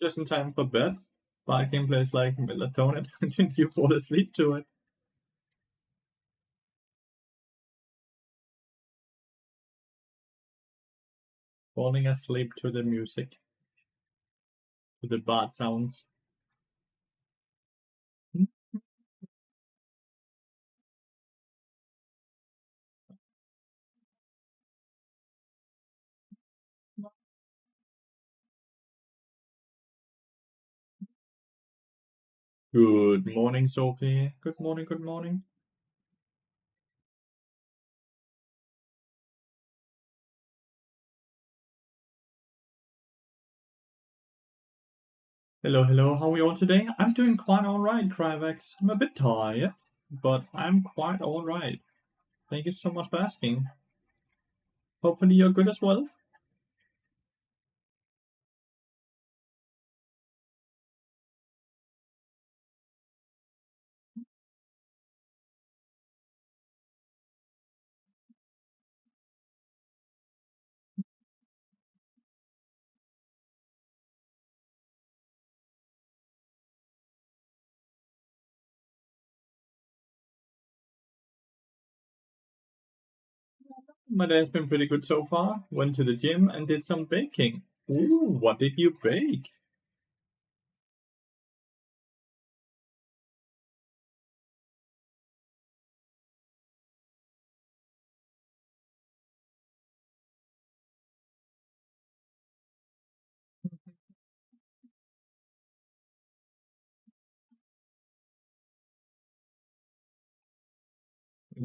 Just in time for bed. But gameplay is like melatonin, and you fall asleep to it. Falling asleep to the music, to the bad sounds. Good morning, Sophie. Good morning, good morning. Hello, hello. How are we all today? I'm doing quite alright, Kryvex. I'm a bit tired, but I'm quite alright. Thank you so much for asking. Hopefully you're good as well. My day's been pretty good so far. Went to the gym and did some baking. Ooh, what did you bake?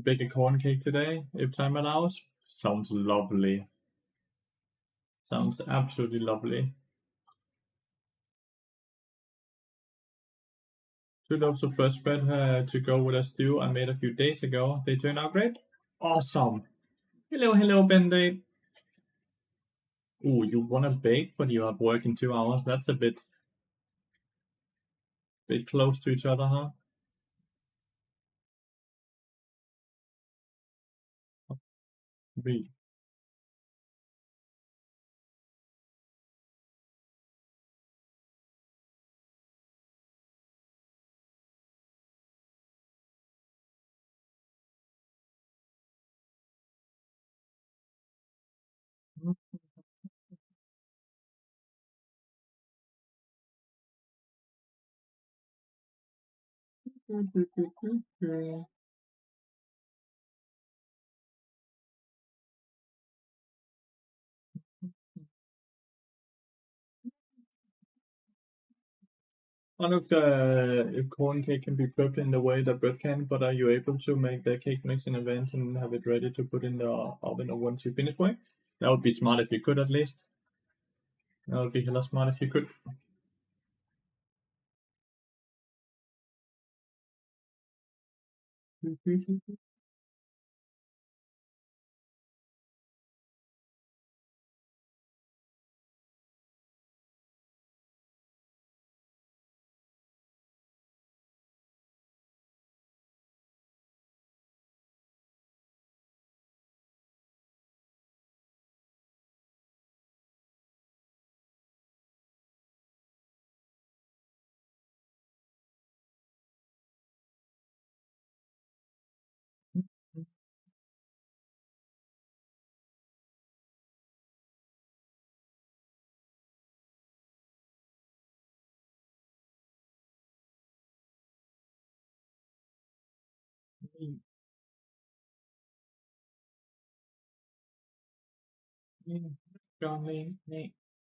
Bake a corn cake today, if time allows. Sounds lovely. Sounds absolutely lovely. 2 loaves of fresh bread to go with a stew I made a few days ago. They turned out great. Awesome. Hello, hello, Bende. Ooh, you wanna bake, but you have work in 2 hours. That's a bit close to each other, huh? B. I don't know if corn cake can be prepped in the way that bread can, but are you able to make the cake mix in advance and have it ready to put in the oven once you finish work? That would be smart if you could, at least. That would be hella smart if you could.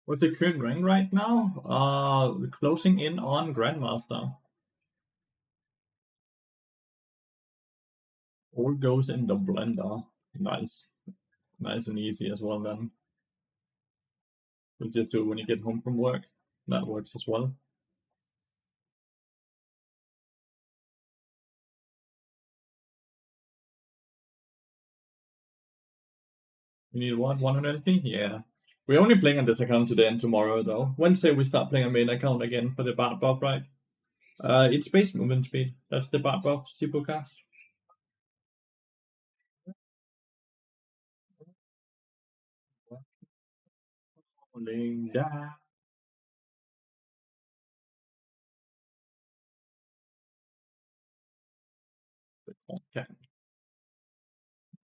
What's the current rank right now? Closing in on Grandmaster. All goes in the blender. Nice. Nice and easy as well then. You'll just do it when you get home from work. That works as well. You need what? 100 Yeah. We're only playing on this account today and tomorrow though. Wednesday we start playing a main account again for the bad buff, right? It's base movement speed. That's the bad buff, Sibuka. Falling down. Okay.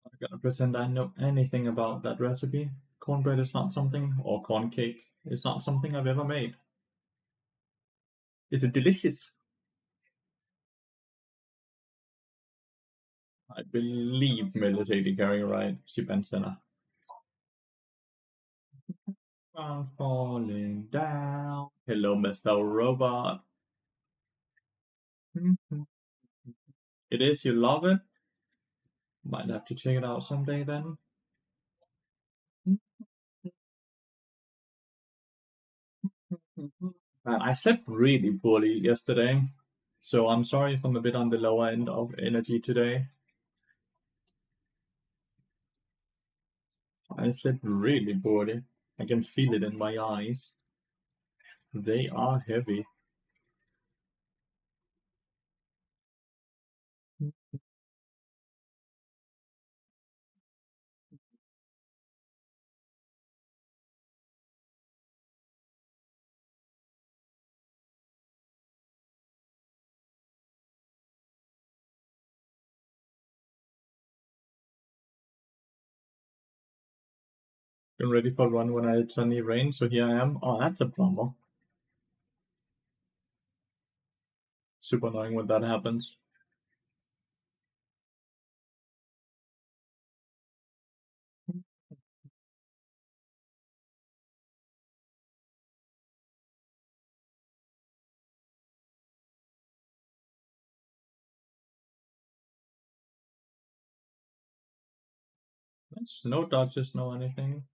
I'm gonna pretend I know anything about that recipe. Cornbread is not something, or corn cake is not something I've ever made. Is it delicious? I believe Melis 80 carrying right. She bent center. I'm falling down. Hello, Mr. Robot. It is, you love it? Might have to check it out someday then. Man, I slept really poorly yesterday, so I'm sorry if I'm a bit on the lower end of energy today. I slept really poorly. I can feel it in my eyes. They are heavy. Been ready for a run when I had sunny rain, so here I am. Oh, that's a bummer. Super annoying when that happens. There's no dodges, no anything.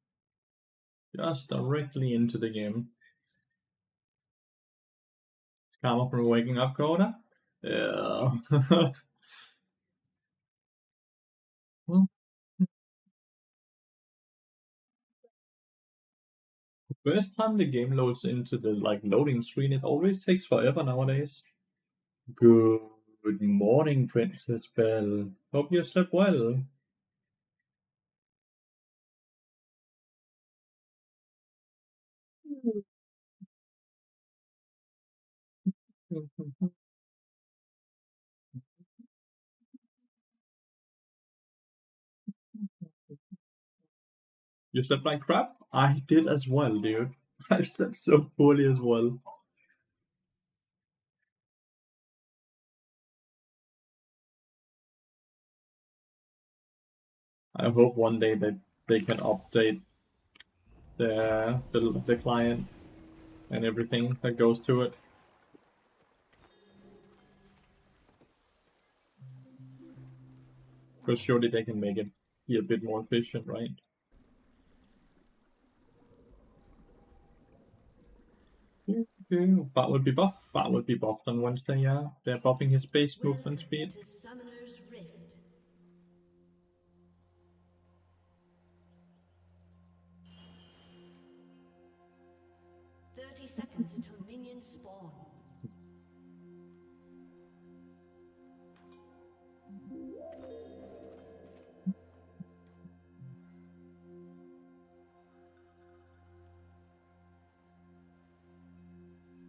Just directly into the game. It's karma from waking up, Coda? Yeah. First time the game loads into the loading screen, it always takes forever nowadays. Good morning, Princess Belle. Hope you slept well. You slept like crap? I did as well, dude. I slept so poorly as well. I hope one day that they can update the client and everything that goes to it. Because surely they can make it be a bit more efficient, right? That would be buffed. That would be buffed on Wednesday, yeah. They're buffing his base movement speed. To Summoner's Rift. Seconds until minions spawn.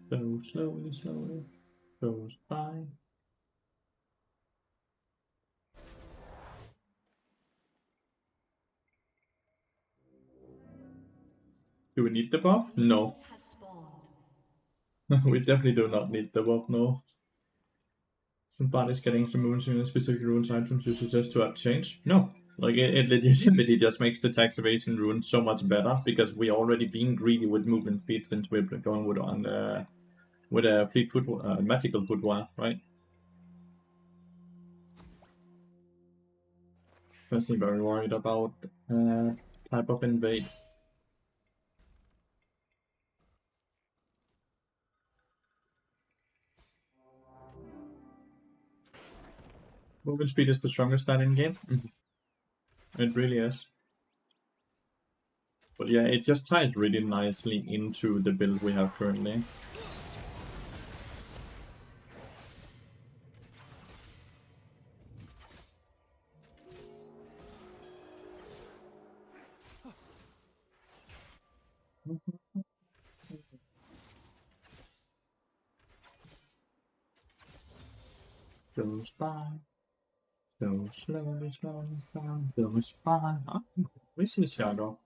So slowly goes by. Do we need the buff? No. We definitely do not need the buff, no. Somebody's getting some moons in specific runes items you suggest to add change? No. Like it legitimately just makes the tax evasion rune so much better because we already being greedy with movement speed since we're going with a fleet foot magical footwear, right? Personally very worried about type of invade. Movement speed is the strongest stat in game. It really is. But yeah, it just ties really nicely into the build we have currently. Goes by. So slowly, slowly down. Goes by. This is Shadow.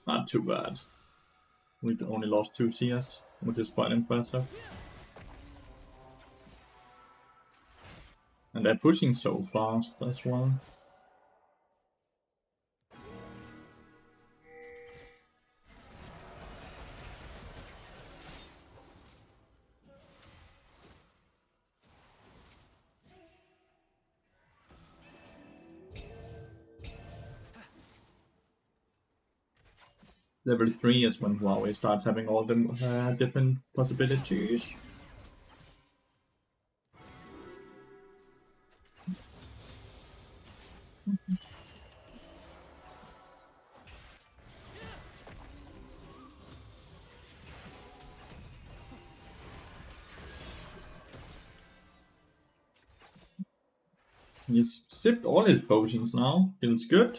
Not too bad. We've only lost 2 CS, which is quite impressive. And they're pushing so fast as well. Level 3 is when Huawei starts having all the different possibilities. He's sipped all his potions now. Feels good.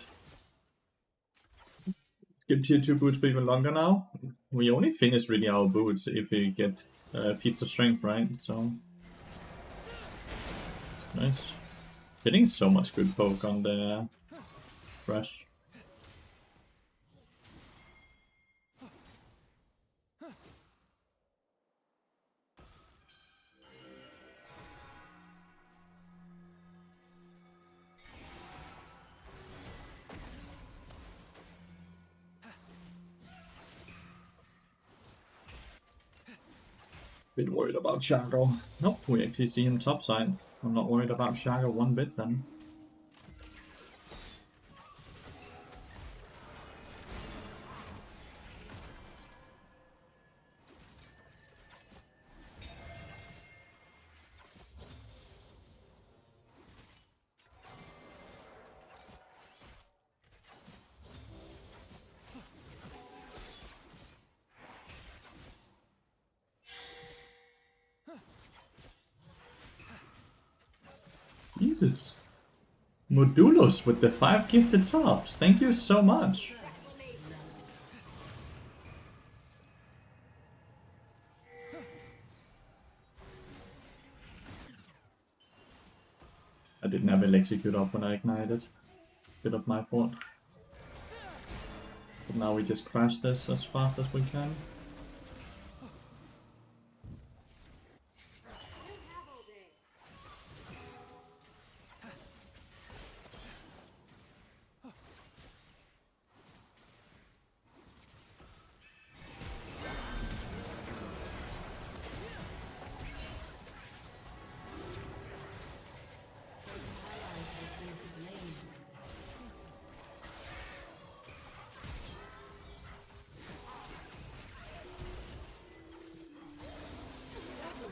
Skip tier 2 boots for even longer now. We only finish really our boots if we get feats of strength, right? So nice. Getting so much good poke on the brush. Bit worried about Shadow. Nope, we actually see him topside. I'm not worried about Shadow one bit then. Jesus. Modulos with the 5 gifted subs. Thank you so much. I didn't have it execute up when I ignited. Bit of my fault. But now we just crash this as fast as we can.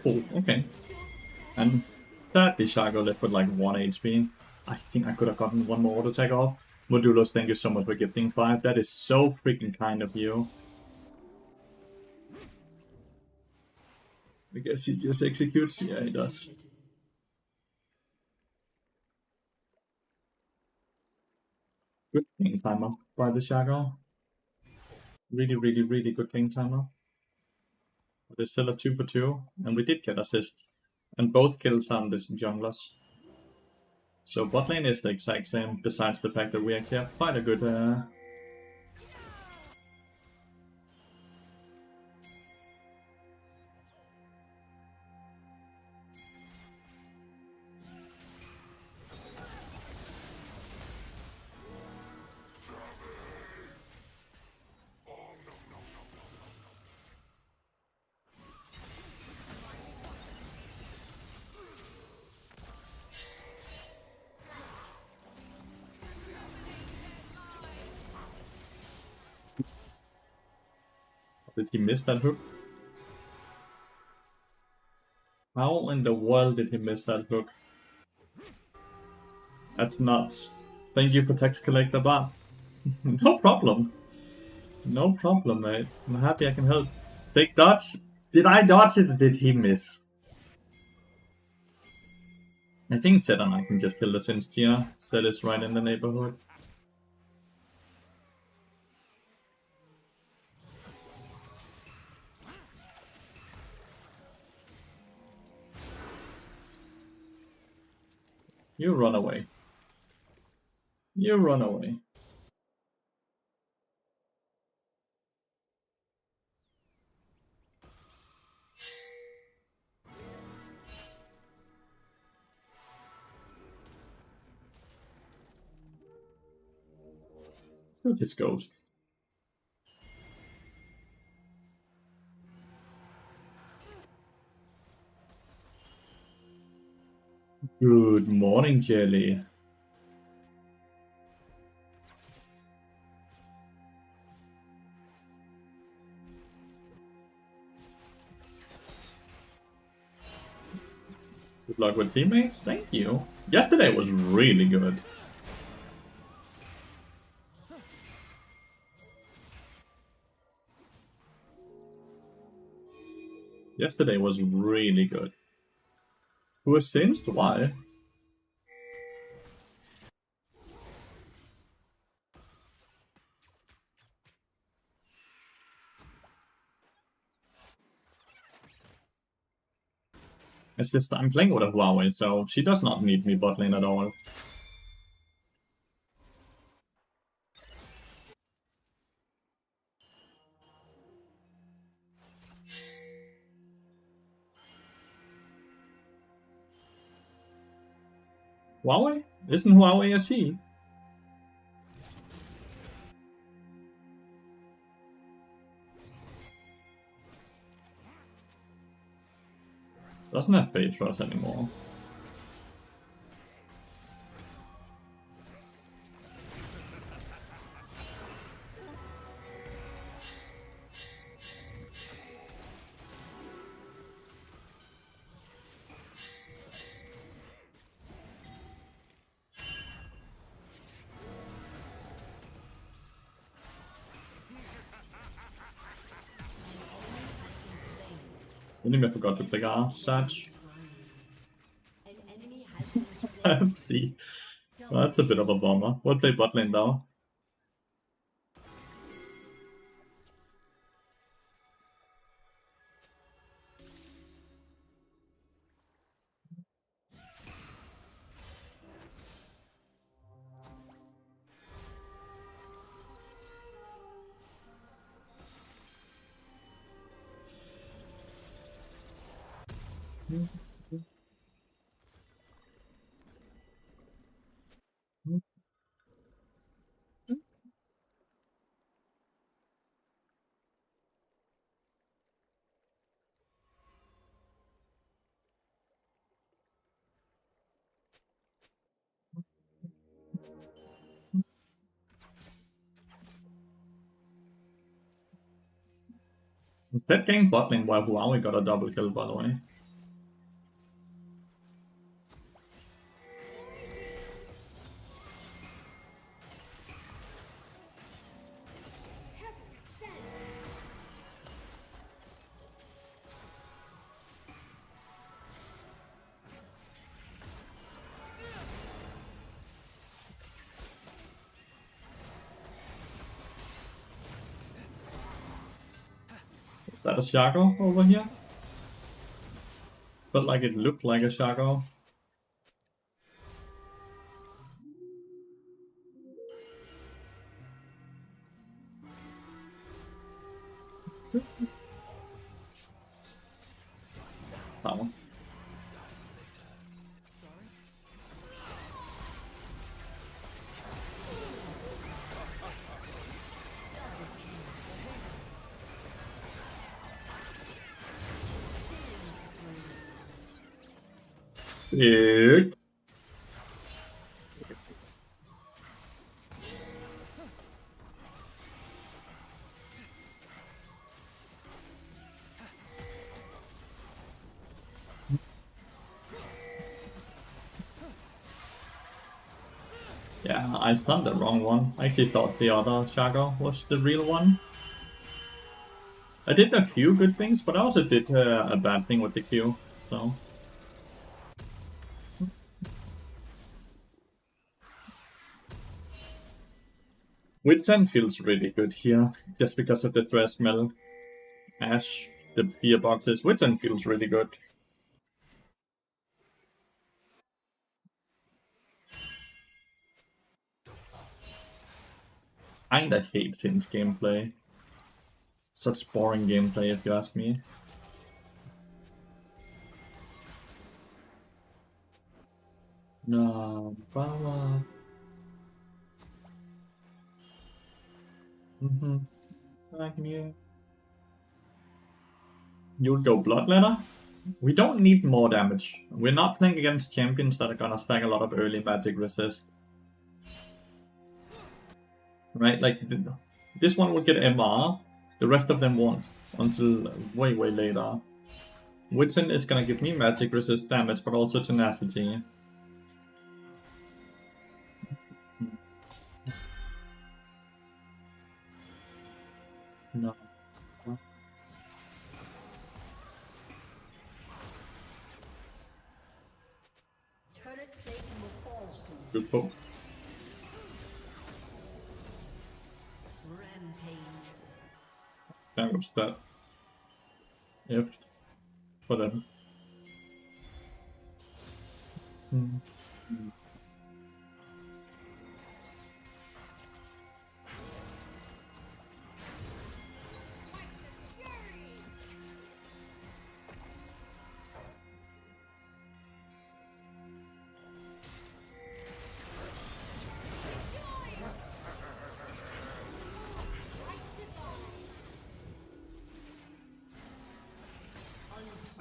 Oh, okay. And sadly, Shago left with like 1 HP. I think I could have gotten one more auto attack off. Modulos, thank you so much for gifting 5. That is so freaking kind of you. I guess he just executes. Yeah, he does. Good king timer by the Shago. Really, really, really good king timer. But it's still a 2 for 2, and we did get assist. And both kills on the junglers. So bot lane is the exact same, besides the fact that we actually have quite a good Did he miss that hook? How in the world did he miss that hook? That's nuts. Thank you for Tax Collector Bar. No problem. No problem, mate. I'm happy I can help. Sick dodge. Did I dodge it or did he miss? I think Zed and I can just kill the Sims tier. Zed is right in the neighborhood. You run away. You run away. Look his ghost. Good morning, Jelly. Good luck with teammates. Thank you. Yesterday was really good. Yesterday was really good. Who was singed? Why? It's just I'm playing with a Huawei, so she does not need me bot lane at all. Huawei? Isn't Huawei a she? Doesn't have Beatrice anymore. Enemy forgot to pick our Satch. An enemy has been slain. See. Well, that's a bit of a bummer. We'll play bot lane now. Zed gang bot lane while Huawei got a double kill, by the way. Is that a Shaco over here? Felt like it looked like a Shaco. That one. Big. Yeah, I stunned the wrong one. I actually thought the other Shaco was the real one. I did a few good things, but I also did a bad thing with the Q, so... Witsen feels really good here, just because of the Thresh Smell. Ash, the fear boxes. Witsen feels really good. Kinda hate Sin's gameplay. Such boring gameplay, if you ask me. No, Baba. Back here. You'll go Bloodletter? We don't need more damage. We're not playing against champions that are gonna stack a lot of early magic resist. Right? Like, this one will get MR, the rest of them won't. Until way later. Witsen is gonna give me magic resist damage, but also tenacity. No. Turret plating will fall soon. Good poke. Rampage. That was that. If. Whatever.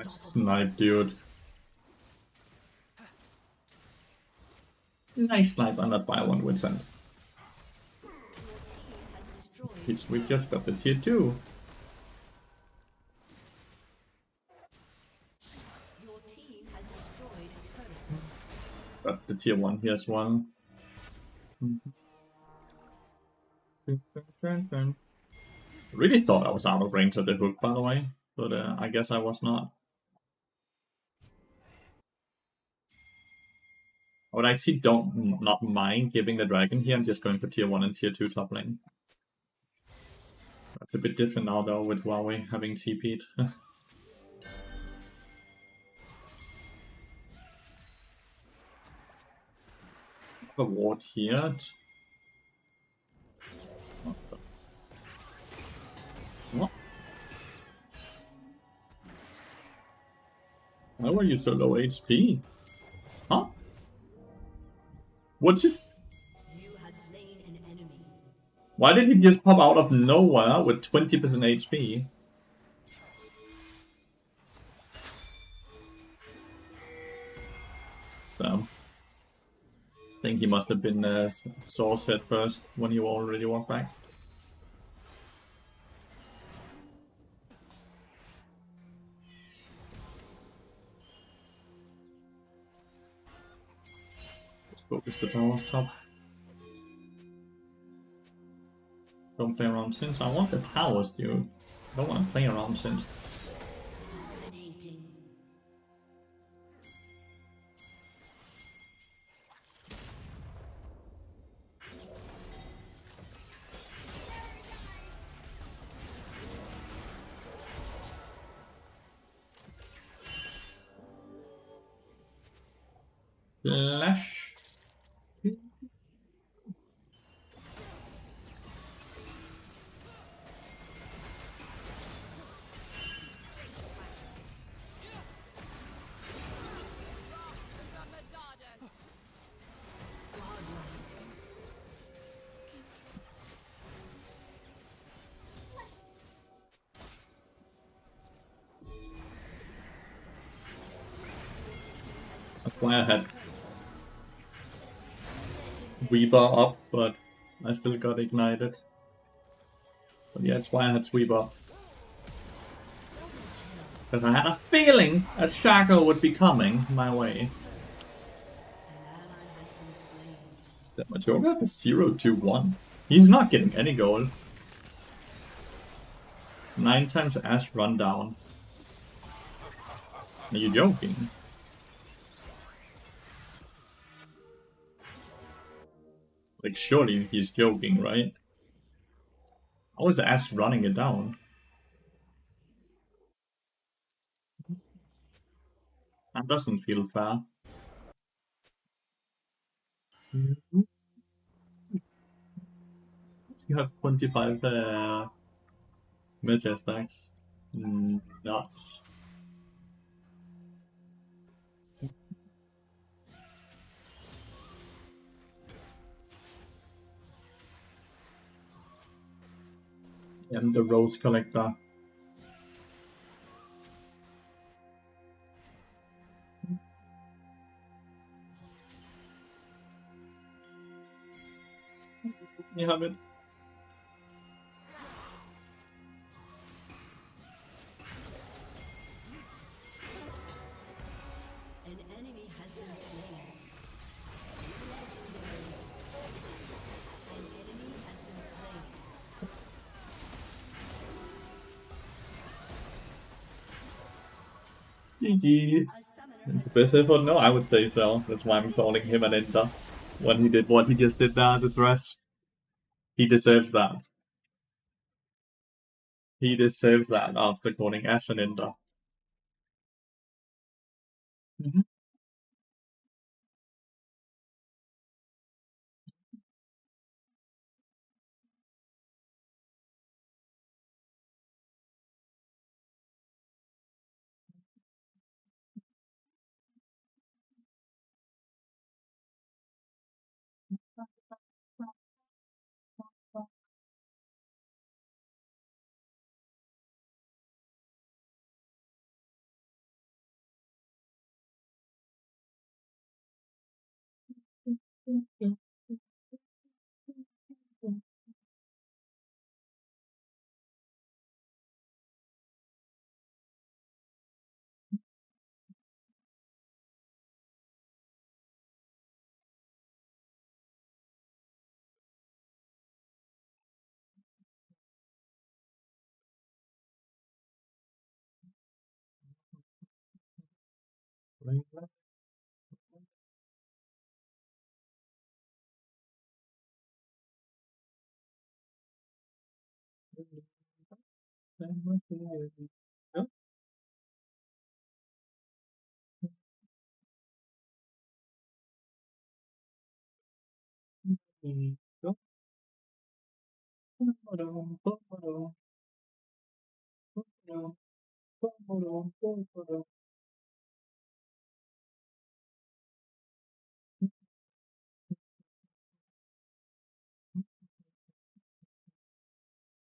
Snipe, dude. Nice snipe on that by one Witsen. We just got the tier 2. Your team has destroyed a turret. Got the tier 1 here as well. Really thought I was out of range of the hook, by the way, but I guess I was not. I would actually not mind giving the dragon here. I'm just going for tier 1 and tier 2 top lane. That's a bit different now though with Huawei having TP'd. A ward here. What? Why were you so low HP? Huh? What's it? You have slain an enemy. Why did he just pop out of nowhere with 20% HP? Damn. I think he must have been source head first when you already walked back. Let's focus the towers top. Don't play around since. I want the towers, dude. I don't want to play around since. Dominating. Flash. That's why I had Weaver up, but I still got ignited. But yeah, that's why I had Sweeper. Because I had a feeling a Shaco would be coming my way. That Majoga has 0-1. He's not getting any gold. 9 times Ash rundown. Are you joking? Like, surely he's joking, right? How is Ash running it down? That doesn't feel fair. You have 25 meta stacks. Nuts. And the Rose Collector. You have it. An enemy has been slain. Legendary. An enemy has been slain. GG. A summoner has Best effort? No, I would say so. That's why I'm calling him an enter. When he did what he just did there, the dress. He deserves that. He deserves that after calling Ash an enter. Mm-hmm.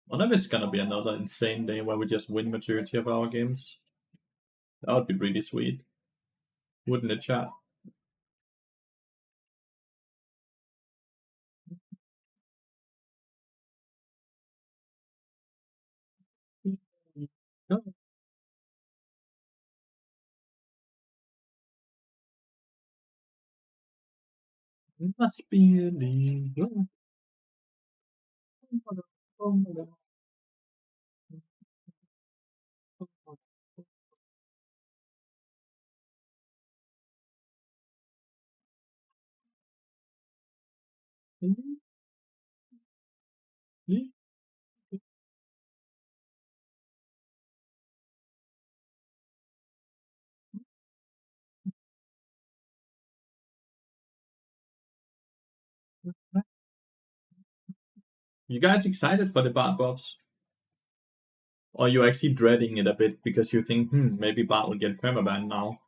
Wonder if it's gonna be another insane day where we just win majority of our games. That would be really sweet. Wouldn't it, chat? Must be illegal. You guys excited for the Bart buffs? Or you actually dreading it a bit because you think, maybe Bart will get permaban now?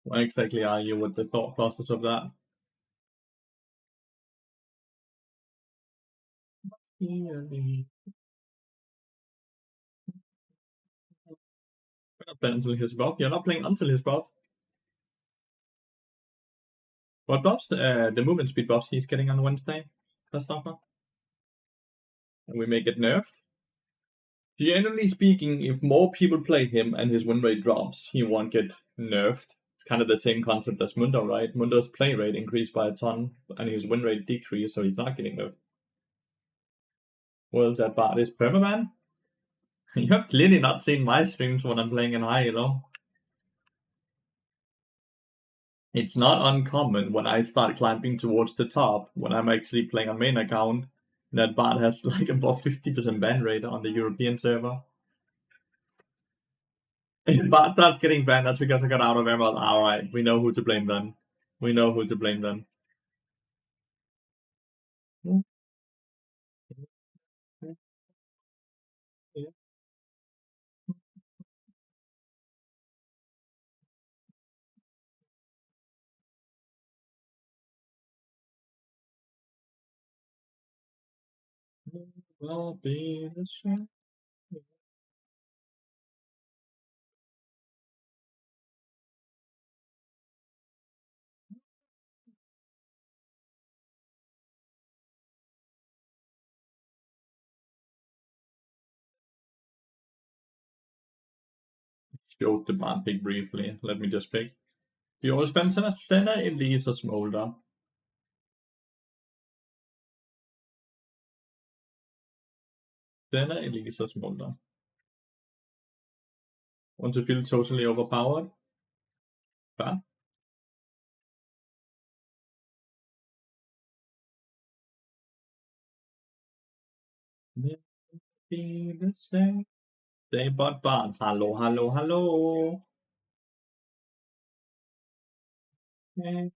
Where exactly are you with the thought process of that? We're not playing until his buff. You're not playing until his buff. What buffs? The movement speed buffs he's getting on Wednesday. Christopher. And we may get nerfed. Generally speaking, if more people play him and his win rate drops, he won't get nerfed. It's kind of the same concept as Mundo, right? Mundo's play rate increased by a ton, and his win rate decreased, so he's not getting nerfed. Well, that Bart is permaban. You have clearly not seen my streams when I'm playing in high, you know? It's not uncommon when I start climbing towards the top, when I'm actually playing on main account, that Bart has like above 50% ban rate on the European server. If Bart starts getting banned, that's because I got out of Emerald. Alright, we know who to blame then. We know who to blame then. Will be the same. Showed the Bart pick briefly. Let me just pick. Bjornspenserna Senna Elisa Smolder. Senna Elisa Smolder. Want to feel totally overpowered? Fair. Never be the same. They bought Bart. Hello, hello, hello. Yeah.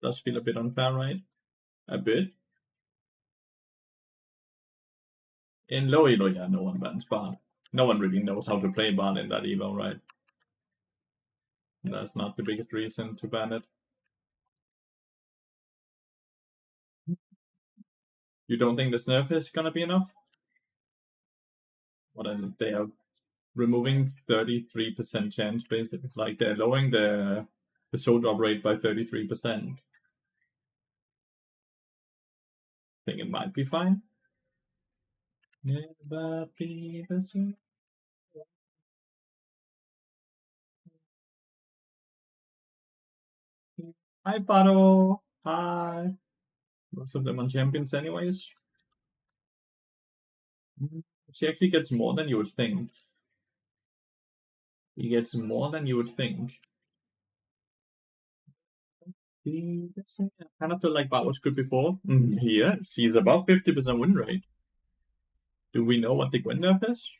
Does feel a bit unfair, right? A bit. In low elo, yeah, no one bans Bard. No one really knows how to play Bard in that elo, right? That's not the biggest reason to ban it. You don't think the nerf is gonna be enough? What they are removing 33% chance, basically. Like they're lowering the soul drop rate by 33%. Think it might be fine. Never be the same. Hi, Paro. Hi. Most of them on champions, anyways. She actually gets more than you would think. He gets more than you would think. I kind of feel like Bart was good before. Yes, he's above 50% win rate. Do we know what the win nerf is?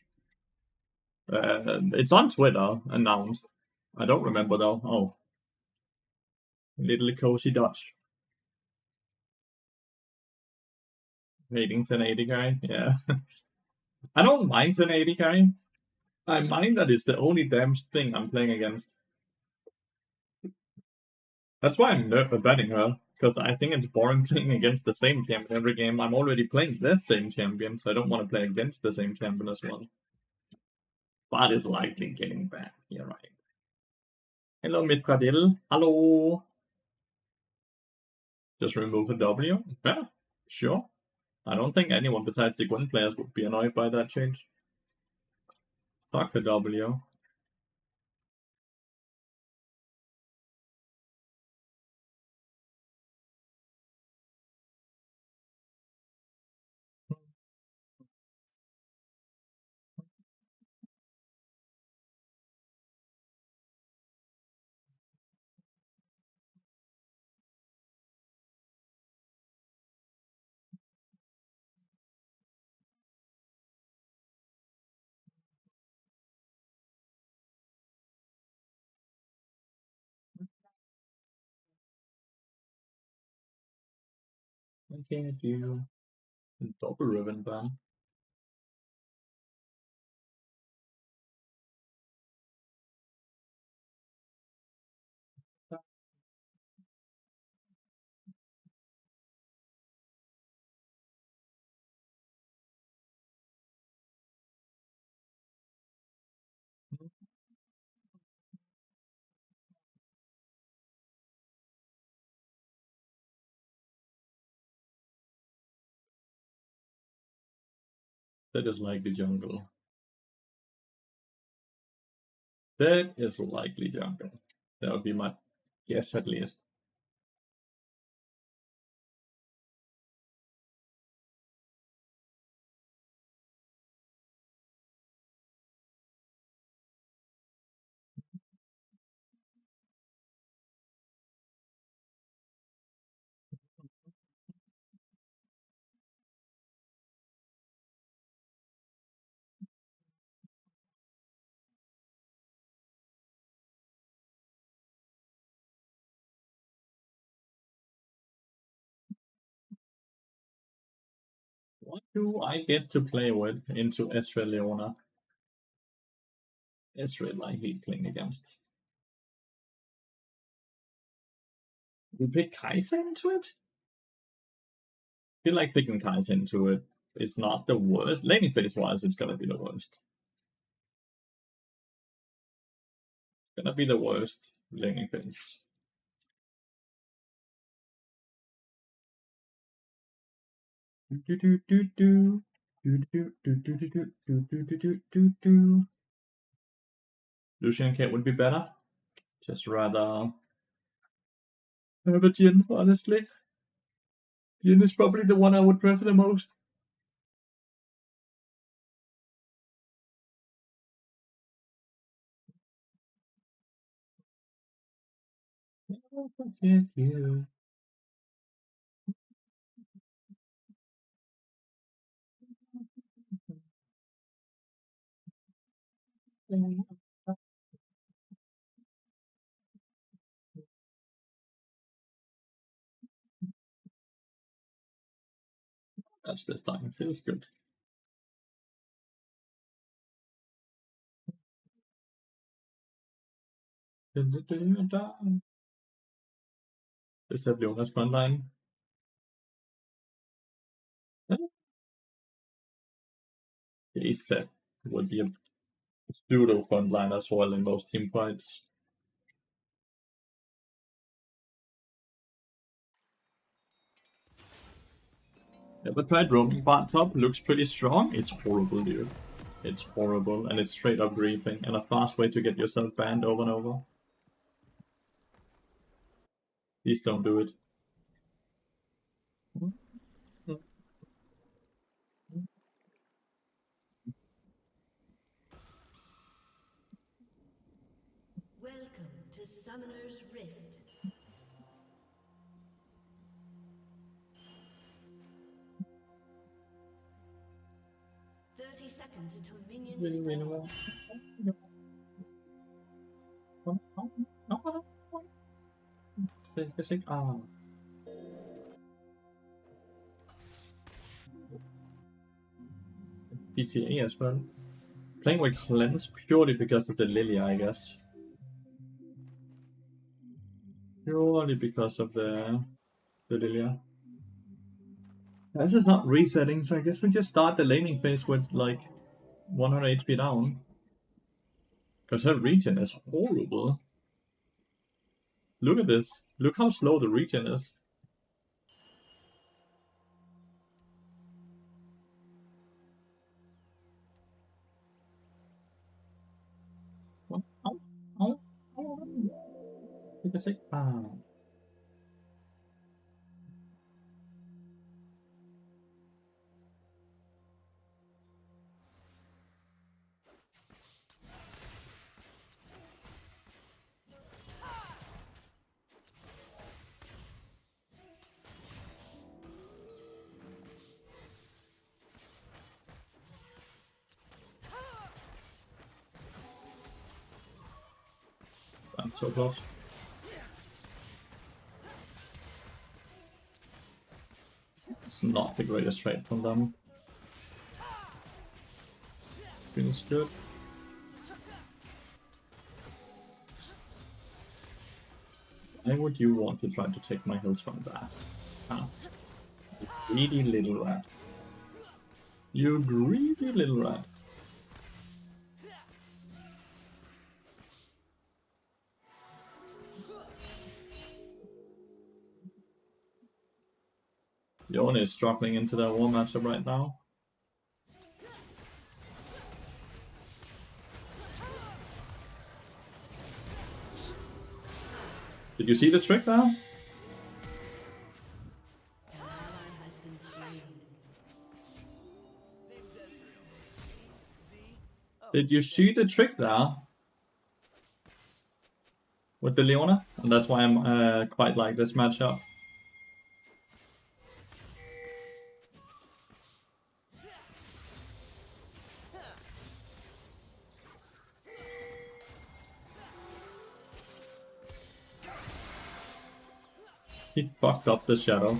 It's on Twitter, announced. I don't remember though. Oh. Little cozy Dutch. Hating 1080 guy. Yeah. I don't mind 1080 guy. I mind that it's the only damaged thing I'm playing against. That's why I'm betting her, because I think it's boring playing against the same champion every game. I'm already playing the same champion, so I don't want to play against the same champion as well. Bart is likely getting banned. You're right. Hello, Mitradil. Hello. Just remove a W? Yeah, sure. I don't think anyone besides the Gwen players would be annoyed by that change. Fuck the W. I can't do double ribbon band. That is likely jungle. That is likely jungle. That would be my guess at least. What do I get to play with into Ezreal Leona? Ezreal I hate playing against. We pick Kai'Sa into it? I feel like picking Kai'Sa into it is not the worst. Laning phase wise, it's gonna be the worst. It's gonna be the worst laning phase. Lucian Kate would be better. Just rather have a Jin, honestly. Jin is probably the one I would prefer the most. You. That's this time. Feels good. Just have Leona's front line. Ace set would be a pseudo front line as well in most team fights. Ever tried roaming bot top? Looks pretty strong. It's horrible, dude. It's horrible, and it's straight up griefing, and a fast way to get yourself banned over and over. Please don't do it. Welcome to Summoner's Rift. Seconds until minions Ah. PTA as well. Playing with Cleanse purely because of the Lilia, I guess. Purely because of the Lilia. This is not resetting, so I guess we just start the laning phase with like 100 HP down. Because her regen is horrible. Look at this. Look how slow the regen is. I'm so close. not the greatest trade from them. Feels good. Why would you want to try to take my hills from that? Ah. Greedy little rat. You greedy little rat. Yone is struggling into their war matchup right now. Did you see the trick there? Did you see the trick there? With the Leona? And that's why I'm quite like this matchup. He fucked up the shadow.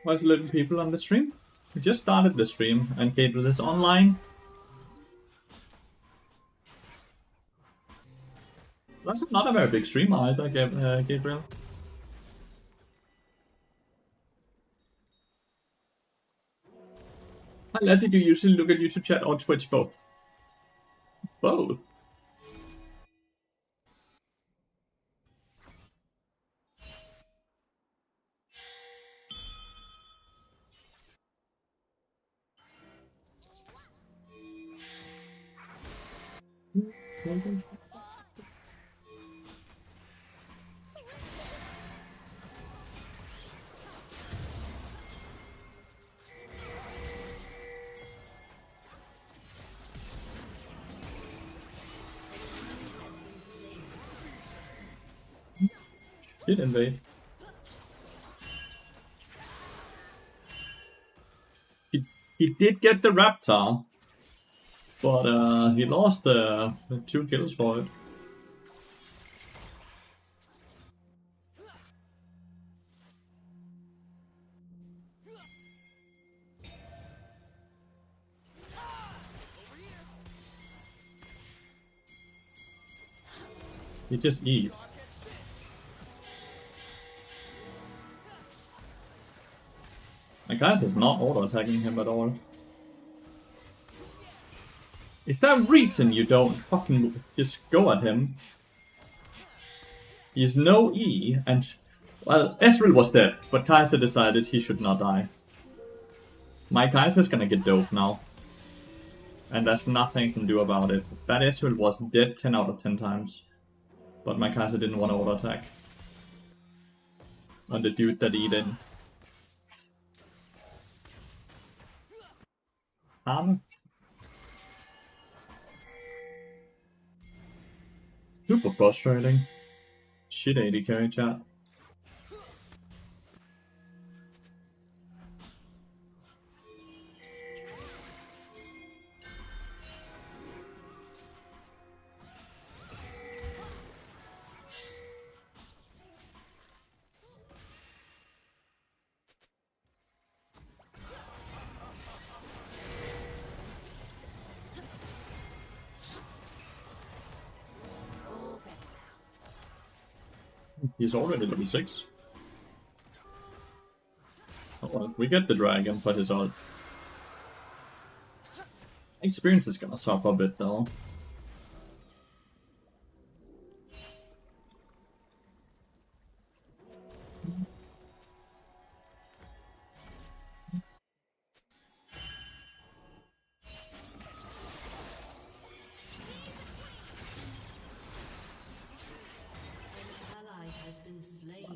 Why's little people on the stream? We just started the stream and Gabriel is online. That's not a very big stream either, Gabriel. Hi Letty, do you usually look at YouTube chat or Twitch both? Both. Did invade. He did get the Raptor, but he lost 2 kills for it. He just eat. My guys is not auto-attacking him at all. Is there a reason you don't fucking just go at him? He's no E, and... Well, Ezreal was dead, but Kai'Sa decided he should not die. My Kai'Sa's gonna get doped now. And there's nothing you can do about it. That Ezreal was dead 10 out of 10 times. But my Kai'Sa didn't want to auto-attack. On the dude that eat in. Super frustrating. Shit 80 carry chat. He's already level 6. Oh, well, we get the dragon, but his ult. Experience is gonna suffer a bit though.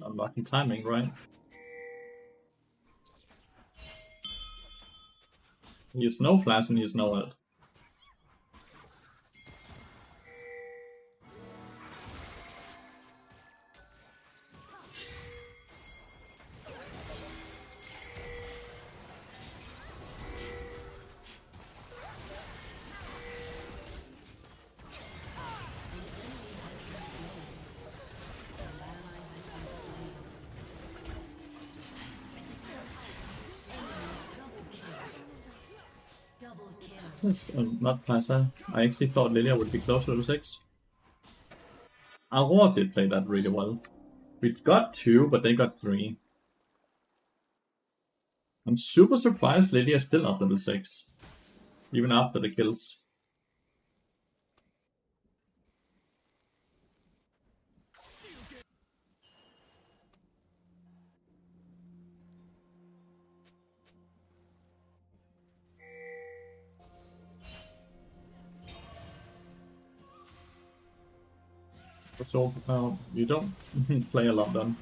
Unlucky timing, right? He has no flash and he has no ult. Yes, not Plaza. I actually thought Lilia would be closer to 6. Aurora did play that really well. We got 2, but they got 3. I'm super surprised Lilia is still not level 6. Even after the kills. So you don't play a lot then.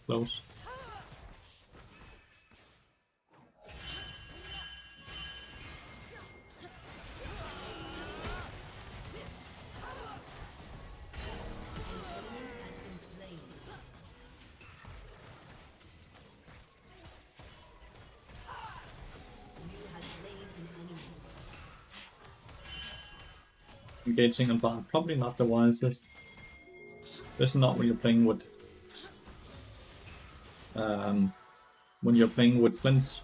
Close. Engaging on bot, probably not the wisest. Especially not when you're playing with Flint's.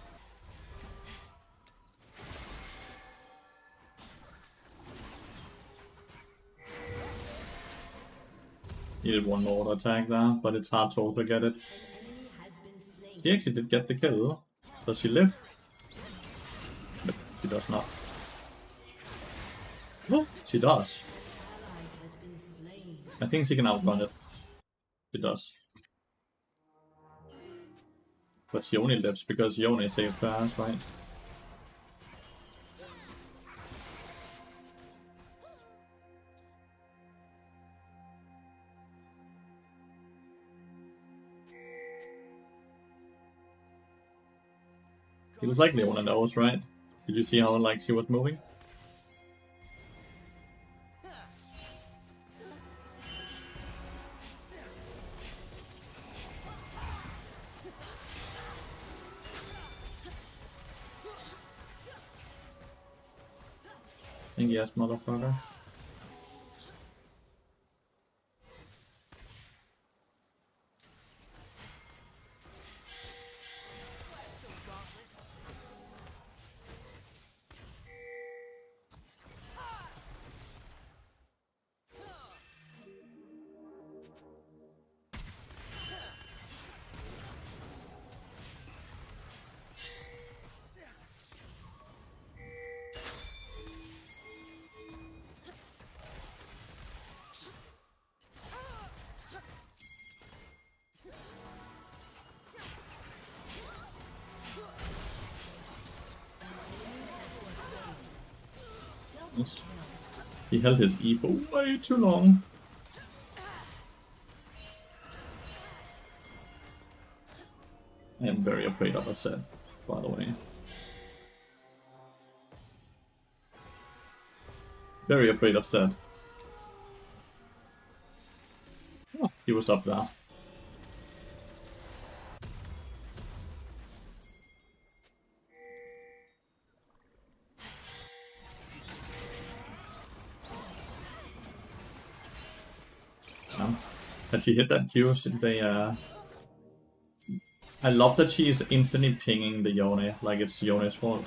Needed one more auto attack there, but it's hard to also get it. She actually did get the kill. Does she live? Nope, she does not. Oh, she does. I think she can outrun it. She does. But she only lives because Yone saved her ass, right? It was likely one of those, right? Did you see how like she was moving? I think yes, motherfucker. He held his E for way too long. I am very afraid of a set, by the way. Very afraid of set. Oh, he was up there. Had she hit that Q, I love that she is instantly pinging the Yone, like it's Yone's fault.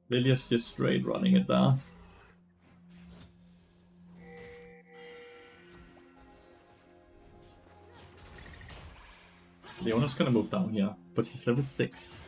Lilia's just straight running it there. Leona's gonna move down here, but she's level 6.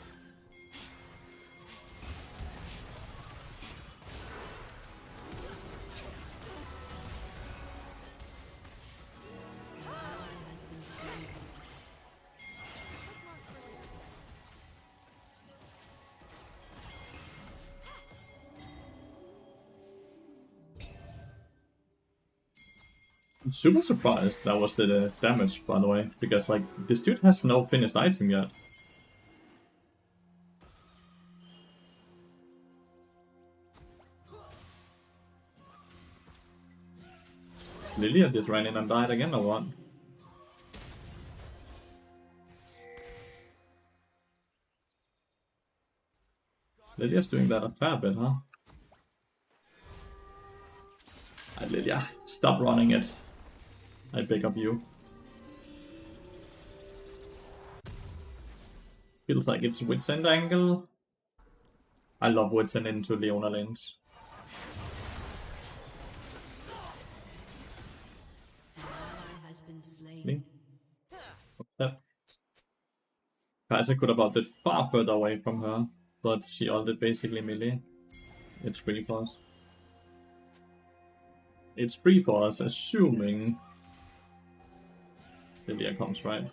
I'm super surprised that was the damage, by the way, because like this dude has no finished item yet. Lilia just ran in and died again or what? Lydia's doing that a fair bit, huh? Lydia, stop running it. I beg of you. Feels like it's Wits End angle. I love Wits End into Leona lanes. Has been slain. Kai'Sa could have ulted far further away from her, but she ulted basically melee. It's free for us. It's free for us, assuming Lydia comes, right?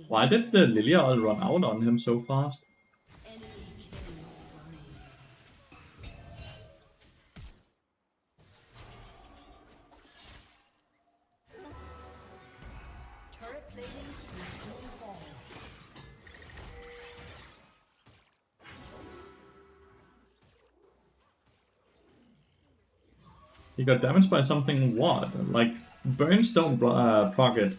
Why did the Lilia all run out on him so fast? He got damaged by something what? Like, burns don't proc it.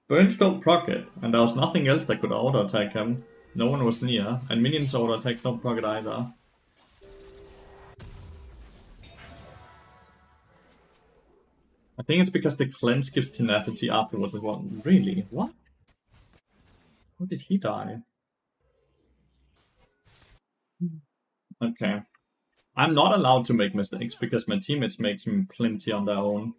Burns don't proc it, and there was nothing else that could auto attack him. No one was near, and minions auto attacks don't proc it either. I think it's because the cleanse gives tenacity afterwards as well. Really? What? How did he die? Okay. I'm not allowed to make mistakes because my teammates make them plenty on their own.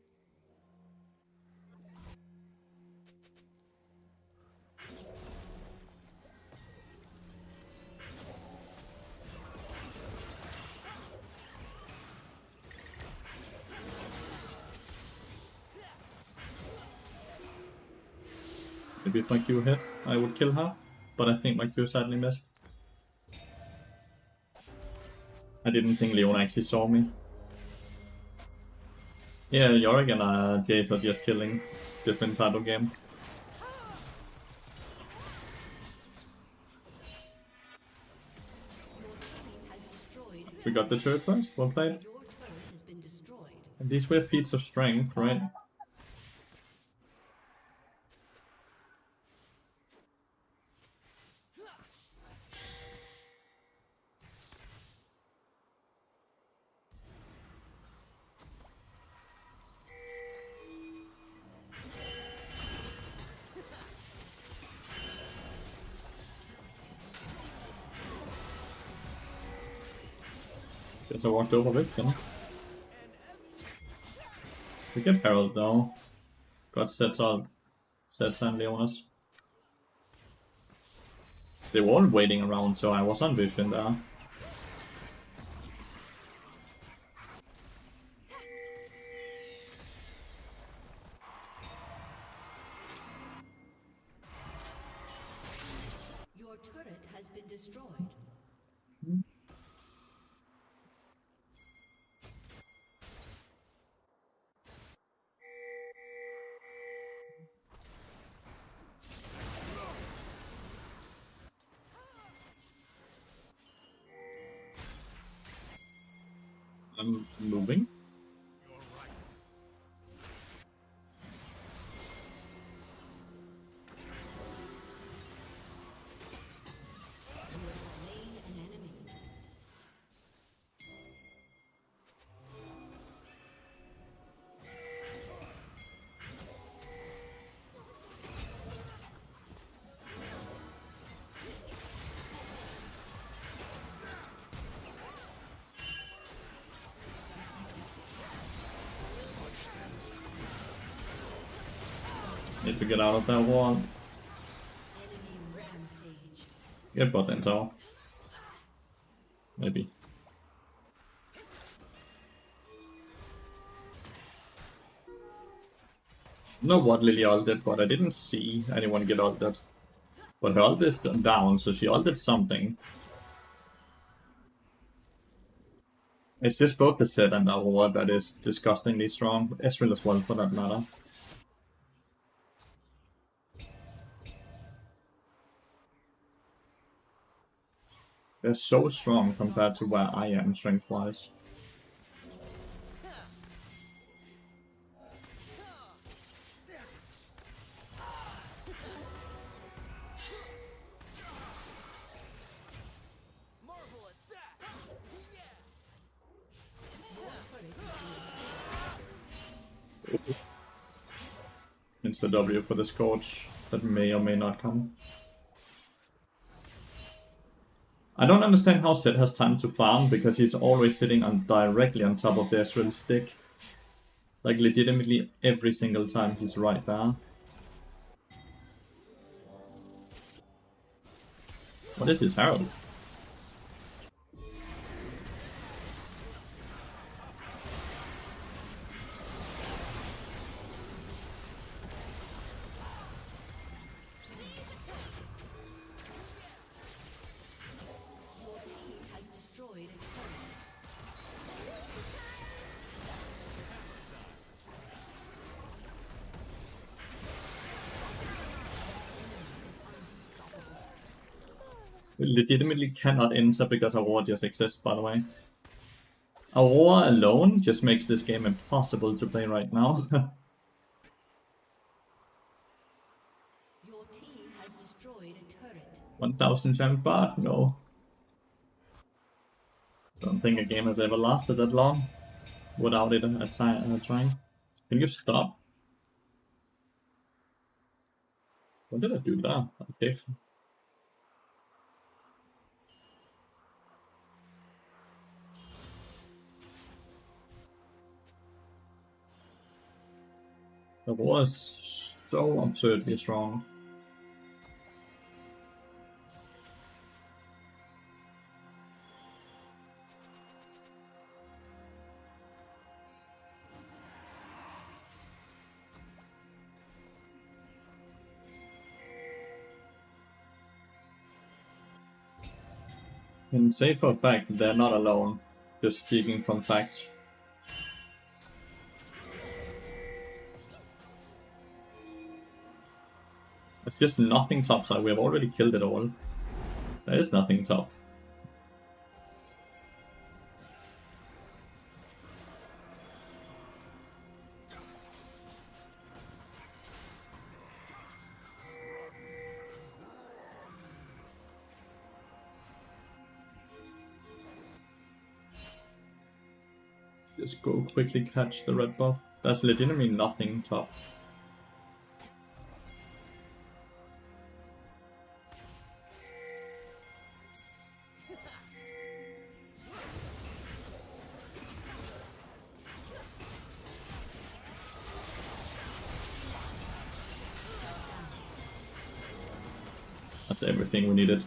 Maybe if my Q hit, I would kill her, but I think my Q sadly missed. I didn't think Leona actually saw me. Yeah, Yorick and Jace are just chilling. Different type of game. We got the turret first, well played. And these were feats of strength, right? Guess I walked over Victim. We get Herald though. Got Setsa and Leonas. They were all waiting around, so I was on vision there. Your turret has been destroyed. I'm moving. Need to get out of that wall. Get bot in tower. Maybe. Know what Lily ulted, but I didn't see anyone get ulted. But her ult is down, so she ulted something. It's just both the set and our ward that is disgustingly strong. Ezreal as well, for that matter. They're so strong compared to where I am strength-wise. Insta W for the Scorch that may or may not come. I don't understand how Zed has time to farm because he's always sitting on directly on top of the Ezreal stick. Like legitimately every single time he's right there. What is this Herald? Legitimately cannot enter because Aurora just exists, by the way. Aurora alone just makes this game impossible to play right now. Your team has destroyed a turret. 1000 champ bar? No. Don't think a game has ever lasted that long without it trying. Can you stop? What did I do there? Okay. The war is so absurdly strong. And say for a fact they're not alone, just speaking from facts. It's just nothing topside, we have already killed it all. There is nothing top. Just go quickly catch the red buff. There's legitimately nothing top. That's everything we needed.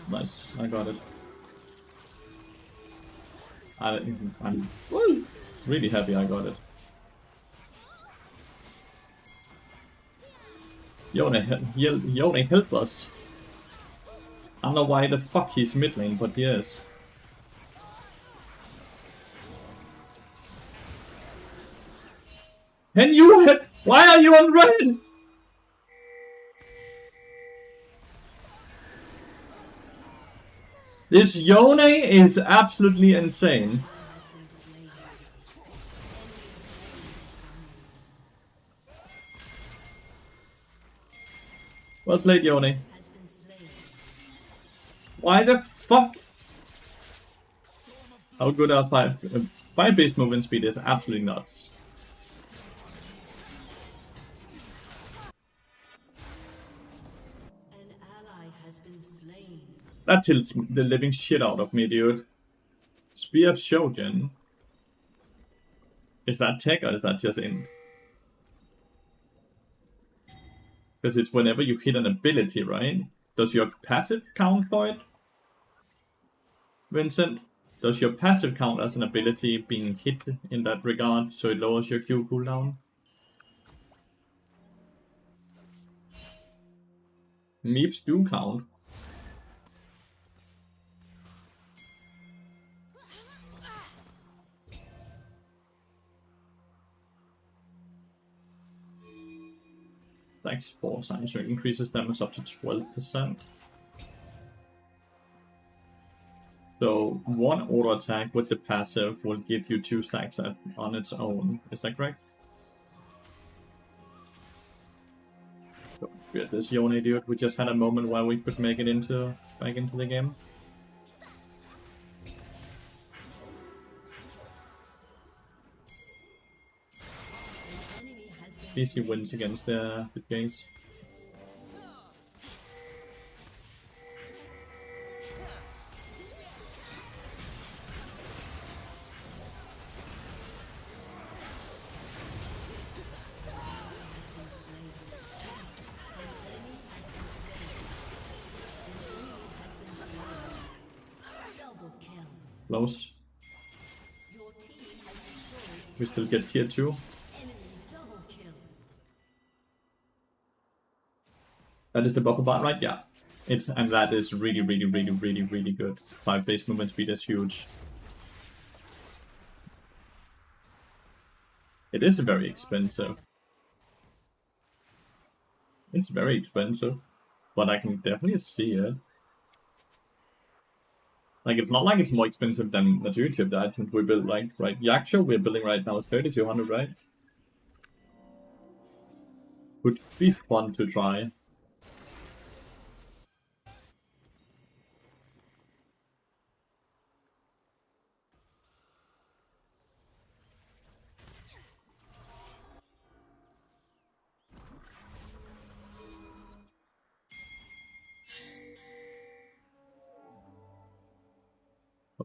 Nice, I got it. I'm really happy I got it. Yone, help us. I don't know why the fuck he's mid lane, but he is. And you hit! Why are you on red? This Yone is absolutely insane. Well played, Yone. Why the fuck? How good are 5 base movement speed is absolutely nuts. An ally has been slain. That tilts the living shit out of me, dude. Spear of Shogun. Is that tech or is that just int? Because it's whenever you hit an ability, right? Does your passive count for it? Vincent? Does your passive count as an ability being hit in that regard, so it lowers your Q cooldown? Meeps do count. Like 4 times, so it increases damage up to 12%. So 1 auto attack with the passive will give you 2 stacks on its own. Is that correct? We had this Yone dude. We just had a moment where we could make it back into the game. PC wins against the Jace. Close. We still get tier 2. That is the buffer bar, right? Yeah. And that is really good. 5 base movement speed is huge. It is very expensive. It's very expensive. But I can definitely see it. Like, it's not like it's more expensive than majority of the items we build, like, right? Yaksho we're building right now is 3200, right? Would be fun to try.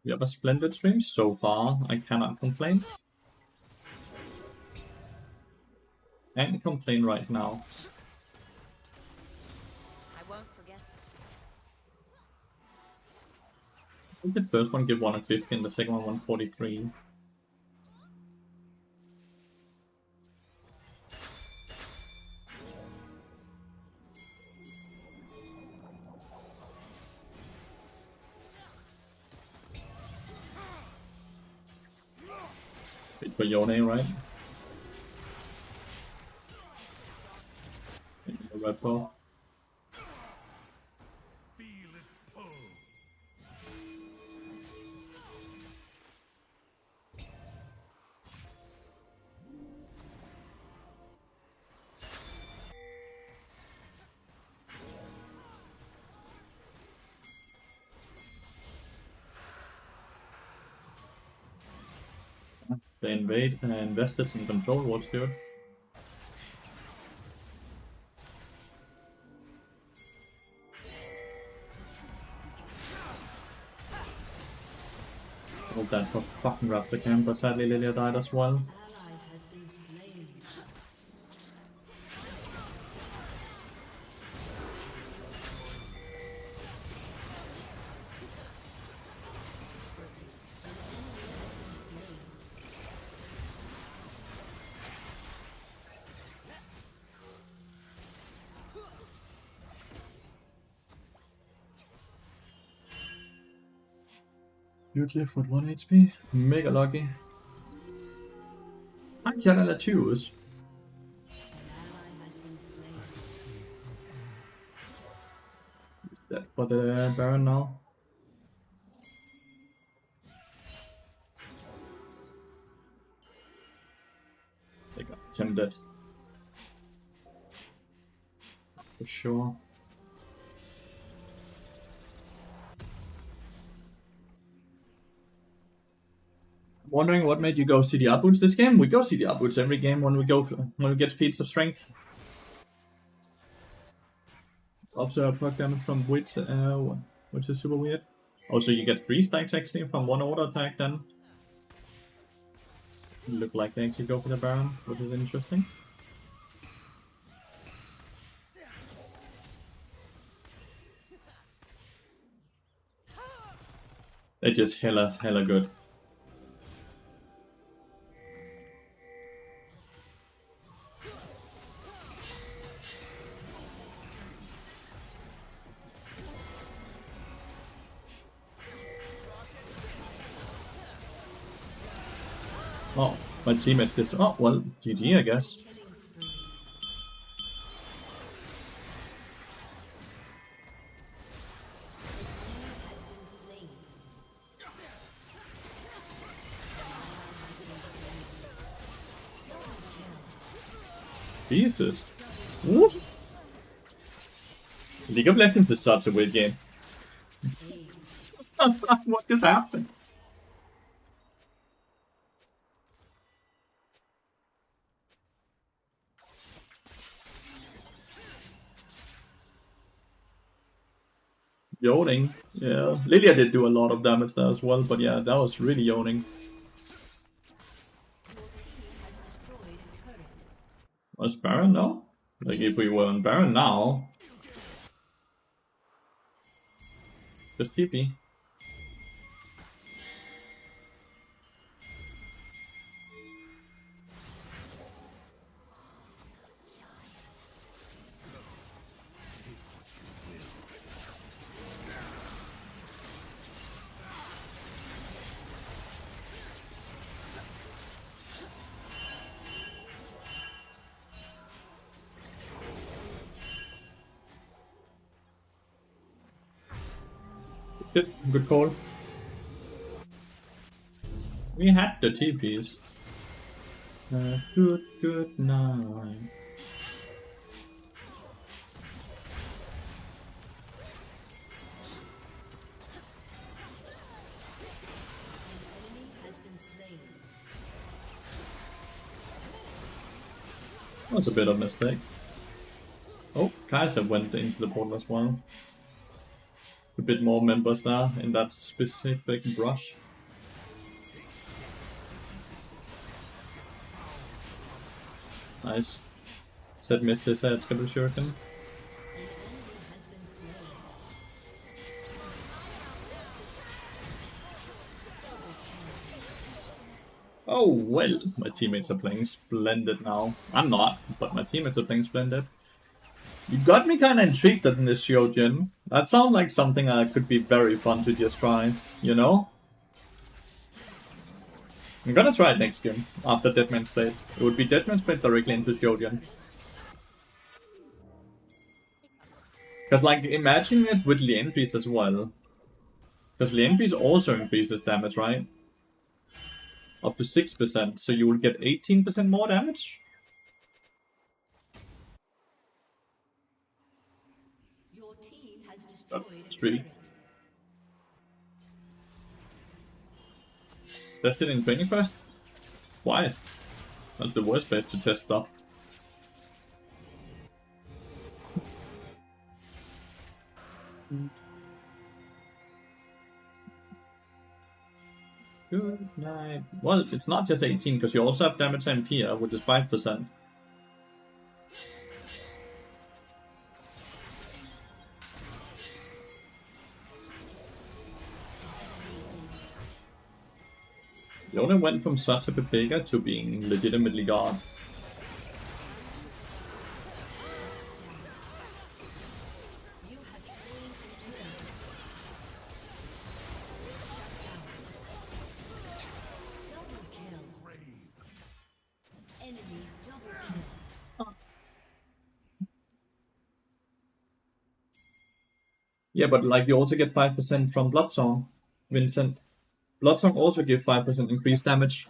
We have a splendid stream so far. I cannot complain. And complain right now. I won't forget. I think the first one gave 150 and the second one 143. Wait for Yone, right? The red ball. They invade and invested in control. What's good? Hope that for fucking Raptor camp, but sadly Lilia died as well. Ally has been slain. Beautiful with 1 HP. Mega lucky. Hi, Lathyrus. Is that for the Baron now? They got tempted. For sure. Wondering what made you go CDR boots this game? We go CDR boots every game when we get feats of strength. Also, proc damage from wits, which is super weird. Also, you get 3 stacks actually from 1 auto attack then. Look like they actually go for the Baron, which is interesting. They're just hella good. Oh, my teammates just. Oh, well, GG, I guess. Jesus. What? League of Legends is such a weird game. What just happened? Yawning. Yeah. Lilia did do a lot of damage there as well, but yeah, that was really yawning. Was Baron now? Like, if we were on Baron now... Just TP. Good call. We had the TPs. Good night. That's a bit of a mistake. Oh, Kaiser went into the portal as well. A bit more members there in that specific brush. Nice. Zed missed his head, Scabble Shuriken. Oh well, my teammates are playing splendid now. I'm not, but my teammates are playing splendid. You got me kinda intrigued in this Shojin. That sounds like something that could be very fun to just try, you know? I'm gonna try it next game, after Deadman's Blade. It would be Deadman's Blade directly into Shojin. Cause like, imagine it with Lien Piece as well. Cause Lien Piece also increases damage, right? Up to 6%, so you will get 18% more damage? Your team has destroyed Street. Test it in training first? Why? That's the worst bet to test stuff. Good night. Well, it's not just 18, because you also have damage MP here, which is 5%. You only went from such a Pepega to being legitimately God. Yeah, but like you also get 5% from Bloodsong, Vincent. Bloodsong also give 5% increased damage.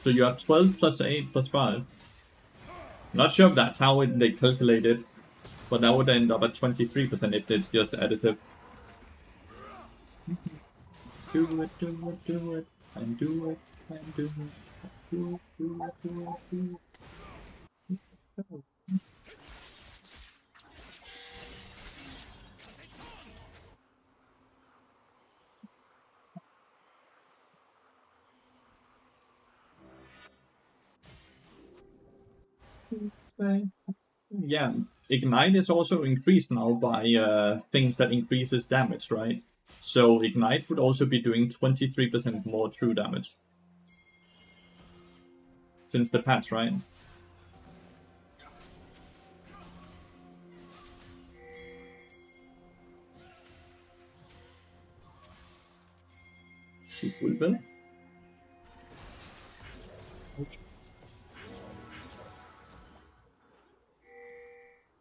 So you have 12 plus 8 plus 5. Not sure if that's how they calculate it, but that would end up at 23% if it's just additive. Do it, and do it, and do it, do it. Yeah, Ignite is also increased now by things that increases damage, right? So Ignite would also be doing 23% more true damage. Since the patch, right? Cool, Bill.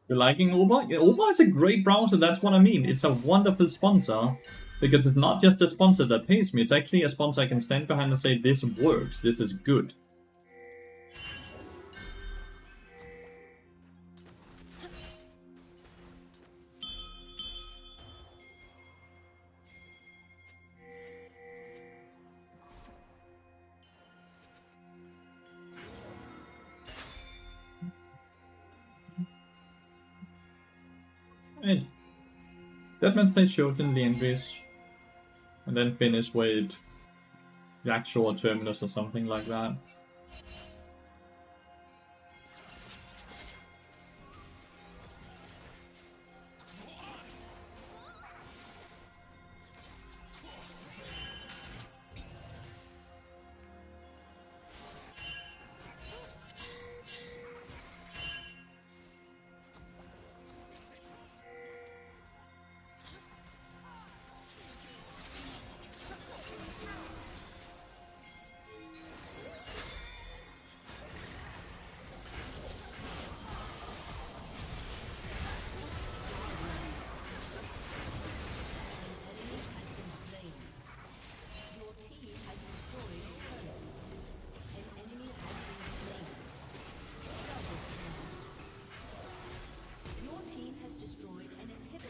You're liking Uber? Yeah, Uber is a great browser, that's what I mean. It's a wonderful sponsor. Because it's not just a sponsor that pays me, it's actually a sponsor I can stand behind and say, this works, this is good. That meant they showed in the Envies, and then finish with Jacksaw or Terminus or something like that.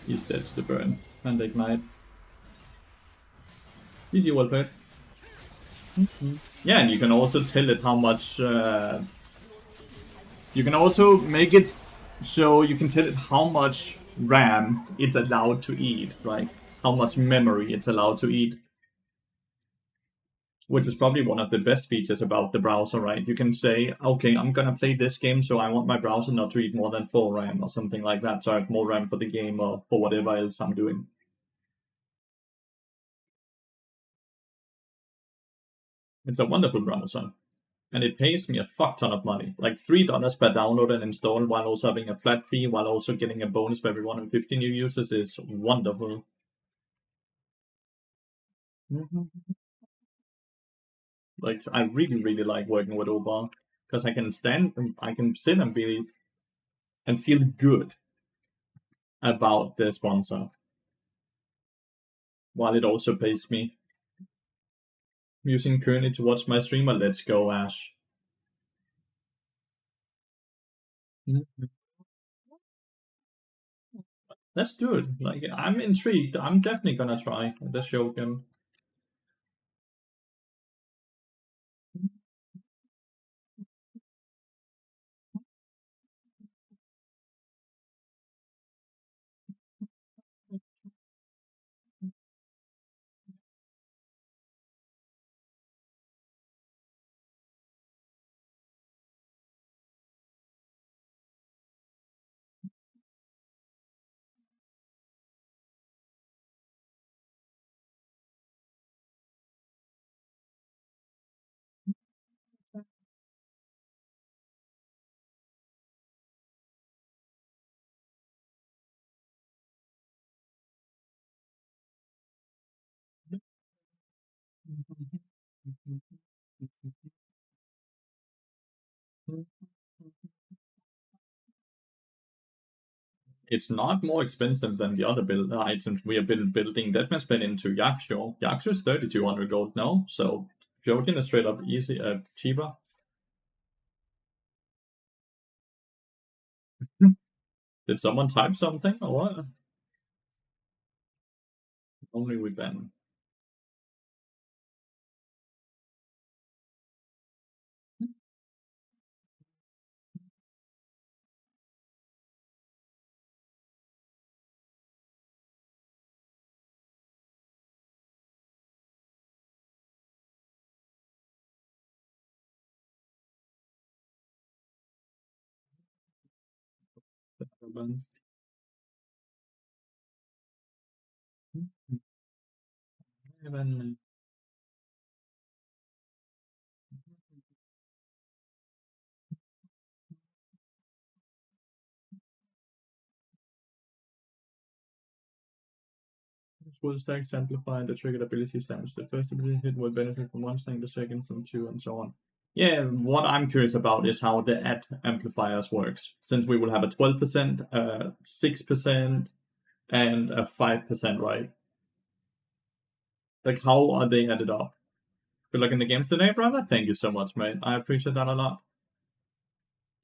He's dead to the burn and ignite. GG, well played. Yeah, and you can also tell it how much. You can also make it so you can tell it how much RAM it's allowed to eat, right? How much memory it's allowed to eat. Which is probably one of the best features about the browser, right? You can say, okay, I'm gonna play this game, so I want my browser not to eat more than 4 RAM or something like that, so I have more RAM for the game or for whatever else I'm doing. It's a wonderful browser. And it pays me a fuck ton of money, like $3 per download and install, while also having a flat fee, while also getting a bonus for every 150 new users is wonderful. Like, I really like working with Obar because I can sit and be and feel good about the sponsor, while it also pays me. I'm using Kearney to watch my streamer. Let's go, Ash. Let's do it. Like, I'm intrigued. I'm definitely gonna try the Shogun. It's not more expensive than the other build items we have been building. That must been into Yaksho. Yaksho is 3,200 gold now, so Jotun is straight up easy, cheaper. Did someone type something or what? Only with Ben. Ben. Full stacks amplify the triggered ability stamps. The first ability hit will benefit from 1 stack, the second from 2, and so on. Yeah, what I'm curious about is how the add amplifiers works. Since we will have a 12%, 6%, and a 5%, right? Like, how are they added up? Good luck in the games today, brother. Thank you so much, mate. I appreciate that a lot.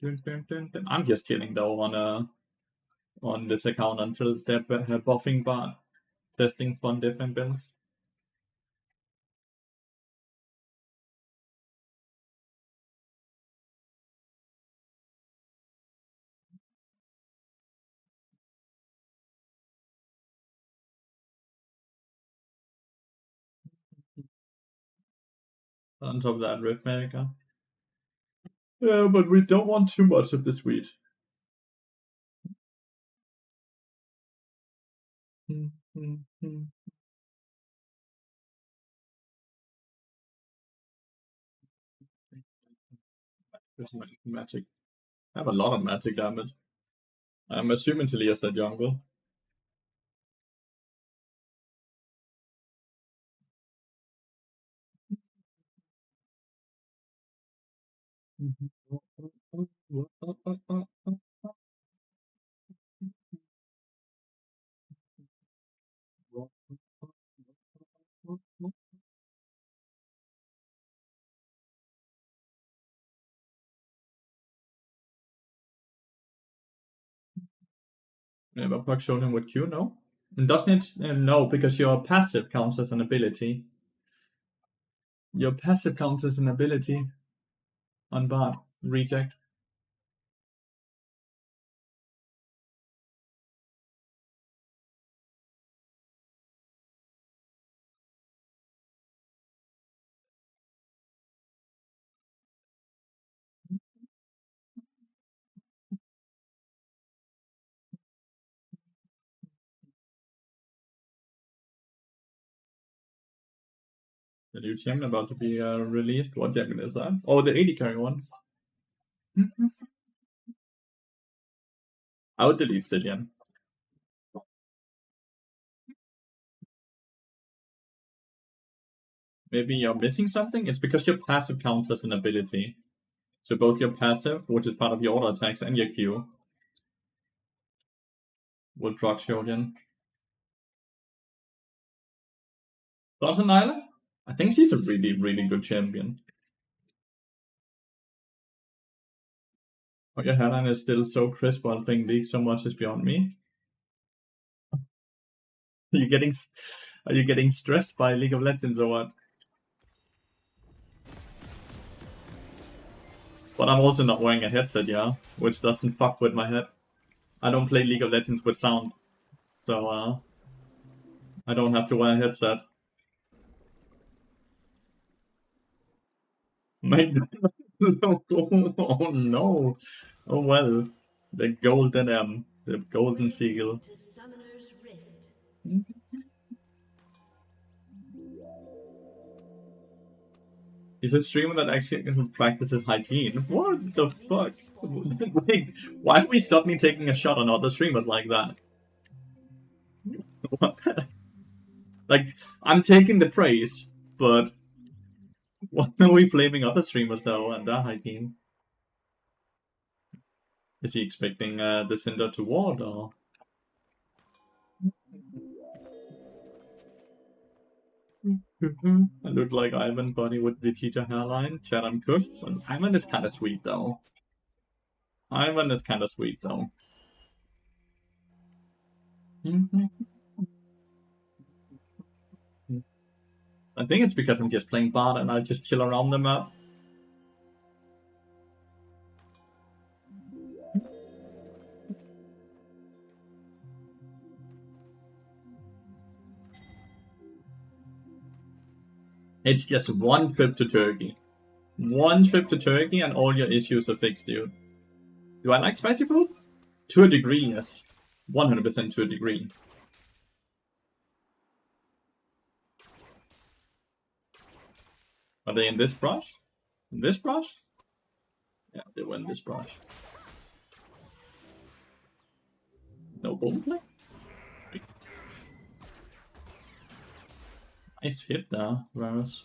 I'm just chilling though on this account until they're buffing but testing fun different builds. On top of that, Rift Maker. Yeah, but we don't want too much of the sweet. There's magic. I have a lot of magic damage. I'm assuming Talia's that jungle. Never proc showed him with Q, no? And doesn't it? No, because your passive counts as an ability. Your passive counts as an ability on Bard. Reject. The new champion about to be released. What champion is that? Oh, the 80 carry one. I would delete Stylian. Maybe you're missing something? It's because your passive counts as an ability. So both your passive, which is part of your auto attacks, and your Q will proc Shodian. Blossom Nyla? I think she's a really, really good champion. Oh, your headline is still so crisp while playing League so much is beyond me. Are you getting stressed by League of Legends or what? But I'm also not wearing a headset, yeah, which doesn't fuck with my head. I don't play League of Legends with sound, so I don't have to wear a headset. Oh no! Oh well, the golden M, the golden seal. To Summoner's Rift. He's a streamer that actually practices hygiene. What the fuck? Wait, why are we suddenly taking a shot on other streamers like that? What? Like, I'm taking the praise, but why are we blaming other streamers though and their hygiene? Is he expecting the Cinder to ward or? I look like Ivan, buddy with Vegeta hairline. Chat, I'm cooked. But Ivan is kind of sweet though. Ivan is kind of sweet though. I think it's because I'm just playing Bard and I just chill around the map. It's just one trip to Turkey. One trip to Turkey and all your issues are fixed, dude. Do I like spicy food? To a degree, yes. 100% to a degree. Are they in this brush? In this brush? Yeah, they were in this brush. No bone play? Nice hit there, Varus.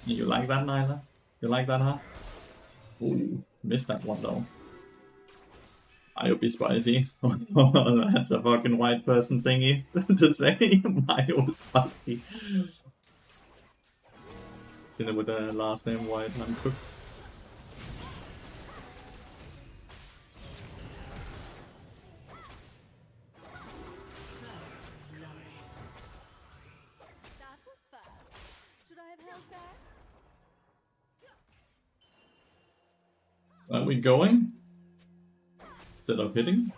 You like that, Nyla? You like that, huh? Ooh, missed that one though. I hope he's spicy. That's a fucking white person thingy to say. Mayo spicy. You know, with the last name White, I'm cooked. That was fast. Should I have held back? Are we going? instead of hitting.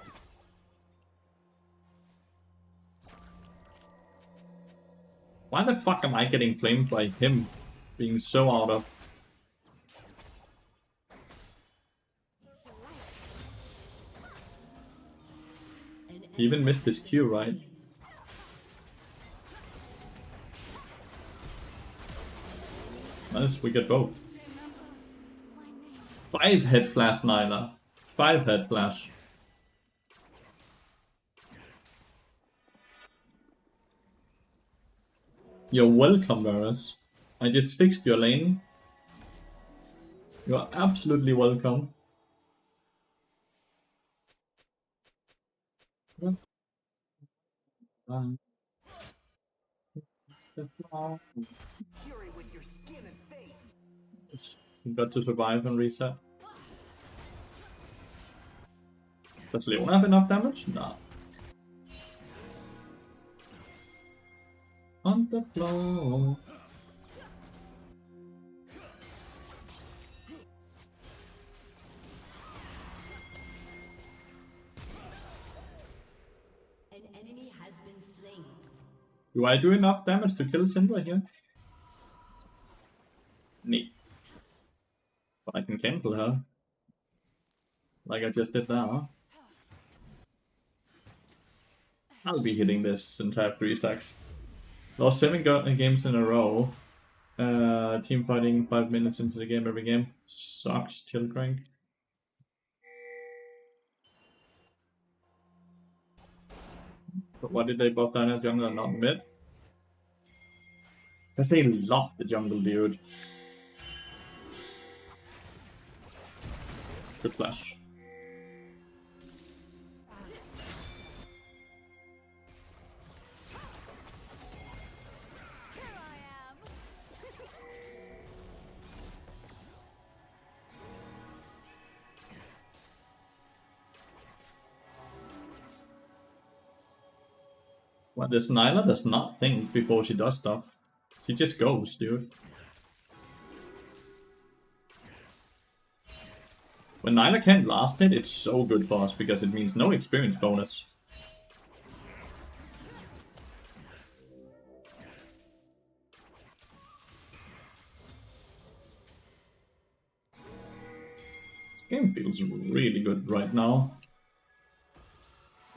Why the fuck am I getting flamed by him being so out of... He even missed his Q, right? Nice, we get both. 5 head flash, Nyla. 5 head flash. You're welcome, Varus. I just fixed your lane. You're absolutely welcome. You got to survive and reset. Does Leona have enough damage? No. On the floor. An enemy has been slain. Do I do enough damage to kill Syndra here? Neat. But I can cancel her. Like I just did now. I'll be hitting this entire 3 stacks. Lost 7 games in a row. Team fighting 5 minutes into the game every game. Sucks, chill crank. But why did they buff down jungle and not mid? Because they love the jungle, dude. Good flash. Here I am. Well, this Nyla does not think before she does stuff. She just goes, dude. When Nyla can't last hit, it's so good for us because it means no experience bonus. This game feels really good right now.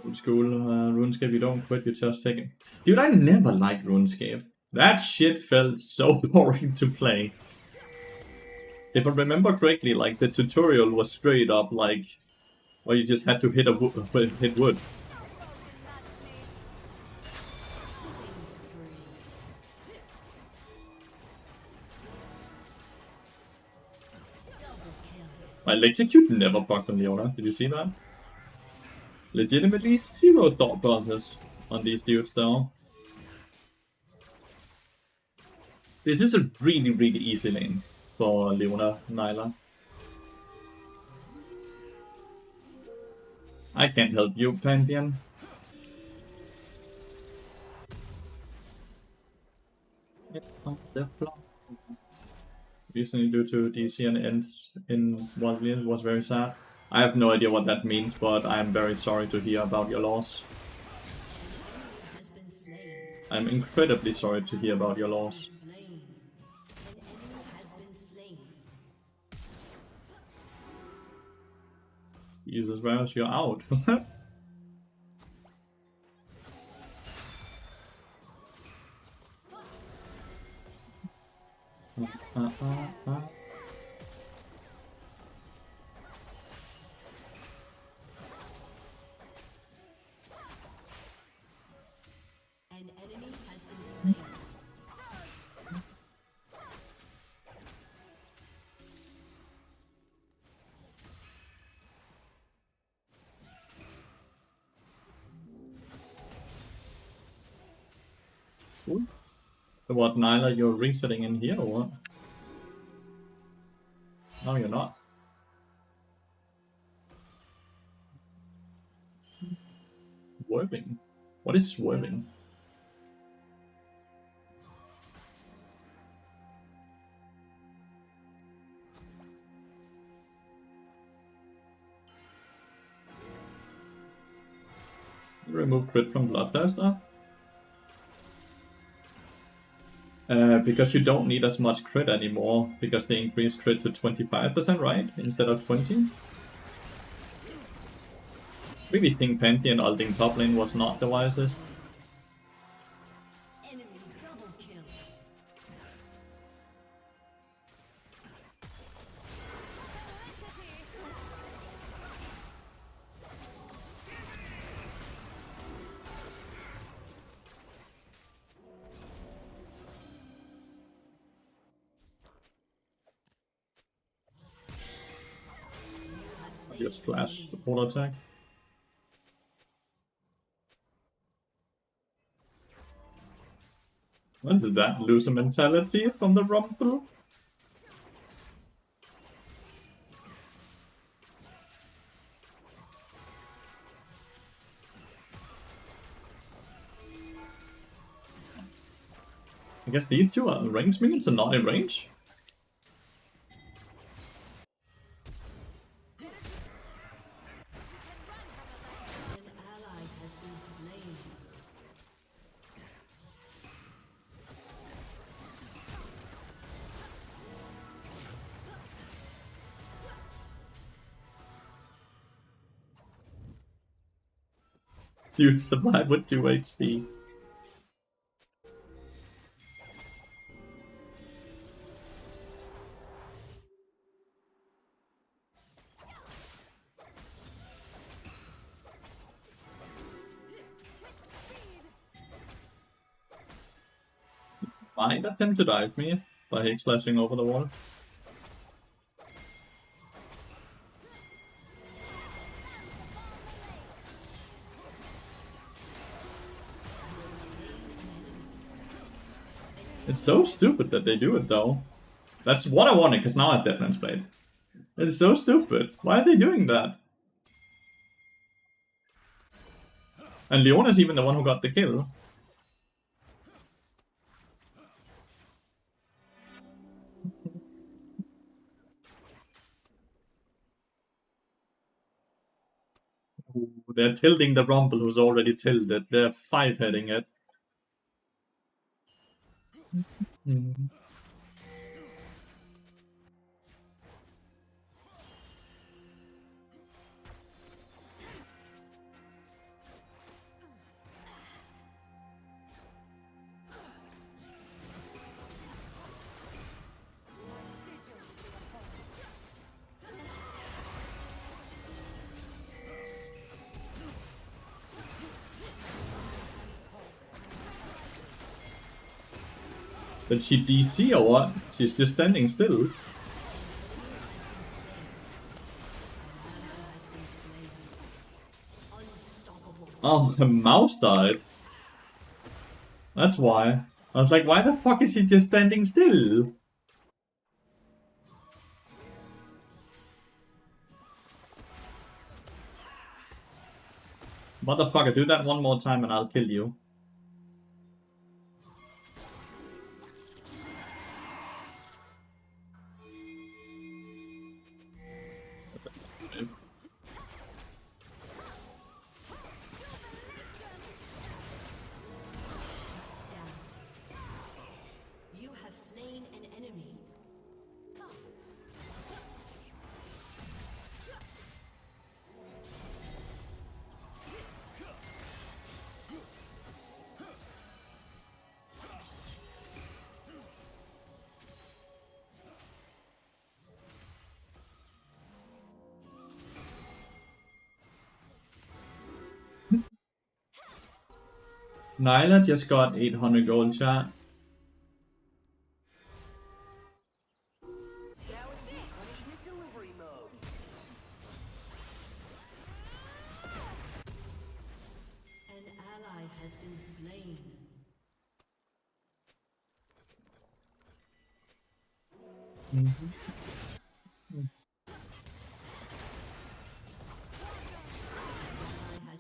Old school RuneScape, you don't quit, you just take it. Dude, I never liked RuneScape. That shit felt so boring to play. If I remember correctly, like the tutorial was straight up like, where you just had to hit hit wood. My execute never procced on Leona. Did you see that? Legitimately zero thought process on these dudes though. This is a really, really easy lane for Leona Nyla. I can't help you, Pantheon. It's on the floor. Recently due to DC and ends in one was very sad. I have no idea what that means, but I am very sorry to hear about your loss. Has been slain. I'm incredibly sorry to hear about your loss. Slain. An enemy has been slain. Jesus, where is you're out? An enemy has been slain. Cool. So what, Nyla, you're resetting in here or what? No, you're not. Swerving? What is swerving? Remove crit from Bloodthirster. Because you don't need as much crit anymore, because they increased crit to 25%, right? Instead of 20. Really think Pantheon ulting top lane was not the wisest. Enemy double kill. I just flash auto attack. When did that loser mentality from the Rumble? I guess these two are range minions and not in range. An ally has been slain. You'd survive with 2 HP. Might attempt to dive me by hate slashing over the wall. It's so stupid that they do it though. That's what I wanted, because now I have Deadlands Blade. It's so stupid. Why are they doing that? And Leona's even the one who got the kill. Ooh, they're tilting the Rumble who's already tilted. They're 5-heading it. But she DC or what? She's just standing still. Oh, her mouse died. That's why. I was like, why the fuck is she just standing still? Motherfucker, do that one more time and I'll kill you. You have slain an enemy. Nyla just got 800 gold, chat. Galaxy punishment delivery mode. An ally has been slain.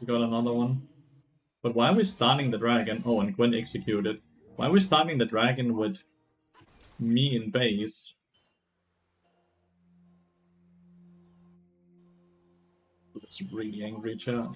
We got another one. But why are we starting the dragon? Oh, and Gwen executed. Why are we starting the dragon with me in base? That's really angry, chat.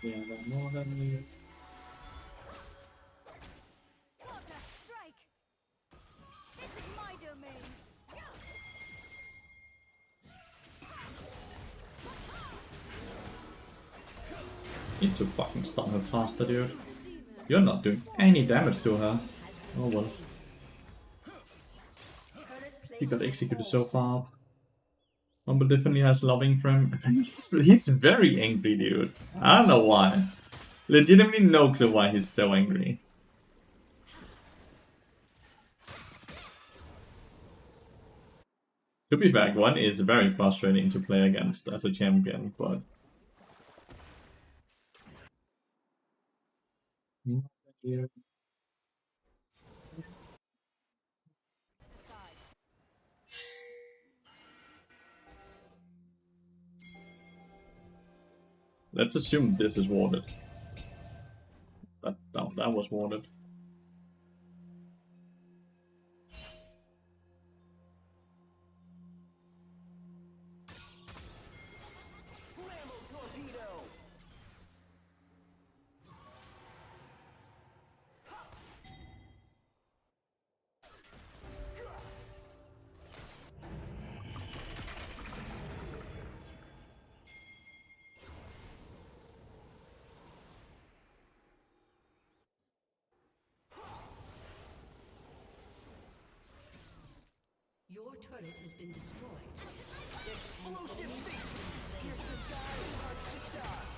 Yeah, they're more than you. Contact strike. This is my domain. Need to fucking stun her faster, dude. You're not doing any damage to her. Oh well. He got executed so far. Rumble definitely has loving for him. He's very angry, dude. I don't know why. Legitimately no clue why he's so angry. To be back, one is very frustrating to play against as a champion, but... Let's assume this is warded. That was warded. Blammo torpedo! Your turret has been destroyed. Explosive beast! Pierce the sky and touch the stars!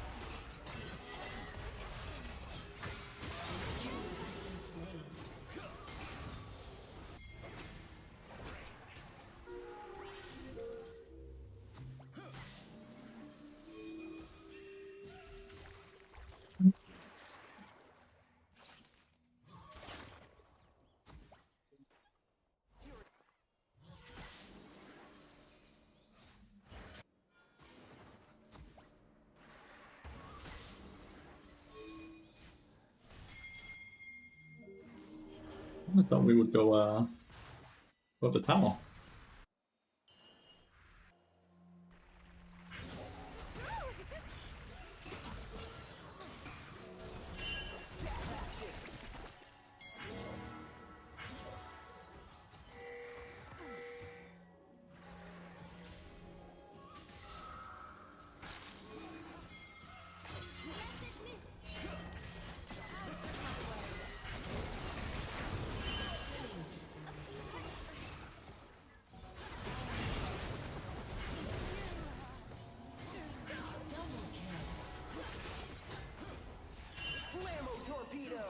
I thought we would go the tower. Blammo torpedo!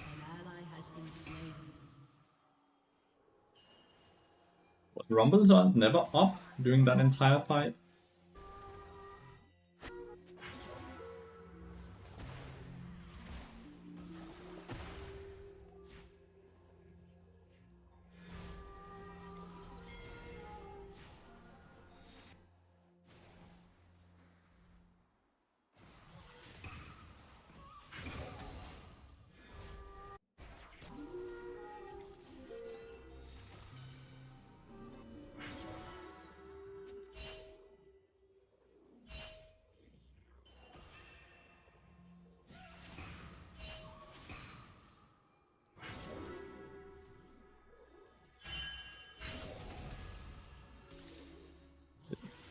An ally has been slain. But Rumbles are never up during that entire fight.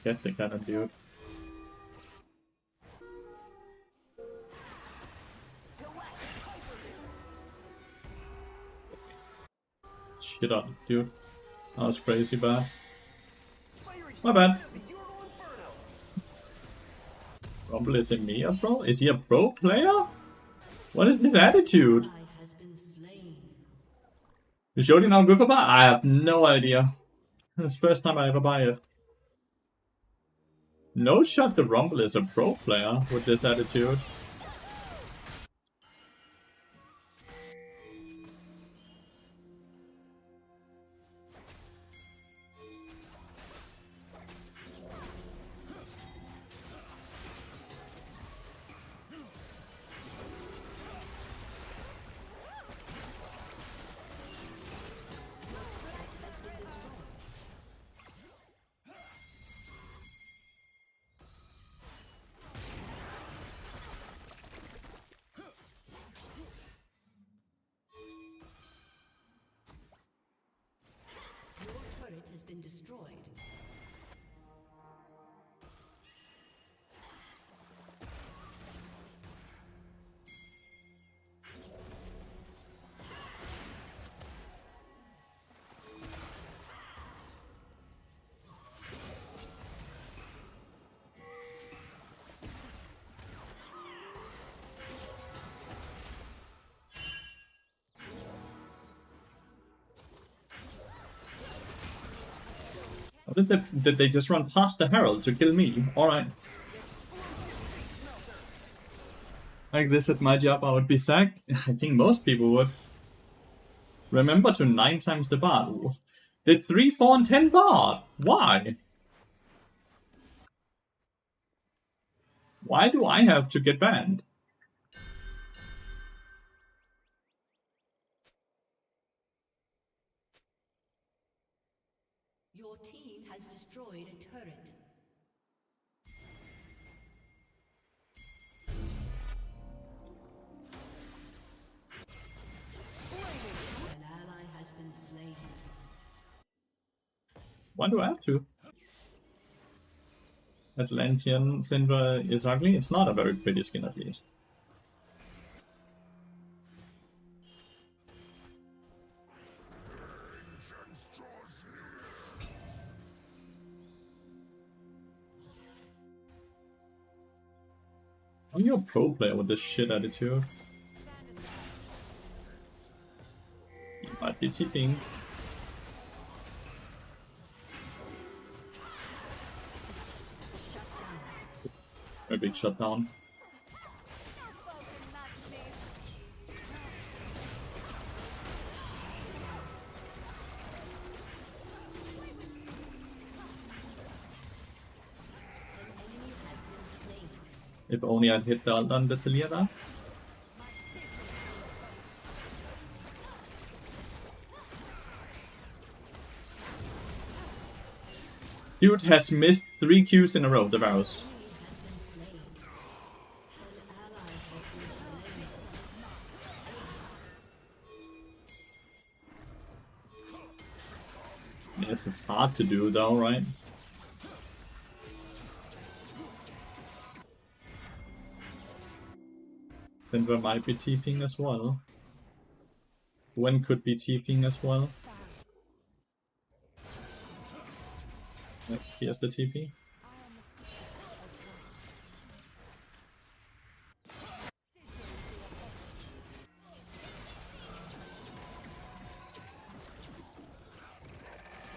Get the cannon, dude. Shit on, dude. That was crazy bad. My bad. Rumble is in me a pro? Is he a pro player? What is his attitude? Ally has been slain. You showed him how good for buy? I have no idea. It's the first time I ever buy it. No shot the Rumble is a pro player with this attitude. turret has been destroyed. Or did they just run past the Herald to kill me? Alright. Like this at my job, I would be sacked. I think most people would. Remember to 9 times the bar. Did 3, 4, and 10 bar? Why? Why do I have to get banned? Your team has destroyed a turret. An ally has been slain. Why do I have to? Atlantean Syndra is ugly. It's not a very pretty skin, at least. Are you a pro player with this shit attitude? You might be TPing. A big shutdown. If only I'd hit the ult on the Talia there. Dude has missed 3 Qs in a row, the Varus. Yes, it's hard to do though, right? Syndra might be TPing as well. Gwen could be TPing as well. Yep, here's the TP.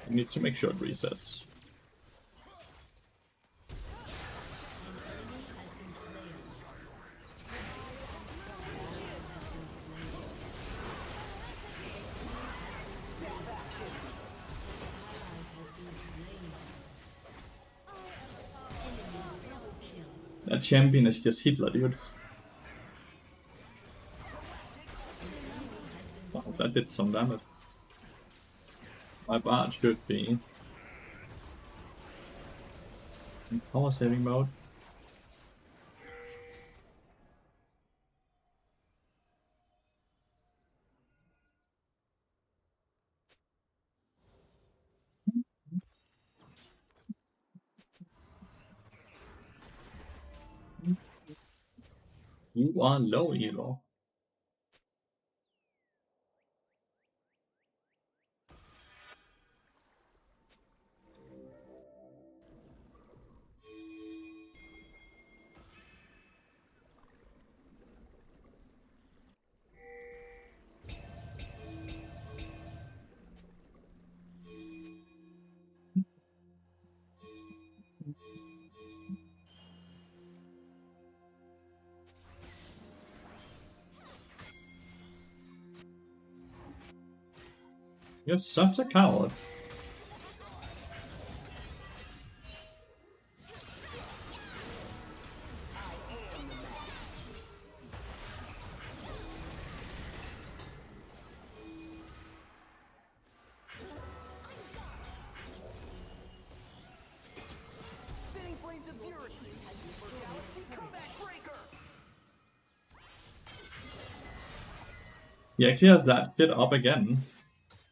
I need to make sure it resets. That champion is just Hitler, dude. Wow, that did some damage. My barge should be in power saving mode. You are low elo. You're such a coward. Spinning flames of fury. For Galaxy Comeback Breaker. He actually has that shit up again.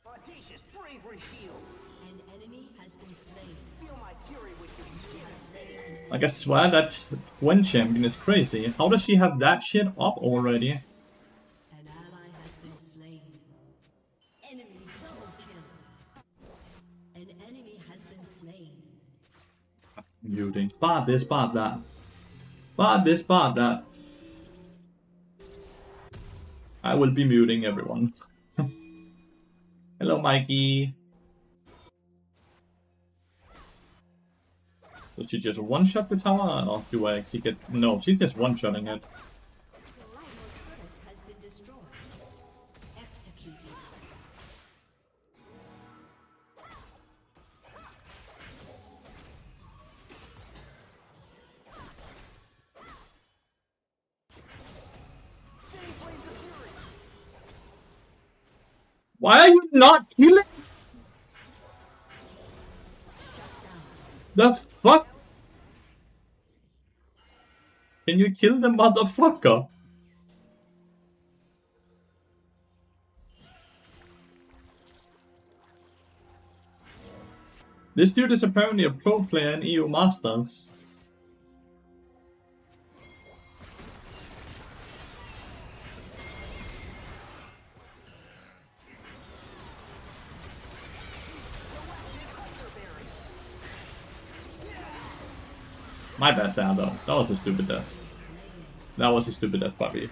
Audacious bravery shield. An enemy has been slain. Feel my fury with your skin. Like, I swear that Gwen champion is crazy. How does she have that shit up already? An ally has been slain. Enemy double kill. An enemy has been slain. Muting. Bad this, bad that. Bad this, bad that. I will be muting everyone. Hello, Mikey. Does she just one-shot the tower, or do I actually get... No, she's just one-shotting it. Your turret has been destroyed. Executed. Spinning flames of fury. Why are you not killing? The fuck? Can you kill the motherfucker? This dude is apparently a pro player in EU Masters. My bad there though. That was a stupid death. That was a stupid death, puppy.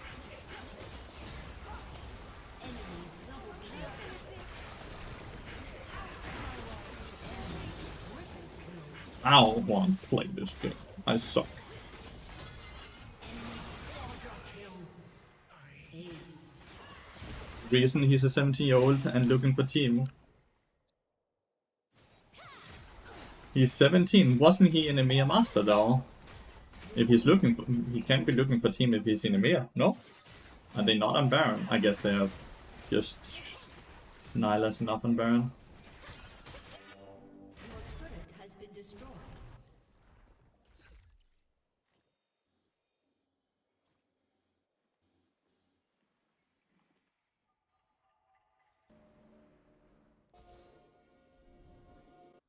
I don't want to play this game. I suck. Reason he's a 17-year-old and looking for team. He's 17. Wasn't he in EMEA Master though? If he's looking for, he can't be looking for team if he's in EMEA, no? Are they not on Baron? I guess they are just Nyla's enough on Baron. Your turret has been destroyed.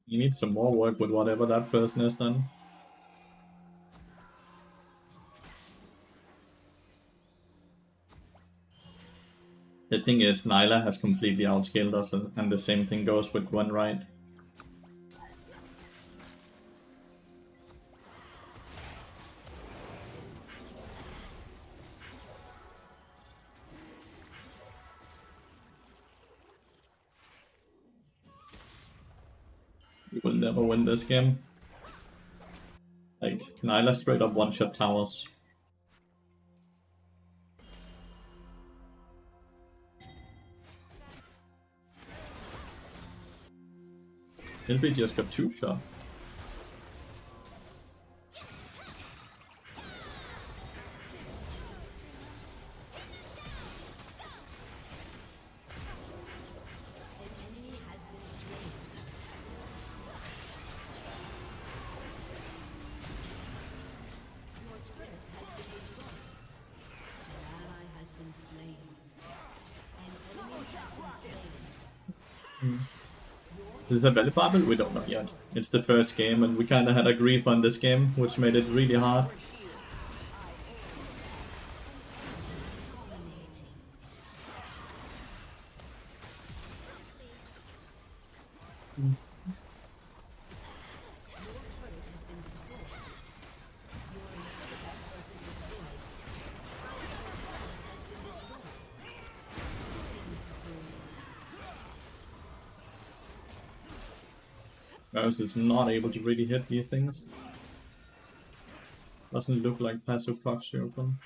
You need some more work with whatever that person is then. The thing is, Nyla has completely outscaled us, and the same thing goes with Gwen, right? We will never win this game. Like, Nyla straight up one-shot towers. Maybe just got two-shot. An enemy has been slain. Your turret has been destroyed. An ally has been slain. An enemy has been slain. Is this a valid bubble? We don't know yet. It's the first game, and we kinda had a grief on this game, which made it really hard. Your turret has been destroyed. Your inhibitor has been destroyed. Has been destroyed. Killing spree. Varus is not able to really hit these things. Doesn't look like passive proxy open.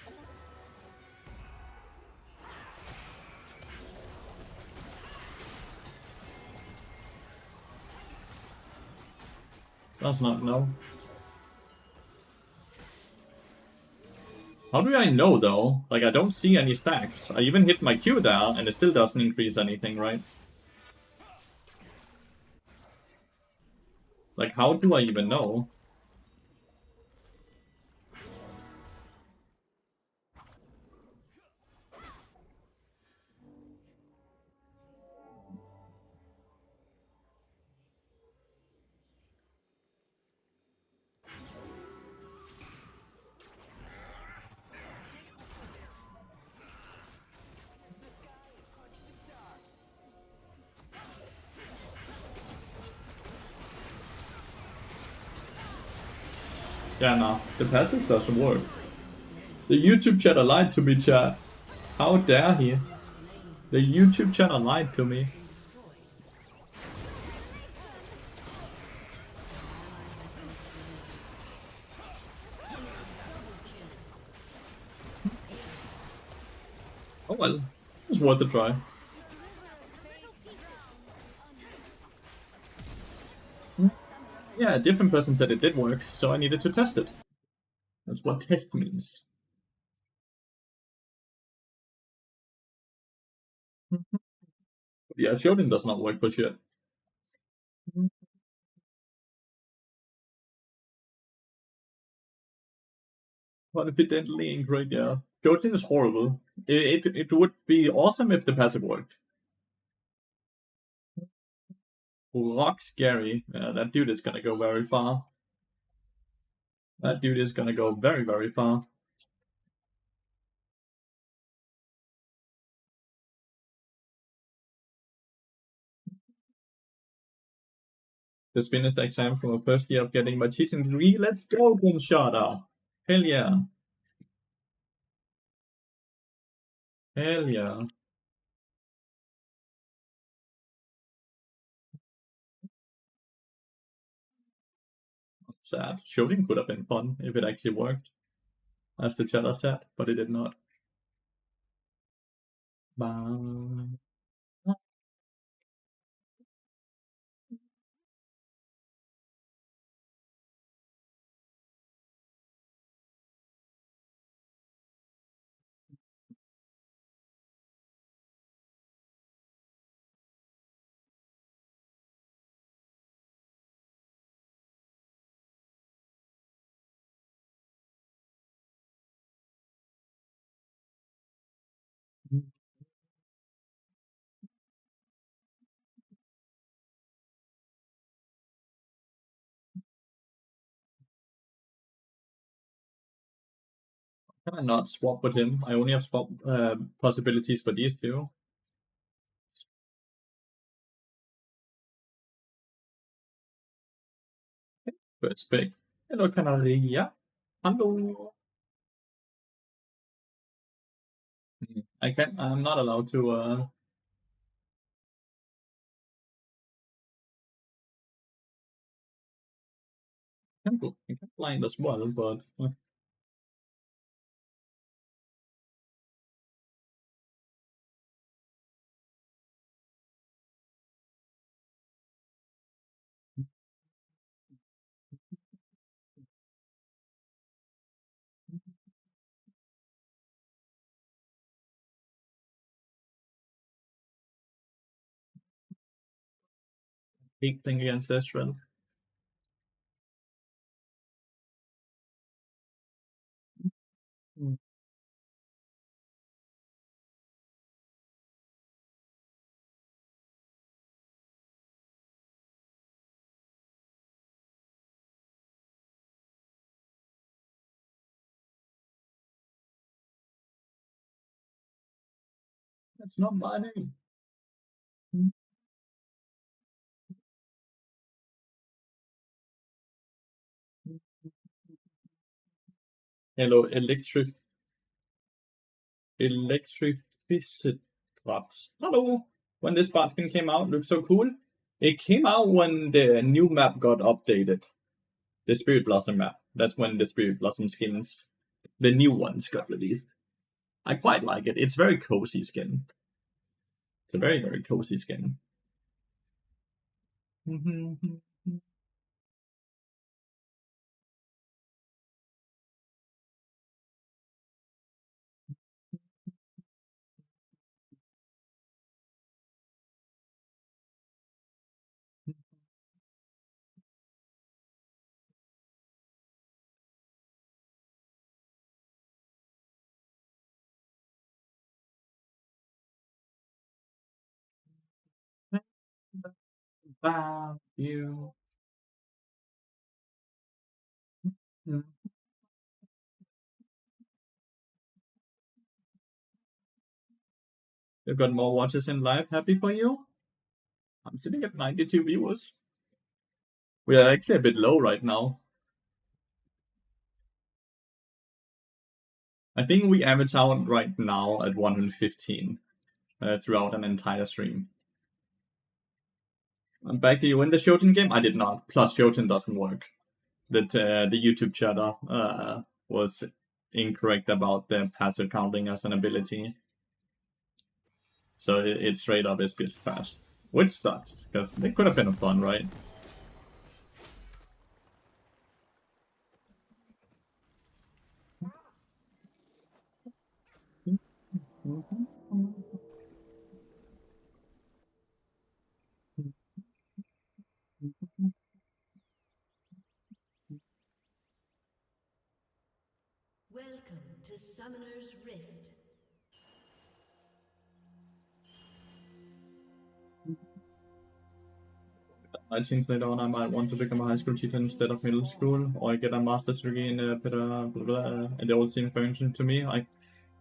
Does not know. How do I know though? Like, I don't see any stacks. I even hit my Q there and it still doesn't increase anything, right? Like, how do I even know? Yeah, no, the passive doesn't work. The YouTube chatter lied to me, chat. How dare he? The YouTube chatter lied to me. Oh well, it was worth a try. Yeah, a different person said it did work, so I needed to test it. That's what test means. Yeah, shielding does not work for shit. Confidently incorrect, yeah. Shielding is horrible. It would be awesome if the passive worked. Rock scary. Yeah, that dude is gonna go very far. That dude is gonna go very, very far. Just finished the exam from the first year of getting my teaching degree. Let's go, Gunshada! Hell yeah. Hell yeah. Sad. Shooting could have been fun if it actually worked, as the chatter said, but it did not. Bye. Can I not swap with him? I only have swap possibilities for these two. First pick. Hello, Canaria. Hello. I can't. I'm not allowed to. I can blind as well, but big thing against Ezreal. That's not my name. Hello, electrificity. Hello. When this bot skin came out, looked so cool. It came out when the new map got updated. The Spirit Blossom map. That's when the Spirit Blossom skins, the new ones, got released. I quite like it. It's very cozy skin. It's a very, very cozy skin. About you. You've got more watches in live. Happy for you. I'm sitting at 92 viewers. We are actually a bit low right now. I think we average out right now at 115 throughout an entire stream. And back to you in the Shoten game, I did not. Plus, Shoten doesn't work. That the YouTube chatter was incorrect about the passive counting as an ability. So it straight up is just fast. Which sucks, because it could have been fun, right? Welcome to Summoner's Rift. I think later on I might want to become a high school teacher instead of middle school, or get a master's degree in and it all seems very interesting to me.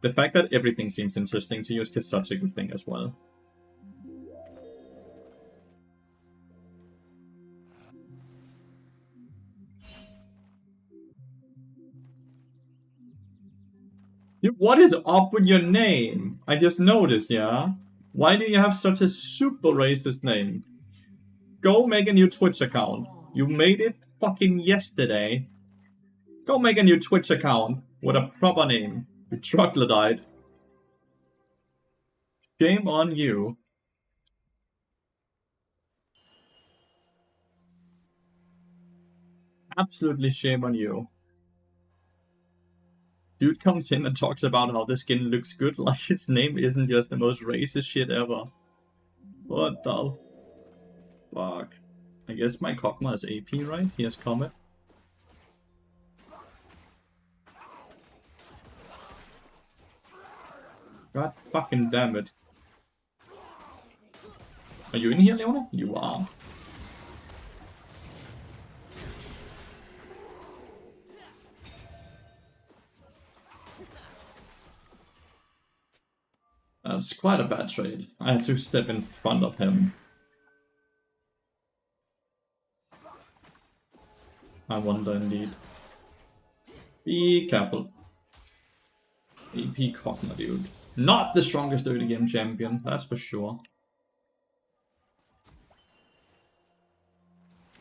The fact that everything seems interesting to you is just such a good thing as well. What is up with your name? I just noticed, yeah? Why do you have such a super racist name? Go make a new Twitch account. You made it fucking yesterday. Go make a new Twitch account with a proper name. You troglodyte. Shame on you. Absolutely shame on you. Dude comes in and talks about how the skin looks good, like his name isn't just the most racist shit ever. What the fuck? I guess my Kog'Maw is AP, right? He has Comet. God fucking damn it. Are you in here, Leona? You are. That's quite a bad trade. I had to step in front of him. I wonder indeed. Be careful. AP Kog'Maw, dude. Not the strongest early game champion, that's for sure.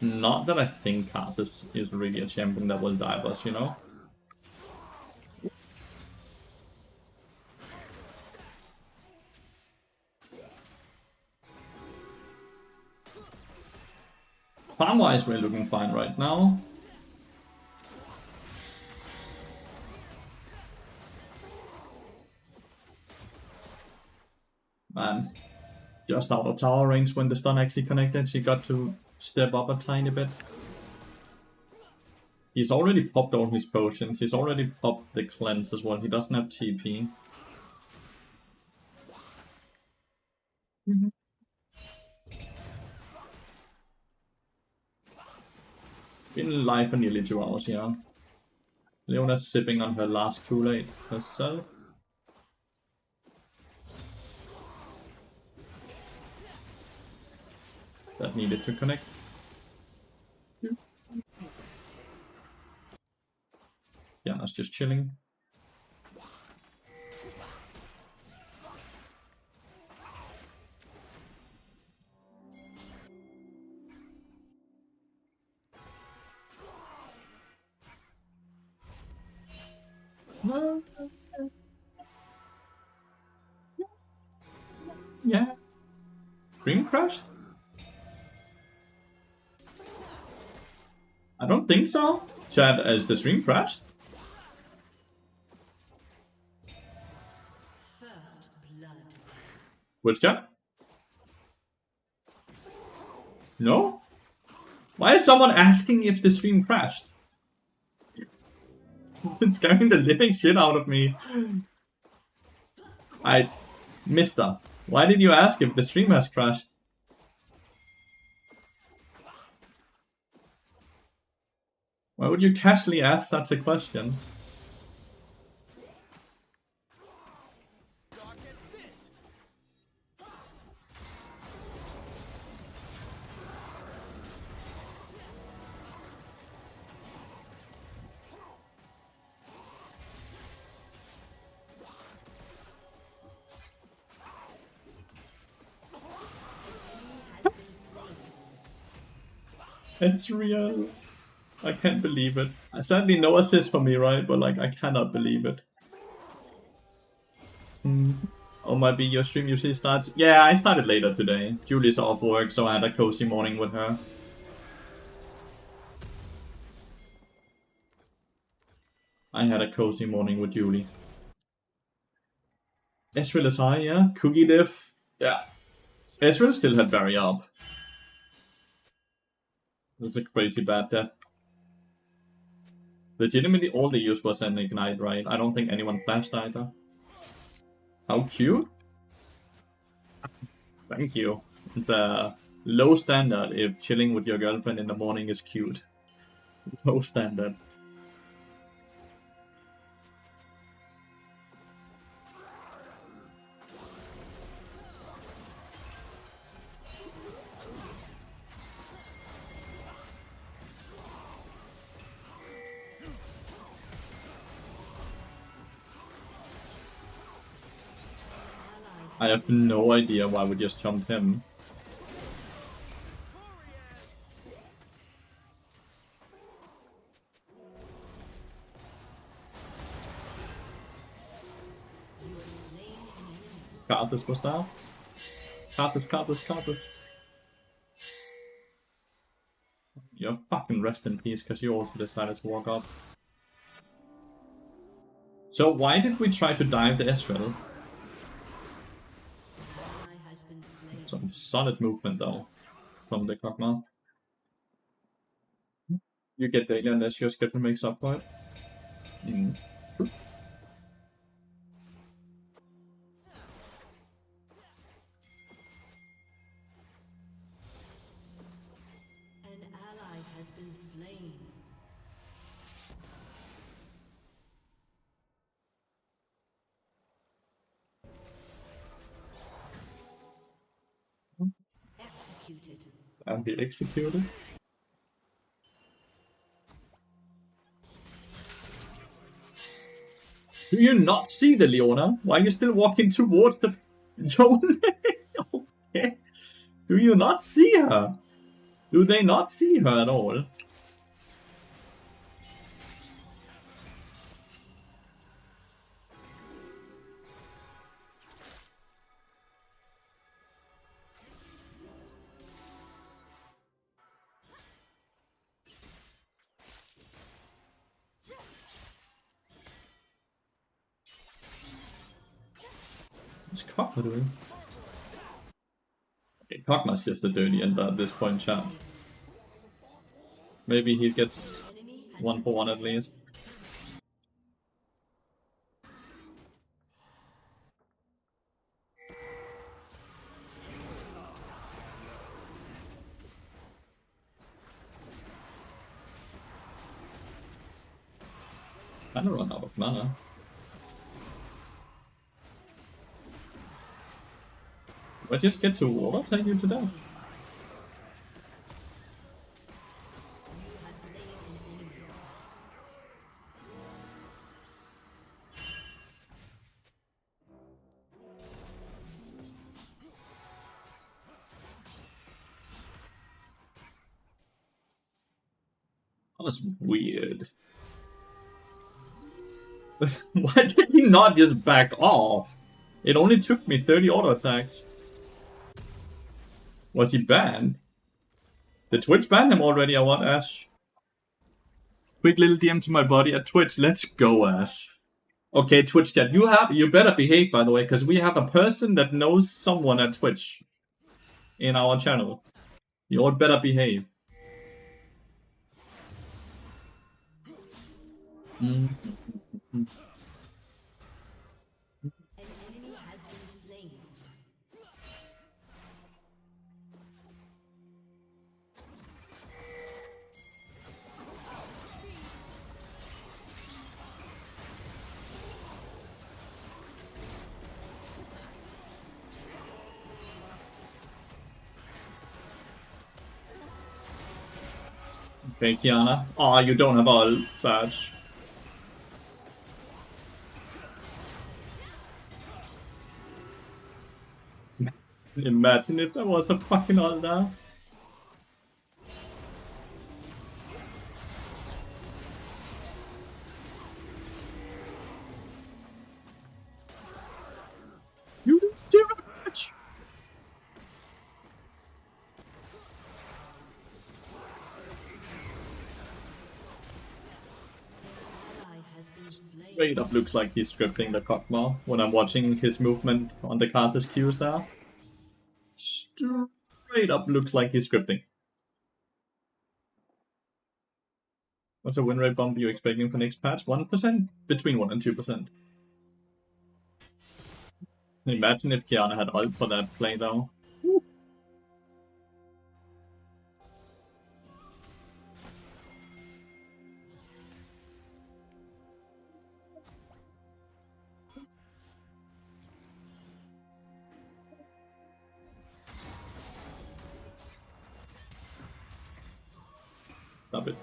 Not that I think Karthus is really a champion that will dive us, you know? Farm-wise, we're looking fine right now. Man, just out of tower range when the stun actually connected, she got to step up a tiny bit. He's already popped all his potions, he's already popped the cleanse as well, he doesn't have TP. Been live for nearly 2 hours, yeah. Leona's sipping on her last Kool-Aid herself. That needed to connect. Yana's just chilling. Yeah. Screen crashed? I don't think so. Chad, as the stream crashed? First blood. Which chat? No? Why is someone asking if the stream crashed? It's scaring the living shit out of me. Mister, why did you ask if the stream has crashed? Why would you casually ask such a question? It's real. I can't believe it. Sadly, no assist for me, right? But like, I cannot believe it. Oh, might be your stream usually starts. Yeah, I started later today. Julie's off work, so I had a cozy morning with her. I had a cozy morning with Julie. Ezreal is high, yeah. Cookie diff. Yeah. Ezreal still had Barry up. This is a crazy bad death. Legitimately, all they used was an ignite, right? I don't think anyone flashed either. How cute? Thank you. It's a low standard if chilling with your girlfriend in the morning is cute. Low standard. I have no idea why we just jumped him. Karthus was there. Karthus. You're fucking rest in peace, because you also decided to walk up. So why did we try to dive the Ezreal? Some solid movement though, from the Kog'Maw. You get daily unless your schedule makes up for it. An ally has been slain. Executed. And be executed. Do you not see the Leona? Why are you still walking towards the Joan? Okay. Do you not see her? Do they not see her at all? What's Kog'Maw doing? Okay, Kog'Maw's just a dirty ender at this point, chat. Maybe he gets 1-for-1 at least. Kinda run out of mana. I just get to water take you to death. Oh, that's weird. Why did he not just back off? It only took me 30 auto attacks. Was he banned? Did Twitch ban him already? I want Ash. Quick little DM to my body at Twitch. Let's go, Ash. Okay, Twitch chat. You better behave, by the way, because we have a person that knows someone at Twitch in our channel. You all better behave. An enemy has been slain. Okay, Kiana. Aw, you don't have all Satch. Imagine if there was a fucking all there. Straight up looks like he's scripting the Kog'Maw when I'm watching his movement on the Karthus Qs there. Straight up looks like he's scripting. What's a win rate bump you expecting for next patch? 1%? Between 1 and 2%. Imagine if Kiana had ult for that play though. Stop it.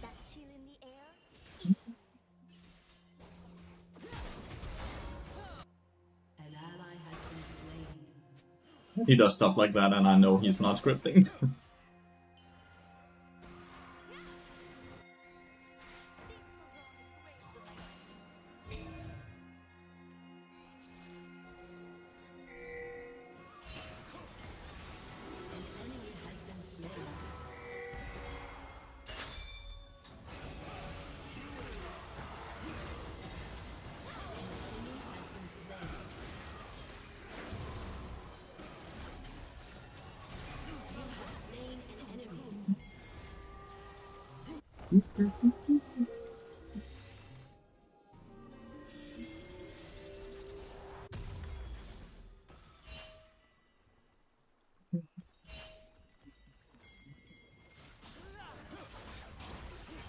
That chill in the air? An ally has been slain. He does stuff like that and I know he's not scripting. An enemy has been slain. An enemy has been slain. You have slain an enemy.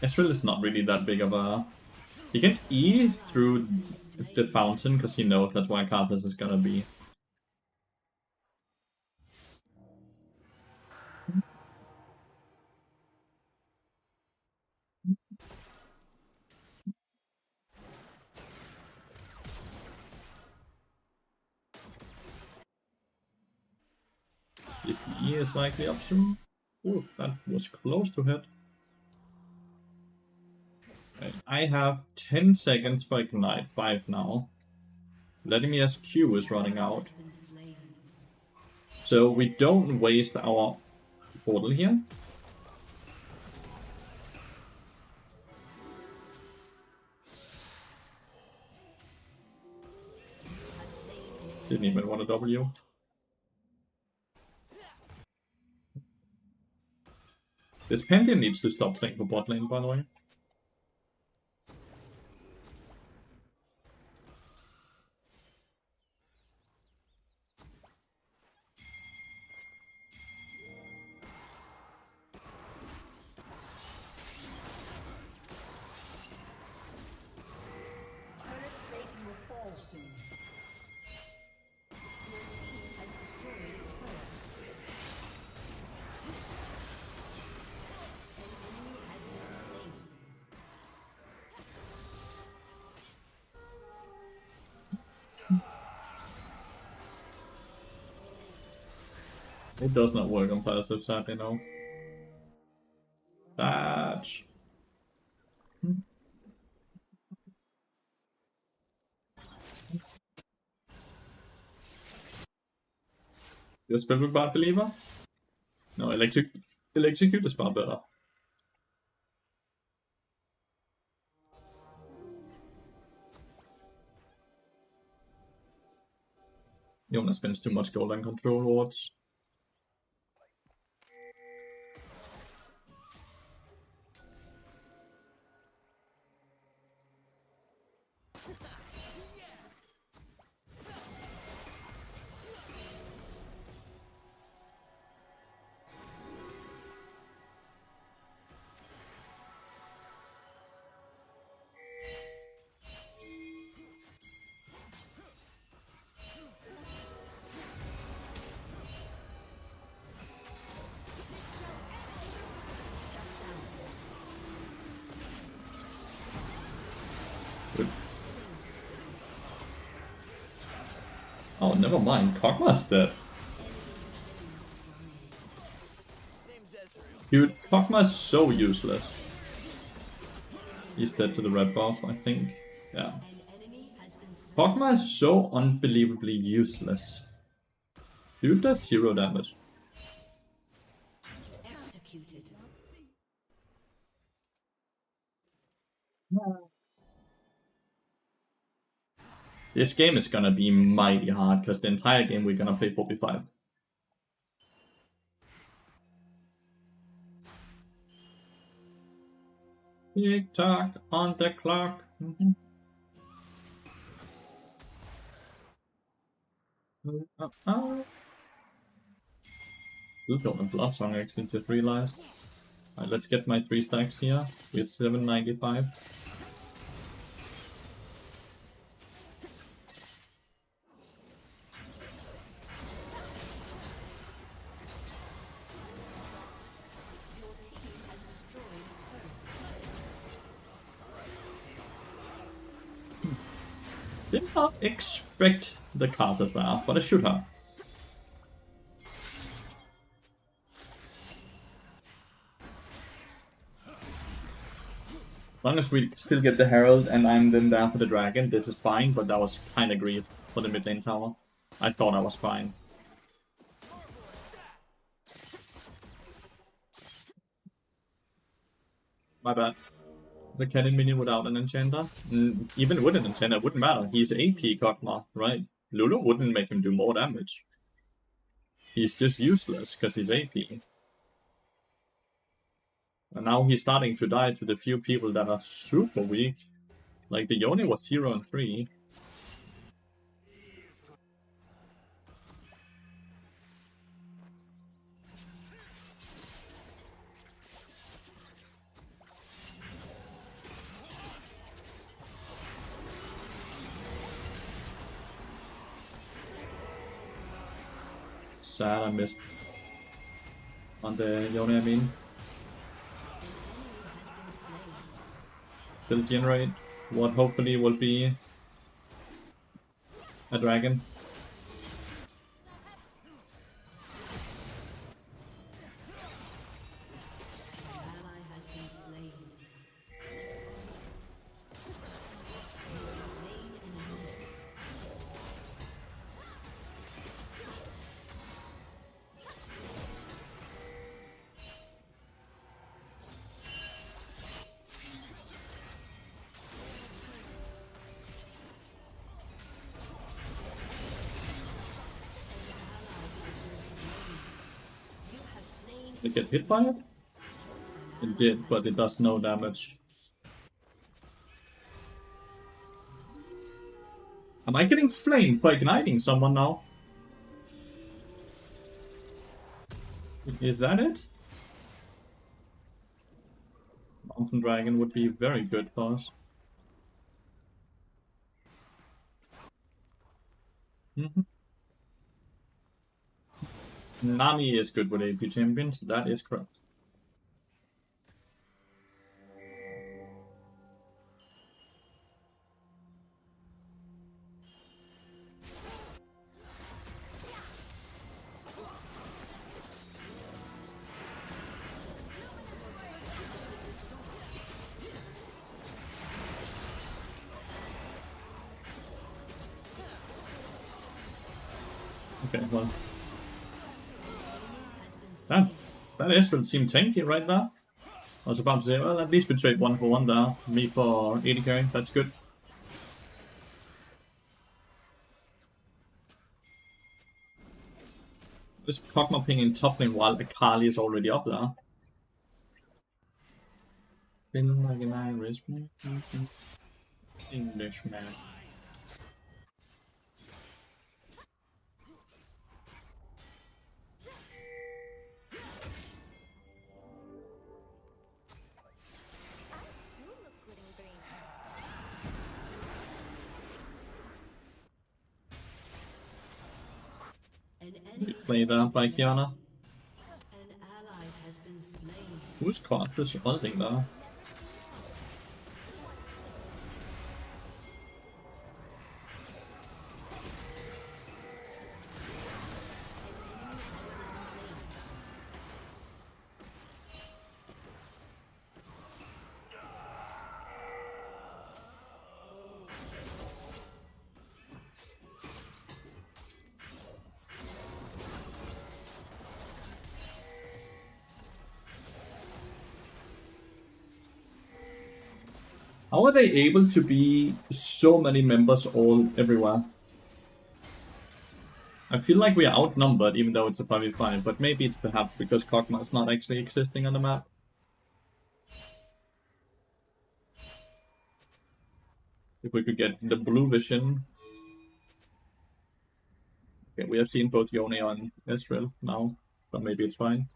Ezreal is not really that big of a... He can E through the fountain because he knows that's where Karthus is gonna be. This E is likely up soon. Ooh, that was close to hit. Okay, I have 10 seconds for Ignite, 5 now. Vladimir's Q is running out. Has been slain. So we don't waste our portal here. Has slain an enemy. Didn't even want a W. This Pantheon needs to stop playing for bot lane, by the way. Turret plating will fall soon. Your team has destroyed a turret. An enemy has been slain. It does not work on passive, sadly, no. Batch. You spell with Bart Believer? No, Electrocute is far better. Jonas spends too much gold on control wards. Good. Oh, never mind. Kog'Maw's dead. Name's Ezreal. Dude, Kog'Maw is so useless. He's dead to the red buff, I think. Yeah. An enemy has been Kog'Maw is so unbelievably useless. Dude does 0 damage. executed. This game is gonna be mighty hard, because the entire game we're gonna play 4v5. Tick tock on the clock. Still got a blood song actually just realized. Alright, let's get my 3 stacks here with 795. Your team has destroyed a turret. Did not expect the card star, but I should have. As long as we still get the Herald and I'm then down for the Dragon, this is fine, but that was kinda greed for the mid lane tower. I thought I was fine. My bad. The cannon minion without an enchanter? Even with an enchanter, it wouldn't matter. He's AP Kog'Maw, right? Lulu wouldn't make him do more damage. He's just useless because he's AP. And now he's starting to die to the few people that are super weak. Like the Yone was 0 and 3. Sad I missed on the Yone, I mean. Still generate what hopefully will be a dragon. An ally has been slain. Slain an enemy. You have slain Did it get hit by it? It did, but it does no damage. Am I getting flamed by igniting someone now? Is that it? Mountain Dragon would be very good for us. Nami is good with AP champions, that is correct. Okay, well. That is will seem tanky right there. I was about to say, well, at least we trade 1 for 1 there. Me for 80 carry, that's good. This Kog'Maw ping in top lane while Akali is already up there. Been like an Irishman. Englishman. Do look good in green. an enemy. Play that by Kiana. An ally has been slain. Who's caught this ulting there? How are they able to be so many members all everywhere? I feel like we are outnumbered, even though it's a 5v5, but maybe it's perhaps because Kog'Maw is not actually existing on the map. If we could get the blue vision. Okay, we have seen both Yone and Ezreal now, so maybe it's fine.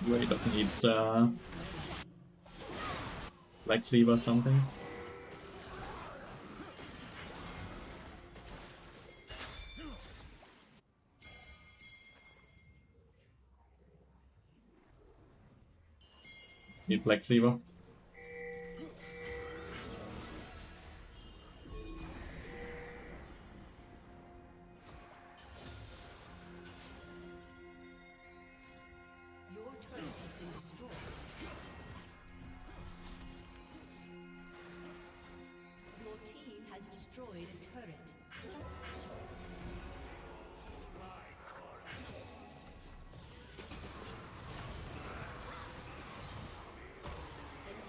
Wait, that needs Black Cleave or something. Need Black Cleaver. Your turret has been destroyed. Your team has destroyed a turret. An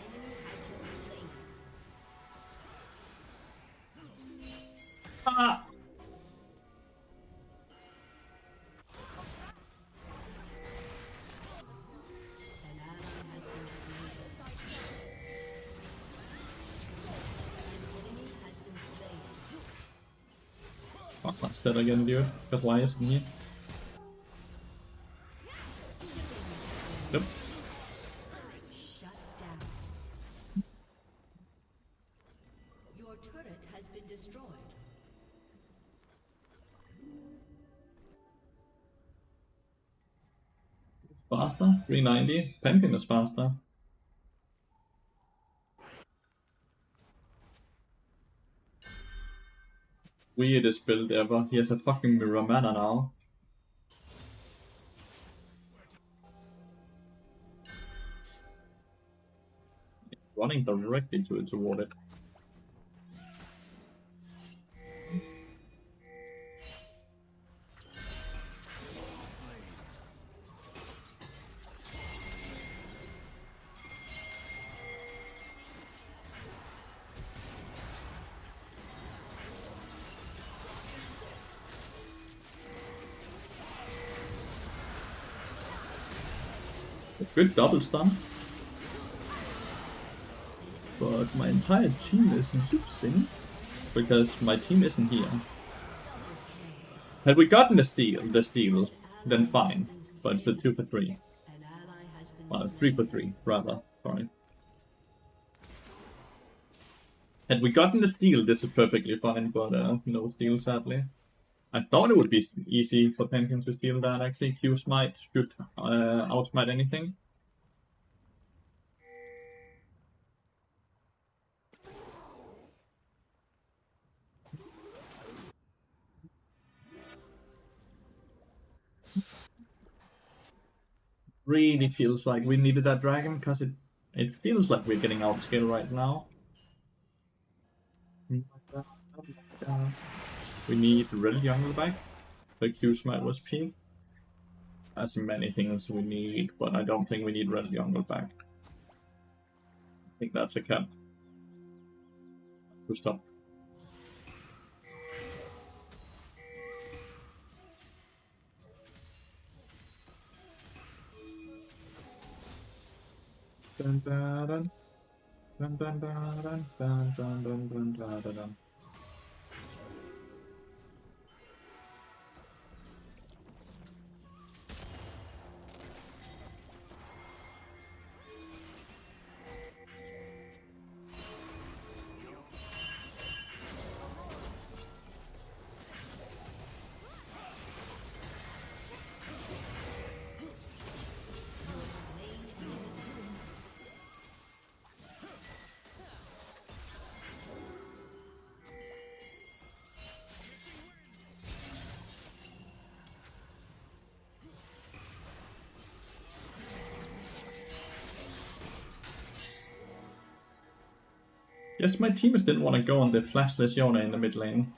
enemy has been slain. Ah! An ally has been slain. An enemy has been slain. Kog'Maw's dead again, dude. But why isn't he? Nope. Shut down. Your turret has been destroyed. Faster? 390? Penguin is faster. Weirdest build ever. He has a fucking mirror mana now. Running directly toward it. Good double stun. But my entire team is losing because my team isn't here. Had we gotten the steal, then fine. But it's a 2 for 3. An ally has been Well, slain. 3 for 3, rather. Sorry. Had we gotten the steal, this is perfectly fine, but no steal, sadly. I thought it would be easy for Penguins to steal that, actually. Q Smite should outsmite anything. Really feels like we needed that dragon, because it feels like we're getting outscaled right now. We need Red Jungle back. The Q Smite was peak. As many things we need, but I don't think we need Red Jungle back. I think that's a cap. To stop. Dun, dun, dun. Dun, dun, dun, dun, dun, dun, dun, dun, dun, dun, dun. Guess my teammates didn't want to go on the flashless Yona in the mid lane.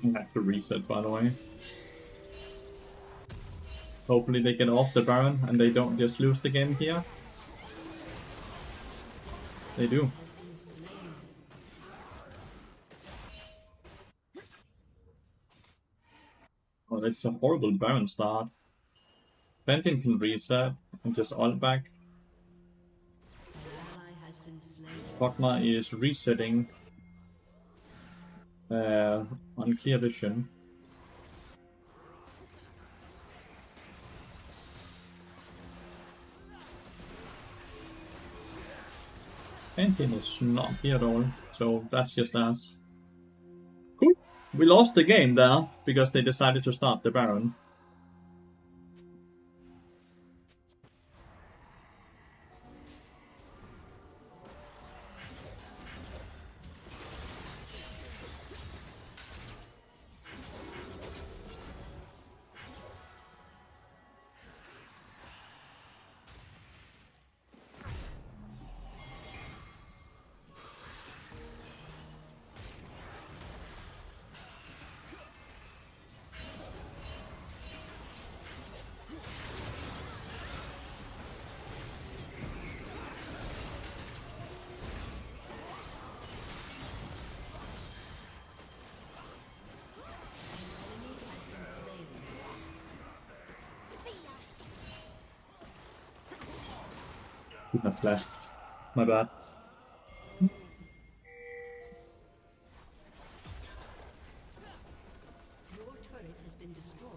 I have to reset, by the way. Hopefully they get off the Baron and they don't just lose the game here. They do. Oh, it's a horrible Baron start. Benton can reset and just ult back. Kog'Maw is resetting on clear vision. Benton is not here at all, so that's just us. Cool. We lost the game there because they decided to start the Baron. Could have flashed. My bad. Your turret has been destroyed.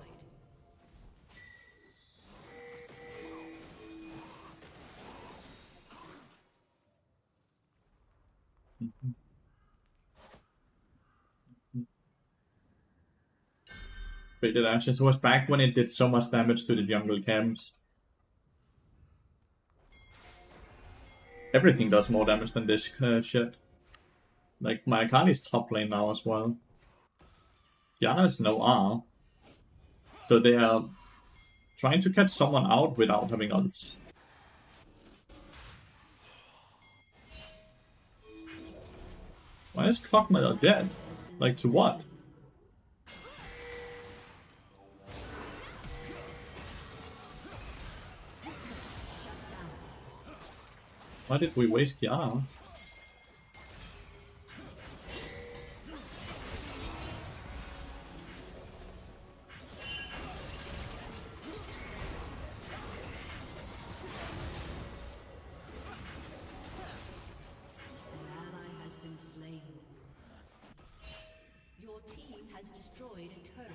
Faded Ashes was back when it did so much damage to the jungle camps. Everything does more damage than this shit. Like, my Akali's top lane now as well. Diana has no R. So they are trying to catch someone out without having ults. Why is Kog'Maw dead? Like, to what? Why did we waste Kiana? An ally has been slain. Your team has destroyed a turret.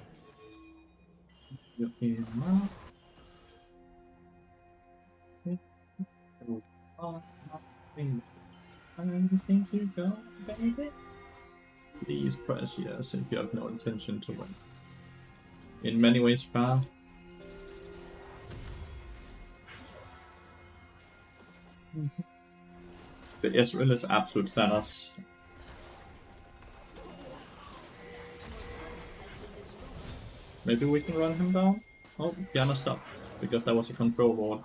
Think you go, baby? Please press yes if you have no intention to win. In many ways, bad. The Ezreal is absolute Thanos. Maybe we can run him down? Oh, Diana stopped, because that was a control ward.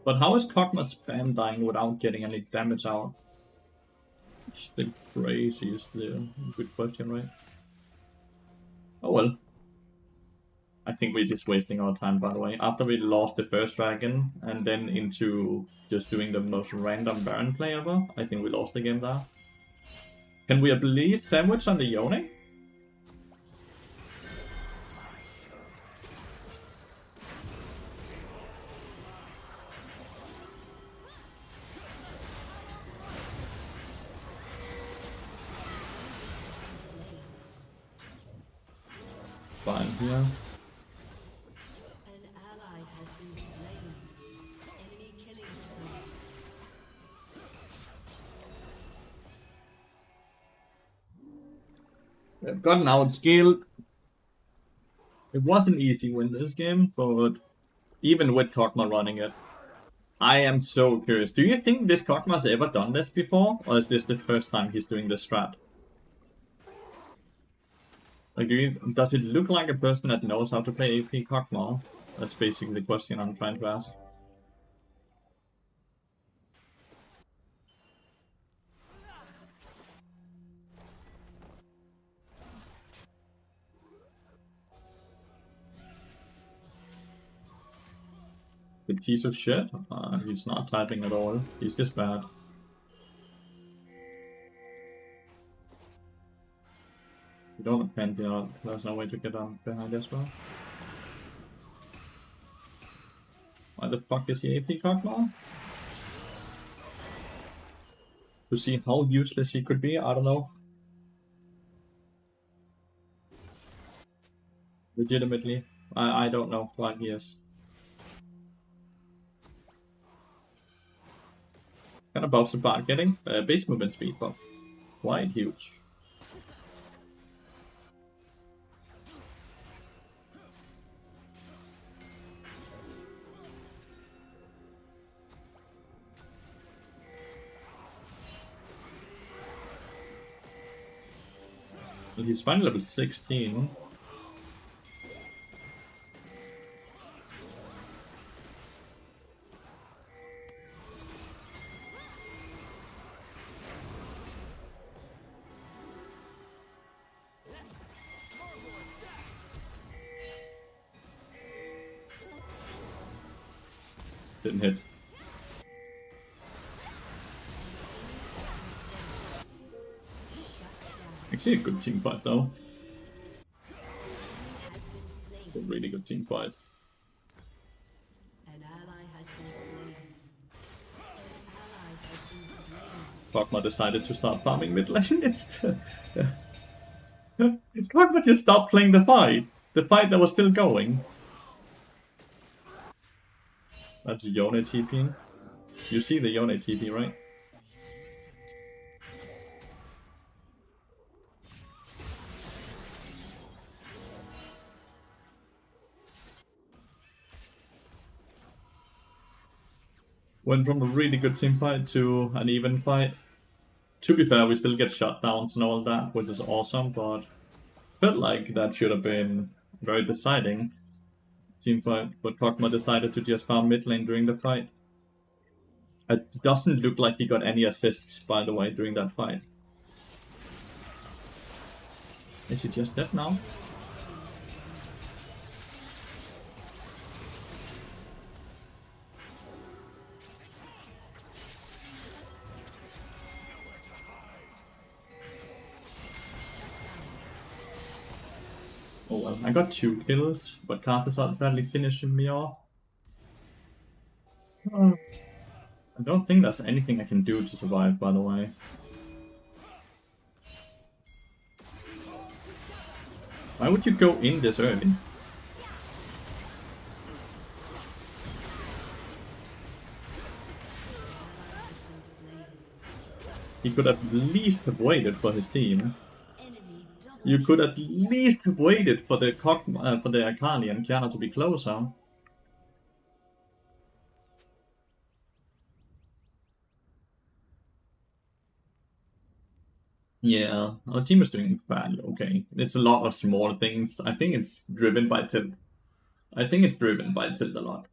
But how is Kog'Maw spam dying without getting any damage out? Still crazy is the good question, right? Oh well. I think we're just wasting our time, by the way. After we lost the first dragon, and then into just doing the most random Baron play ever, I think we lost the game there. Can we at least sandwich on the Yone? Fine here. An ally has been slain. Enemy killing spree. We've gotten outskilled. It wasn't easy win this game, but even with Kog'Maw running it, I am so curious. Do you think this Kog'Maw's ever done this before? Or is this the first time he's doing this strat? Like, does it look like a person that knows how to play AP Kog'Maw? That's basically the question I'm trying to ask. The piece of shit? He's not typing at all. He's just bad. You don't have Pantheon, there's no way to get on behind as well. Why the fuck is he AP Kog'Maw? To see how useless he could be, I don't know. Legitimately, I don't know why he is. Kind of buffs about getting base movement speed buff. Quite huge. He's finally level 16. Didn't hit. Actually a good team fight though. A really good team fight. An ally has been slain. An ally has been slain. Kog'Maw decided to start farming mid lane instead. Kog'Maw just stopped playing the fight. The fight that was still going. That's Yone TP. You see the Yone TP, right? Went from a really good team fight to an even fight. To be fair, we still get shutdowns and all that, which is awesome, but felt like that should have been very deciding team fight. But Kog'Maw decided to just farm mid lane during the fight. It doesn't look like he got any assists, by the way, during that fight. Is he just dead now? Oh well, I got 2 kills, but Carthasar sadly finishing me off. I don't think there's anything I can do to survive, by the way. Why would you go in this early? He could at least have waited for his team. You could at least have waited for the Akali and Kiana to be closer. Yeah, our team is doing bad. Okay, it's a lot of small things. I think it's driven by tilt. I think it's driven by tilt a lot.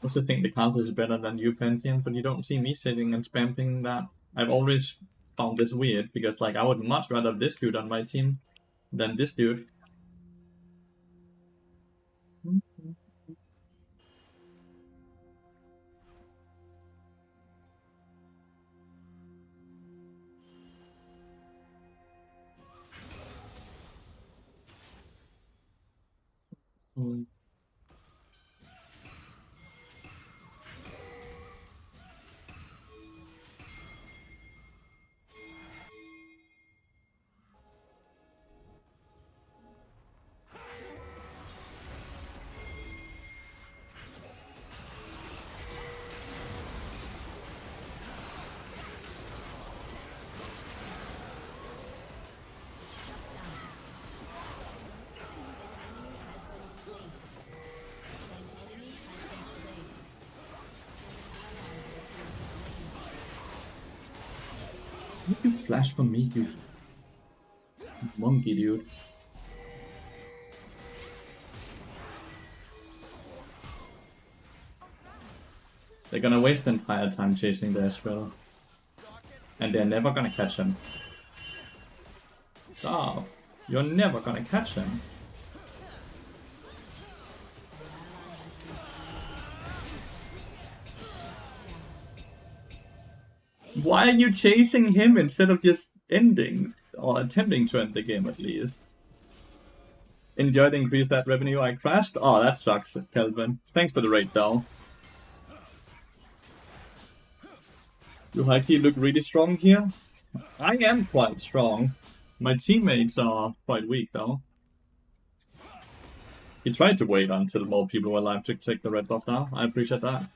I also think the counter is better than you, Pantheon, but you don't see me sitting and spamming that. I've always found this weird, because like I would much rather have this dude on my team than this dude. You flash for me, you monkey dude. They're gonna waste the entire time chasing the Ezreal. And they're never gonna catch him. Stop. You're never gonna catch him. Why are you chasing him instead of just ending, or attempting to end the game at least? Enjoy the increase that revenue I crashed? Oh, that sucks, Kelvin. Thanks for the raid though. Do Haki look really strong here? I am quite strong. My teammates are quite weak though. He tried to wait until more people were alive to take the red buff now. I appreciate that.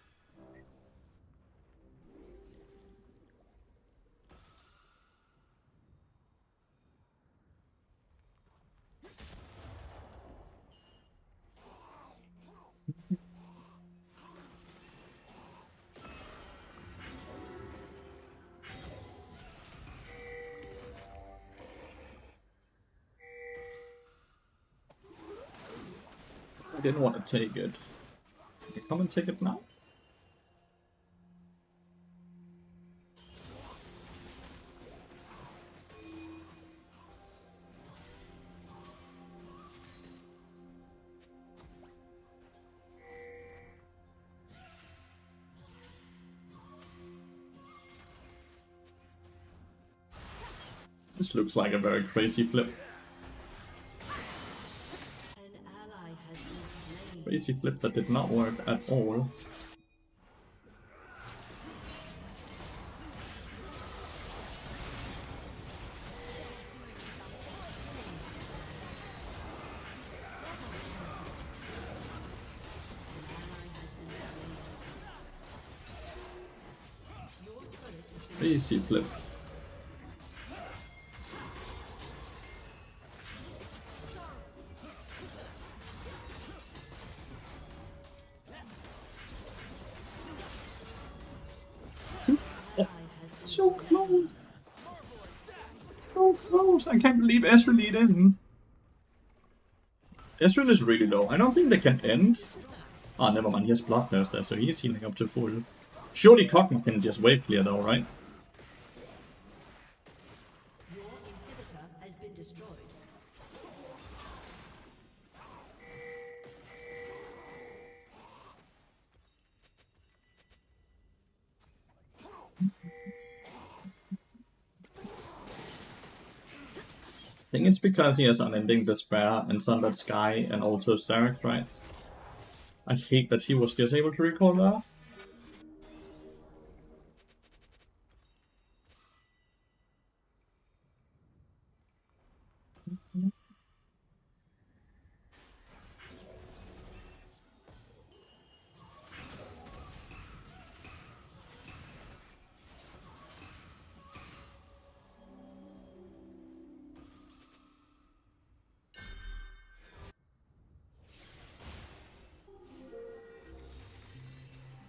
I didn't want to take it. Can you come and take it now? This looks like a very crazy flip. An ally has been slain. Crazy flip that did not work at all. Crazy flip. So close! So close! I can't believe Ezreal lead in. Ezreal is really low. I don't think they can end. Ah, never mind. He has Bloodthirst there, so he's healing up to full. Surely Cogni can just wave clear though, right? Your inhibitor has been destroyed. I think it's because he has Unending Despair and Sundered Sky and also Starix, right? I hate that he was just able to recall that.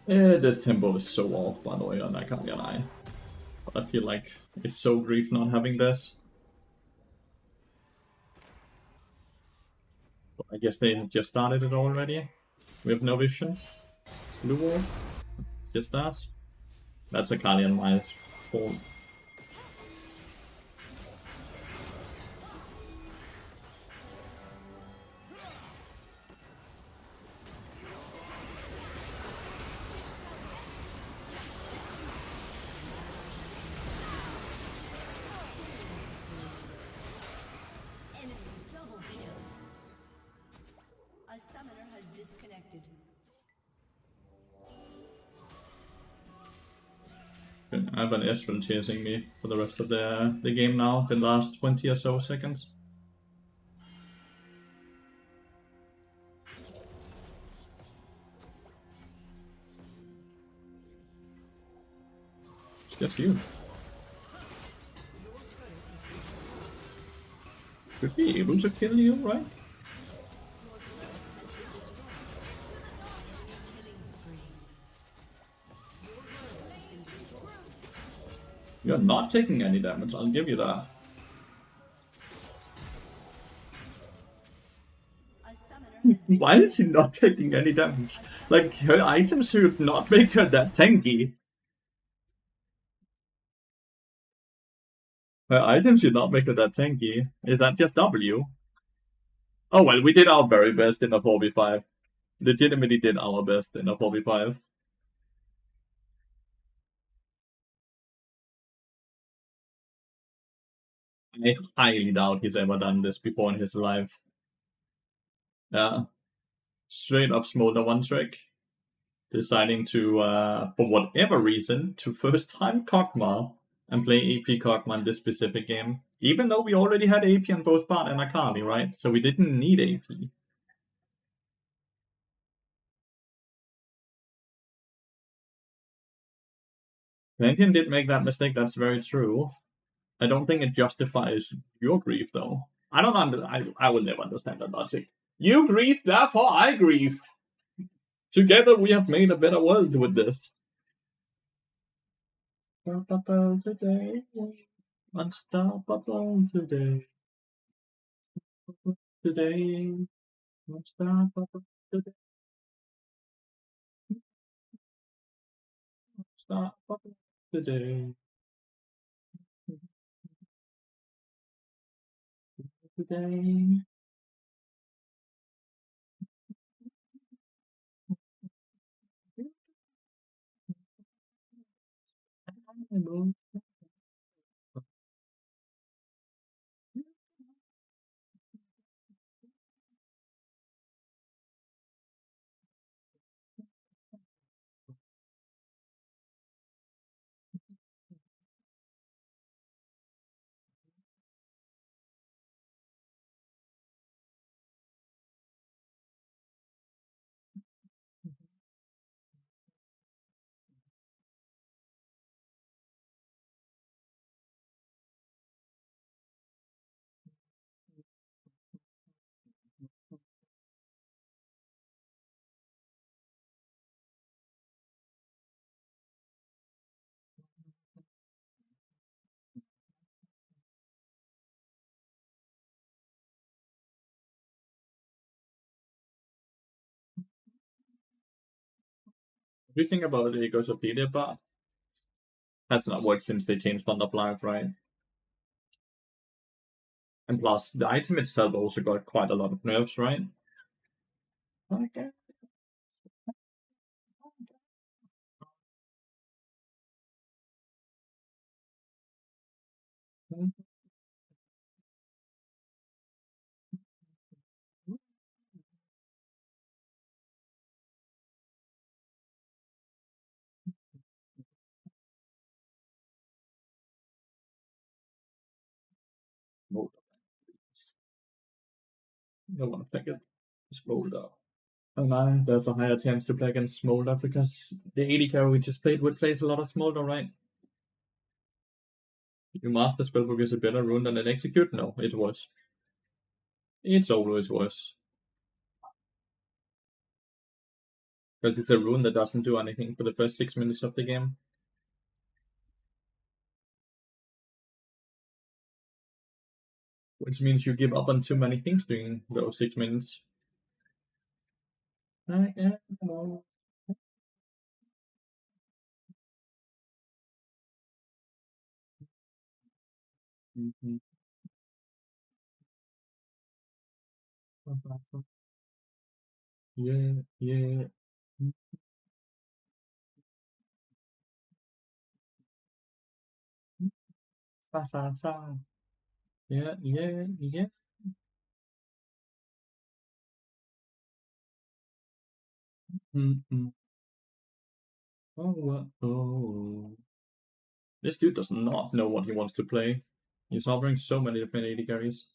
This tempo is so off, by the way, and I can't lie. But I feel like it's so grief not having this. But I guess they have just started it already. We have no vision. Blue wall. It's just us. That's a Kali and my fault. Enemy double kill. A summoner has disconnected. I have an Ezreal chasing me for the rest of the game now, the last 20 or so seconds. It's just you. Should be able to kill you, right? Killing spree. Your turret has been destroyed. You're not taking any damage, I'll give you that. A summoner has Why is she not taking any damage? Like, her items should not make her that tanky. Her items should not make her that tanky. Is that just W? Oh well, we did our very best in a 4v5. Legitimately did our best in a 4v5. I highly doubt he's ever done this before in his life. Yeah. Straight up Smolder one trick. Deciding to, for whatever reason, to first time Kog'Maw and play AP Kog'Maw in this specific game. Even though we already had AP on both Bard and Akali, right? So we didn't need AP. Plantian did make that mistake, that's very true. I don't think it justifies your grief, though. I don't I will never understand that logic. You grieve, therefore I grieve. Together we have made a better world with this. Unstoppable today. Unstoppable today. Today. Unstoppable today. Unstoppable today. Today. If you think about it, it goes up here, but has not worked since they changed Fund of Life, right? And plus, the item itself also got quite a lot of nerfs, right? Okay. Smolder. No one pick it. Smolder. Oh no, there's a higher chance to play against Smolder because the AD carry we just played with plays a lot of Smolder, right? You master spellbook is a better rune than an execute? No, it was. It's always was. Because it's a rune that doesn't do anything for the first 6 minutes of the game. Which means you give up on too many things during those 6 minutes. I am alone. Mhm. Yeah, yeah. Sa, sa, sa. Yeah, yeah, yeah. Mm-hmm. Oh, oh. This dude does not know what he wants to play. He's offering so many different AD carries.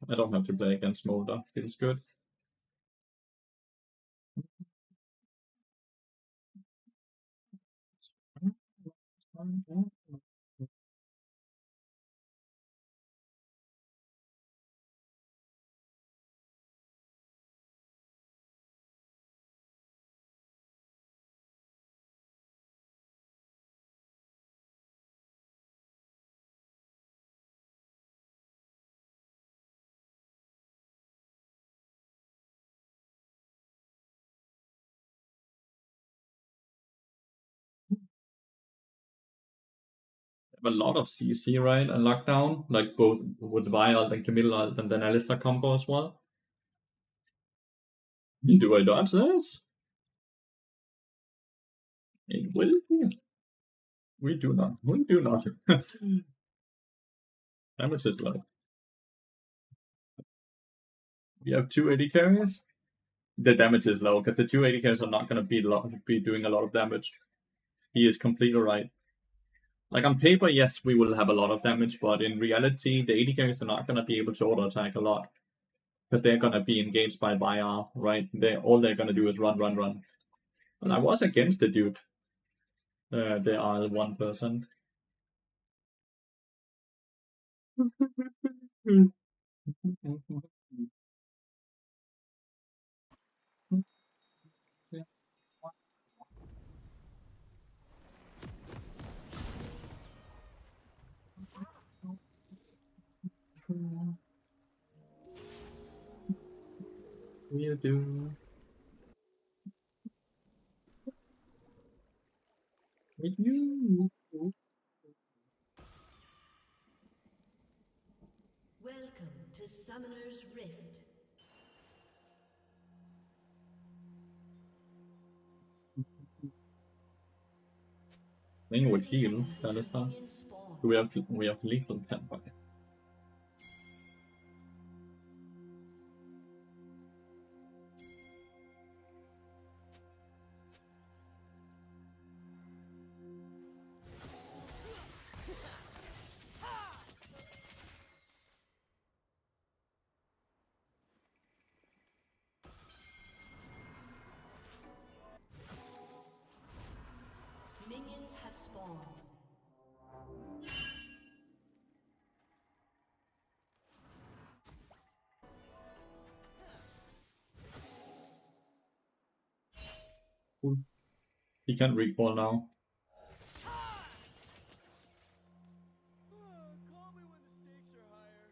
I don't have to play against Smolder. Feels good. have a lot of CC, right? And lockdown, like both with Wild and Camille ult and then Alistar combo as well. Do I dodge this? It will be. We do not. We do not. Damage is low. We have two AD carries. The damage is low because the two AD carries are not going to be doing a lot of damage. He is completely right. Like on paper, yes, we will have a lot of damage, but in reality, the AD carries are not going to be able to auto attack a lot because they're going to be engaged by Bayar, right? All they're going to do is run, run, run. But I was against the dude. They are 1%. We do. With you. Welcome to Summoner's Rift. Playing with heals, Alistar. Minions spawn. We have lethal tempo. Minions have spawned. Cool. He can't recall now. Call me when the stakes are higher.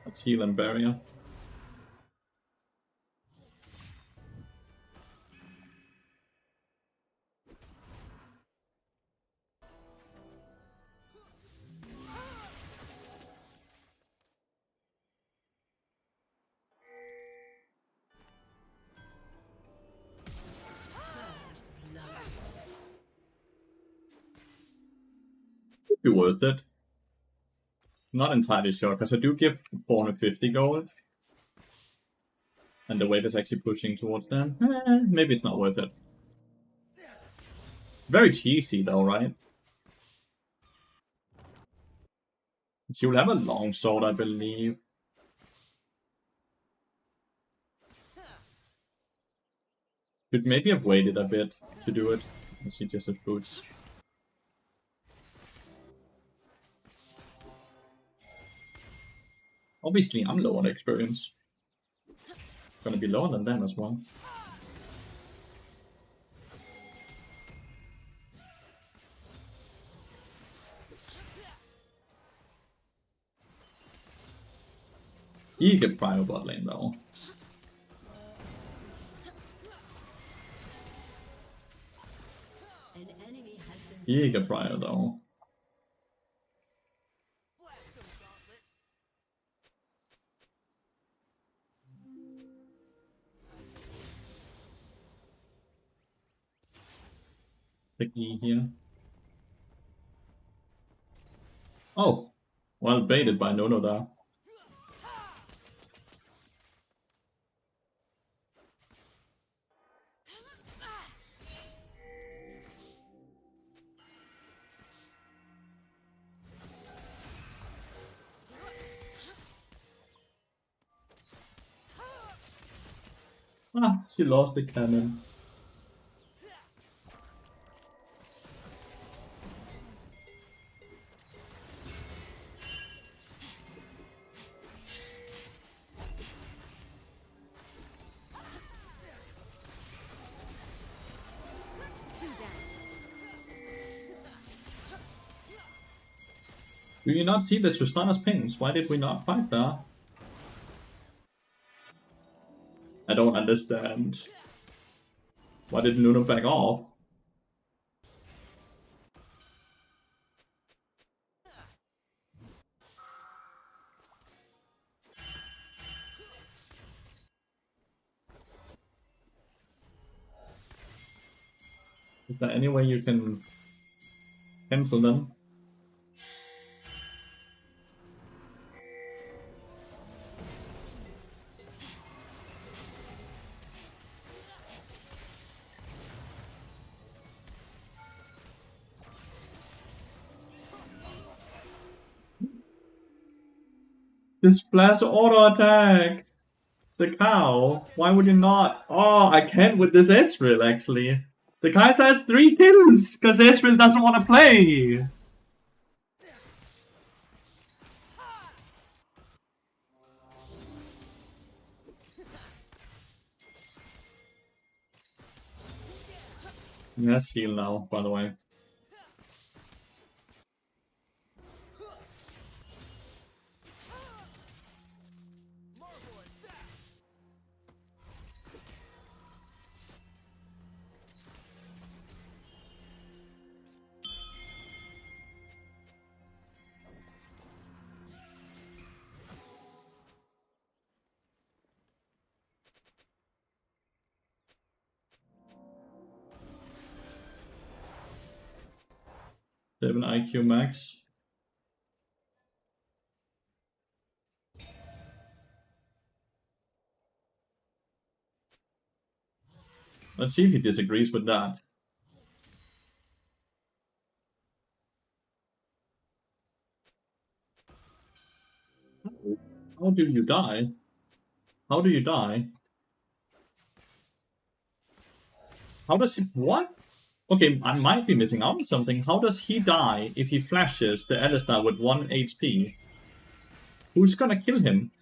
Let's heal and barrier. First blood. Could be worth it. Not entirely sure, because I do give 450 gold. And the wave is actually pushing towards them. Maybe it's not worth it. Very cheesy though, right? She will have a long sword, I believe. Could maybe have waited a bit to do it. And she just has boots. Obviously, I'm low on experience. Gonna be lower than them as well. He get prior bot lane though. An enemy has been He get prior though. Blast 'em, gauntlet. Take E here. Oh! Well baited by Nono there. Ah, she lost the cannon. Do you not see the Tristana's pings? Why did we not fight there? I don't understand. Why did Luna back off? Is there any way you can cancel them? This flash auto attack! The cow! Why would you not? Oh, I can't with this Ezreal actually. The Kai'Sa has 3 kills! Because Ezreal doesn't want to play! He has heal now, by the way. Marvelous that. 7 IQ max. Let's see if he disagrees with that. How do you die? How do you die? How does he... What? Okay, I might be missing out on something. How does he die if he flashes the Alistar with 1 HP? Who's gonna kill him?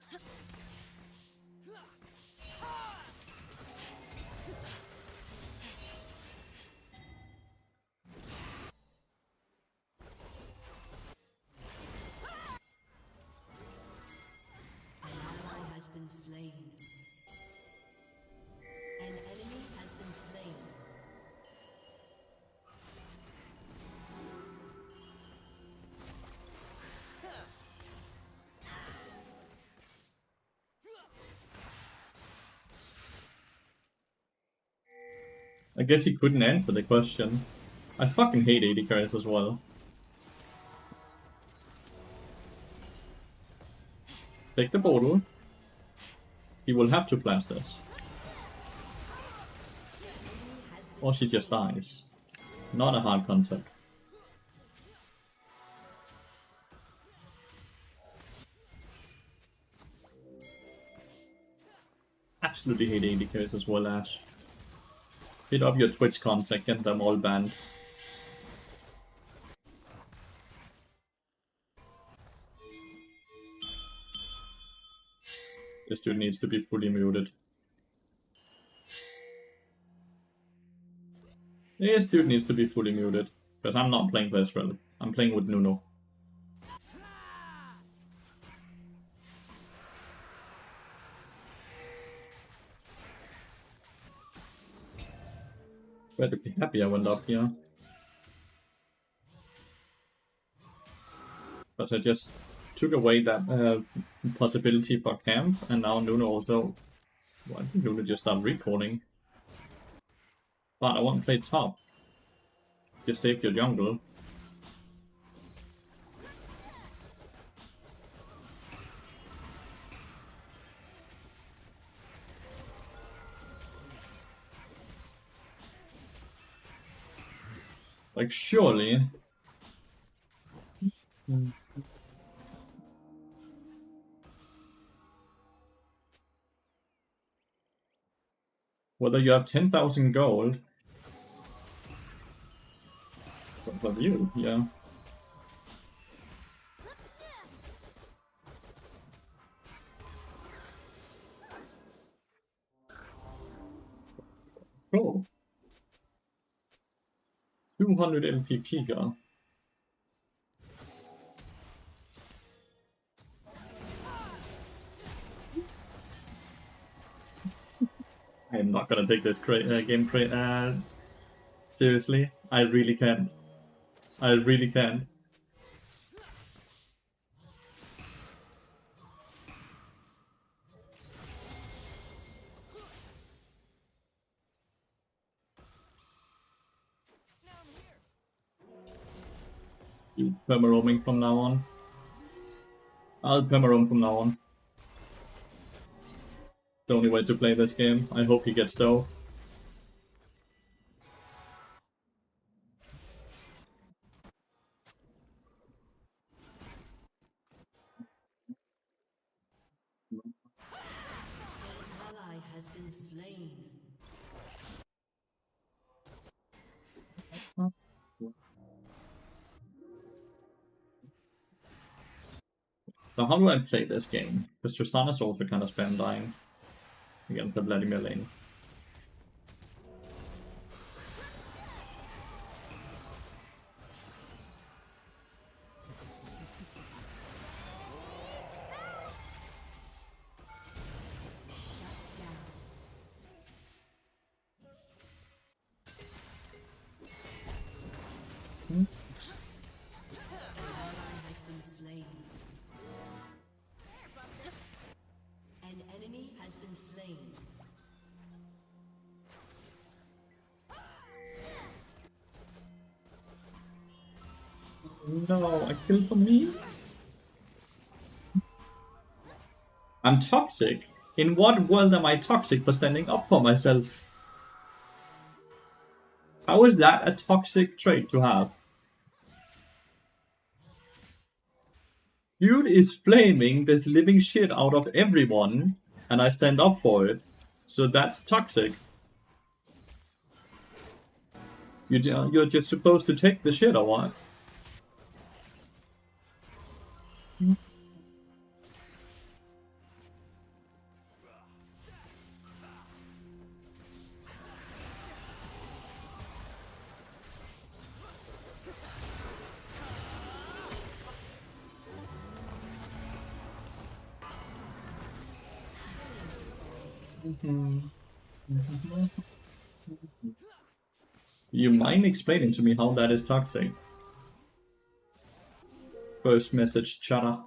An ally has been slain. An enemy has been slain. I guess he couldn't answer the question. I fucking hate AD carries as well. Take the bottle. He will have to blast us. Or she just dies. Not a hard concept. Absolutely hate AD carries as well, Ash. Hit up your Twitch contact, get them all banned. This dude needs to be fully muted. This dude needs to be fully muted. Because I'm not playing with Ezreal. I'm playing with Nuno. Better be happy I went up here. Because I just took away that possibility for camp, and now Nuno also... Why did Nuno just start recording? But I want to play top. Just save your jungle. Like, surely... Whether you have 10,000 gold... For you, yeah. Cool. 200 MPP, girl. I am not gonna take this game seriously. I really can't. I really can't. You perma roaming from now on. I'll perma roam from now on. The only way to play this game. I hope he gets though. Ally has been slain. So how do I play this game? Because Tristana's also kind of spam dying against the Vladimir lane. Has been slain. An enemy has been slain. No, a kill for me? I'm toxic. In what world am I toxic for standing up for myself? How is that a toxic trait to have? Dude is flaming the living shit out of everyone, and I stand up for it. So that's toxic. You're just supposed to take the shit or what? You mind explaining to me how that is toxic? First message, chatter.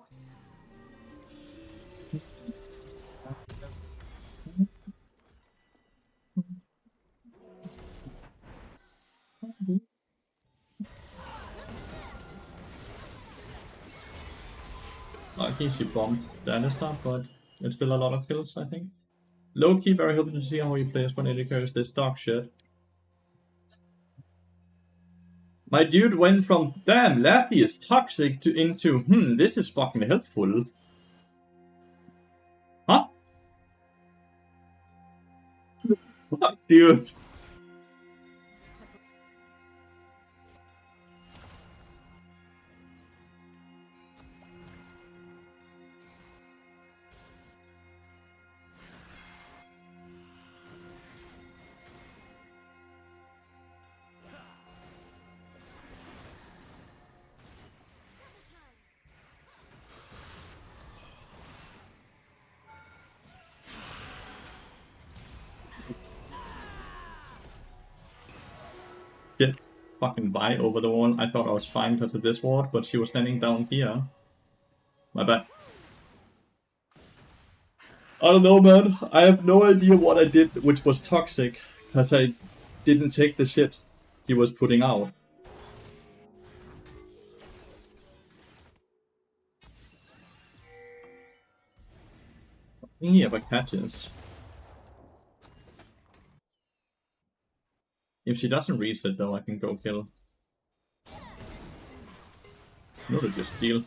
Lucky she bombed Danister, but it's still a lot of kills, I think. Low key, very helpful to see how he plays when it occurs this dog shit. My dude went from damn Lathyrus toxic to into this is fucking helpful. Huh? Fuck, dude. Get fucking by over the wall. I thought I was fine because of this ward, but she was standing down here. My bad. I don't know, man. I have no idea what I did which was toxic, because I didn't take the shit he was putting out. I think he ever catches. If she doesn't reset though, I can go kill. No, to just steal.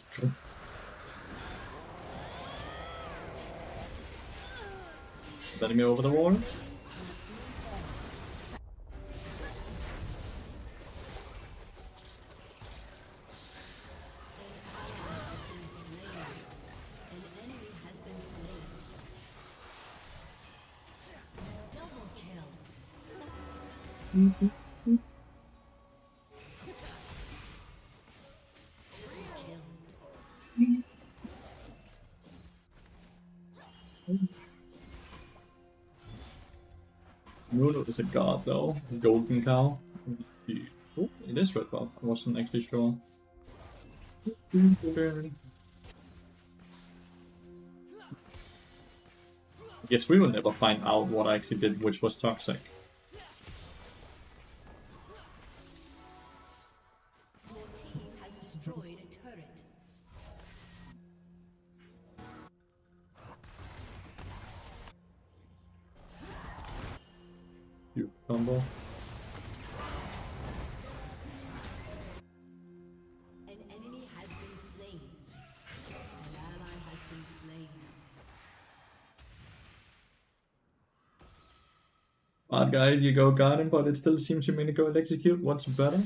Letting me over the wall. An enemy has been slain. Double kill. Nuno is a god though. Golden cow. Oh, it is red buff. I wasn't actually sure. Guess we will never find out what I actually did, which was toxic. Your team has destroyed a turret. You combo. An enemy has been slain. An ally has been slain. Bad guy, you go garden, but it still seems you mean to go execute. What's better?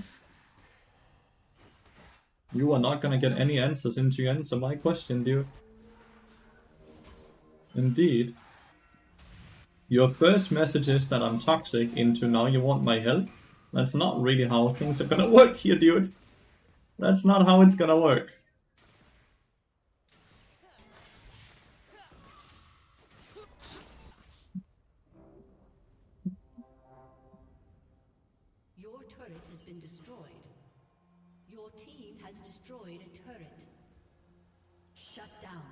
You are not gonna get any answers into your answer my question, dude. Indeed. Your first message is that I'm toxic into now you want my help. That's not really how things are gonna work here, dude. That's not how it's gonna work. Your turret has been destroyed. Your team has destroyed a turret. Shut down.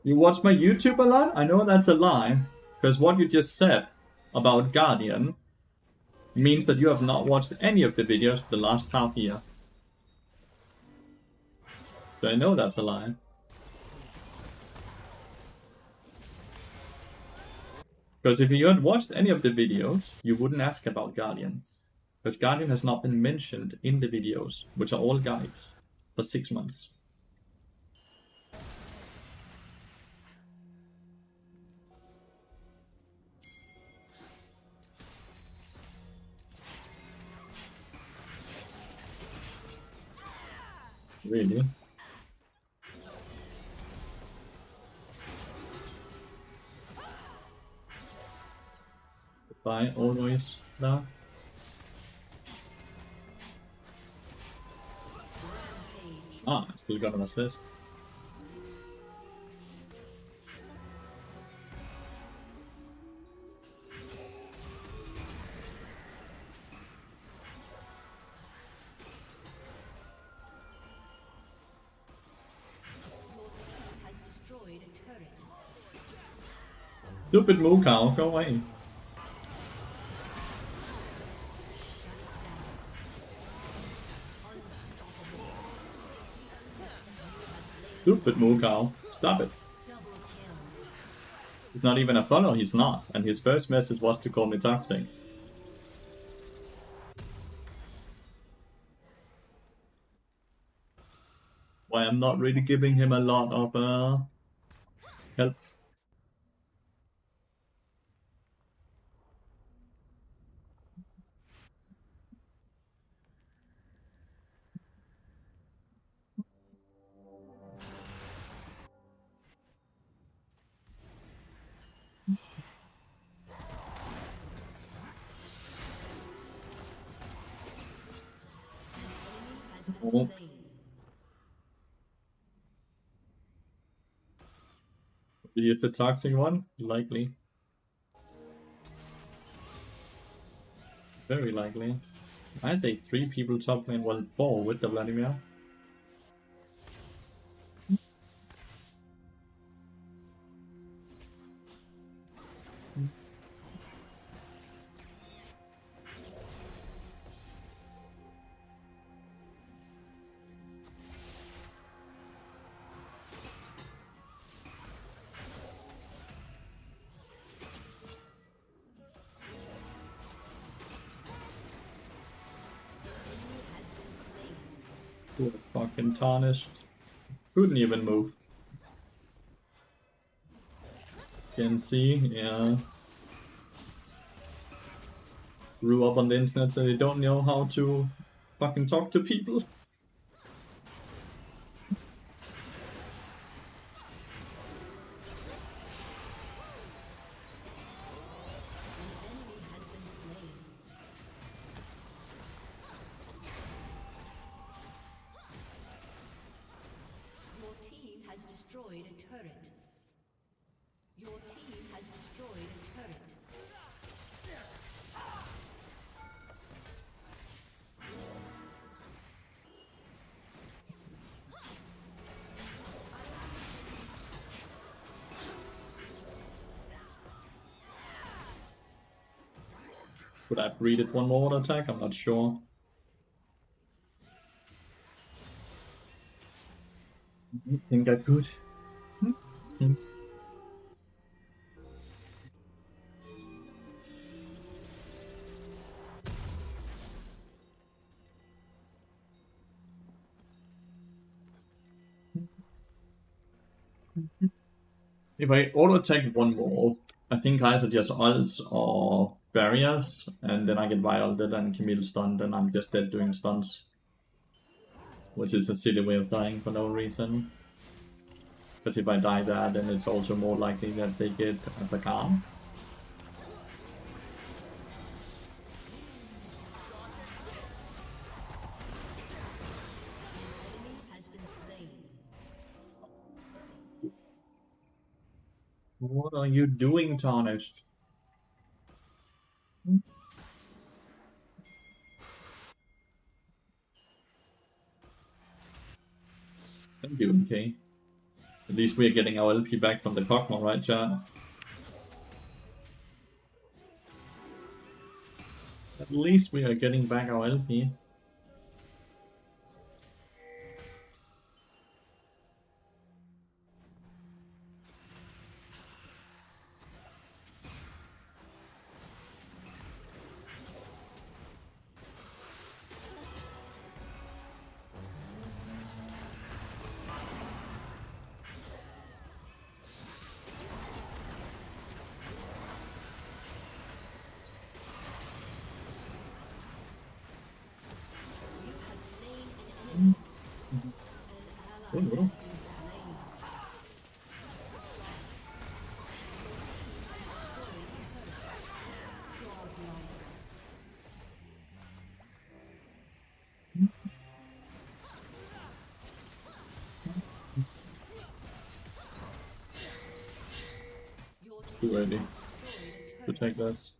You watch my YouTube a lot? I know that's a lie. Because what you just said about Guardian means that you have not watched any of the videos for the last half year. So I know that's a lie. Because if you had watched any of the videos, you wouldn't ask about Guardians. Because Guardian has not been mentioned in the videos, which are all guides, for 6 months. Really? Goodbye, always now. Ah, I still got an assist. Has destroyed a turret. Stupid moo cow, go away. Stupid moo cow, stop it. Double kill. He's not even a follower, he's not. And his first message was to call me toxic. Why I'm not really giving him a lot of help. Has been Oh. slain. He is the toxic one? Likely. Very likely. I think 3 people top lane, well 4 with the Vladimir. Has been slain. Poor fucking tarnished. Couldn't even move. Can see, yeah. Grew up on the internet so they don't know how to fucking talk to people. Enemy has been slain. Your team has destroyed a turret. Your team has destroyed a turret. Could I breed it one more attack? I'm not sure. I think I could. If I auto attack one more, I think I either just ults or barriers, and then I get wilded and Camille stunned, and I'm just dead doing stunts. Which is a silly way of dying for no reason. But if I die there, then it's also more likely that they get a Bakan. Enemy has been slain. What are you doing, Tarnished? Thank you, okay. At least we are getting our LP back from the Pokemon, right, chat? At least we are getting back our LP. You have slain an enemy. An ally Oh, has been slain. Godlike. Your too team early has destroyed a to turret. take this.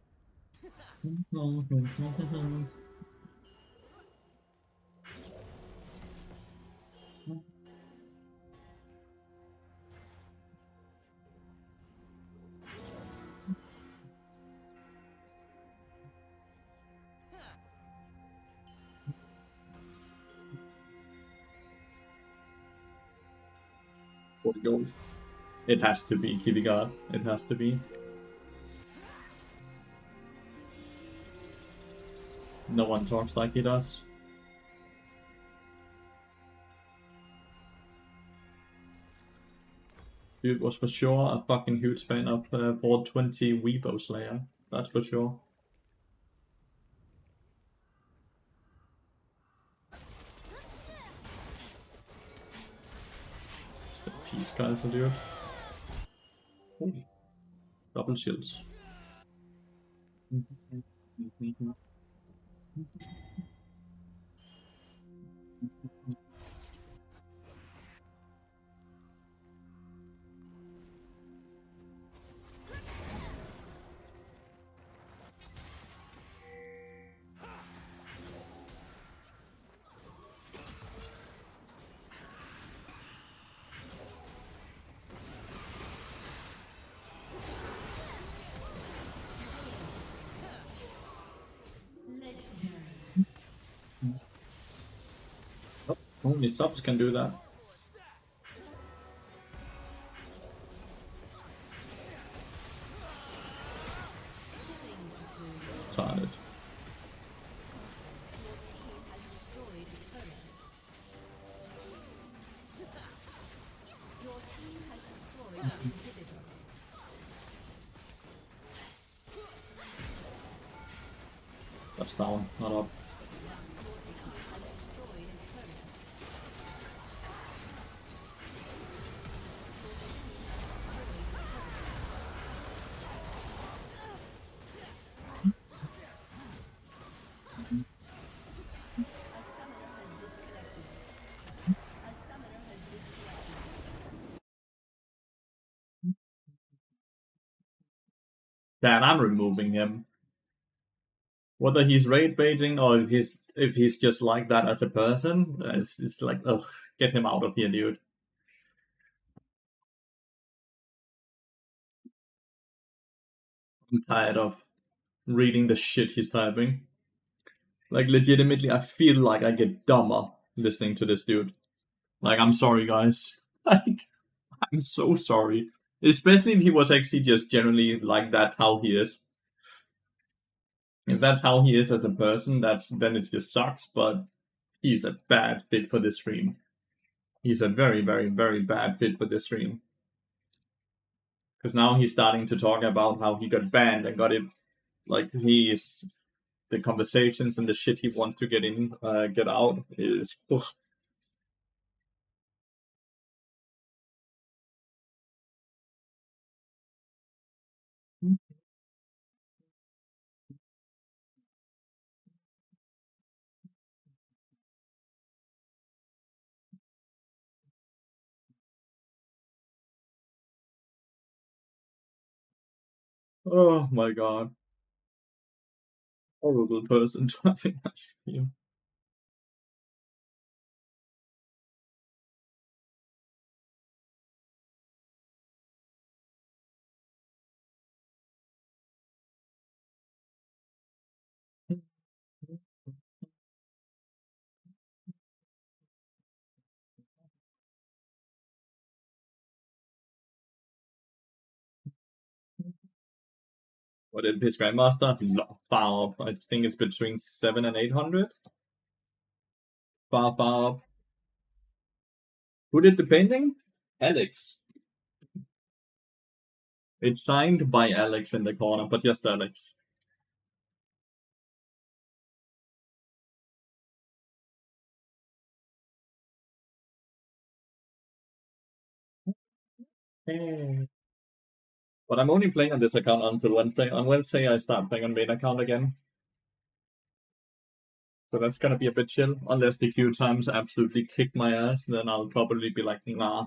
For the gold. It has to be Kibigard. It has to be. No one talks like he does. Dude was for sure a fucking huge fan of board 20 Weibo Slayer. That's for sure. It's the peace guys, dude. Holy. Double shields. Legendary. Oh, only subs can do that. Killing spree. Tired. Your team has destroyed a turret. That's down, not up. A summoner has disconnected. A summoner has disconnected. Dan, I'm removing him. Whether he's raid baiting or if he's just like that as a person, it's like, ugh, get him out of here, dude. I'm tired of reading the shit he's typing. Like, legitimately, I feel like I get dumber listening to this dude. Like, I'm sorry, guys. Like, I'm so sorry. Especially if he was actually just generally like that, how he is. If that's how he is as a person, then it just sucks. But he's a bad fit for this stream. He's a very, very, very bad fit for this stream. Because now he's starting to talk about how he got banned and got it. Like, he's the conversations and the shit he wants to get out is. Ugh. Oh my god. Horrible person to have in that stream. What did his grandmaster? Far off. I think it's between 7 and 800. Far, far off. Who did the painting? Alex. It's signed by Alex in the corner, but just Alex. Hey. But I'm only playing on this account until Wednesday. On Wednesday, I start playing on main account again. So that's gonna be a bit chill. Unless the queue times absolutely kick my ass, then I'll probably be like, nah.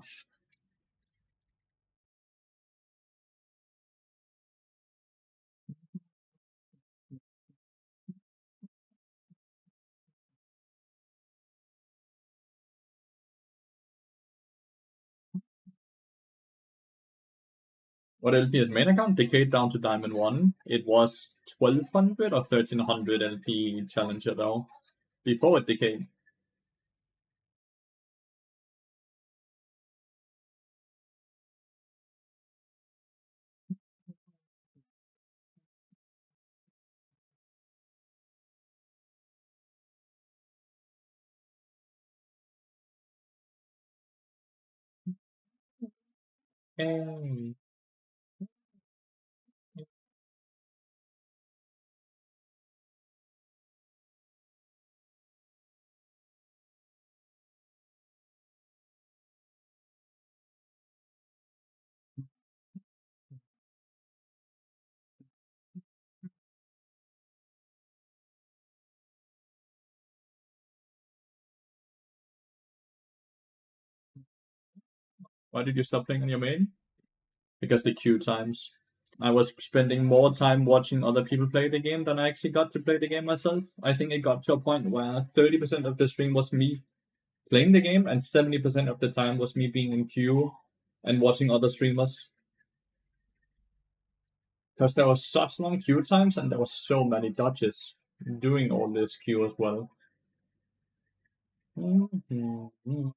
What LP is main account? Decayed down to Diamond 1. It was 1200 or 1300 LP Challenger though. Before it decayed. Hey. Why did you stop playing on your main? Because the queue times. I was spending more time watching other people play the game than I actually got to play the game myself. I think it got to a point where 30% of the stream was me playing the game, and 70% of the time was me being in queue and watching other streamers. Because there was such long queue times and there was so many dodges doing all this queue as well. Mm-hmm.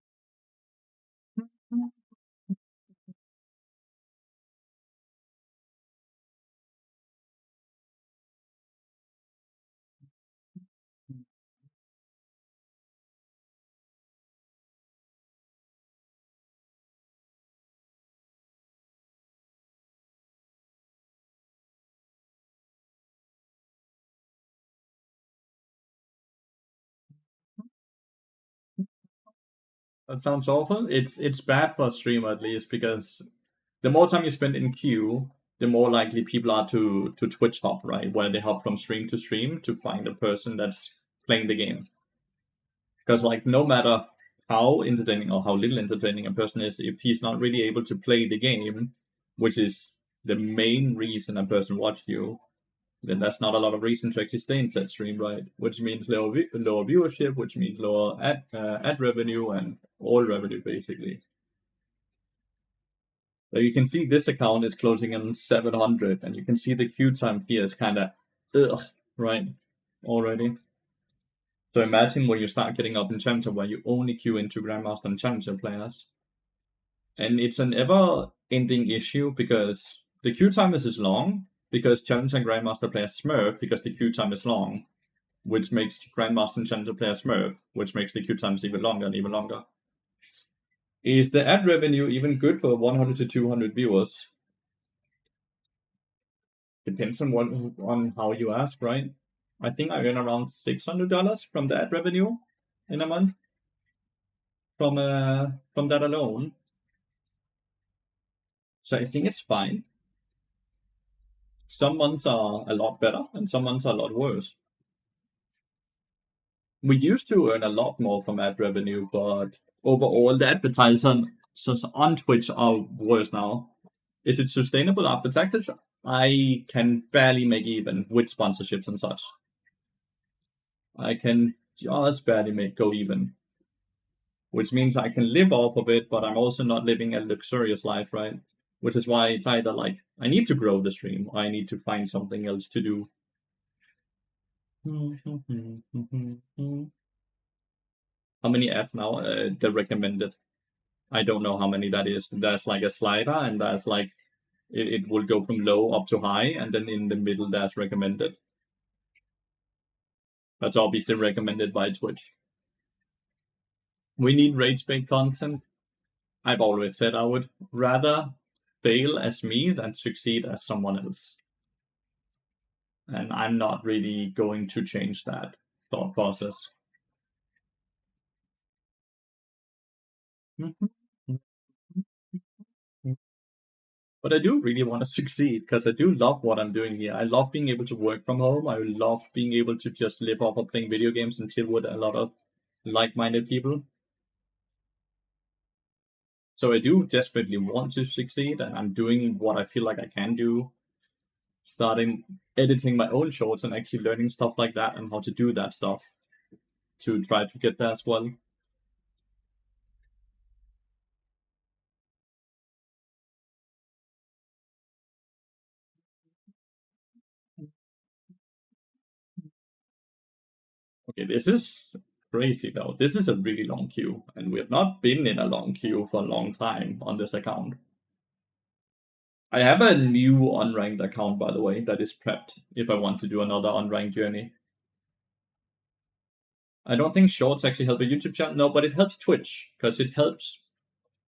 That sounds awful. It's bad for a streamer at least because the more time you spend in queue, the more likely people are to Twitch hop, right? Where they hop from stream to stream to find a person that's playing the game. Because like no matter how entertaining or how little entertaining a person is, if he's not really able to play the game, which is the main reason a person watch you, then that's not a lot of reason to actually stay in that stream, right? Which means lower viewership, which means lower ad revenue and all revenue basically. So you can see this account is closing in 700, and you can see the queue time here is kind of right already. So imagine when you start getting up in Challenger where you only queue into Grandmaster and Challenger players. And it's an ever-ending issue because the queue time is long, because Challenger and Grandmaster players smurf because the queue time is long, which makes Grandmaster and Challenger players smurf, which makes the queue times even longer and even longer. Is the ad revenue even good for 100 to 200 viewers? Depends on how you ask, right? I think I earn around $600 from the ad revenue in a month from that alone. So I think it's fine. Some months are a lot better and some months are a lot worse. We used to earn a lot more from ad revenue, but overall the advertisers on Twitch are worse now. Is it sustainable after taxes? I can barely make even with sponsorships and such. I can just barely go even. Which means I can live off of it, but I'm also not living a luxurious life, right? Which is why it's either like, I need to grow the stream, or I need to find something else to do. How many ads now? The recommended. I don't know how many that is. There's like a slider, and there's like, it will go from low up to high, and then in the middle there's recommended. That's obviously recommended by Twitch. We need rage bait content. I've always said I would rather fail as me than succeed as someone else. And I'm not really going to change that thought process. But I do really want to succeed because I do love what I'm doing here. I love being able to work from home. I love being able to just live off of playing video games and chill with a lot of like-minded people. So I do desperately want to succeed, and I'm doing what I feel like I can do. Starting editing my own shorts and actually learning stuff like that and how to do that stuff to try to get there as well. Okay, this is crazy though. This is a really long queue, and we have not been in a long queue for a long time on this account. I have a new unranked account, by the way, that is prepped if I want to do another unranked journey. I don't think shorts actually help a YouTube channel. No, but it helps Twitch, because it helps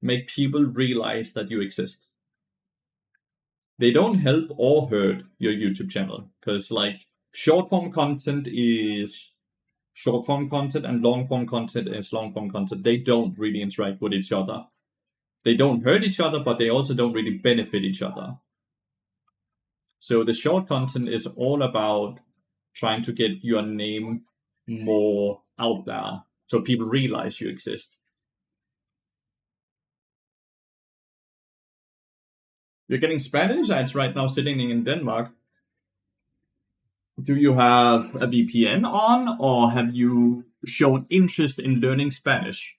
make people realize that you exist. They don't help or hurt your YouTube channel, because like short form content is short form content and long form content is long form content. They don't really interact with each other. They don't hurt each other, but they also don't really benefit each other. So the short content is all about trying to get your name more out there so people realize you exist. You're getting Spanish ads right now sitting in Denmark. Do you have a VPN on, or have you shown interest in learning Spanish?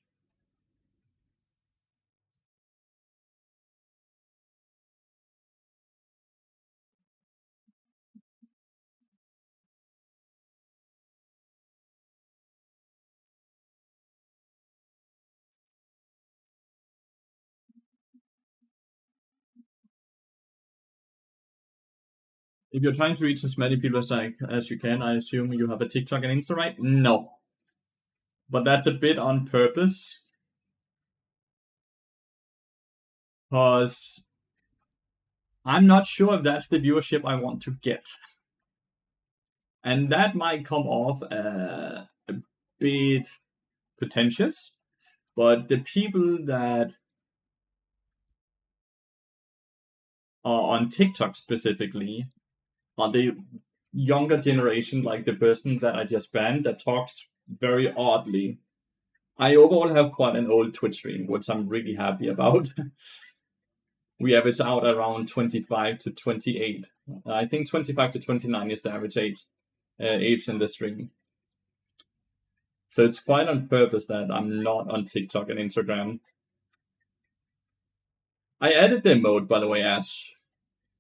If you're trying to reach as many people as you can, I assume you have a TikTok and Insta, right? No. But that's a bit on purpose. Because I'm not sure if that's the viewership I want to get. And that might come off a bit pretentious. But the people that are on TikTok specifically are the younger generation, like the person that I just banned that talks very oddly. I overall have quite an old Twitch stream, which I'm really happy about. We average out around 25 to 28. I think 25 to 29 is the average age in the stream. So it's quite on purpose that I'm not on TikTok and Instagram. I added the emote, by the way, Ash.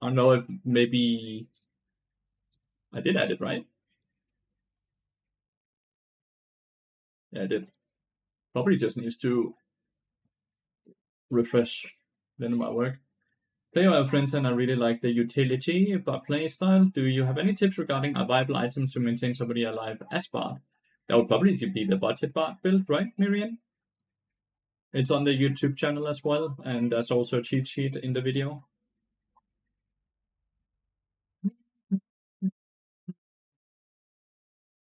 I don't know if maybe I did add it, right? Yeah, I did. Probably just needs to refresh then my work. Play with friends and I really like the utility but play style. Do you have any tips regarding viable items to maintain somebody alive as bard? That would probably be the budget bard build, right, Miriam? It's on the YouTube channel as well, and there's also a cheat sheet in the video.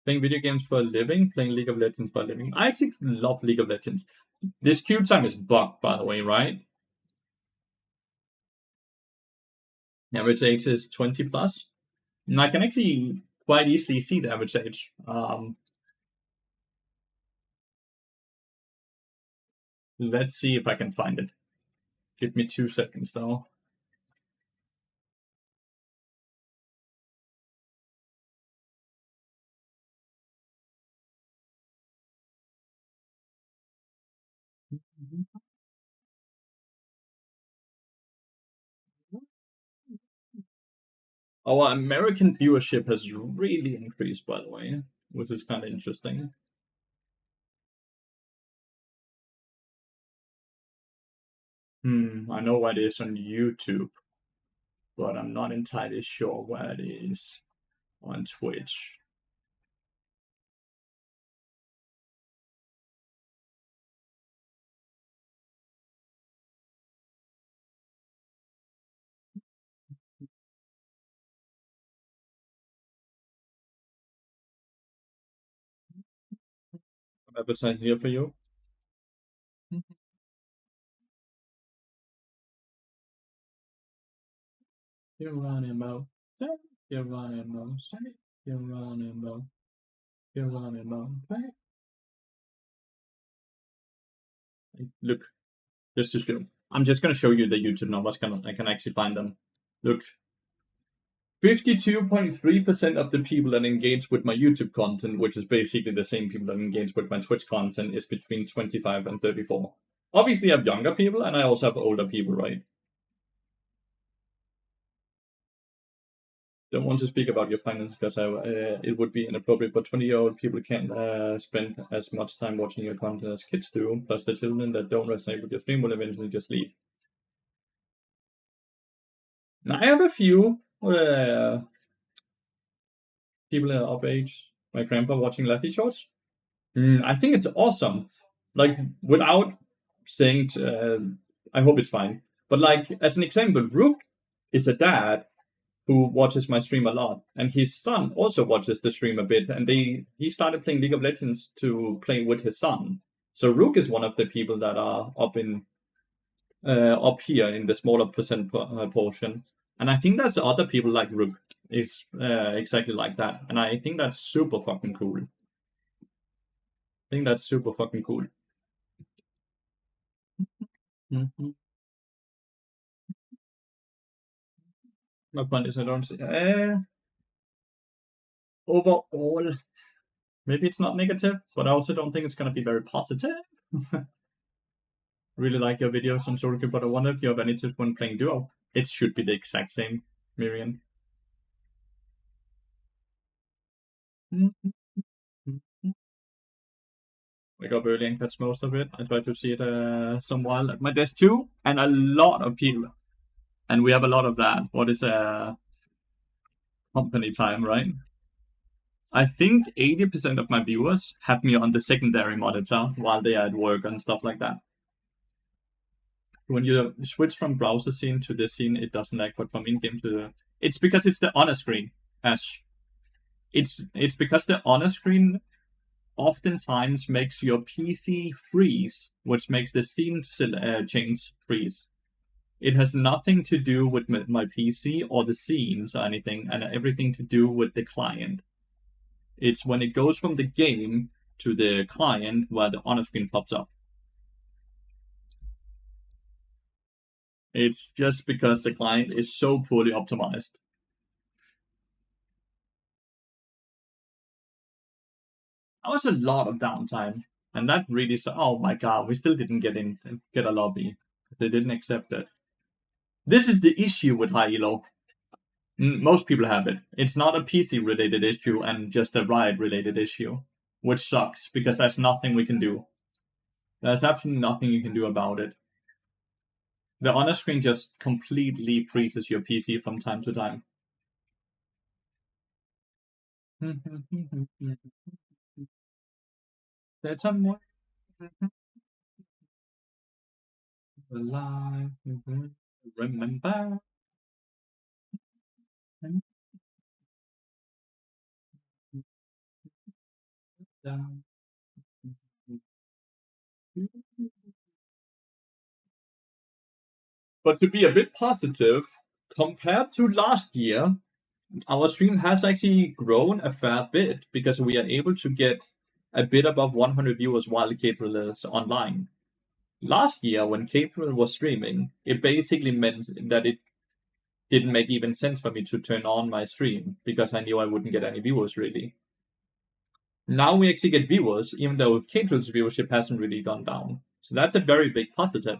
Playing video games for a living, playing League of Legends for a living. I actually love League of Legends. This queue time is bugged, by the way, right? Average age is 20 plus. And I can actually quite easily see the average age. Let's see if I can find it. Give me 2 seconds, though. Our American viewership has really increased, by the way, which is kind of interesting. I know what it is on YouTube, but I'm not entirely sure where it is on Twitch. Advertise here for you. You're running about. You're running about. You're running about. You're running about. Look, just to show. I'm just gonna show you the YouTube numbers. I can actually find them. Look. 52.3% of the people that engage with my YouTube content, which is basically the same people that engage with my Twitch content, is between 25 and 34. Obviously, I have younger people and I also have older people, right? Don't want to speak about your finances because it would be inappropriate, but 20-year-old people can't spend as much time watching your content as kids do. Plus, the children that don't resonate with your stream will eventually just leave. Now, I have a few people of age. My grandpa watching Lathyrus shorts. I think it's awesome. Like, without saying, I hope it's fine. But like, as an example, Rook is a dad who watches my stream a lot, and his son also watches the stream a bit. And he started playing League of Legends to play with his son. So Rook is one of the people that are up here in the smaller percent portion. And I think that's other people like Rook is exactly like that. And I think that's super fucking cool. I think that's super fucking cool. My point is, I don't see. Overall, maybe it's not negative, but I also don't think it's going to be very positive. Really like your videos on Soul Cube, but I wonder if you have any tips when playing duo. It should be the exact same, Miriam. Wake up early and catch most of it. I try to see it some while at my desk too, and a lot of people. And we have a lot of that. What is company time, right? I think 80% of my viewers have me on the secondary monitor while they are at work and stuff like that. When you switch from browser scene to this scene, it doesn't lag, but from in-game to the... It's because it's the honor screen, Ash. It's because the honor screen oftentimes makes your PC freeze, which makes the scene change freeze. It has nothing to do with my PC or the scenes or anything, and everything to do with the client. It's when it goes from the game to the client where the on screen pops up. It's just because the client is so poorly optimized. That was a lot of downtime, and that really oh my god, we still didn't get a lobby. They didn't accept it. This is the issue with high elo. Most people have it. It's not a PC related issue and just a Riot related issue, which sucks because there's nothing we can do. There's absolutely nothing you can do about it. The on screen just completely freezes your PC from time to time. There's someone alive. Remember. But to be a bit positive, compared to last year, our stream has actually grown a fair bit because we are able to get a bit above 100 viewers while Cathrill is online. Last year, when Cathrill was streaming, it basically meant that it didn't make even sense for me to turn on my stream because I knew I wouldn't get any viewers really. Now we actually get viewers, even though Cathrill's viewership hasn't really gone down. So that's a very big positive.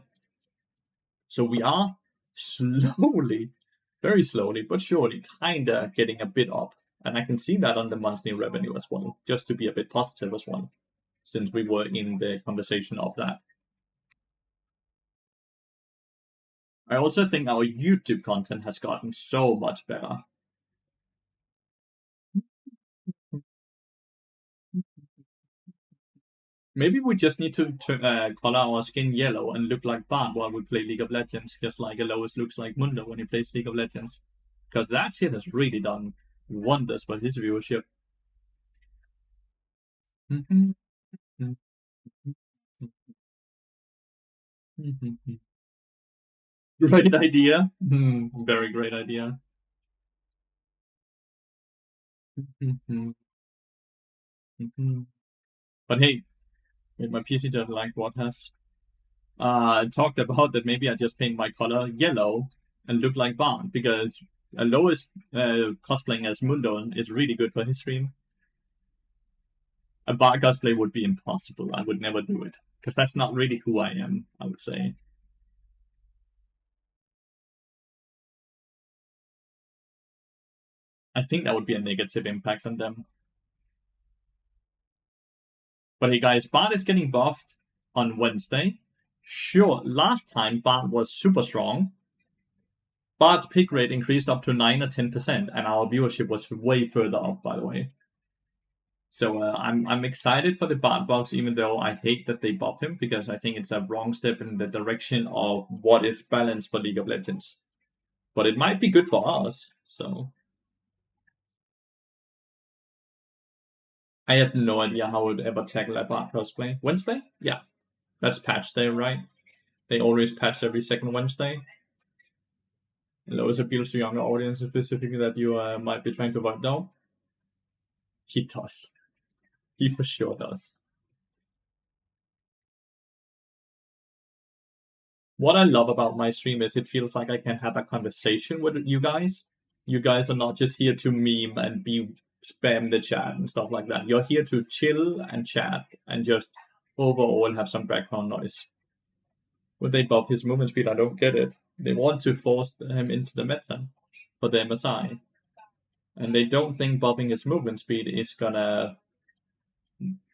So we are slowly, very slowly, but surely, kinda getting a bit up. And I can see that on the monthly revenue as well, just to be a bit positive as well, since we were in the conversation of that. I also think our YouTube content has gotten so much better. Maybe we just need to color our skin yellow and look like Bart while we play League of Legends, just like Alois looks like Mundo when he plays League of Legends. Because that shit has really done wonders for his viewership. Great idea. Very great idea. But hey, my PC doesn't like what has. Talked about that maybe I just paint my color yellow and look like Bart because Alois cosplaying as Mundo is really good for his stream. A Bart cosplay would be impossible. I would never do it because that's not really who I am, I would say. I think that would be a negative impact on them. But hey guys, Bart is getting buffed on Wednesday. Sure, last time Bart was super strong. Bart's pick rate increased up to 9 or 10%, and our viewership was way further up, by the way. So I'm excited for the Bart buffs, even though I hate that they buff him, because I think it's a wrong step in the direction of what is balanced for League of Legends. But it might be good for us, so... I have no idea how I would ever tackle a Bart cosplay. Wednesday? Yeah. That's patch day, right? They always patch every second Wednesday. And always appeals to younger audiences specifically that you might be trying to avoid. No. He does. He for sure does. What I love about my stream is it feels like I can have a conversation with you guys. You guys are not just here to meme and spam the chat and stuff like that. You're here to chill and chat and just overall have some background noise. Would they buff his movement speed? I don't get it. They want to force him into the meta for the MSI. And they don't think buffing his movement speed is gonna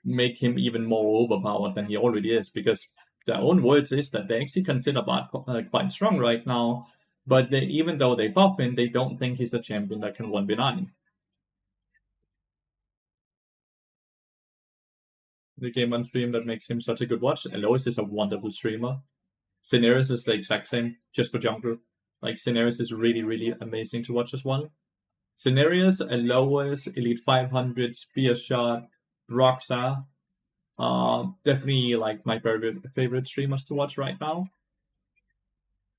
make him even more overpowered than he already is, because their own words is that they actually consider Bart quite strong right now, but even though they buff him, they don't think he's a champion that can 1v9. The game on stream that makes him such a good watch. Alois is a wonderful streamer. Cenarius is the exact same, just for jungle. Like, Cenarius is really, really amazing to watch as well. Cenarius, Alois, Elite 500, Spear Shot, Broxa, Definitely like my favorite streamers to watch right now.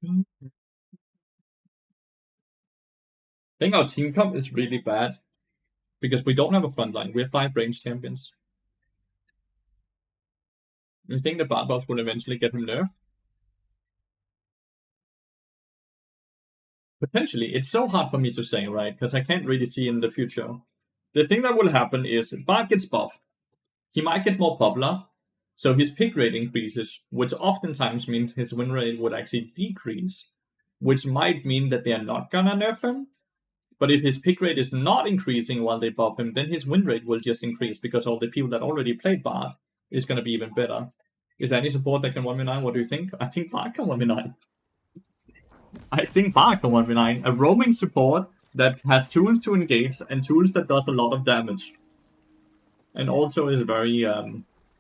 I think our team comp is really bad because we don't have a front line. We have 5 range champions. You think the Bard buff will eventually get him nerfed? Potentially. It's so hard for me to say, right? Because I can't really see in the future. The thing that will happen is Bard gets buffed. He might get more popular, so his pick rate increases, which oftentimes means his win rate would actually decrease, which might mean that they are not gonna nerf him. But if his pick rate is not increasing while they buff him, then his win rate will just increase because all the people that already played Bard is gonna be even better. Is there any support that can 1v9? What do you think? I think Bard can 1v9. I think Bard can 1v9. A roaming support that has tools to engage and tools that does a lot of damage. And also is very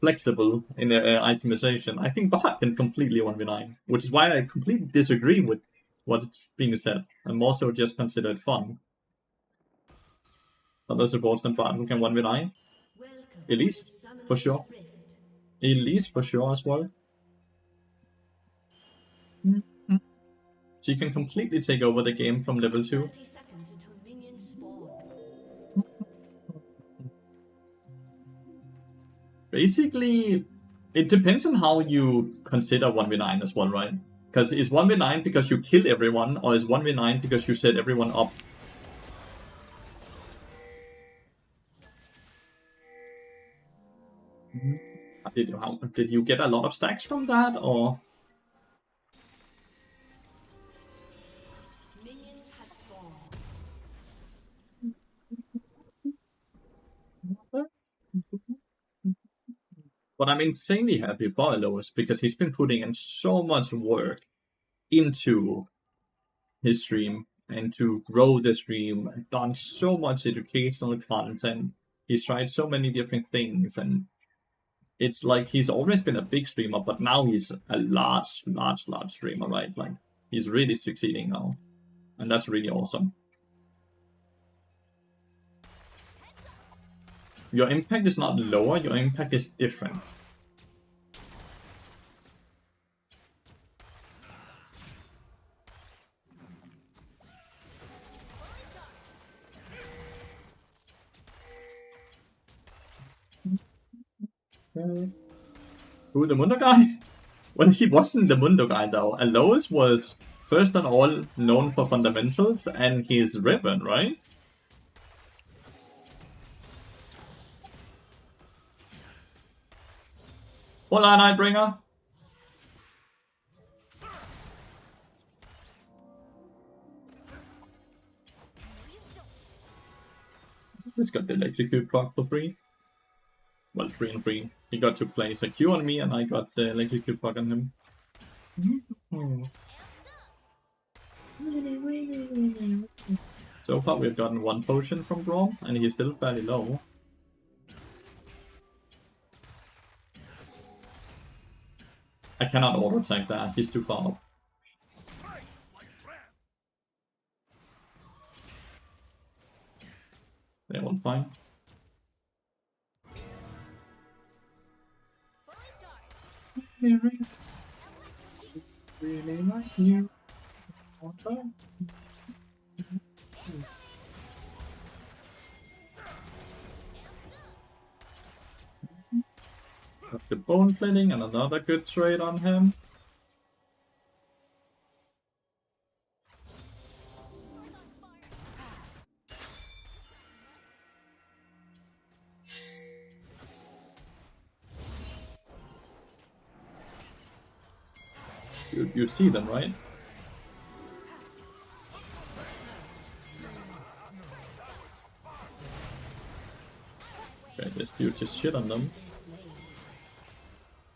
flexible in itemization. I think Bard can completely 1v9, which is why I completely disagree with what's being said. And more so just consider it fun. Other supports than Bard who can 1v9. Elise, for sure. Elise, for sure as well. She can completely take over the game from level 2. 30 seconds until minions spawn. Basically, it depends on how you consider 1v9 as well, right? Because is 1v9 because you kill everyone, or is 1v9 because you set everyone up? Did you get a lot of stacks from that, or? Minions have spawned. But I'm insanely happy for Lathyrus because he's been putting in so much work into his stream and to grow the stream, and done so much educational content. He's tried so many different things, and it's like he's always been a big streamer, but now he's a large streamer, right? Like he's really succeeding now, and that's really awesome. Your impact is not lower, your impact is different. Who, the Mundo guy? Well, he wasn't the Mundo guy though. Alois was first and all known for fundamentals and his ribbon, right? Hola, Nightbringer. Just got the electrocute proc for free. Well, 3 and 3. He got to place a Q on me and I got the electrocute proc on him. So far we've gotten 1 potion from Braum and he's still fairly low. I cannot auto attack that, he's too far up. They won't find. Really like you. Got the bone plating and another good trade on him. You see them, right? Okay, this dude just shit on them.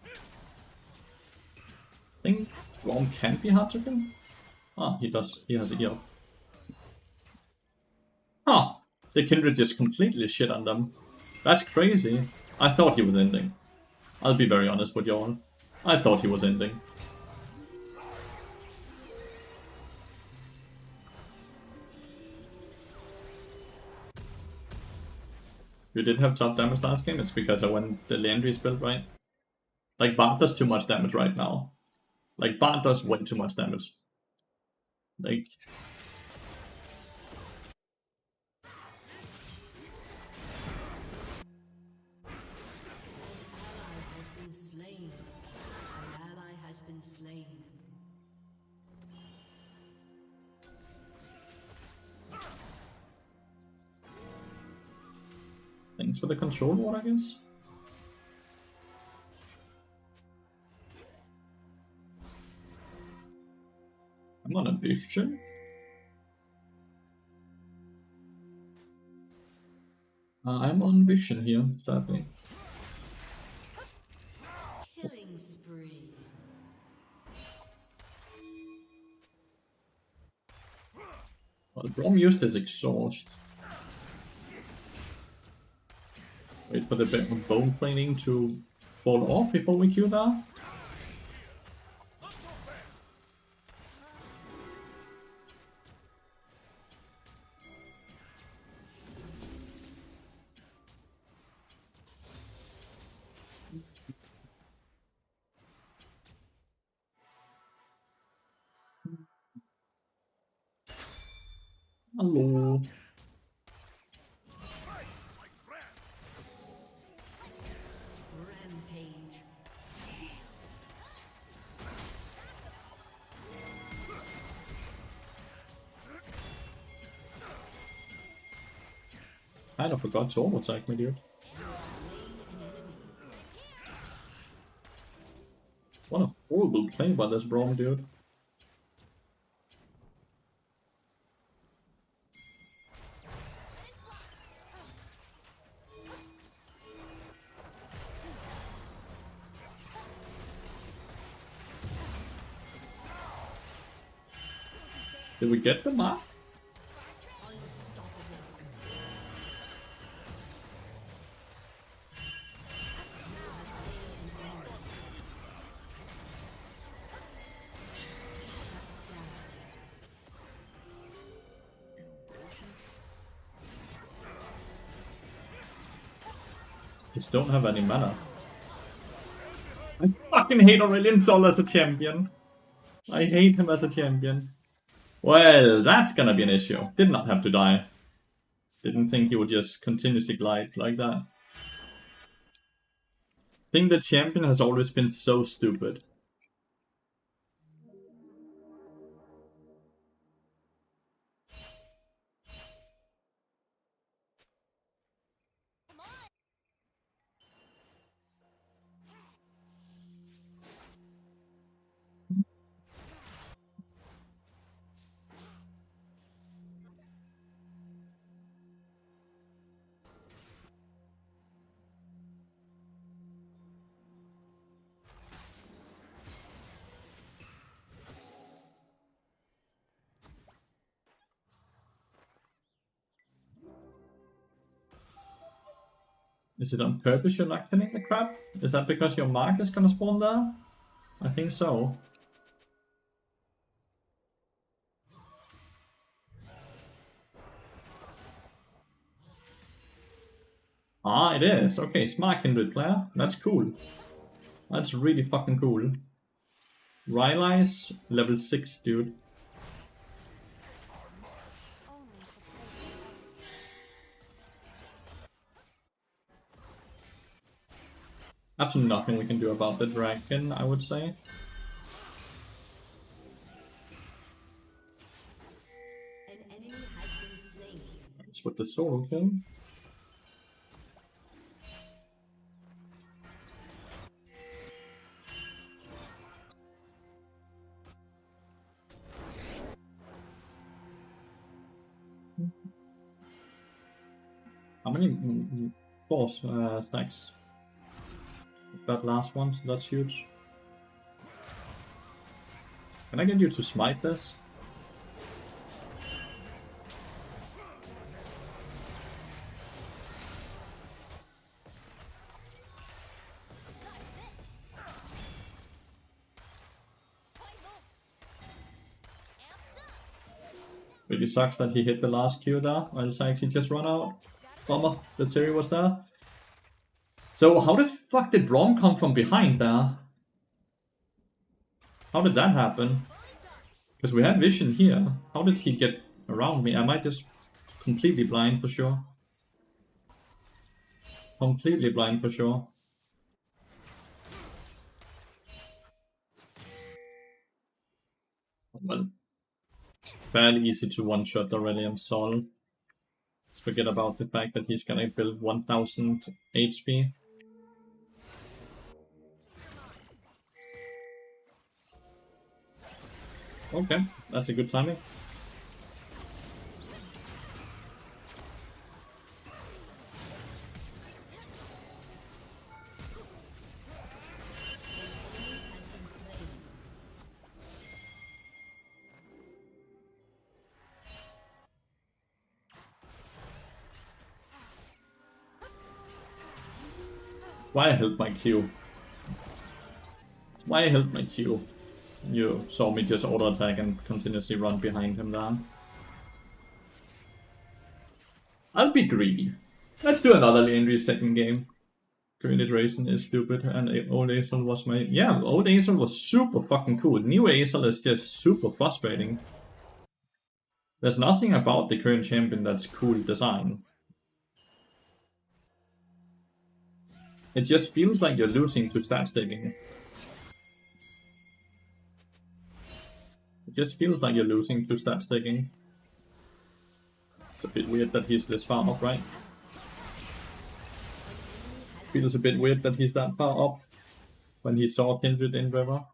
I think Braum can be hard to kill. Ah, he does. He has a heal. Huh. The Kindred just completely shit on them. That's crazy. I thought he was ending. I'll be very honest with you all. I thought he was ending. You did have top damage last game, it's because I went the Landry's build, right? Like, Bart does too much damage right now. Like, Bart does way too much damage. Like... Ally has been slain. An ally has been slain. Thanks for the control ward, I guess. I'm on a vision. I'm on vision here, sadly. Killing spree. Well, Brom used his exhaust. Wait for the bone planing to fall off before we Q that. Hello. Rampage. Kind of forgot to auto-attack me, dude. What a horrible play by this Brom, dude. Did we get the mark? Just don't have any mana. I fucking hate Aurelion Sol as a champion. I hate him as a champion. Well, that's gonna be an issue. Did not have to die. Didn't think he would just continuously glide like that. I think the champion has always been so stupid. Is it on purpose you're not killing the crab? Is that because your mark is gonna spawn there? I think so. Ah, it is. Okay, smart kindred player. That's cool. That's really fucking cool. Rylai's level 6, dude. Absolutely nothing we can do about the dragon, I would say. An enemy has been slain. It's with the solo kill. How many? 4 stacks. That last one, so that's huge. Can I get you to smite this? Really sucks that he hit the last Q there, or else I actually just run out. Bummer that Siri was there. So how the fuck did Braum come from behind there? How did that happen? Because we had vision here. How did he get around me? Am I just completely blind for sure? Completely blind for sure. Well, fairly easy to one-shot already, I'm sorry. Let's forget about the fact that he's gonna build 1000 HP. Okay, that's a good timing. Why I held my Q? That's why I held my Q. You saw me just auto attack and continuously run behind him there. I'll be greedy. Let's do another Leandry's second game. Green iteration is stupid, and old Aesol was my... Yeah, old Aesol was super fucking cool. New Aesol is just super frustrating. There's nothing about the current champion that's cool design. It just feels like you're losing to stat stacking. It just feels like you're losing to stat stacking. It's a bit weird that he's this far up, right? Feels a bit weird that he's that far up when he saw Kindred in River.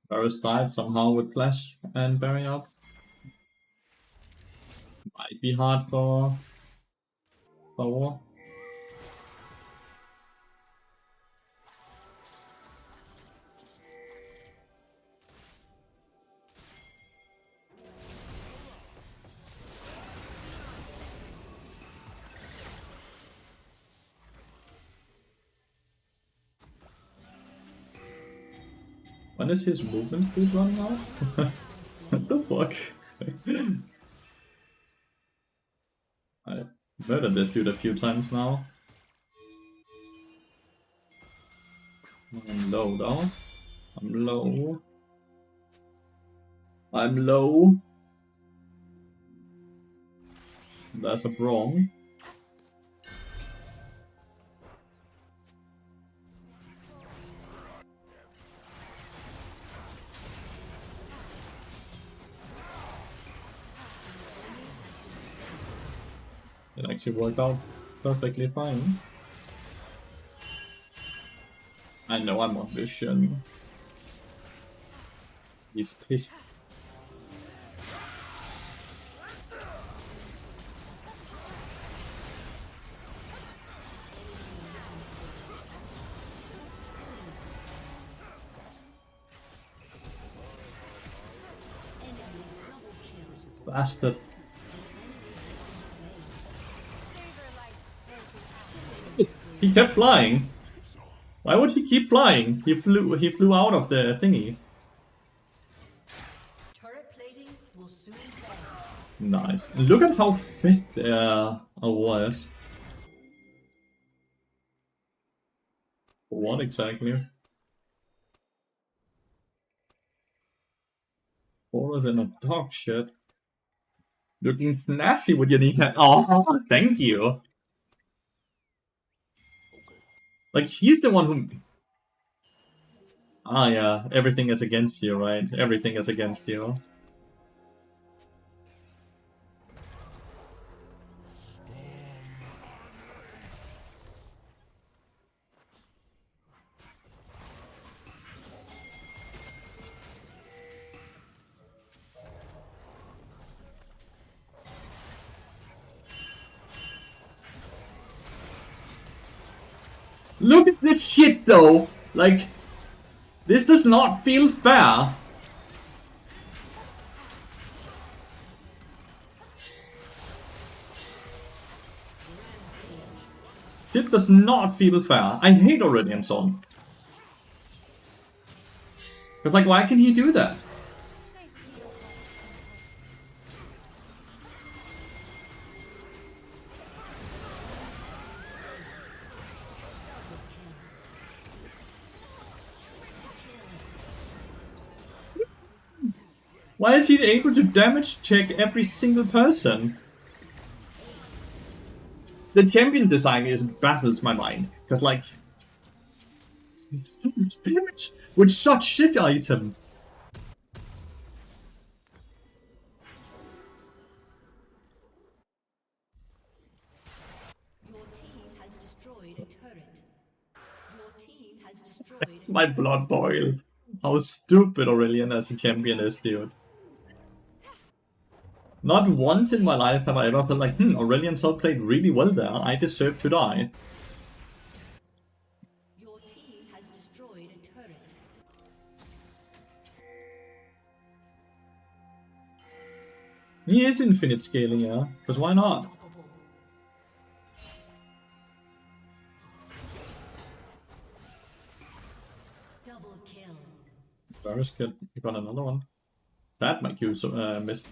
Varus died somehow with Flash and Barry up. Might be hard for War. When is his movement speed running out? What the fuck? I murdered this dude a few times now. I'm low though. I'm low. I'm low. That's a wrong. It actually worked out perfectly fine. I know I'm on vision. He's pissed. Bastard. He kept flying. Why would he keep flying? He flew out of the thingy. Turret plating will soon fall. Nice. Look at how fit Aurora is. What exactly? Aura's in a dog shit. Looking snazzy with your kneecap. Oh, thank you. Like, he's the one who... Ah, yeah. Everything is against you, right? Everything is against you. Look at this shit though! Like, this does not feel fair. Shit does not feel fair. I hate Aurelion Sol. But like, why can he do that? Why is he able to damage check every single person? The champion design is baffles my mind. Because like, so much damage with such shit item. Your team has destroyed a turret. Your team has destroyed My blood boil. How stupid Aurelion as a champion is, dude. Not once in my life have I ever felt like, Aurelion Sol played really well there. I deserve to die. Your team has destroyed a turret. He is infinite scaling, yeah. Because why not? Unstoppable. Double kill. Lathyrus got another one. That my Q missed.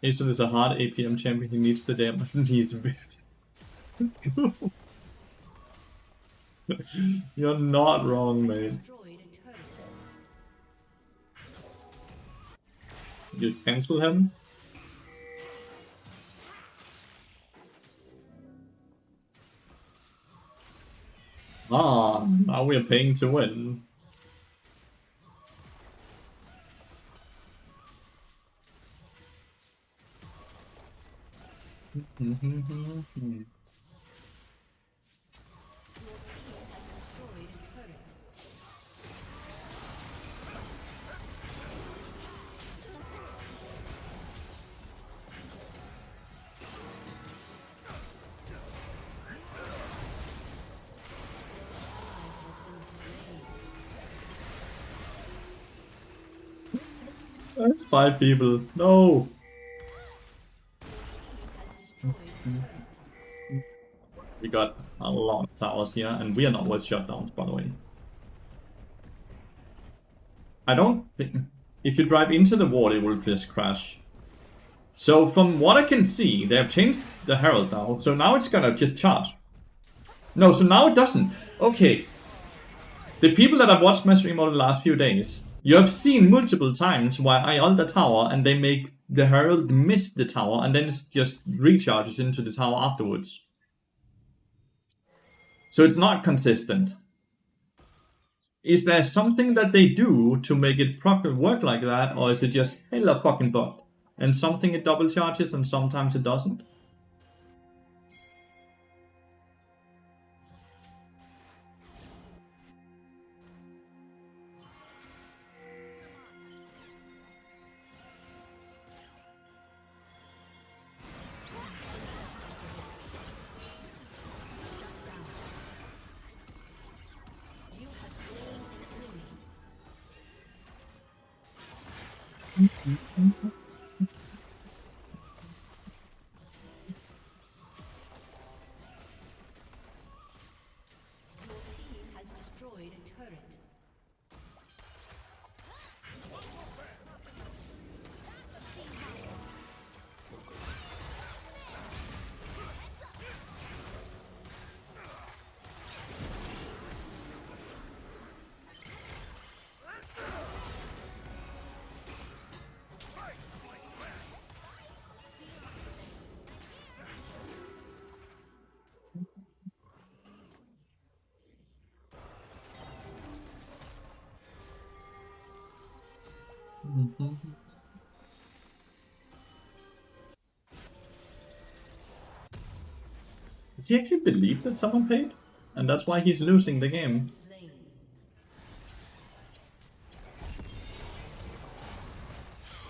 Aesop is a hard APM champion. He needs the damage. He's a bit. You're not wrong, mate. Destroyed a turret. You cancel him? Ah, now we're paying to win. Your team has destroyed a turret. That's 5 people. No! Has destroyed a turret. We got a lot of towers here, and we are not worth shutdowns, by the way. I don't think... If you drive into the wall, it will just crash. So from what I can see, they have changed the Herald now, so now it's gonna just charge. No, so now it doesn't. Okay. The people that have watched my stream over the last few days, you have seen multiple times why I ult the tower and they make the Herald miss the tower and then it just recharges into the tower afterwards. So it's not consistent. Is there something that they do to make it properly work like that, or is it just, hey, la fucking bot? And something it double charges and sometimes it doesn't? You have slain an enemy. Your team has destroyed a turret. Does he actually believe that someone paid? And that's why he's losing the game. Slain.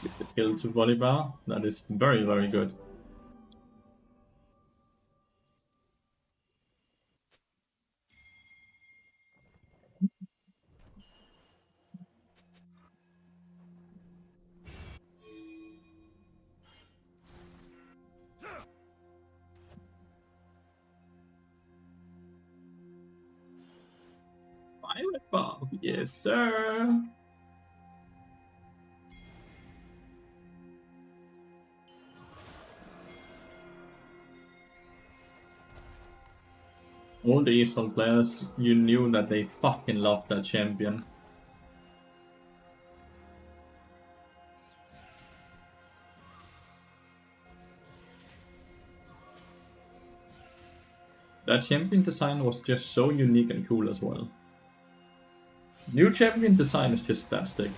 Get the kill to Bolivar. That is very, very good. Oh, yes, sir. All the Eastern players, you knew that they fucking loved that champion. That champion design was just so unique and cool as well. New champion design is just fantastic.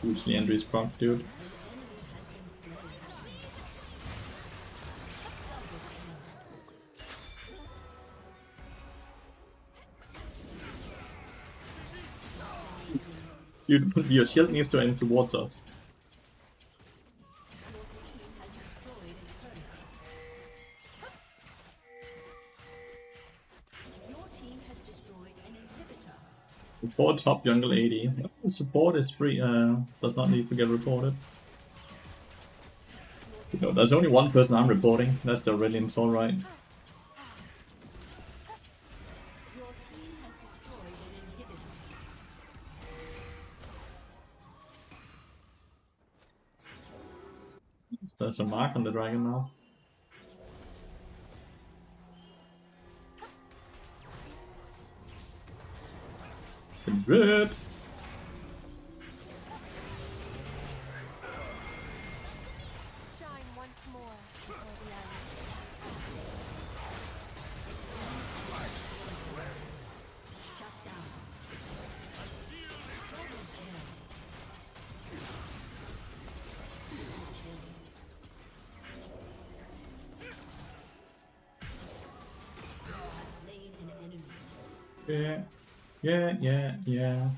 Who's Leandry's proc, dude? Your shield needs to aim towards us. Your team has destroyed an inhibitor. Support top jungle 80. Support is free, does not need to get reported. You know, there's only one person I'm reporting, that's the Aurelian's alright. Your team has destroyed an inhibitor. There's a mark on the dragon now. Good. Shine once more before the end. Shut down. Double kill. You have slain an enemy. Yeah.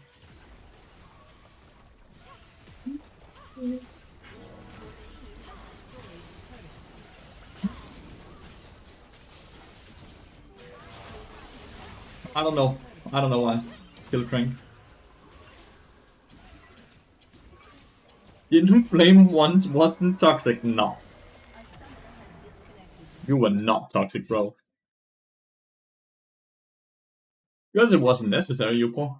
I don't know why. Kill Crank. Didn't Flame once wasn't toxic? No. A summoner has disconnected. You were not toxic, bro. Because it wasn't necessary, Yuko.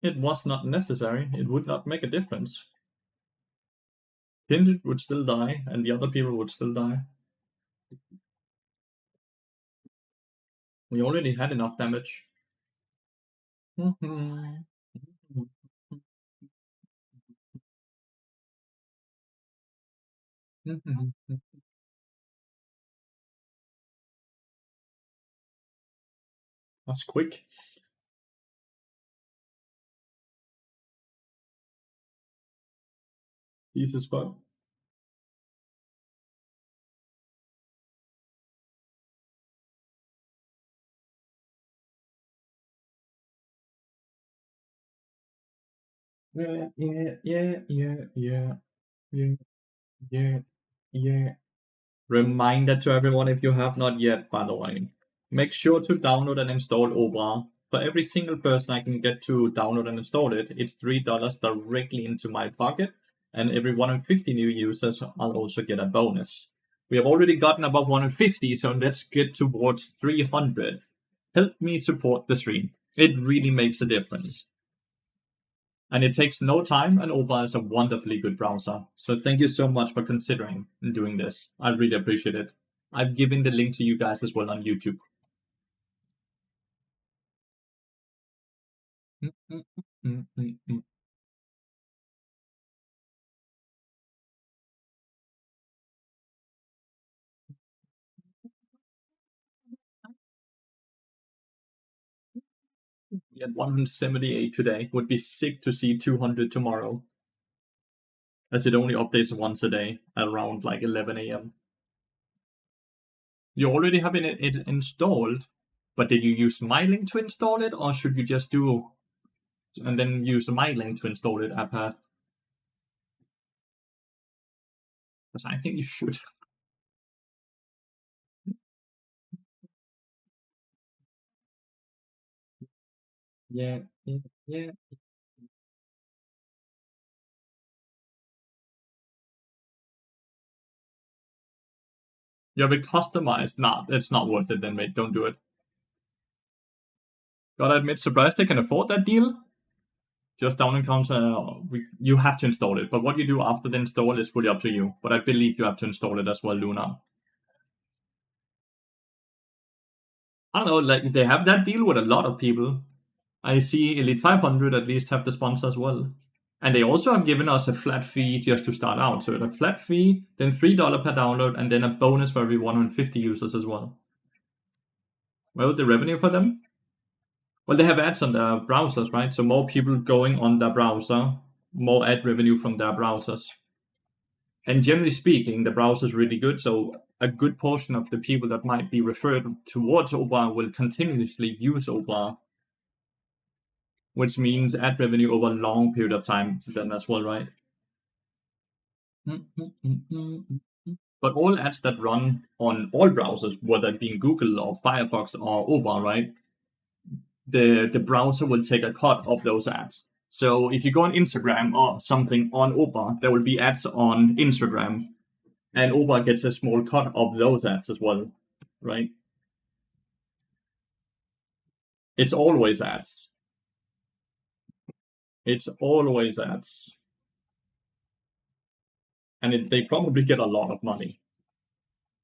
It was not necessary. It would not make a difference. Kindred would still die, and the other people would still die. We already had enough damage. That's quick. Easy spot. Yeah. Reminder to everyone, if you have not yet, by the way, make sure to download and install Opera. For every single person I can get to download and install it, it's $3 directly into my pocket, and every 150 new users, I'll also get a bonus. We have already gotten above 150, so let's get towards 300. Help me support the stream. It really makes a difference. And it takes no time, and Opera is a wonderfully good browser. So thank you so much for considering doing this. I really appreciate it. I've given the link to you guys as well on YouTube. We had 178 today. Would be sick to see 200 tomorrow, as it only updates once a day at around like 11 a.m. You already have it installed, but did you use my link to install it, or should you just do and then use my link to install it, Apath? Because I think you should. Yeah. You have it customized. Nah, it's not worth it then, mate. Don't do it. Gotta admit, surprised they can afford that deal. Just down encounter, you have to install it. But what you do after the install is fully up to you. But I believe you have to install it as well, Luna. I don't know, like they have that deal with a lot of people. I see Elite 500 at least have the sponsor as well. And they also have given us a flat fee just to start out. So a flat fee, then $3 per download, and then a bonus for every 150 users as well. Well, the revenue for them? Well, they have ads on their browsers, right? So more people going on their browser, more ad revenue from their browsers. And generally speaking, the browser is really good. So a good portion of the people that might be referred towards Opera will continuously use Opera, which means ad revenue over a long period of time then as well, right? But all ads that run on all browsers, whether it be Google or Firefox or Opera, right? The browser will take a cut of those ads. So if you go on Instagram or something on Opera, there will be ads on Instagram, and Opera gets a small cut of those ads as well, right? It's always ads. It's always ads. And they probably get a lot of money.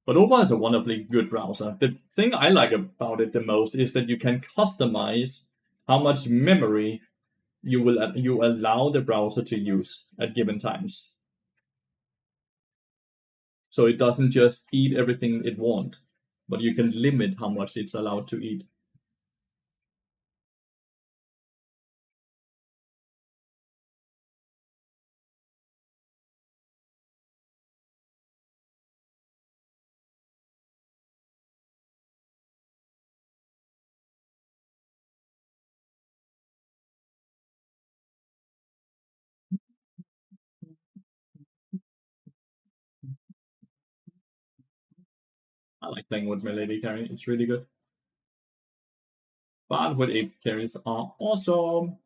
But Opera is a wonderfully good browser. The thing I like about it the most is that you can customize how much memory you allow the browser to use at given times. So it doesn't just eat everything it wants, but you can limit how much it's allowed to eat. I like playing with my lady carry, it's really good. But with ape carries are awesome.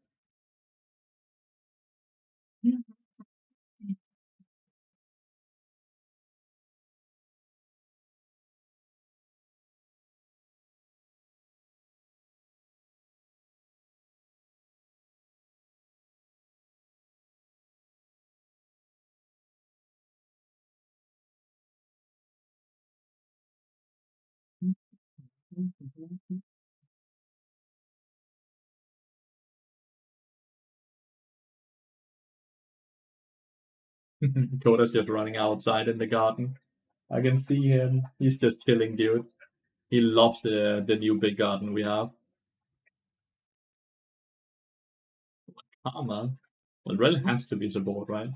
Koda's just running outside in the garden. I can see him. He's just chilling, dude. He loves the new big garden we have. Karma. Well, Rel has to be support, right?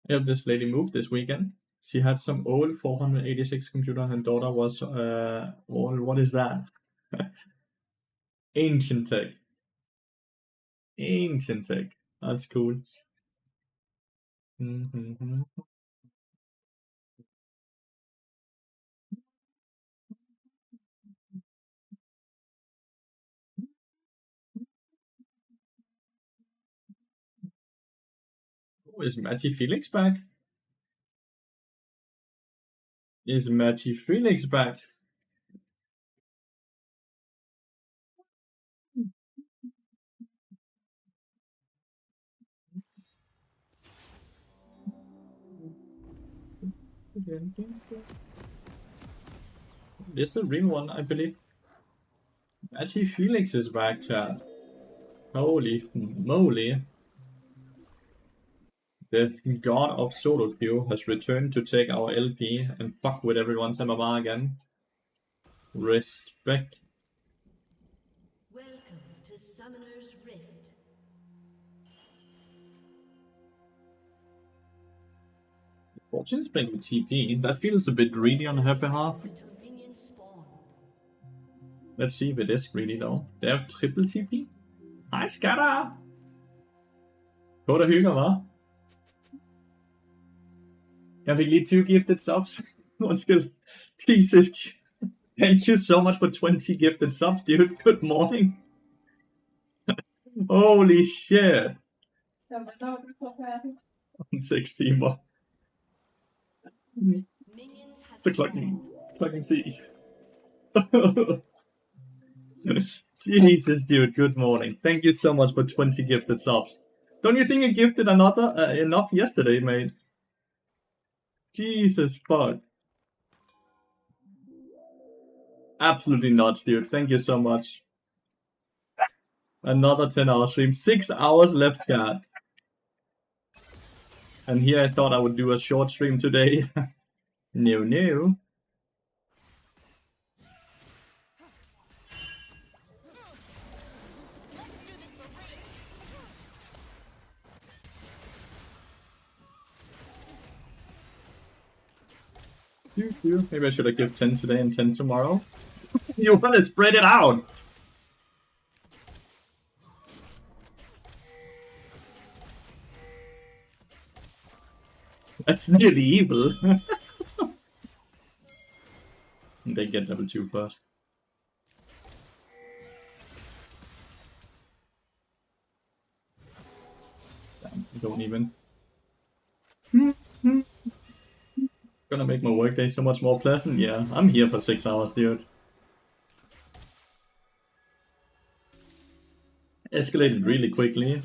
Yeah, this lady moved this weekend. She had some old 486 computer, and her daughter was, well, what is that? Ancient tech. Ancient tech. That's cool. Mm-hmm. Oh, is Matty Felix back? Is Matty Felix back? This is a real one, I believe. Matty Felix is back, chat. Holy moly. The god of solo queue has returned to take our LP and fuck with everyone's MMR again. Respect. Welcome to Summoner's Rift. Fortune's playing with TP. That feels a bit greedy on her behalf. Until minions spawn. Let's see if it is greedy though. They have triple TP. Hej skatter! Gå der hygger, hva'? Jeg fik lige 20 gifted subs. Undskyld. Jesus. Thank you so much for 20 gifted subs, dude. Good morning. Holy shit. Om 6 timer. Minions have Så klokken 10. Jesus, dude, good morning. Thank you so much for 20 gifted subs. Don't you think you gifted another enough yesterday, mate? Jesus fuck. Absolutely nuts, dude. Thank you so much. Another 10-hour stream. 6 hours left, chat. And here I thought I would do a short stream today. No. Maybe I should have given 10 today and 10 tomorrow. You want to spread it out. That's nearly evil. They get level 2 first. Damn, don't even. Gonna make my workday so much more pleasant. Yeah, I'm here for 6 hours, dude. Escalated really quickly.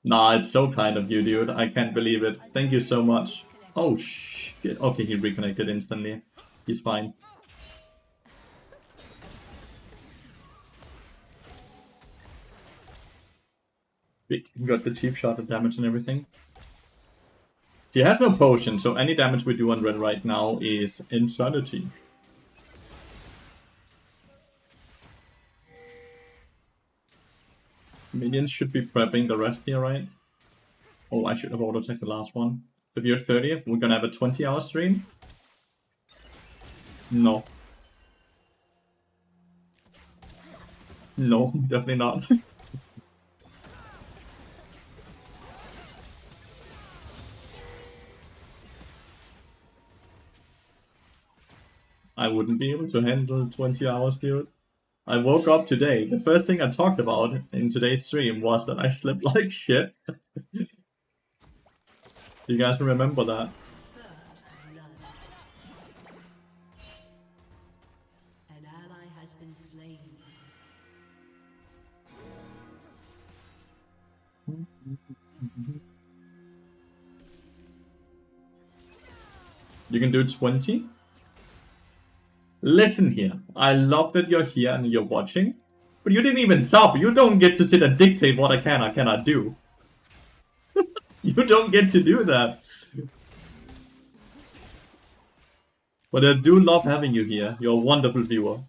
Nah, it's so kind of you, dude. I can't believe it. Thank you so much. Oh, shit. Okay, he reconnected instantly. He's fine. He got the cheap shot of damage and everything. She has no potion, so any damage we do on red right now is insanity. Minions should be prepping the rest here, right? Oh, I should have auto-attacked the last one. If you're 30, we're gonna have a 20-hour stream? No. No, definitely not. I wouldn't be able to handle 20 hours, dude. I woke up today. The first thing I talked about in today's stream was that I slept like shit. You guys remember that? First blood. An ally has been slain. You can do 20? Listen here, I love that you're here and you're watching, but you didn't even sub. You don't get to sit and dictate what I can or cannot do. You don't get to do that. But I do love having you here. You're a wonderful viewer.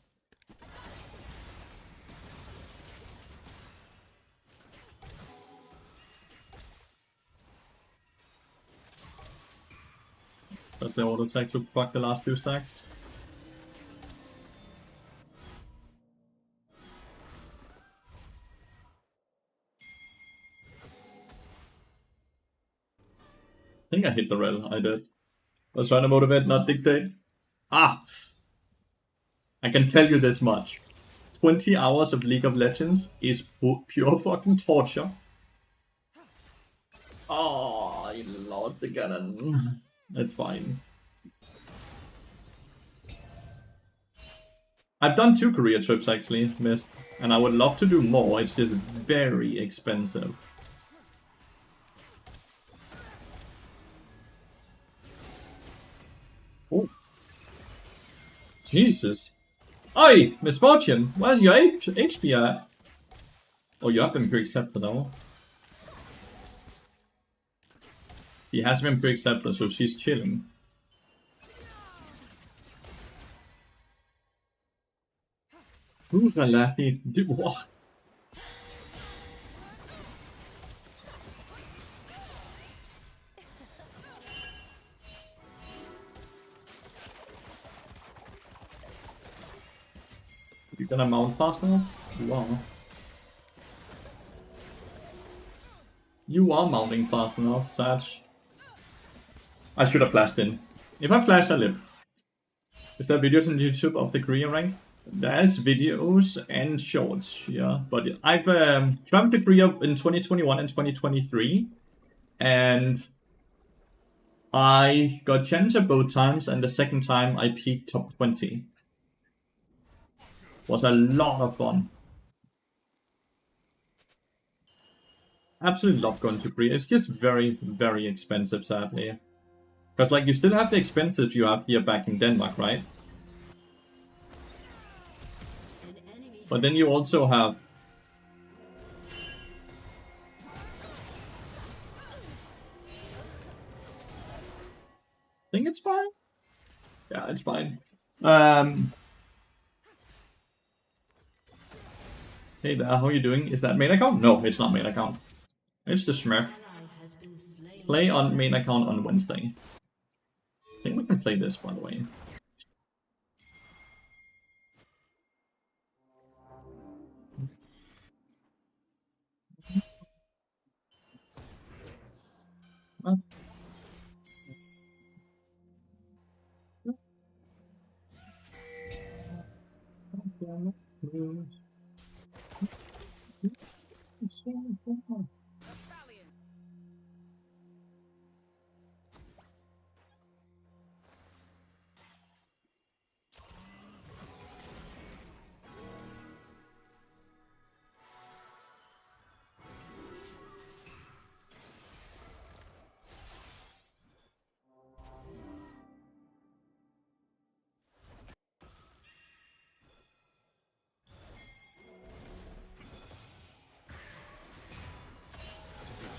Does the auto attack to block the last 2 stacks? I think I hit the rail. I did. I was trying to motivate, not dictate. Ah! I can tell you this much. 20 hours of League of Legends is pure fucking torture. Oh, I lost the cannon. That's fine. I've done 2 career trips actually, missed. And I would love to do more, it's just very expensive. Oh. Jesus. Oi, Misfortune, where's your HP at? Oh, you have been pre-accepted though. He has been pre-accepted, so she's chilling. Who's a Lathyrus? What? You're gonna mount fast now? Wow. You are mounting fast enough, Satch. I should have flashed in. If I flash, I live. Is there videos on YouTube of the Korean rank? There's videos and shorts, yeah. But I've climbed the Korea in 2021 and 2023, and I got challenger both times, and the second time I peaked top 20. Was a lot of fun. Absolutely love going to Korea. It's just very, very expensive, sadly. Because, like, you still have the expenses you have here back in Denmark, right? An enemy But then you also have... I think it's fine. Yeah, it's fine. Hey there, how are you doing? Is that main account? No, it's not main account. It's the Smurf. ally has been slain. Play on main account on Wednesday. I think we can play this, by the way.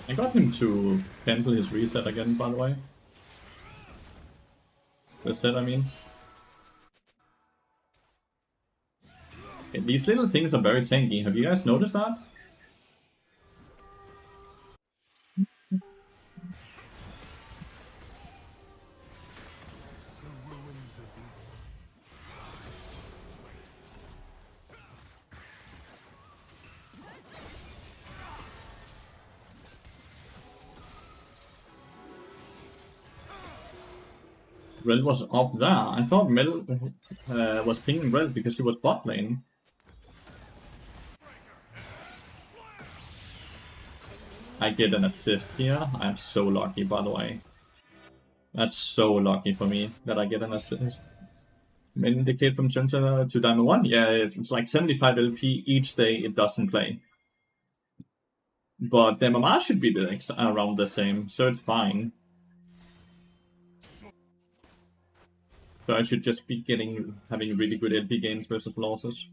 I got him to cancel his reset again, by the way. The set, I mean. Okay, these little things are very tanky. Have you guys noticed that? Red was up there. I thought Mel was pinging Red because he was bot lane. I get an assist here. I'm so lucky, by the way. That's so lucky for me that I get an assist. Indicate from Challenger to Diamond 1? Yeah, it's like 75 LP each day it doesn't play. But the MMR should be around the same, so it's fine. So I should just be having really good LP games versus losses.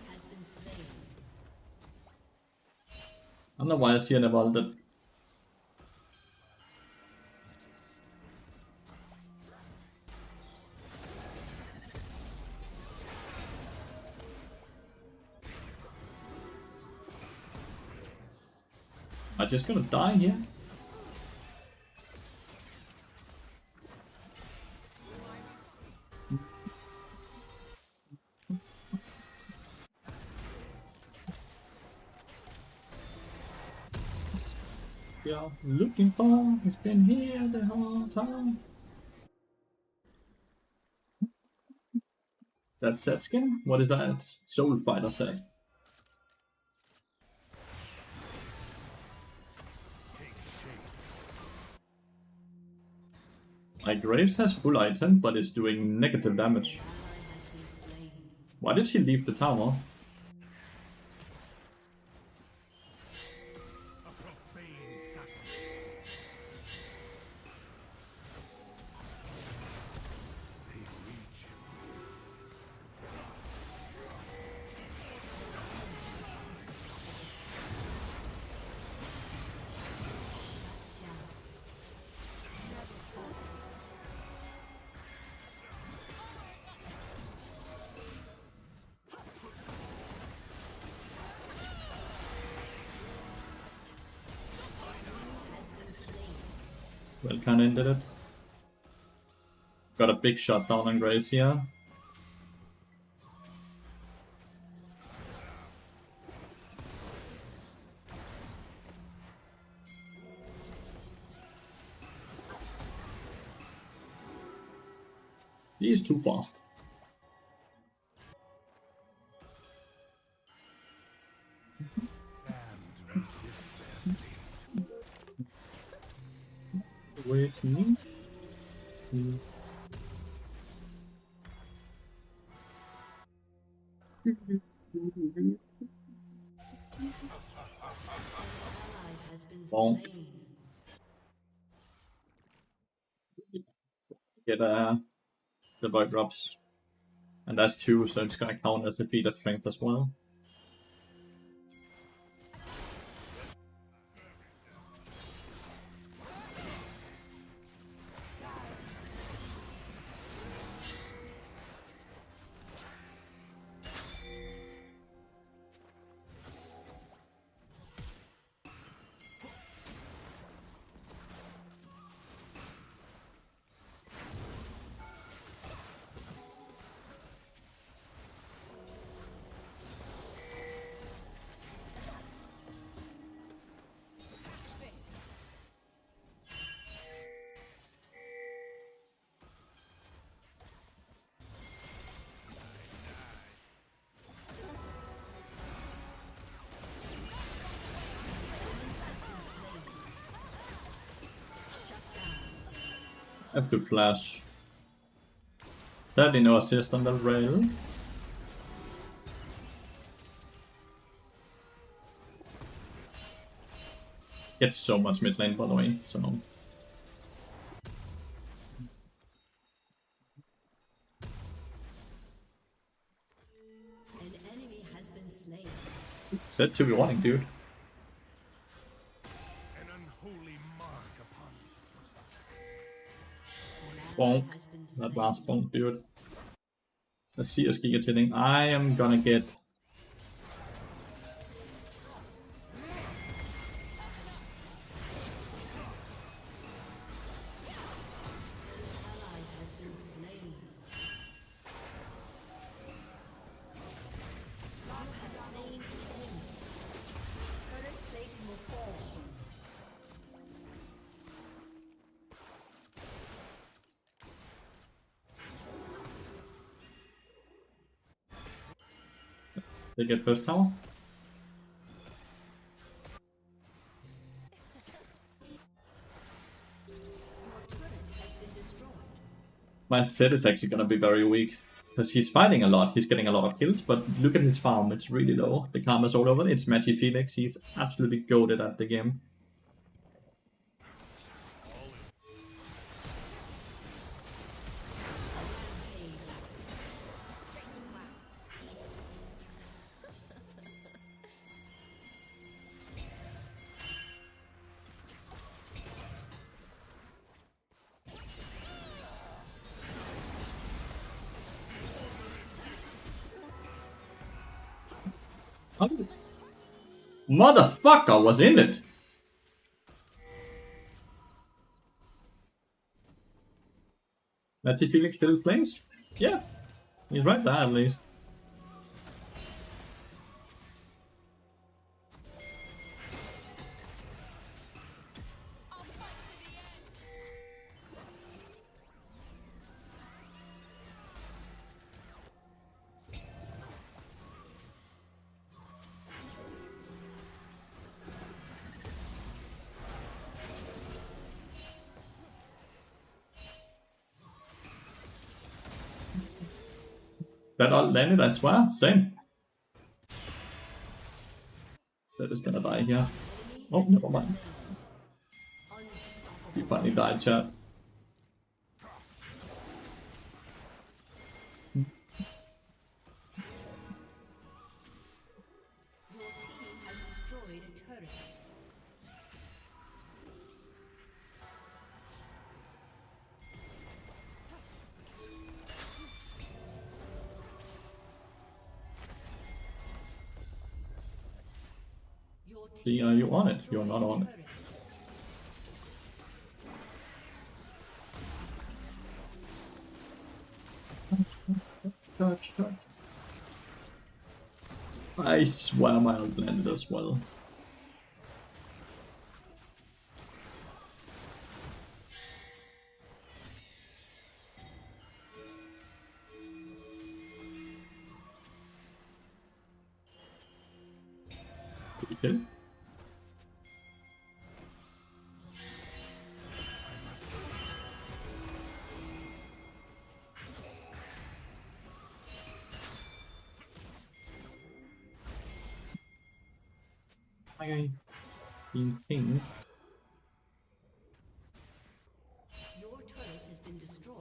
Has been slain. I don't know why I see an evolved. I just gonna die here? Yeah, looking for, it's been here the whole time. That set skin? What is that? Soul Fighter set. My Graves has full item, but is doing negative damage. Why did she leave the tower? Well, kinda ended it. Got a big shot down on Graves here. He is too fast. And resist their fate. Wait, me? Ally has been Bonk. slain. Get the void drops. And that's 2, so it's gonna count as a feat of strength as well. I have to flash. Sadly, no assist on the rail. Gets so much mid lane, by the way, so. An enemy has been slain. Said to be wanting, dude. An unholy mark upon An ally Bonk. has been slain. That last bonk, dude. Let's see us Giga hitting. I am gonna get. Ally has been slain. You have slain an enemy. Turret plating will fall soon. They get first tower. Your turret has been destroyed. My set is actually gonna be very weak. Because he's fighting a lot, he's getting a lot of kills, but look at his farm, it's really low. The karma's all over, it's Magi Felix, he's absolutely goated at the game. Motherfucker was in it! Magi Felix still plays? Yeah, he's right there at least. I'll fight to the end. That all landed, I swear, same. That is gonna die here. Oh, never mind. He finally died, chat. Your team has destroyed a turret. Your See, team you has on it? destroyed You're not on a it. turret. Touch. I swear my ult landed as well. Did he kill? Okay. King. Your turret has been destroyed.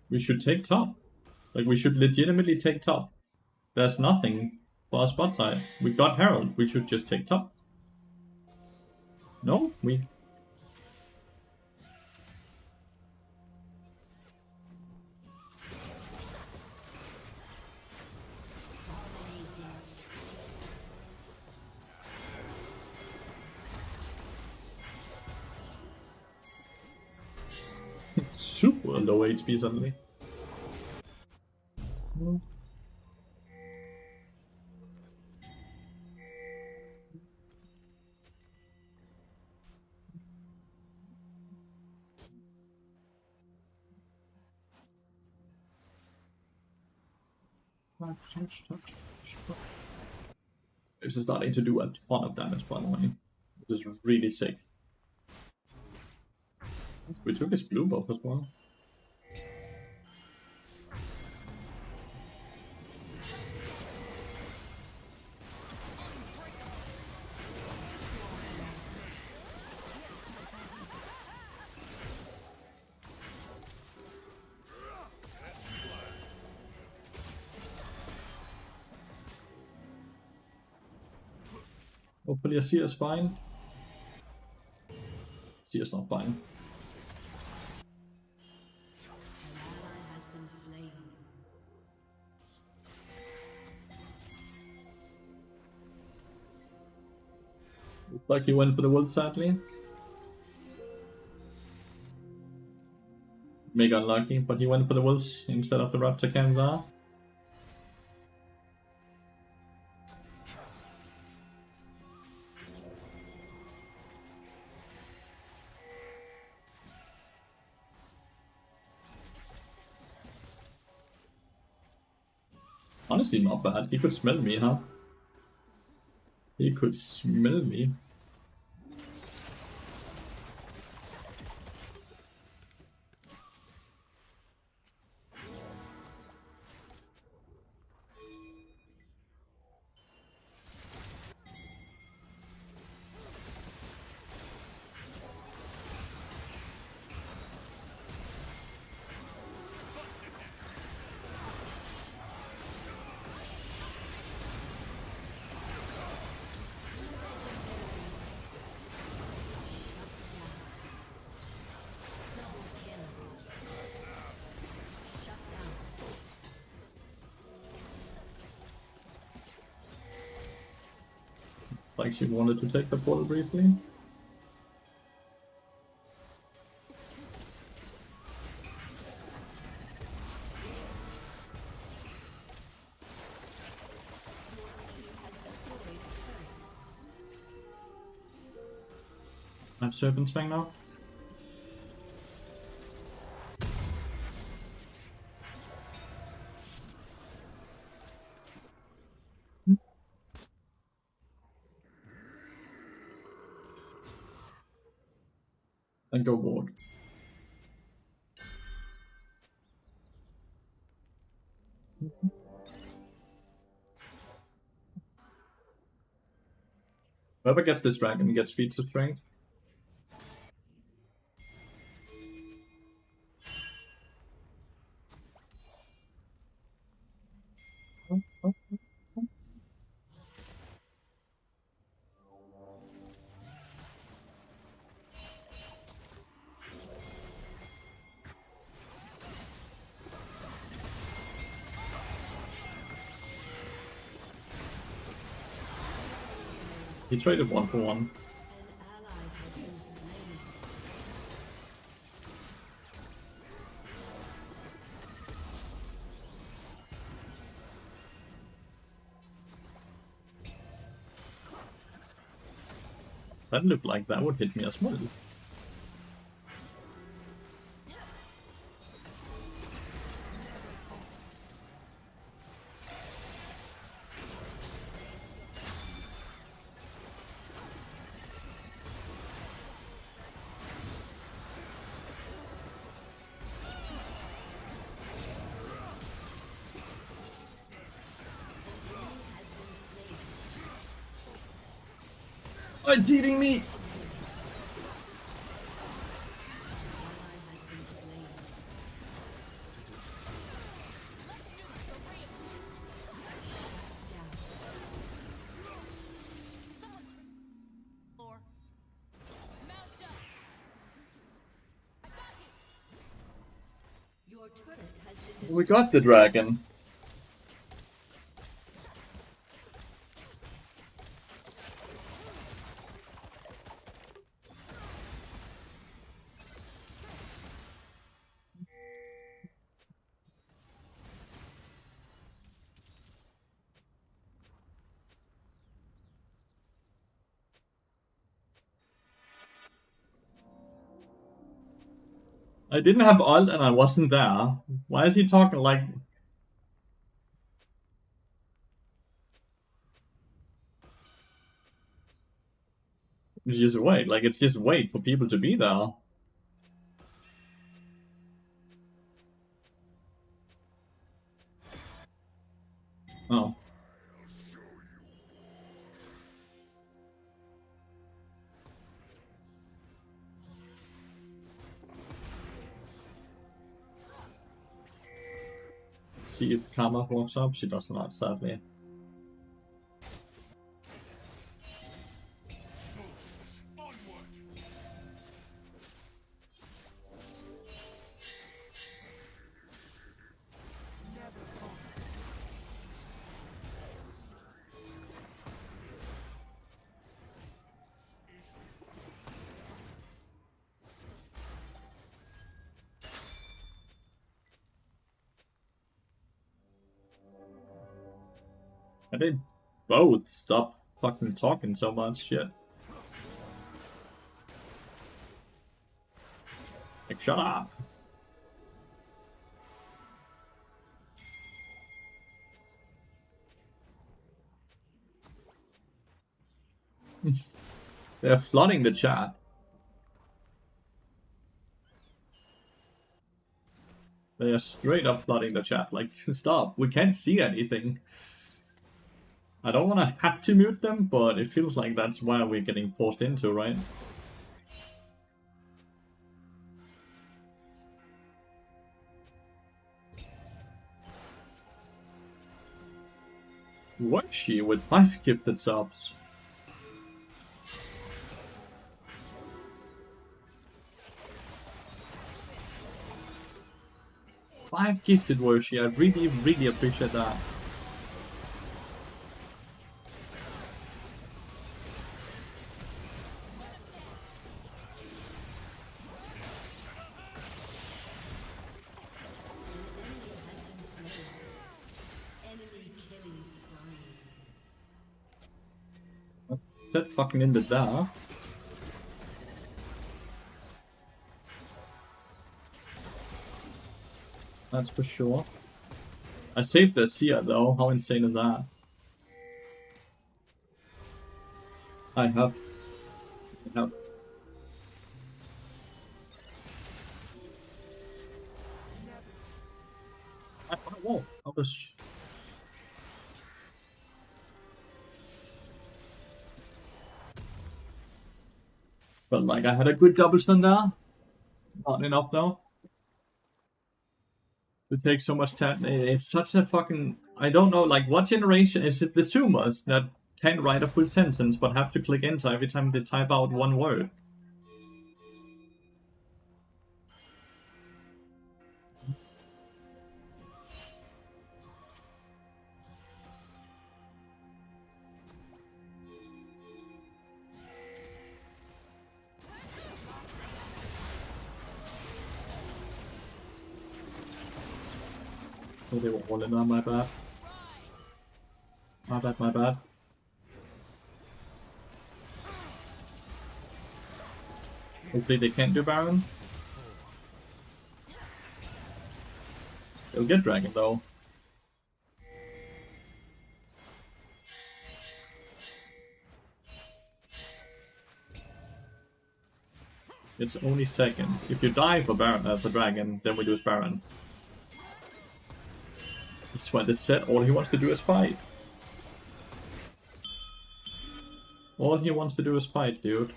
We should take top. Like, we should legitimately take top. There's nothing for our spot side. We got Herald. We should just take top. No, we. Super low HP suddenly. It's starting to do a ton of damage, by the way. Which is really sick. We took his blue buff as well. Hopefully Asia's fine. Asia's not fine. An ally has been slain. Looks like he went for the wolf, sadly. Mega unlucky, but he went for the wolves instead of the raptor Kanza. Honestly, not bad. He could smell me, huh? He could smell me. Like she wanted to take the portal briefly. I have Serpent's Fang now. And go ward. Whoever gets this dragon gets feats of strength. He traded 1 for 1. An ally has been slain. That looked like that would hit me as well. Oh, it's eating me! Your turret has been We got the dragon. I didn't have ult and I wasn't there. Why is he talking like... Just wait, like it's just wait for people to be there. Oh. See if Karma walks up. She does not, sadly. Soldiers, onward! I did both stop fucking talking so much shit. Like, shut up! They're flooding the chat. They are straight up flooding the chat. Like, stop. We can't see anything. I don't want to have to mute them, but it feels like that's where we're getting forced into, right? Was she with 5 gifted subs? Five gifted was she? I really appreciate that. That fucking ended there. That's for sure. I saved the Seer though, how insane is that? I have. Whoa, I was... But like, I had a good double stun there. Not enough though. To take so much time. It's such a fucking... I don't know, like, what generation is it? The Zoomers that can't write a full sentence but have to click enter every time they type out one word. Oh, they were all in on my bad. My bad. Hopefully they can't do Baron. They'll get Dragon though. It's only second. If you die for Baron, for Dragon, then we lose Baron. That's why they said all he wants to do is fight. All he wants to do is fight, dude.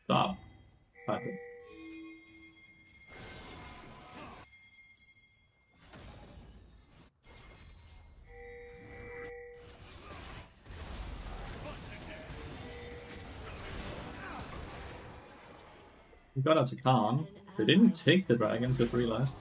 Stop. Fighting. We got out to Khan. They didn't take the dragon, just realized.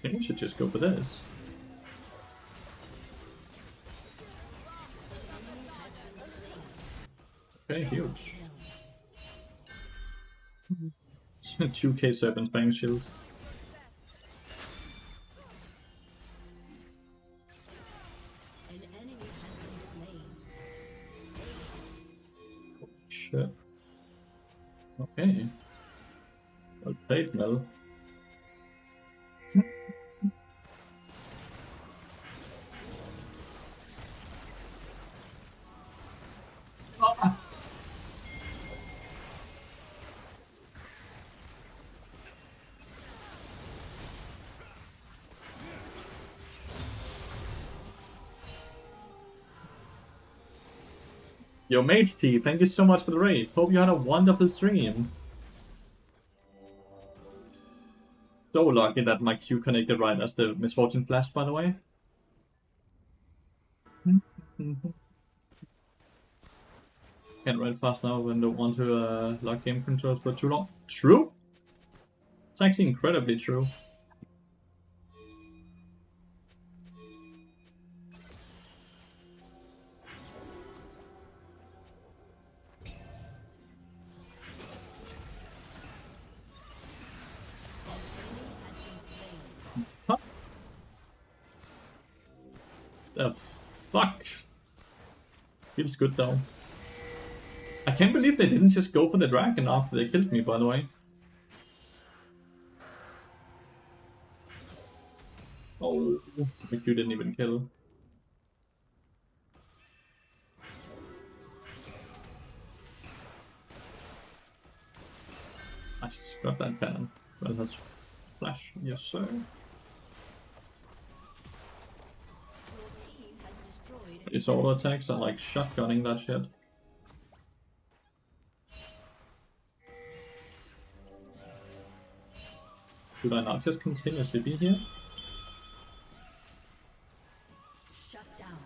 I think we should just go for this. Okay, huge. 2k Serpent's Bang Shield. An enemy has been slain. Shit. Okay. Well played, Mel. Yo, Mage T, thank you so much for the raid. Hope you had a wonderful stream. So lucky that my Q connected right as the misfortune flashed, by the way. Can't ride fast now when don't want to lock game controls for too long. True? It's actually incredibly true. Huh? The fuck? Feels good though. I can't believe they didn't just go for the dragon after they killed me, by the way. Oh, the Q didn't even kill. Nice, got that cannon. Well, that's flash, yes sir. Your team has destroyed These auto attacks are like shotgunning that shit. Should I not just continuously be here? shut down.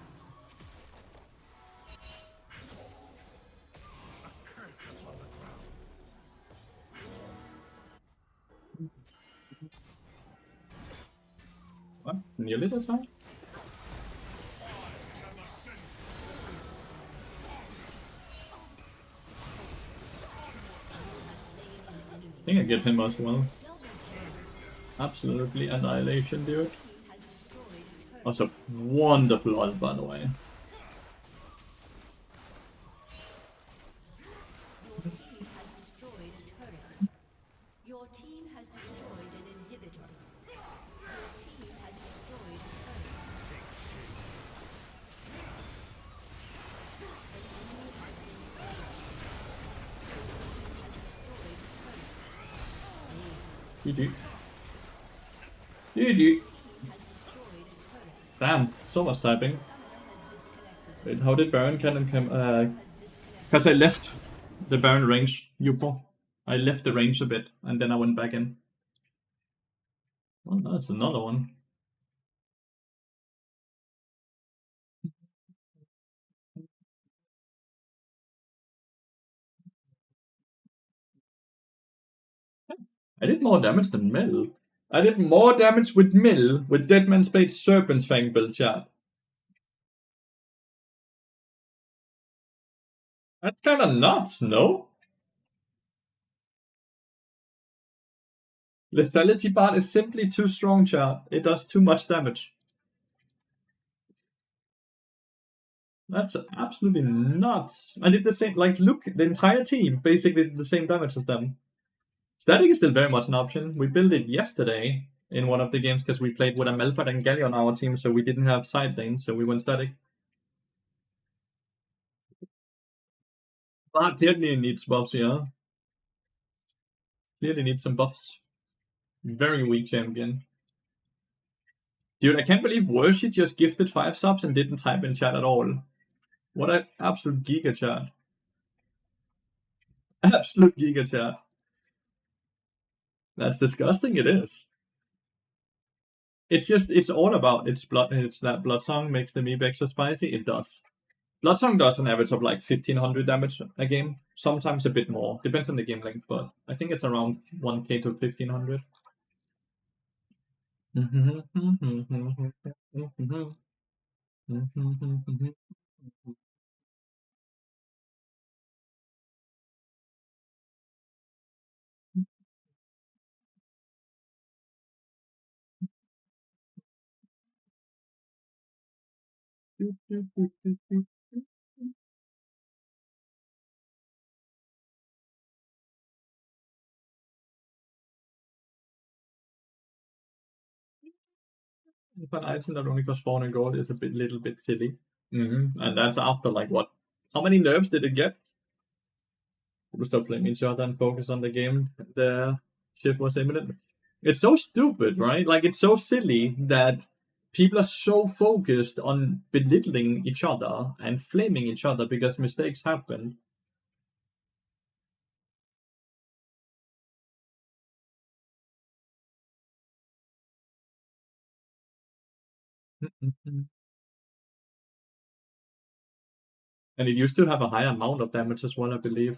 What? Nearly that time? I think I get him as well. Absolutely annihilation, dude. Has destroyed a turret. Also, wonderful ult, by the way. Your team has destroyed a turret. Your team has destroyed an inhibitor. Your team has destroyed a turret. An enemy has been slain. Your team has destroyed a turret. Aced. GG. GG. Has destroyed a turret. Damn, so much typing. Summoner has disconnected. Wait, how did Baron Cannon come? Has disconnected. Because I left the Baron range, Yupo. I left the range a bit, and then I went back in. Oh, that's another one. I did more damage than Mill. I did more damage with Mill with Deadman's Blade Serpent's Fang build, chat. That's kinda nuts, no? Lethality Bard is simply too strong, chat. It does too much damage. That's absolutely nuts. I did the same, like, look, the entire team basically did the same damage as them. Static is still very much an option. We built it yesterday in one of the games because we played with a Melfart and Galli on our team, so we didn't have side lanes, so we went static. But clearly needs buffs, yeah. Clearly needs some buffs. Very weak champion. Dude, I can't believe Worship just gifted 5 subs and didn't type in chat at all. What an absolute giga chat. Absolute giga chat. That's disgusting, it is. It's all about its blood. It's that Blood Song makes the meep extra spicy. It does. Blood Song does an average of like 1500 damage a game, sometimes a bit more. Depends on the game length, but I think it's around 1k to 1500. But item that only costs 400 gold is a little bit silly. And that's after like what? How many nerfs did it get? We'll stop playing each other and focus on the game. The shift was imminent. It's so stupid, right? Like, it's so silly that people are so focused on belittling each other and flaming each other because mistakes happen. And it used to have a higher amount of damage as well, I believe.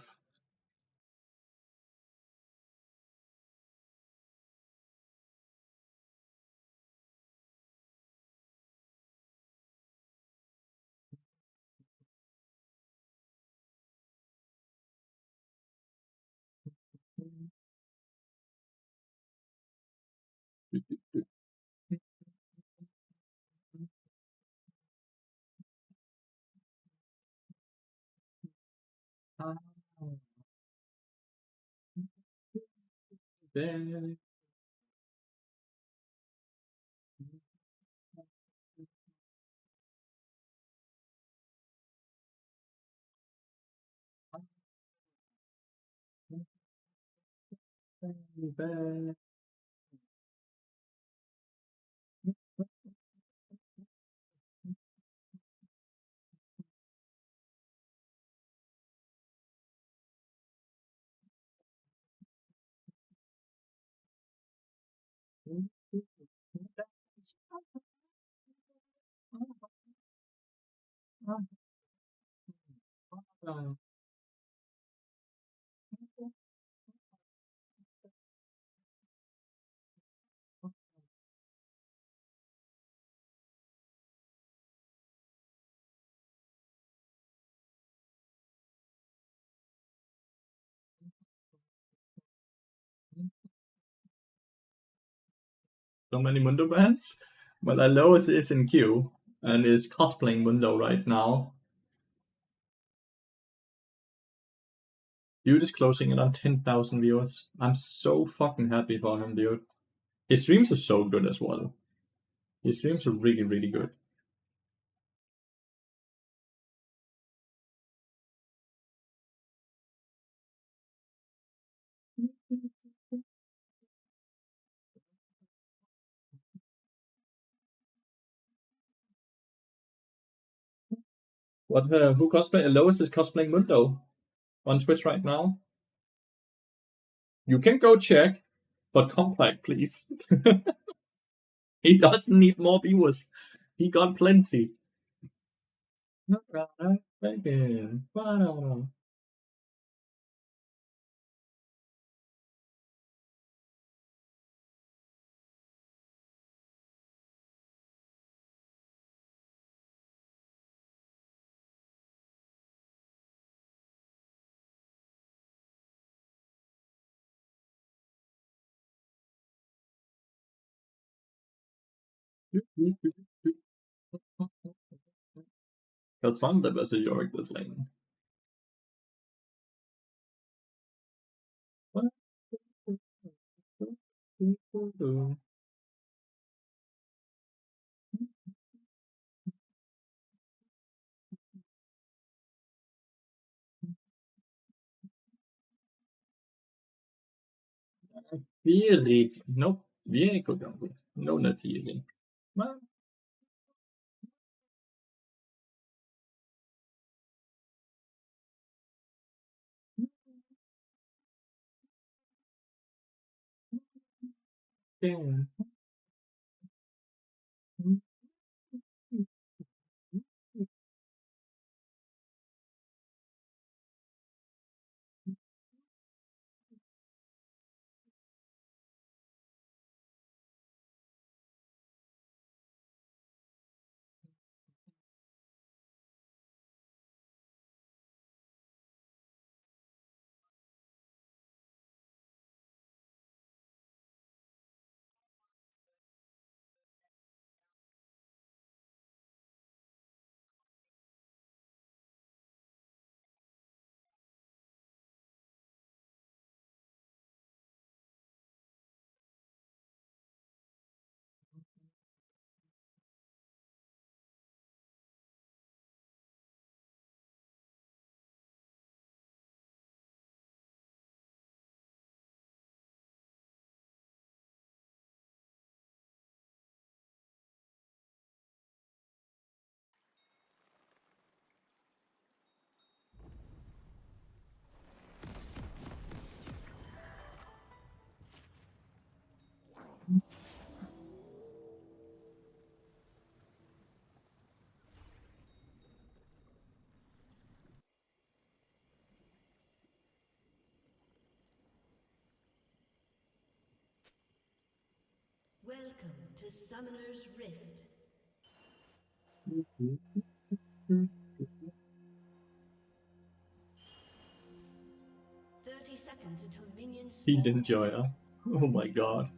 So many Mundo bans? Well, Alois is in queue and is cosplaying Mundo right now. Dude is closing in on 10,000 viewers. I'm so fucking happy for him, dude. His streams are so good as well. His streams are really, really good. What? Who cosplay? Lois is cosplaying Mundo on Twitch right now. You can go check, but come back, please. He doesn't need more viewers. He got plenty. Cassandra versus Yorick this lane. Erik. Nope. Erik och Gamble. No, not Erik. Man. Damn. Welcome to Summoner's Rift. Seconds until minions He spawn. Enjoyer. Oh my god.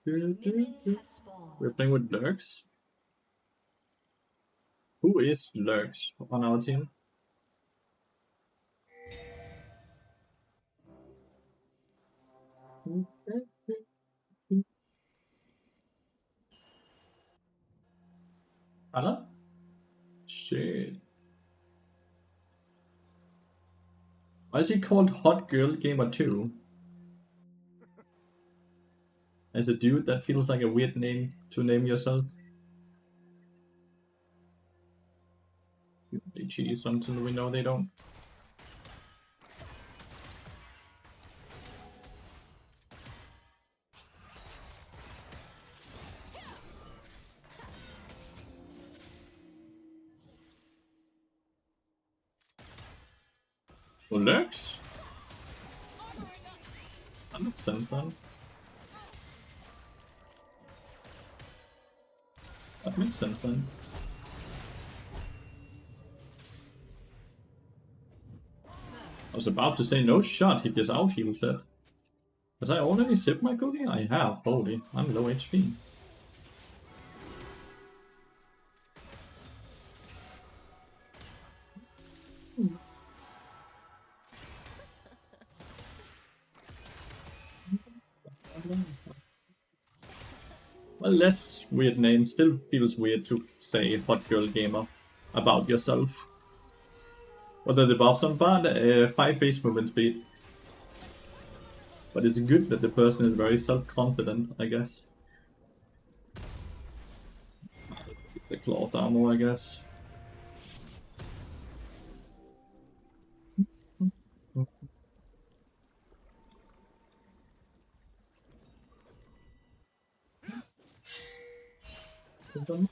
Minions have spawned. We're playing with Lurks. Who is Lurks on our team? Anna? Shit. Why is he called Hot Girl Gamer 2? As a dude, that feels like a weird name to name yourself. They cheese until we know they don't. Oh, Lurks? That makes sense then. That makes sense then. I was about to say no shot, he just out healed it. Has I already sipped my cookie? I have, holy, I'm low HP. Well, less weird name, still feels weird to say Hot Girl Gamer about yourself. What are the buffs on bad? 5 base movement speed. But it's good that the person is very self-confident, I guess. The cloth armor, I guess.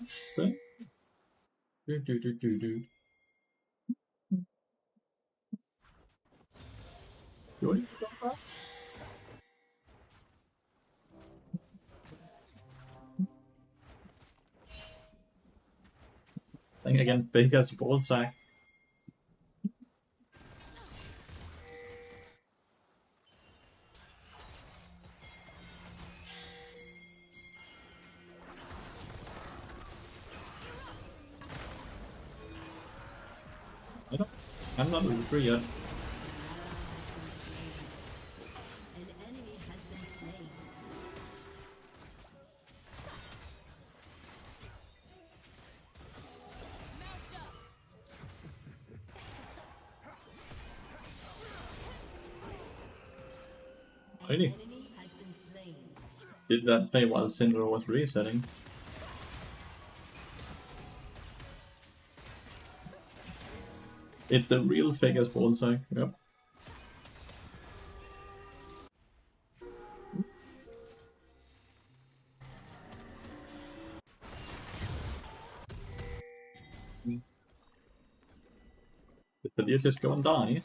Stay. doing? Think again, Baker's ball sack. I'm not level 3 yet. An enemy has been slain. An Really? enemy has been slain. Did that play while Syndra was resetting? It's the real Baker's ball sack. Yep. Did you just go and die?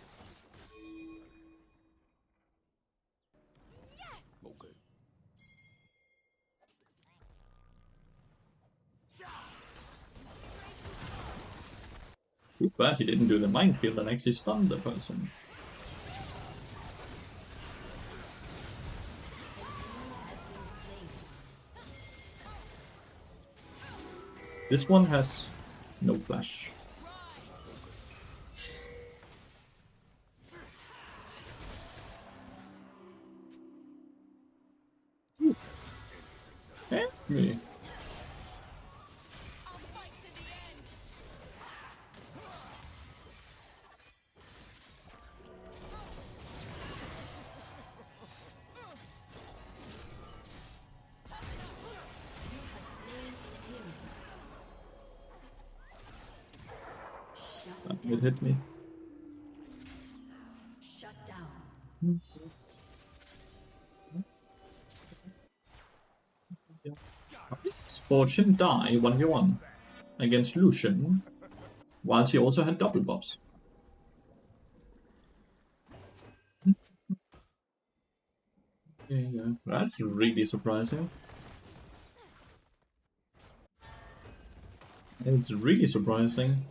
Okay. Too bad he didn't do the minefield and actually stun the person. This one has no flash. Help me. I'll fight to the end. It hit me. Shut down. Fortune die 1v1 against Lucian, whilst he also had double buffs. Yeah, that's really surprising. It's really surprising.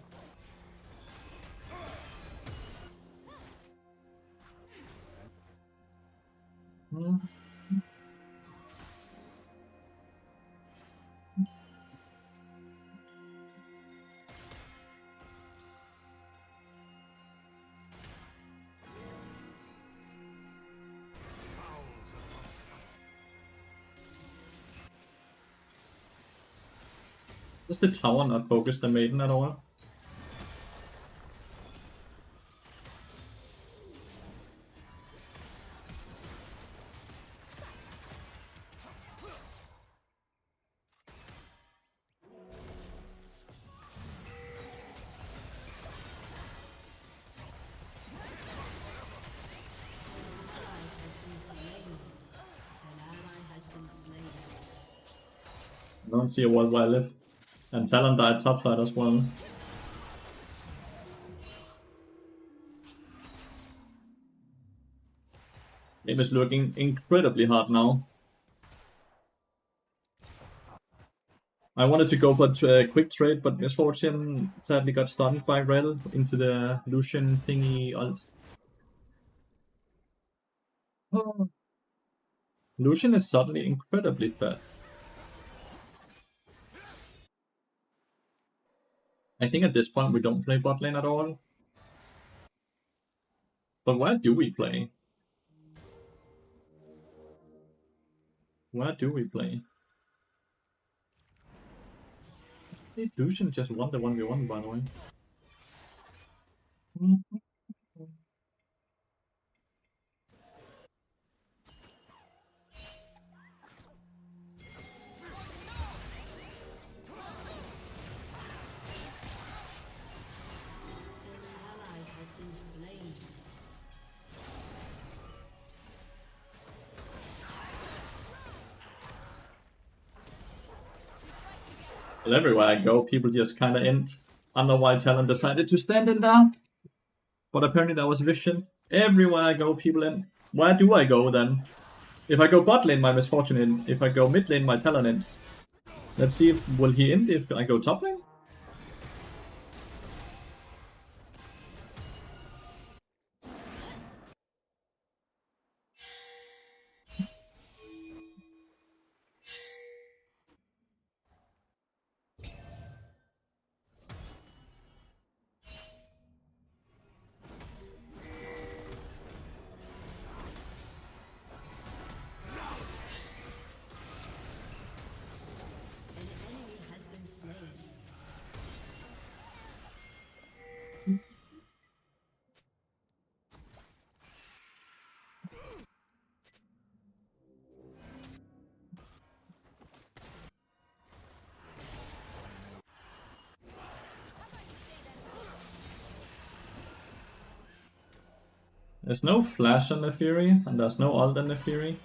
Does the tower not focus the maiden at all? I don't see a world where I live. And Talon died topside as well. Game is looking incredibly hard now. I wanted to go for a quick trade, but Misfortune sadly got stunned by Rel into the Lucian thingy ult. Oh. Lucian is suddenly incredibly fat. I think at this point we don't play bot lane at all. But where do we play? Where do we play? I think Lucian just won the 1v1 by the way. But everywhere I go, people just kinda end. I don't know why Talon decided to stand in there. But apparently that was vision. Everywhere I go, people in. Where do I go then? If I go bot lane, my misfortune in. If I go mid lane, my talent ends. Let's see if will he end if I go top lane. An enemy has been slain. There's no flash on the Fury, and there's no ult on the Fury.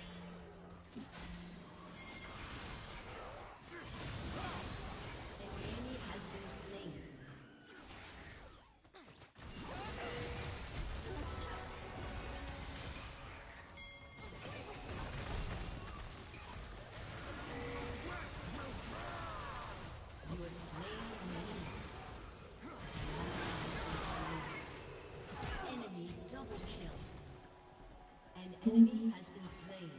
Enemy double kill. An enemy has been slain.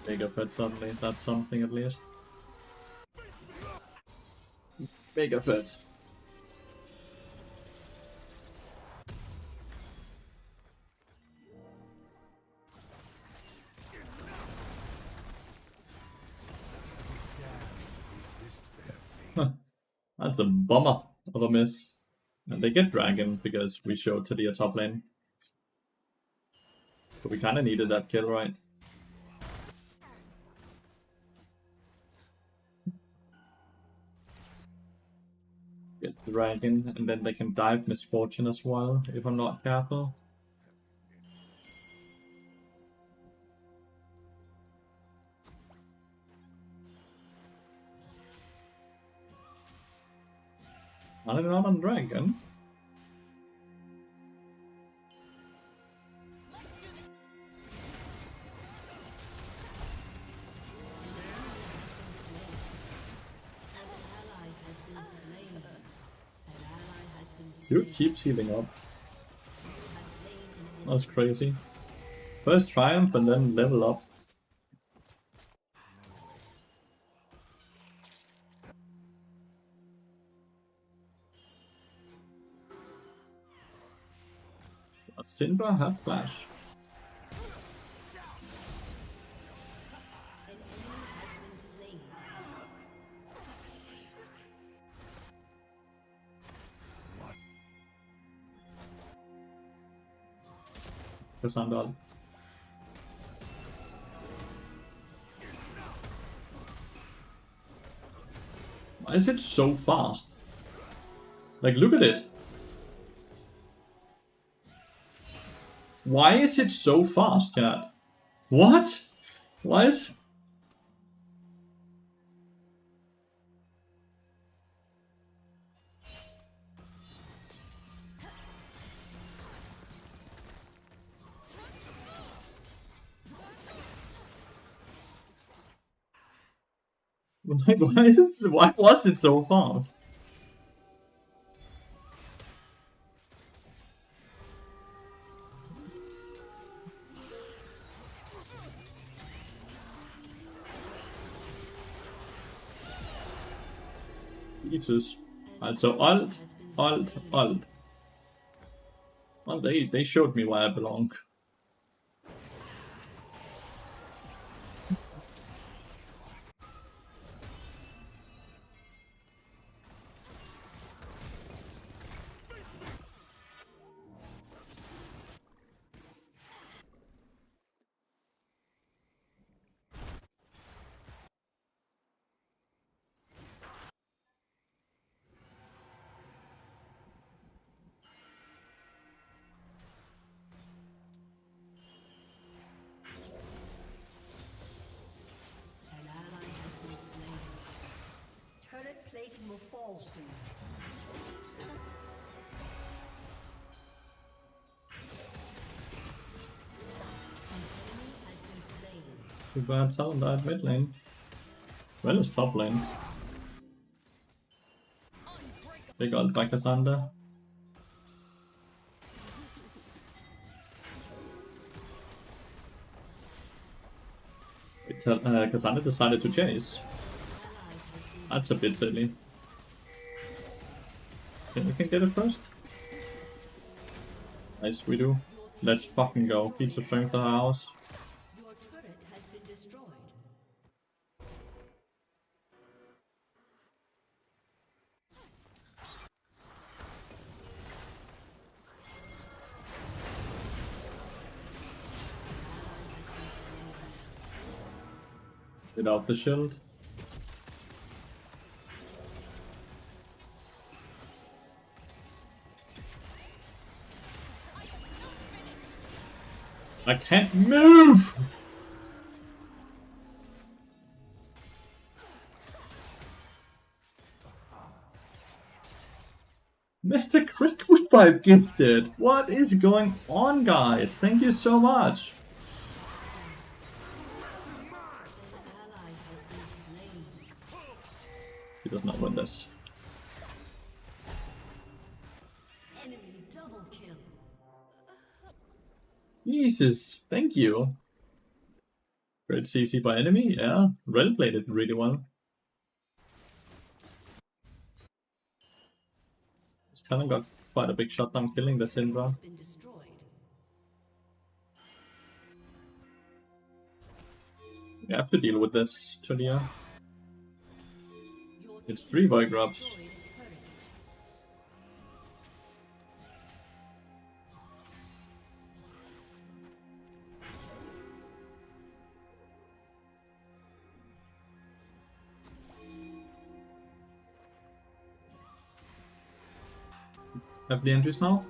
Mega Fed suddenly, that's something at least. Mega Fed. That's a bummer of a miss. And they get Dragon because we showed to the top lane. But we kinda needed that kill, right? Get Dragon, and then they can dive Misfortune as well, if I'm not careful. Are they not on Dragon? Dude keeps healing up. That's crazy. First Triumph and then level up. A Syndra have flash. Cassandra. Why is it so fast? Like, look at it. Why is it so fast, chat? What? Why is... Like, why was it so fast? Jesus. Also alt. Well, they showed me where I belong. plating will fall soon. An enemy has been slain. Too bad Talon died mid lane. Well, it's top lane. They got back Cassandra. Cassandra decided to chase. That's a bit silly. Can we get it first? Nice, we do. Let's fucking go. Pizza strength of the house. Your turret has been destroyed. Get off the shield. I can't move! Mr. Quick Whip gifted! What is going on, guys? Thank you so much! An ally has been slain. He does not win this. Enemy double kill. Jesus, thank you. Great CC by enemy, yeah. Rel played it really well. This talent got quite a big shutdown killing the Syndra. Has been destroyed. We have to deal with this, Tulia. Your It's team 3 has Void Drops. destroyed a turret. Have the entries now?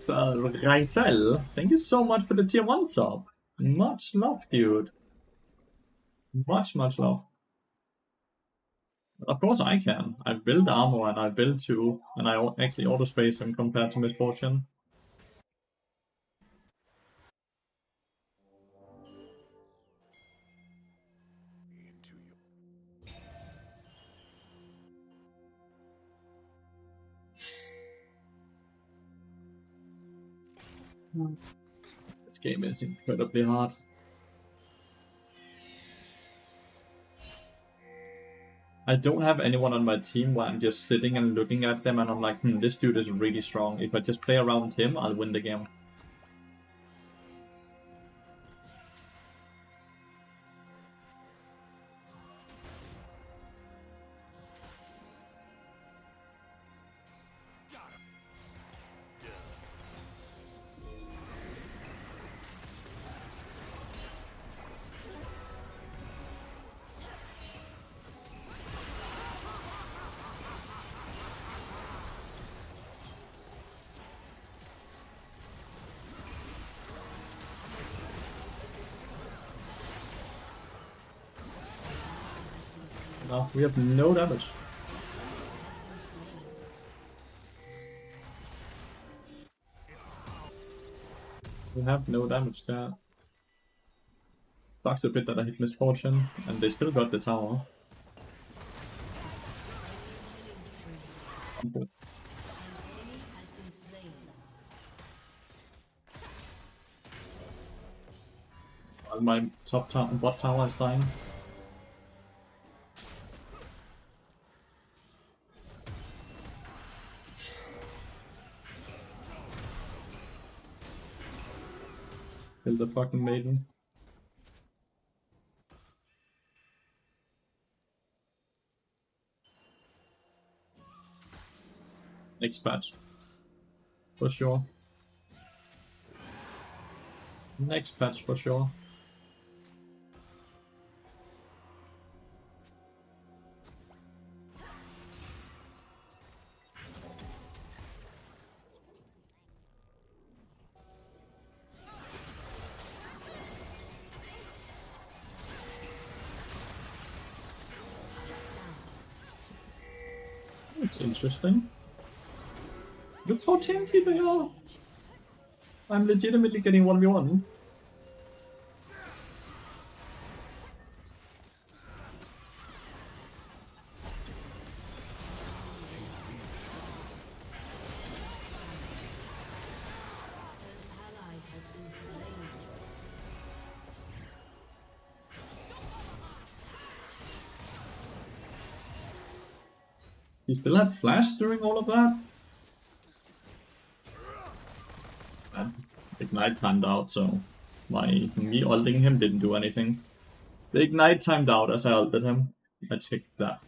Raisel, thank you so much for the tier 1 sub. Much love, dude. Much love. Of course I can. I build armor and I build 2, and I actually auto-space him compared to Misfortune. This game is incredibly hard. I don't have anyone on my team where I'm just sitting and looking at them and I'm like, this dude is really strong. If I just play around him, I'll win the game. No, we have no damage. We have no damage there. Sucks a bit that I hit Misfortune, and they still got the tower. An enemy has been slain. While my bot tower is dying. Kill the fucking maiden. Next patch. For sure. Next patch for sure. It's interesting. Look how tanky they are. I'm legitimately getting 1v1. An ally has been slain. He still had flash during all of that? And Ignite timed out, so me ulting him didn't do anything. The Ignite timed out as I ulted him. I checked that.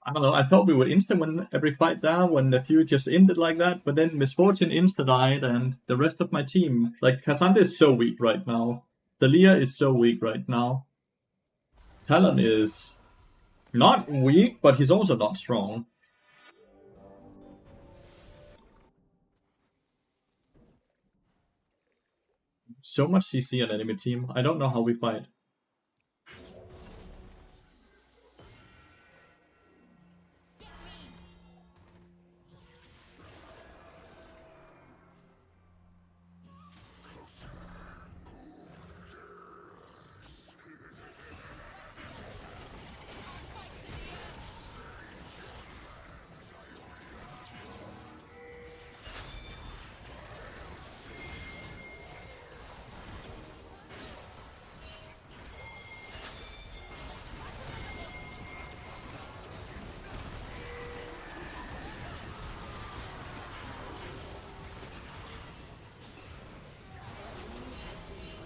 I don't know, I thought we would insta-win every fight down when the feud just ended like that, but then Misfortune insta-died and the rest of my team, like Cassandra is so weak right now. Thalia is so weak right now. Talon is not weak, but he's also not strong. So much CC on enemy team. I don't know how we fight.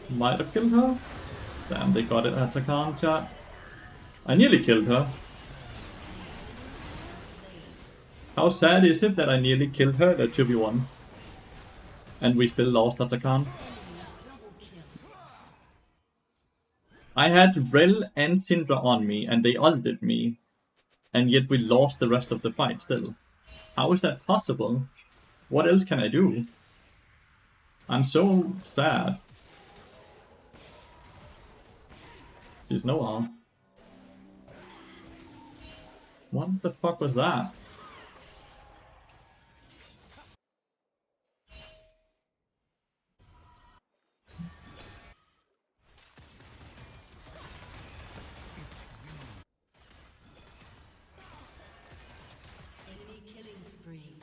Might have killed her. Damn, they got it at Takan chat. I nearly killed her. How sad is it that I nearly killed her at 2v1? And we still lost Atakan. I had Rel and Syndra on me and they ulted me. And yet we lost the rest of the fight still. How is that possible? What else can I do? I'm so sad. There's no harm. What the fuck was that? Enemy killing spree.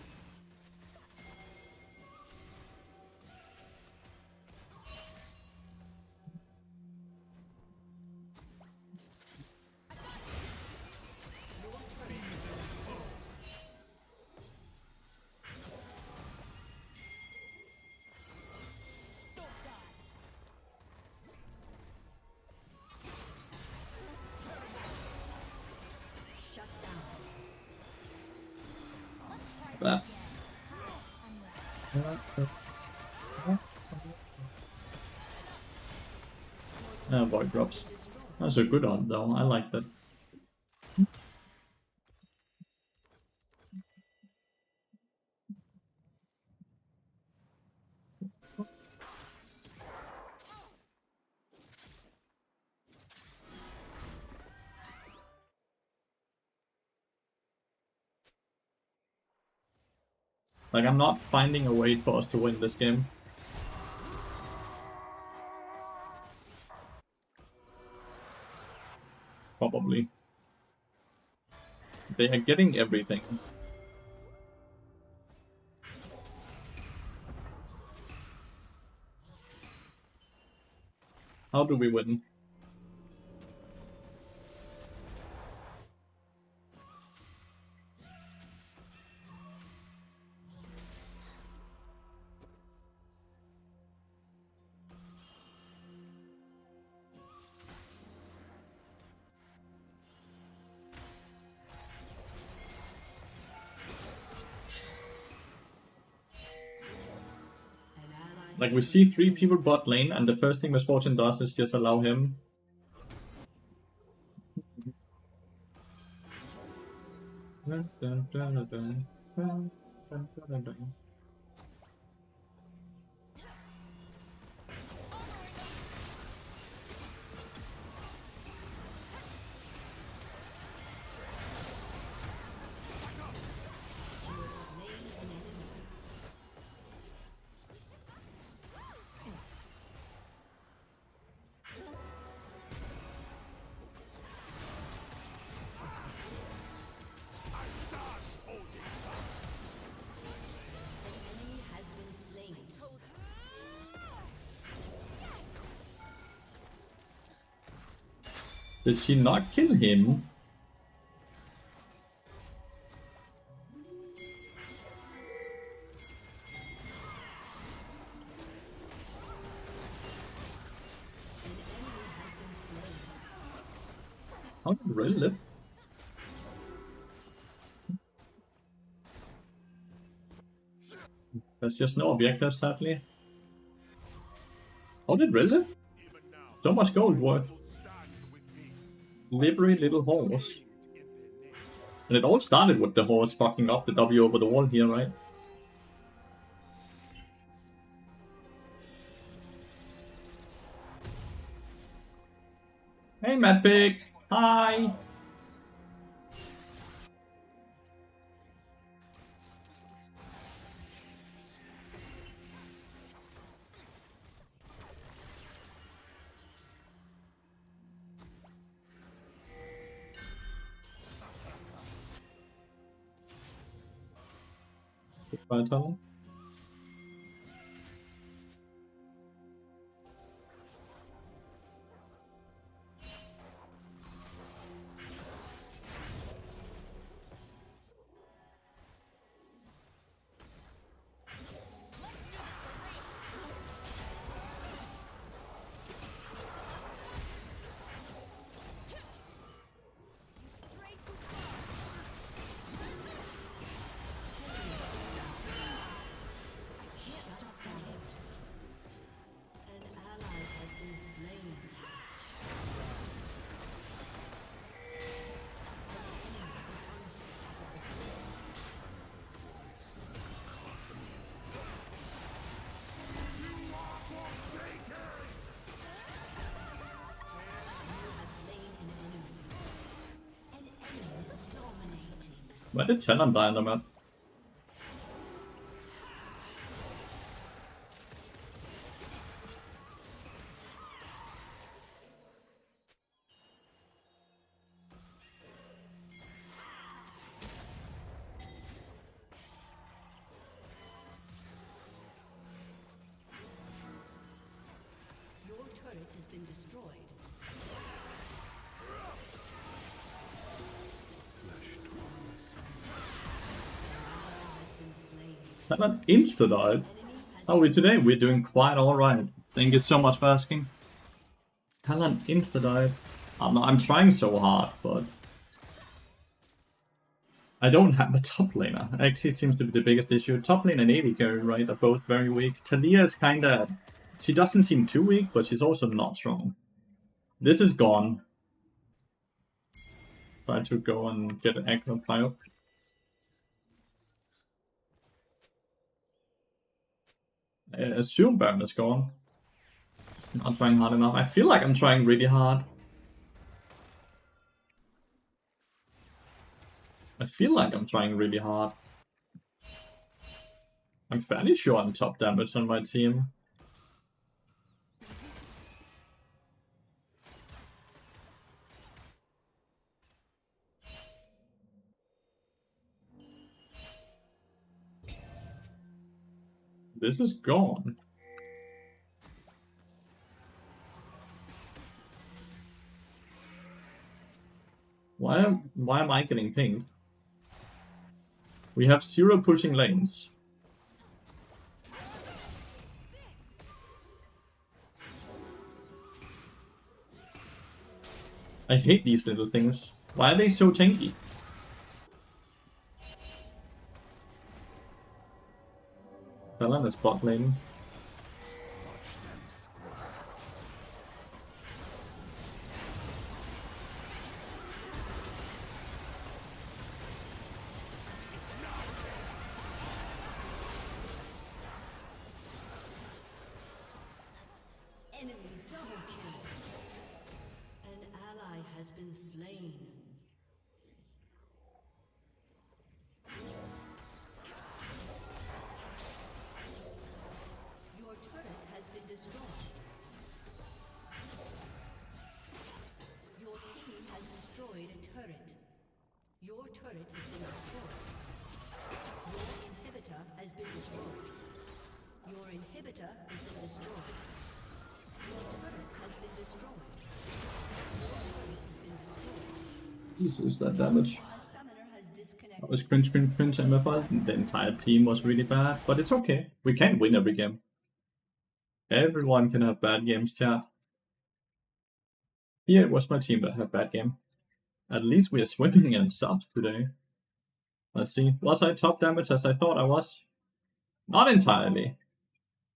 Shut down. That. Void drops. That's a good art though, I like that. Like, I'm not finding a way for us to win this game. Probably. They are getting everything. How do we win? An ally Like, we see 3 people bot lane, and the first thing Misfortune does is just allow him. Did she not kill him? How did Ray live? There's just no objective, sadly. How did Ray live? So much gold worth. Livery little horse. And it all started with the horse fucking up the W over the wall here, right? Hey, Matt Pig! Hi! Goodbye, Thomas. Can't stop that. An ally has been slain. An enemy is unstoppable. You have slain an enemy. An enemy is dominating. Why did Talon die on the map? Your turret has been destroyed. Has been slain. Talon insta-died. Enemy has How are we today? We're doing quite alright. Thank you so much for asking. Talon insta-died. I'm trying so hard, but... I don't have a top laner. Actually seems to be the biggest issue. Top lane and AD carry, right, are both very weak. Talia is kinda... She doesn't seem too weak, but she's also not strong. This is gone. Try to go and get an aggro fly up. I assume Baron is gone. Not trying hard enough. I feel like I'm trying really hard. I feel like I'm trying really hard. I'm fairly sure I'm top damage on my team. This is gone. Why am I getting pinged? We have 0 pushing lanes. I hate these little things. Why are they so tanky? Talon is bot lane. enemy double kill. An ally has been slain. Your turret has been destroyed. Your team has destroyed a turret. Your turret has been destroyed. Your inhibitor has been destroyed. Your inhibitor has been destroyed. Your turret has been destroyed. Your turret has Jesus, that damage. A summoner has disconnected. That was cringe, cringe, cringe, MFI. The entire team was really bad, but it's okay. We can win every game. Everyone can have bad games, chat. Here it was my team that had bad game. At least we are swimming in subs today. Let's see. Was I top damage as I thought I was? Not entirely.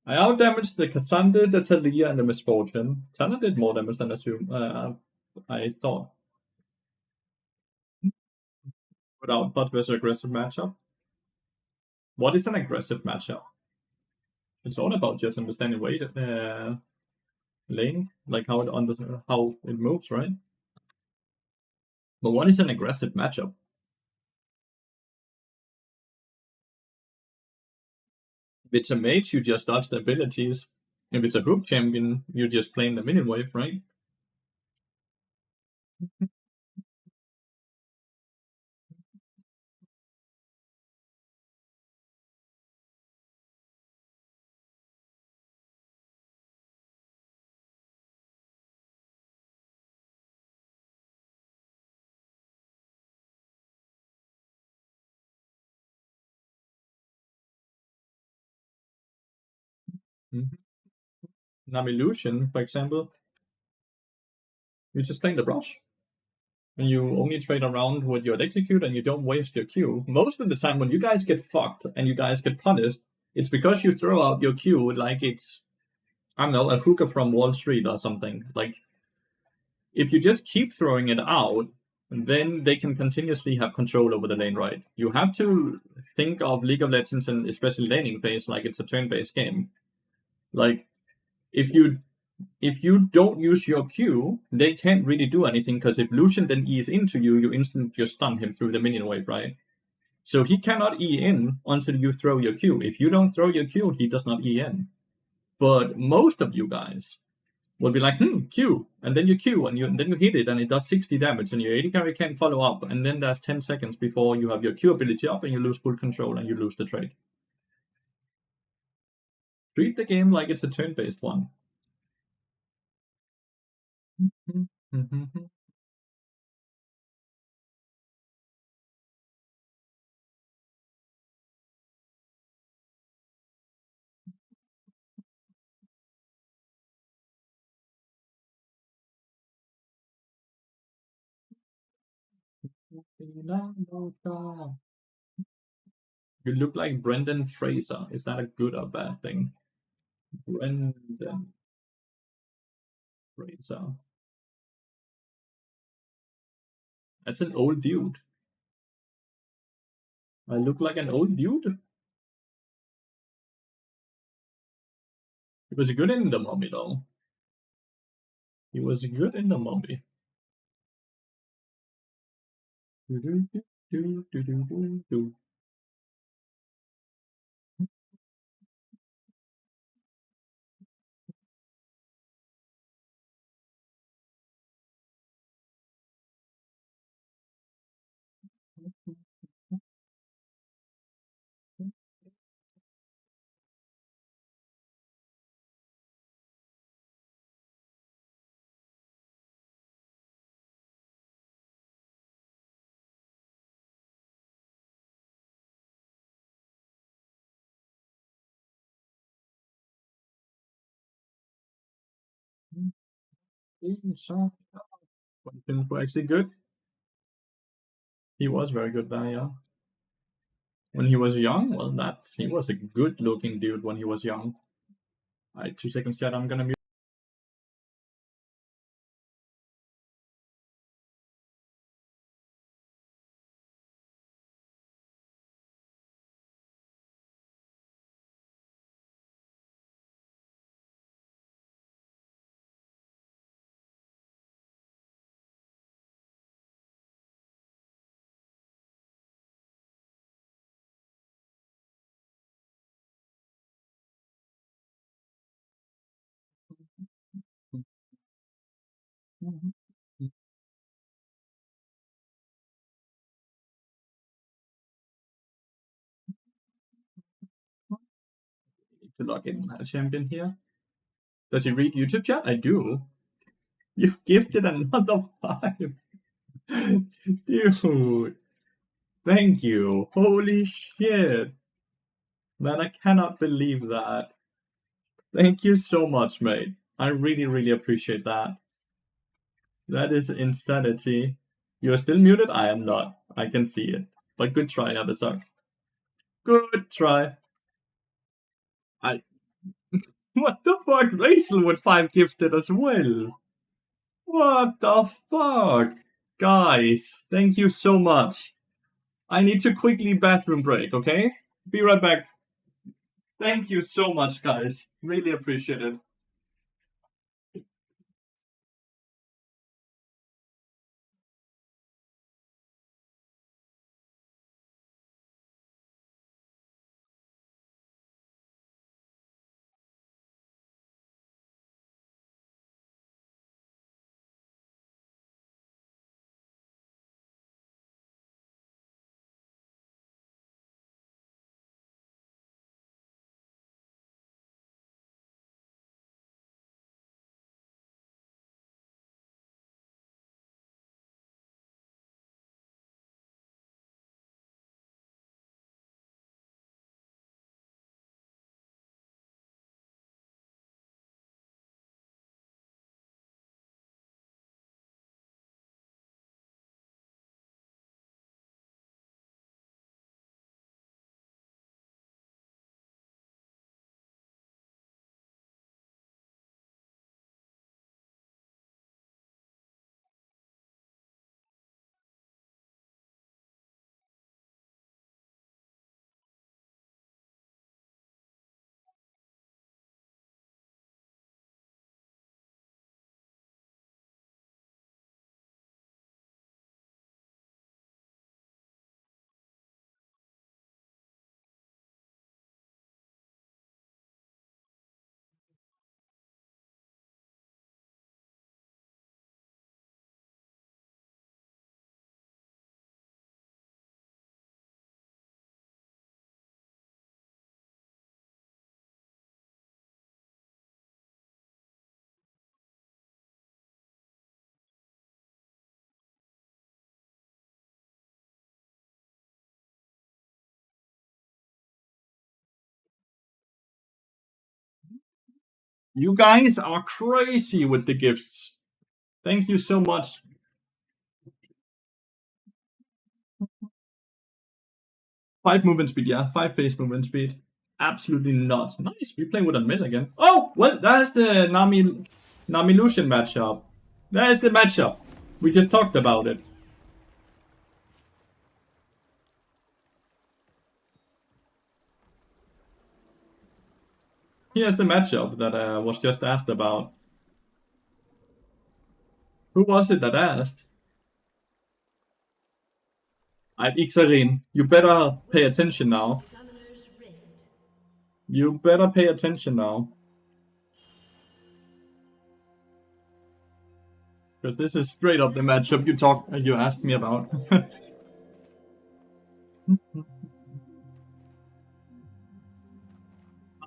I outdamaged the Cassandra, the Talia, and the Misfortune. Tana did more damage than I thought. Without but was an aggressive matchup. What is an aggressive matchup? It's all about just understanding weight, lane, like how it moves, right? But what is an aggressive matchup? If it's a mage, you just dodge the abilities. If it's a group champion, you're just playing the minion wave, right? Mm-hmm. Namilution, for example, you're just playing the brush. And you only trade around with your execute and you don't waste your Q. Most of the time, when you guys get fucked and you guys get punished, it's because you throw out your Q like it's, I don't know, a hooker from Wall Street or something. Like, if you just keep throwing it out, then they can continuously have control over the lane, right? You have to think of League of Legends and especially laning phase like it's a turn-based game. Like, if you don't use your Q, they can't really do anything because if Lucian then E's into you, you instantly just stun him through the minion wave, right? So he cannot E in until you throw your Q. If you don't throw your Q, he does not E in. But most of you guys will be like, Q, and then you Q, and then you hit it, and it does 60 damage, and your AD carry can't follow up, and then there's 10 seconds before you have your Q ability up, and you lose full control, and you lose the trade. Treat the game like it's a turn-based one. You look like Brendan Fraser. Is that a good or bad thing? Brendan Fraser. That's an old dude. I look like an old dude? He was good in the mummy, though. He was good in the mummy. When things were actually good, he was very good there, yeah. When he was young, well, he was a good-looking dude when he was young. Alright, 2 seconds, chat. I'm gonna mute. To log in a champion here. Does he read YouTube chat? I do. You've gifted another 5. Dude, thank you. Holy shit. Man, I cannot believe that. Thank you so much, mate. I really, really appreciate that. That is insanity. You're still muted? I am not. I can see it. But good try, Abisar. Good try. What the fuck? Rachel with 5 gifted as well. What the fuck? Guys, thank you so much. I need to quickly bathroom break, okay? Be right back. Thank you so much, guys. Really appreciate it. You guys are crazy with the gifts. Thank you so much. 5 movement speed, yeah. 5 pace movement speed. Absolutely not. Nice. We playing with a mid again. Oh, well, that's the Nami Lucian matchup. That is the matchup. We just talked about it. Here's the matchup that was just asked about. Who was it that asked? Ixarin. You better pay attention now. Summoner's Rift. You better pay attention now. Because this is straight up the matchup you asked me about.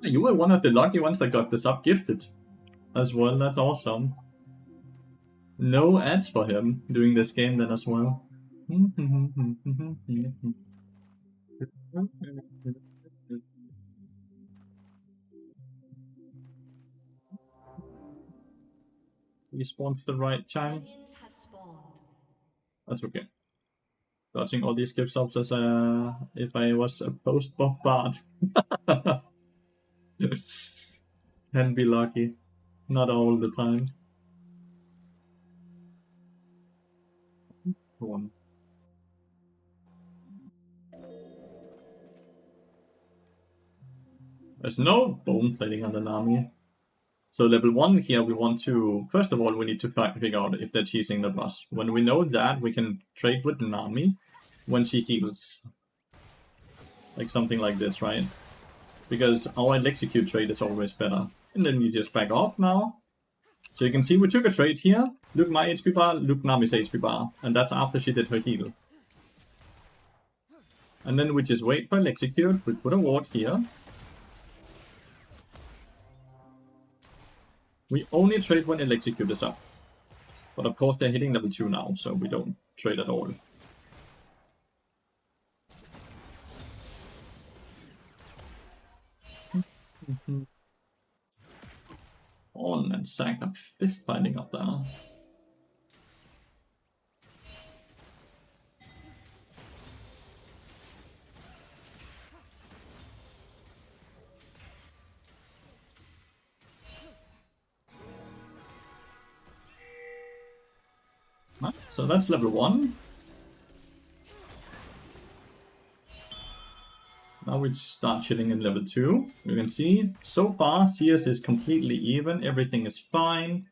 You were one of the lucky ones that got the sub gifted as well. That's awesome. No ads for him doing this game then as well. He spawned the right time. Minions have spawned. That's okay. Dodging all these gift subs as if I was a post bombard. Can be lucky. Not all the time. Go on. There's no bone plating on the Nami. So level 1 here, we want to... First of all, we need to figure out if they're cheesing the boss. When we know that, we can trade with Nami when she heals. Like something like this, right? Because our execute trade is always better. And then you just back off now. So you can see we took a trade here. Look my HP bar, look Nami's HP bar. And that's after she did her heal. And then we just wait for execute. We put a ward here. We only trade when execute is up. But of course they're hitting level 2 now, so we don't trade at all. On and sack up fist fighting up there. So that's level 1. Now we start chilling in level 2. You can see, so far, CS is completely even. Everything is fine.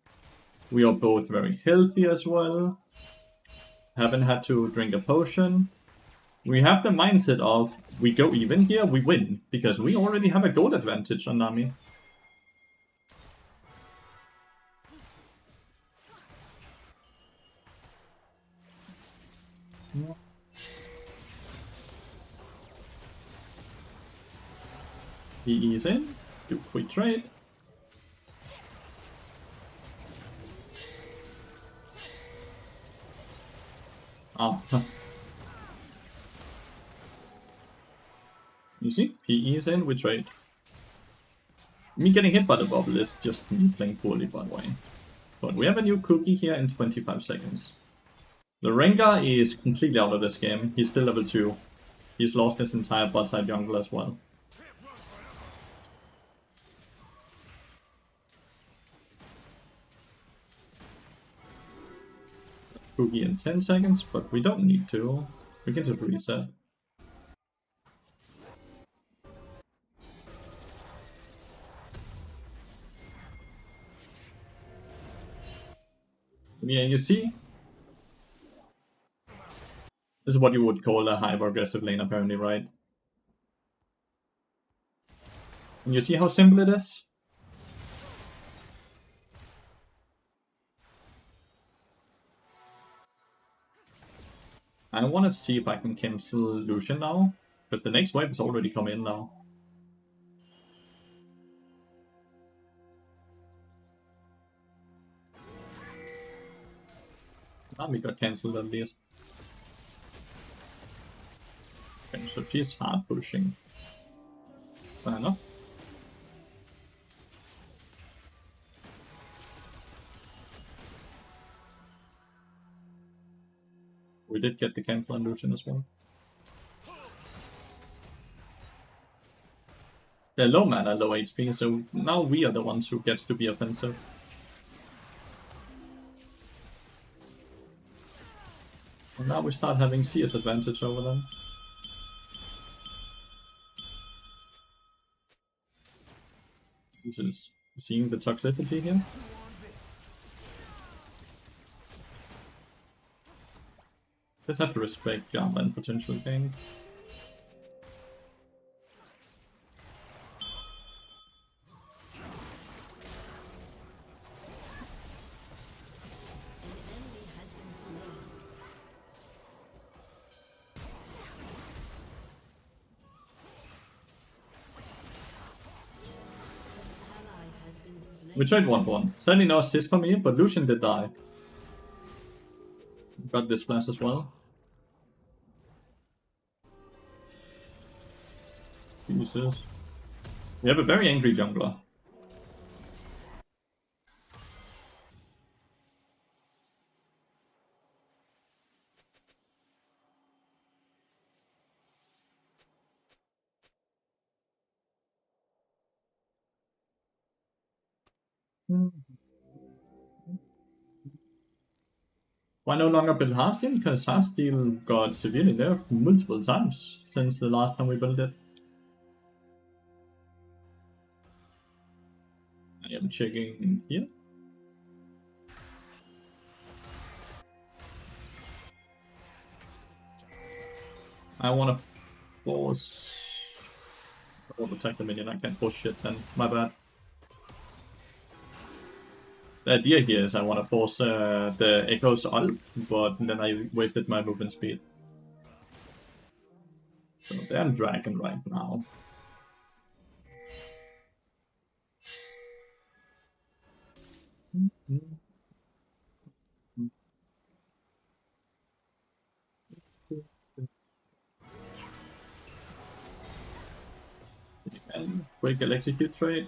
We are both very healthy as well. Haven't had to drink a potion. We have the mindset of, we go even here, we win. Because we already have a gold advantage on Nami. He is in. Do quick trade. Ah. You see? PE is in, we trade. Me getting hit by the bubble is just me playing poorly, by the way. But we have a new cookie here in 25 seconds. The Rengar is completely out of this game. He's still level 2. He's lost his entire bot side jungle as well. Cookie in 10 seconds, but we don't need to. We can just reset. Yeah, you see? This is what you would call a hyper-aggressive lane, apparently, right? And you see how simple it is? I want to see if I can cancel Lucian now, because the next wave has already come in now. Now we got cancelled at least. Okay, so she's hard pushing. Fair enough. We did get the cancel on Lucian as well. They're low mana, low HP, so now we are the ones who gets to be offensive. And now we start having CS advantage over them. This is seeing the toxicity here. Just have to respect Java and potential gain. We tried 1-1. Certainly no assist for me, but Lucian did die. Got this flash as well. Jesus. We have a very angry jungler. Why no longer build Heartsteel? Because Heartsteel got severely nerfed multiple times since the last time we built it. I am checking here. I want to force... I will attack the minion, I can't force shit then, my bad. The idea here is I want to force the Echo's ult, but then I wasted my movement speed. So they're dragon right now. And quick execute trade.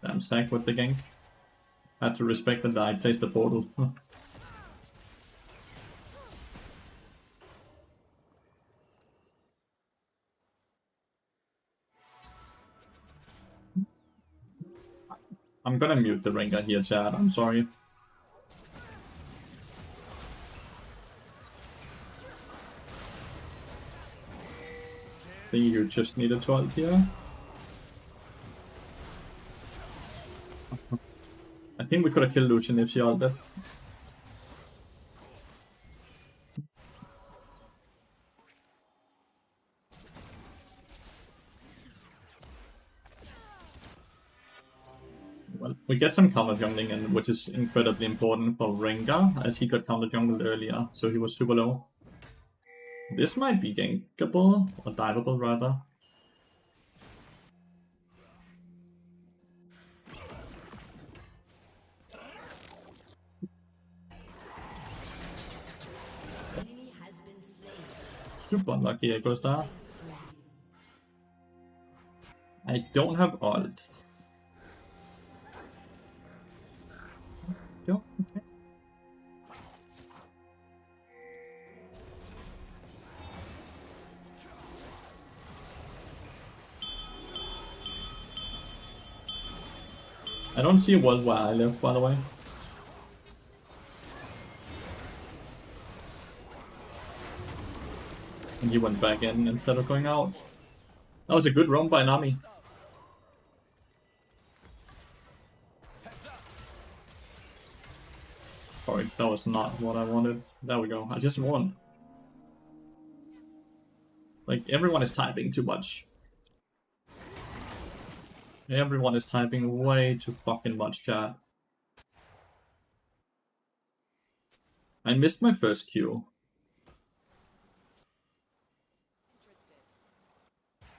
Damn sack with the gank. Had to respect that I placed the portal. I'm gonna mute the Rengar here, chat. I'm sorry. I think you just need a 12 here. I think we could have killed Lucian if she ulted. Well, we get some counter jungling, and which is incredibly important for Rengar, as he got counter jungled earlier, so he was super low. This might be gankable, or diveable rather. Enemy has been slain. Super unlucky Echo Star. I don't have ult. Okay. I don't see a world where I live, by the way. And he went back in instead of going out. That was a good roam by Nami. Sorry, that was not what I wanted. There we go. I just won. Like, everyone is typing too much. Everyone is typing way too fucking much, chat. I missed my first Q.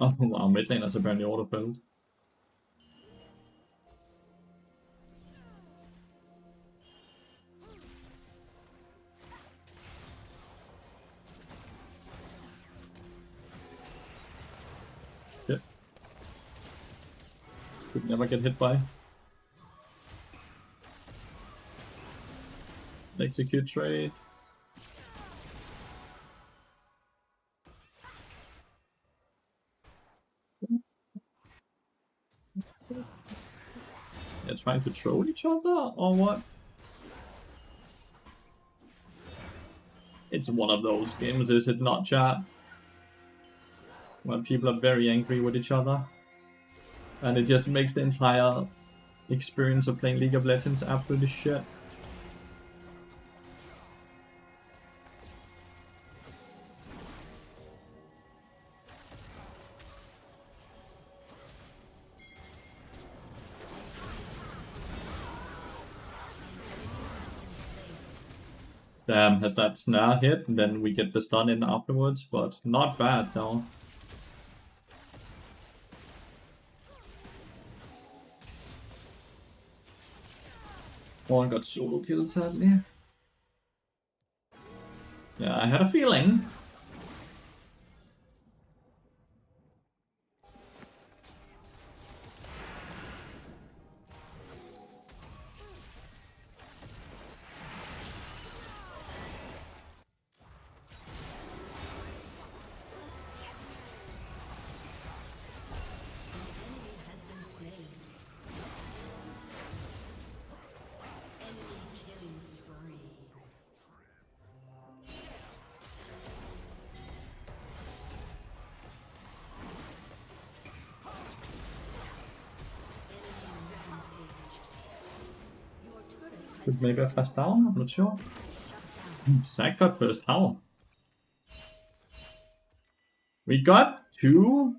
Oh wow, mid laners apparently autofilled. Shit. Could never get hit by. Execute trade. They're trying to troll each other or what? It's one of those games, is it not, chat? When people are very angry with each other. And it just makes the entire experience of playing League of Legends absolutely shit. Damn, has that snare hit? And then we get the stun in afterwards, but not bad though. One got solo killed sadly. Yeah, I had a feeling. Could maybe a fast down, I'm not sure. Zac got first tower. We got 2,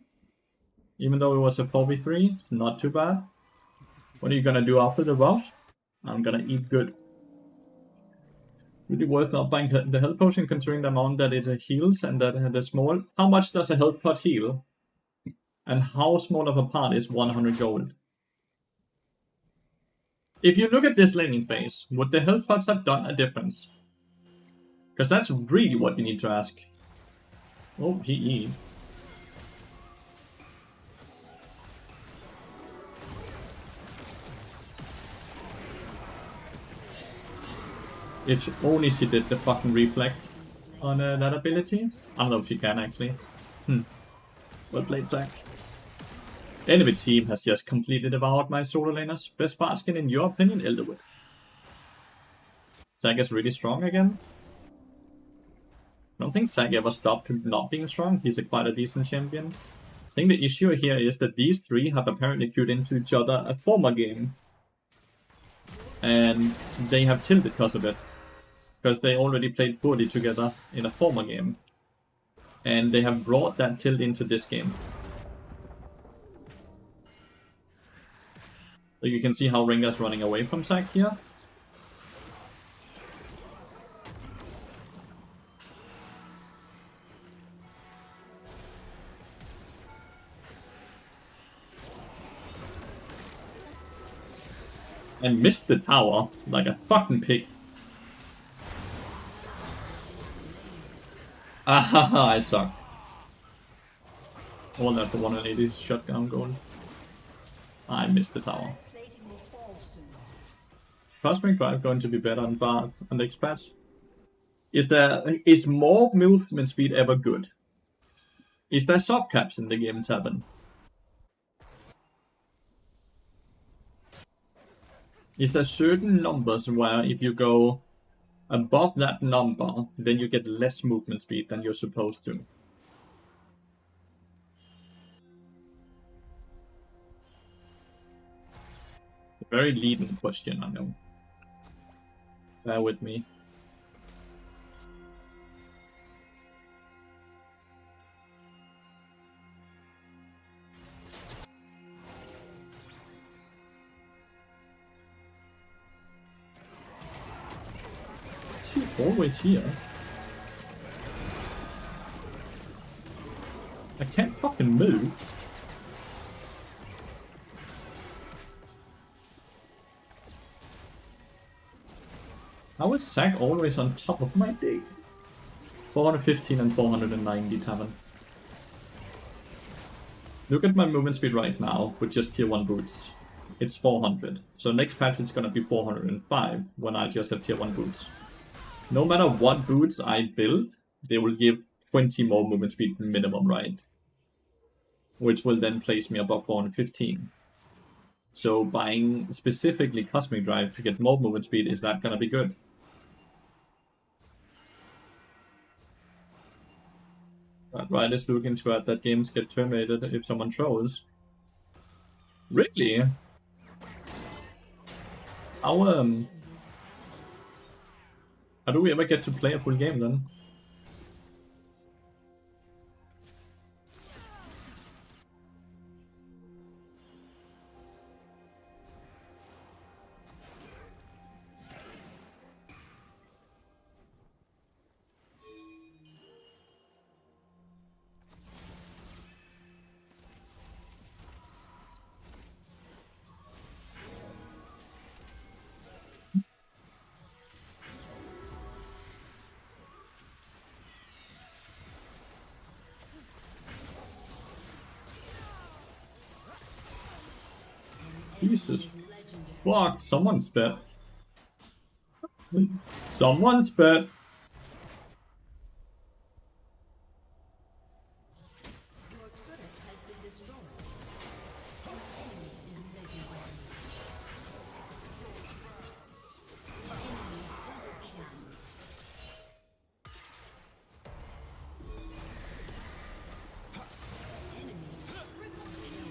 even though it was a 4v3, not too bad. What are you gonna do after the buff? I'm gonna eat good. Really worth not buying the health potion considering the amount that it heals and that the small. How much does a health pot heal? And how small of a part is 100 gold? If you look at this laning phase, would the health pots have done a difference? Because that's really what you need to ask. Oh, GE. If only she did the fucking reflect on that ability. I don't know if she can actually. Well played, Zach. Enemy team has just completely devoured my solo laners. Best basket in your opinion, Elderwood. Zach is really strong again. I don't think Zach ever stopped not being strong. He's quite a decent champion. I think the issue here is that these three have apparently queued into each other a former game. And they have tilted because of it. Because they already played poorly together in a former game. And they have brought that tilt into this game. So you can see how Ringa's running away from Zac here. And missed the tower like a fucking pig. Ahaha, I suck. All that for 180 shotgun gold. I missed the tower. Plating will fall soon. Cosmic Drive going to be better on the next patch? Is more movement speed ever good? Is there soft caps in the game, Tavern? Is there certain numbers where if you go above that number, then you get less movement speed than you're supposed to? A very leading question, I know. Bear with me. Is he always here? I can't fucking move. How is Zac always on top of my dick? 415 and 490 Tavern. Look at my movement speed right now with just tier 1 boots. It's 400. So next patch it's gonna be 405 when I just have tier 1 boots. No matter what boots I build, they will give 20 more movement speed minimum, right? Which will then place me above 415. So buying specifically Cosmic Drive to get more movement speed, is that gonna be good? But right is looking to it that games get terminated if someone trolls. Really? How do we ever get to play a full game then? Jesus. Fuck, someone's bet. Someone's bet. Your turret has been destroyed. An enemy is legendary. Enemy double kill. Enemy triple kill.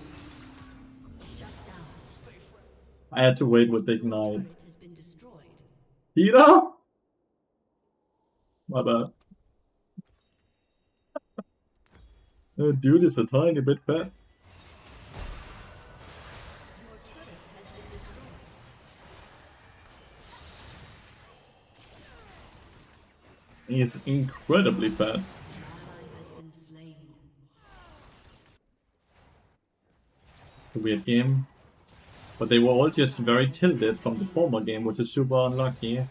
Shut down. I had to wait with the ignite. Turret has been destroyed. Peter? My bad. Dude is a tiny bit fat. Your turret has been destroyed. He's incredibly fat. An ally has been slain. A weird game. But they were all just very tilted from the former game, which is super unlucky.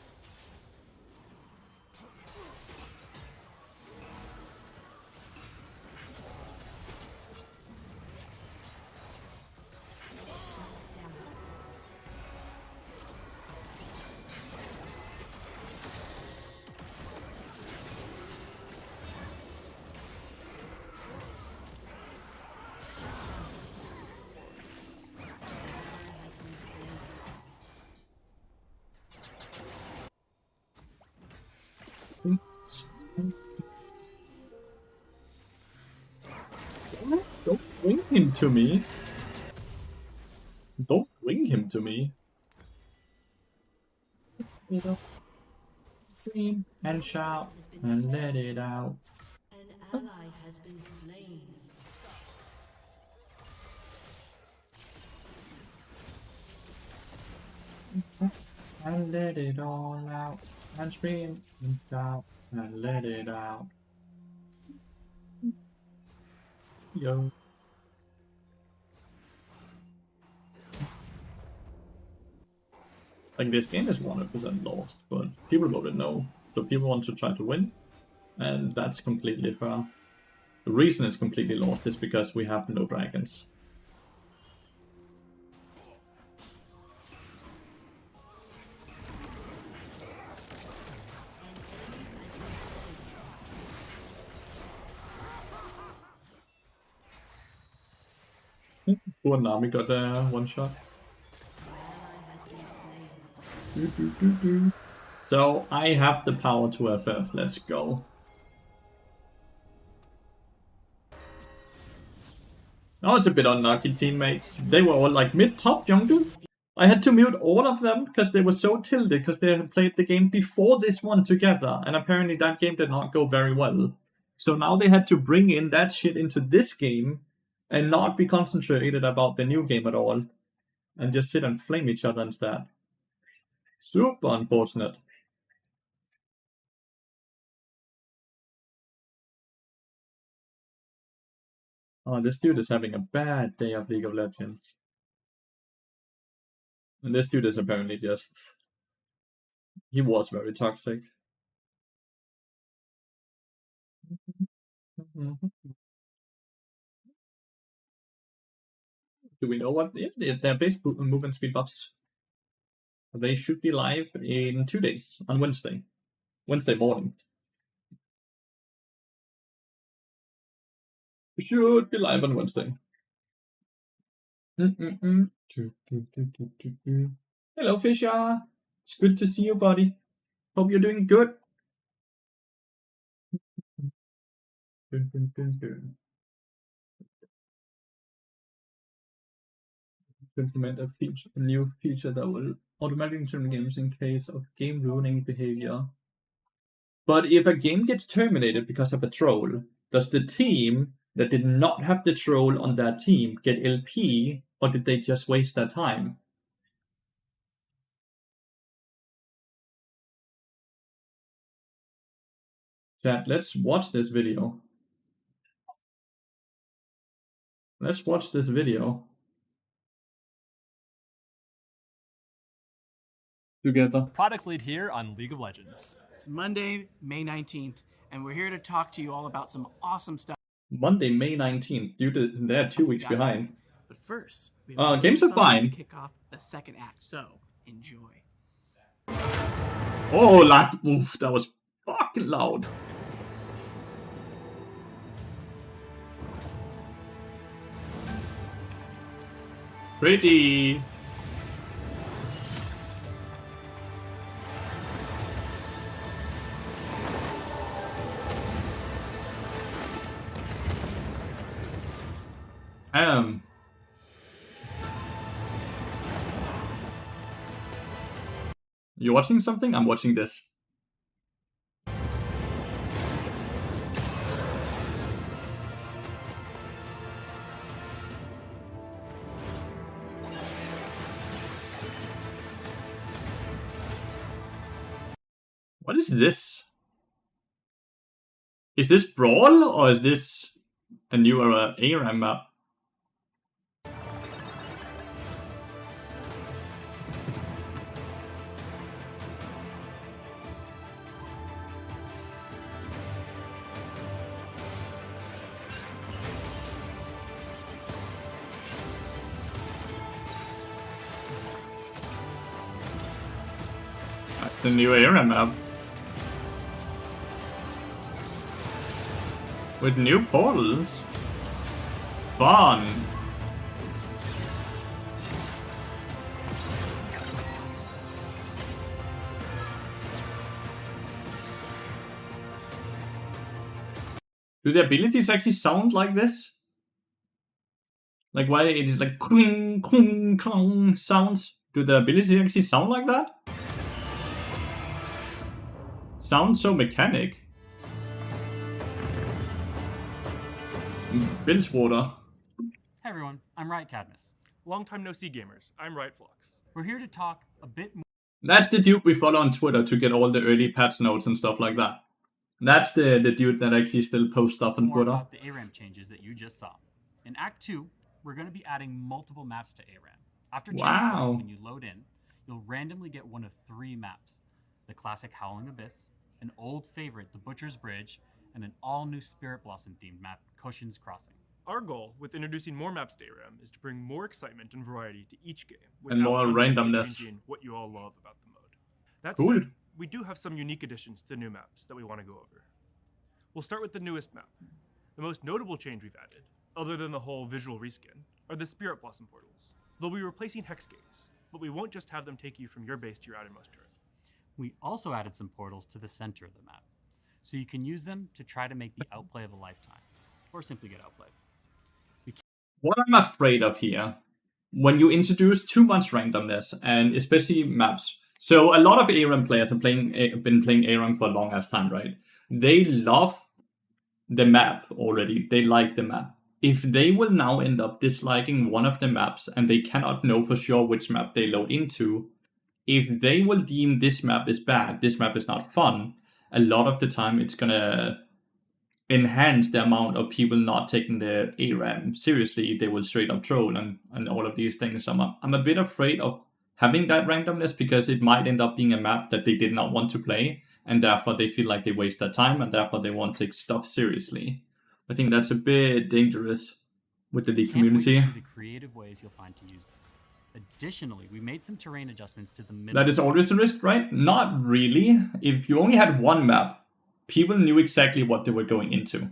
Don't bring him to me. Don't bring him to me. Little scream and shout and let it out. An ally has been slain. And let it all out. And scream and shout and let it out. Yo. Like, this game is 100% lost, but people voted no. So people want to try to win, and that's completely fair. The reason it's completely lost is because we have no dragons. Poor Nami got one shot. So I have the power to FF. Let's go. Oh, it's a bit unlucky, teammates. They were all like mid-top jungle. I had to mute all of them because they were so tilted because they had played the game before this one together, and apparently that game did not go very well. So now they had to bring in that shit into this game and not be concentrated about the new game at all, and just sit and flame each other instead. Super unfortunate. Oh, this dude is having a bad day of League of Legends. And this dude is apparently just... He was very toxic. Do we know what? Yeah, their base movement speed buffs. They should be live in 2 days, on Wednesday. Wednesday morning. Should be live on Wednesday. Hello, Fisher. It's good to see you, buddy. Hope you're doing good. Implement a new feature that will automatically turn games in case of game ruining behavior. But if a game gets terminated because of a troll, does the team that did not have the troll on their team get LP, or did they just waste their time? Chat, let's watch this video. Let's watch this video together. Product lead here on League of Legends. It's Monday, May 19th, and we're here to talk to you all about some awesome stuff. Monday, May 19th. They're 2 weeks behind. But first, we have games are fine. to kick off the second act, so enjoy. Oh, oof, that was fucking loud. Pretty. You watching something? I'm watching this. What is this? Is this Brawl or is this a new ARAM map? The new ARAM map. With new portals. Fun. Do the abilities actually sound like this? Like why it is like kling, kling, kling sounds? Do the abilities actually sound like that? Sounds so mechanic. Bilgewater. Hey everyone, I'm Riot Cadmus. Long time no see, gamers. I'm Riot Flux. We're here to talk a bit more That's the dude we follow on Twitter to get all the early patch notes and stuff like that. That's the dude that actually still posts stuff on Twitter. about the ARAM changes that you just saw. In Act 2, we're going to be adding multiple maps to ARAM. After change Wow. when you load in, you'll randomly get one of 3 maps. The classic Howling Abyss, an old favorite, the Butcher's Bridge, and an all-new Spirit Blossom themed map, Cushion's Crossing. Our goal with introducing more maps to ARAM is to bring more excitement and variety to each game, And more without fundamentally randomness. changing what you all love about the mode. That Cool. said, we do have some unique additions to the new maps that we want to go over. We'll start with the newest map. The most notable change we've added, other than the whole visual reskin, are the Spirit Blossom portals. They'll be replacing Hex Gates, but we won't just have them take you from your base to your outermost turret. We also added some portals to the center of the map, so you can use them to try to make the outplay of a lifetime, or simply get outplayed. What I'm afraid of here, when you introduce too much randomness, and especially maps. So a lot of ARAM players have been playing ARAM for a long ass time, right? They love the map already. They like the map. If they will now end up disliking one of the maps and they cannot know for sure which map they load into, if they will deem this map is bad, this map is not fun, a lot of the time it's gonna enhance the amount of people not taking the ARAM seriously. They will straight up troll and all of these things. So I'm a bit afraid of having that randomness because it might end up being a map that they did not want to play, and therefore they feel like they waste their time, and therefore they won't take stuff seriously. I think that's a bit dangerous with the League community. Can't wait to see the creative ways you'll find to use them. Additionally, we made some terrain adjustments to the middle. That is always a risk, right? Not really. If you only had one map, people knew exactly what they were going into.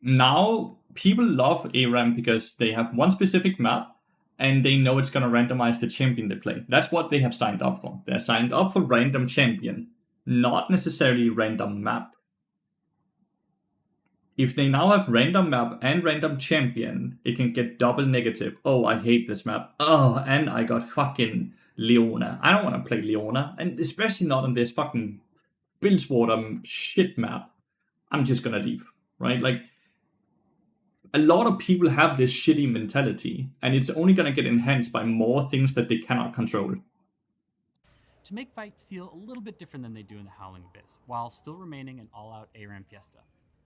Now, people love ARAM because they have one specific map and they know it's going to randomize the champion they play. That's what they have signed up for. They're signed up for random champion, not necessarily random map. If they now have random map and random champion, it can get double negative. Oh, I hate this map. Oh, and I got fucking Leona. I don't want to play Leona, and especially not on this fucking Bilgewater shit map. I'm just gonna leave, right? Like, a lot of people have this shitty mentality, and it's only gonna get enhanced by more things that they cannot control. To make fights feel a little bit different than they do in the Howling Abyss, while still remaining an all-out ARAM fiesta.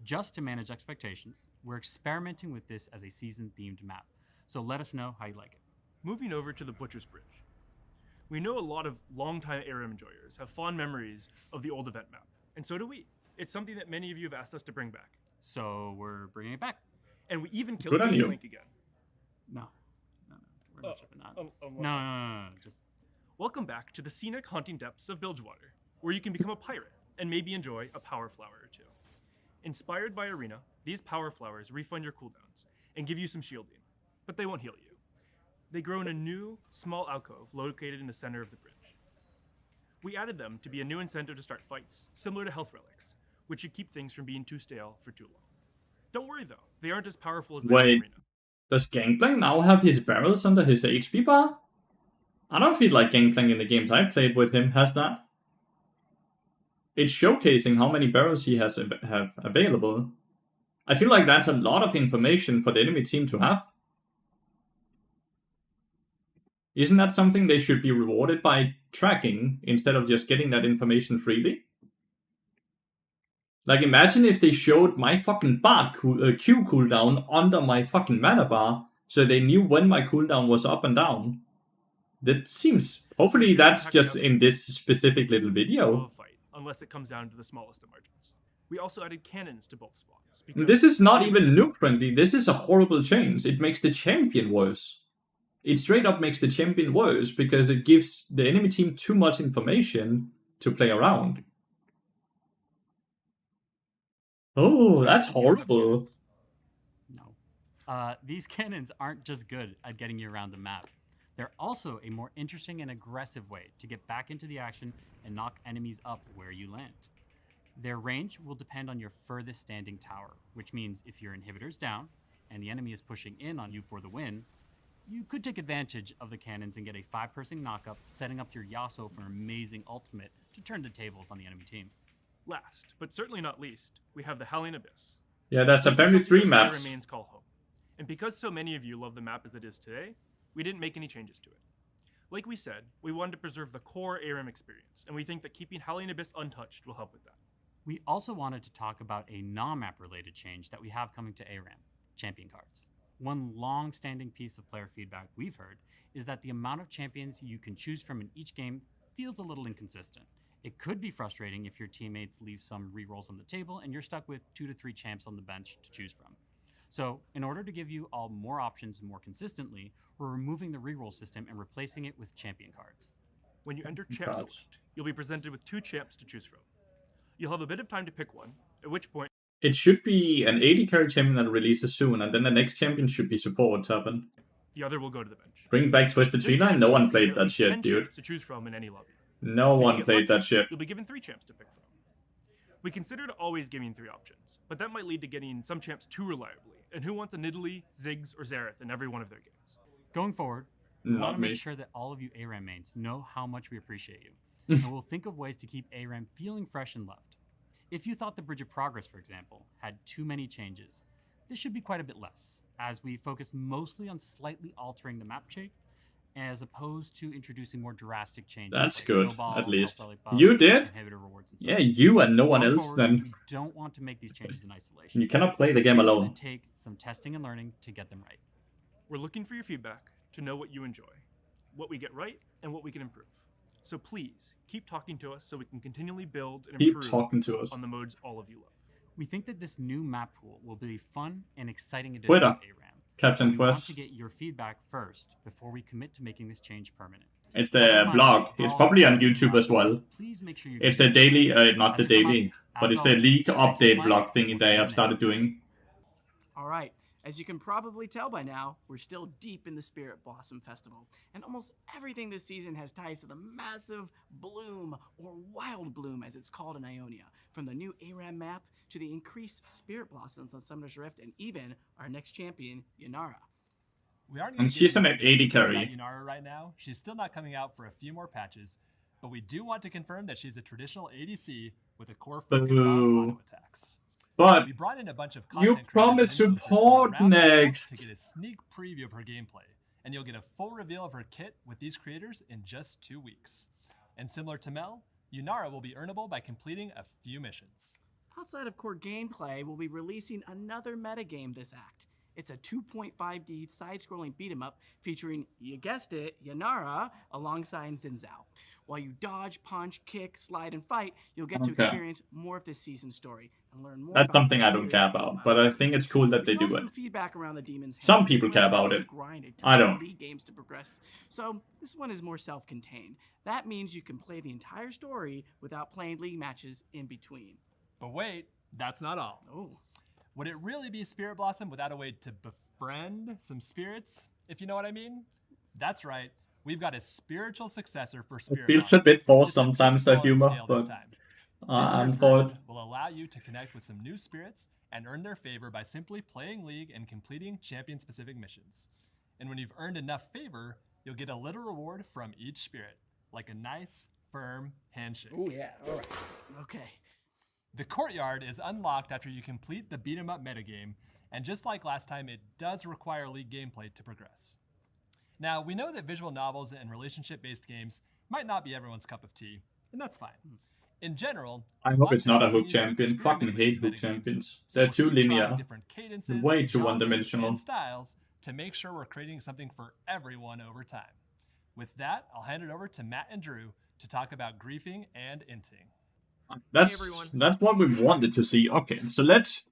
Just to manage expectations, we're experimenting with this as a season-themed map, so let us know how you like it. Moving over to the Butcher's Bridge. We know a lot of longtime ARAM enjoyers have fond memories of the old event map, and so do we. It's something that many of you have asked us to bring back. So we're bringing it back. And we even killed Good on you. Link again. No, we're not shipping that. what? No, just Welcome back to the scenic haunting depths of Bilgewater, where you can become a pirate and maybe enjoy a power flower or two. Inspired by Arena, these power flowers refund your cooldowns and give you some shielding, but they won't heal you. They grow in a new, small alcove located in the center of the bridge. We added them to be a new incentive to start fights, similar to health relics, which should keep things from being too stale for too long. Don't worry though, they aren't as powerful as they are in Wait. Arena. Does Gangplank now have his barrels under his HP bar? I don't feel like Gangplank in the games I've played with him has that. It's showcasing how many barrels he has have available. I feel like that's a lot of information for the enemy team to have. Isn't that something they should be rewarded by tracking instead of just getting that information freely? Like, imagine if they showed my fucking Q cooldown under my fucking mana bar, so they knew when my cooldown was up and down. That seems... Hopefully that's just in this specific little video. Fight, unless it comes down to the smallest of margins. We also added cannons to both spawns. because This is not even noob friendly. This is a horrible change. It makes the champion worse. It straight up makes the champion worse because it gives the enemy team too much information to play around. Oh, that's horrible. no. These cannons aren't just good at getting you around the map. They're also a more interesting and aggressive way to get back into the action and knock enemies up where you land. Their range will depend on your furthest standing tower, which means if your inhibitor's down and the enemy is pushing in on you for the win, you could take advantage of the cannons and get a 5-person knockup, setting up your Yasuo for an amazing ultimate to turn the tables on the enemy team. Last, but certainly not least, we have the Howling Abyss. Yeah, there's This is apparently something 3 that maps. remains call home. And because so many of you love the map as it is today, we didn't make any changes to it. Like we said, we wanted to preserve the core ARAM experience, and we think that keeping Howling Abyss untouched will help with that. We also wanted to talk about a non-map related change that we have coming to ARAM, champion cards. One long-standing piece of player feedback we've heard is that the amount of champions you can choose from in each game feels a little inconsistent. It could be frustrating if your teammates leave some rerolls on the table and you're stuck with 2 to 3 champs on the bench to choose from. So, in order to give you all more options more consistently, we're removing the reroll system and replacing it with champion cards. When you enter Champ Cards. Select, you'll be presented with 2 champs to choose from. You'll have a bit of time to pick one, at which point It should be an 80 carry champion that releases soon, and then the next champion should be support, Tappen. the other will go to the bench. Bring back Twisted This Trina? means No you one can played get at that least shit, 10 dude. champs to choose from in any lobby. No If you one get played lucky, that shit. You'll be given 3 champs to pick from. We considered always giving 3 options, but that might lead to getting some champs too reliably, and who wants a Nidalee, Ziggs, or Xerath in every one of their games? Going forward, we want Not to me. make sure that all of you ARAM mains know how much we appreciate you, and we'll think of ways to keep ARAM feeling fresh and loved. If you thought the Bridge of Progress, for example, had too many changes, this should be quite a bit less, as we focus mostly on slightly altering the map shape, as opposed to introducing more drastic changes. That's like good, snowball, at least. health relic buffs, You did? Inhibitor rewards and Yeah, such. you and no one Going else forward, then. we don't want to make these changes in isolation. You cannot play the game It's alone. going to take some testing and learning to get them right. We're looking for your feedback to know what you enjoy, what we get right, and what we can improve. So please, keep talking to us so we can continually build and Keep improve talking to us. on the modes all of you love. We think that this new map pool will be a fun and exciting addition Twitter. to ARAM. Captain We want Quest. to get your feedback first before we commit to making this change permanent. It's Keep in the mind, blog. It's all probably on ARAM YouTube as blogs, well. Please make sure you It's the daily, not the That's it from daily, us. but As it's the always, league thanks for update playing. blog thing We'll they see you have started next. doing. All right, as you can probably tell by now, we're still deep in the Spirit Blossom Festival, and almost everything this season has ties to the massive bloom, or wild bloom as it's called in Ionia, from the new ARAM map to the increased Spirit Blossoms on Summoner's Rift, and even our next champion, Yanara. We aren't And she's an 80 carry. Yunara right now. She's still not coming out for a few more patches, but we do want to confirm that she's a traditional ADC with a core focus on Boo. auto attacks. But We brought in a bunch of you content creators promised and influencers from support around the world next. to get a sneak preview of her gameplay, and you'll get a full reveal of her kit with these creators in just 2 weeks. And similar to Mel, Yunara will be earnable by completing a few missions. Outside of core gameplay, we'll be releasing another metagame this act. It's a 2.5D side-scrolling beat-em-up featuring, you guessed it, Yanara alongside Zinzao. While you dodge, punch, kick, slide, and fight, you'll get to Okay. experience more of this season's story and learn more That's about something the I don't care spirits about, and but I think it's cool that we they saw do some it. feedback around the Demon's Some Hand, people and care we're about having it. to grind a I ton don't. of league games to progress. So this one is more self-contained. That means you can play the entire story without playing league matches in between. But wait, that's not all. Oh. Would it really be Spirit Blossom without a way to befriend some spirits, if you know what I mean? That's right. We've got a spiritual successor for Spirit feels a Blossom, bit forced just a bit sometimes, the smaller in humor, scale this but time. This I'm year's for it. version will allow you to connect with some new spirits and earn their favor by simply playing League and completing champion-specific missions. And when you've earned enough favor, you'll get a little reward from each spirit, like a nice, firm handshake. Oh yeah, all right. Okay. The courtyard is unlocked after you complete the beat 'em up metagame, and just like last time, it does require League gameplay to progress. Now, we know that visual novels and relationship-based games might not be everyone's cup of tea, and that's fine. In general, I we hope want it's to not a continue hook to champion. experiment Fucking with hate these hook metagames, champions. so They're we'll too keep trying linear. different cadences, Way too genres, one-dimensional. and styles to make sure we're creating something for everyone over time. With that, I'll hand it over to Matt and Drew to talk about griefing and inting. That's what we wanted to see. Okay, so let's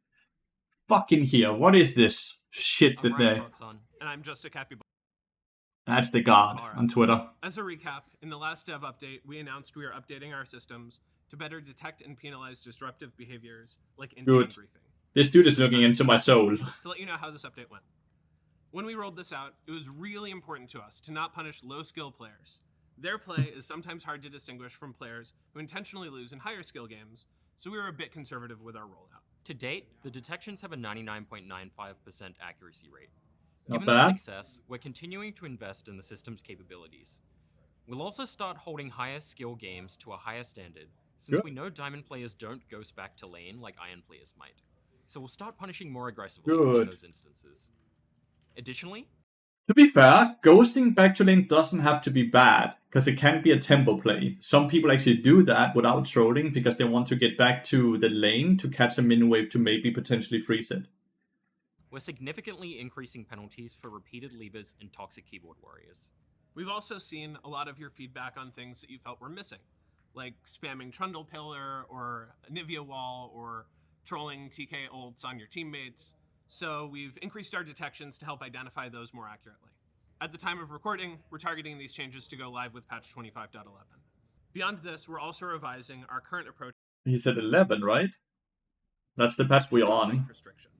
fucking hear. What is this shit that they? And I'm just a capybara. That's the guard on Twitter. As a recap, in the last dev update, we announced we are updating our systems to better detect and penalize disruptive behaviors like inting Good. and griefing. This dude is looking into my soul. To let you know how this update went. When we rolled this out, it was really important to us to not punish low-skill players. Their play is sometimes hard to distinguish from players who intentionally lose in higher skill games, so we were a bit conservative with our rollout. To date, the detections have a 99.95% accuracy rate. Not Given this bad. success, we're continuing to invest in the system's capabilities. We'll also start holding higher skill games to a higher standard, since Good. we know diamond players don't ghost back to lane like iron players might. So we'll start punishing more aggressively in Good. those instances. Additionally, To be fair, ghosting back to lane doesn't have to be bad, because it can be a tempo play. Some people actually do that without trolling because they want to get back to the lane to catch a min wave to maybe potentially freeze it. we're significantly increasing penalties for repeated levers and toxic keyboard warriors. We've also seen a lot of your feedback on things that you felt were missing, like spamming Trundle Pillar or Nivea Wall or trolling TK ults on your teammates. So we've increased our detections to help identify those more accurately. At the time of recording, we're targeting these changes to go live with patch 25.11. Beyond this, we're also revising our current approach He said 11, right? That's the patch we're to on. ranked restrictions.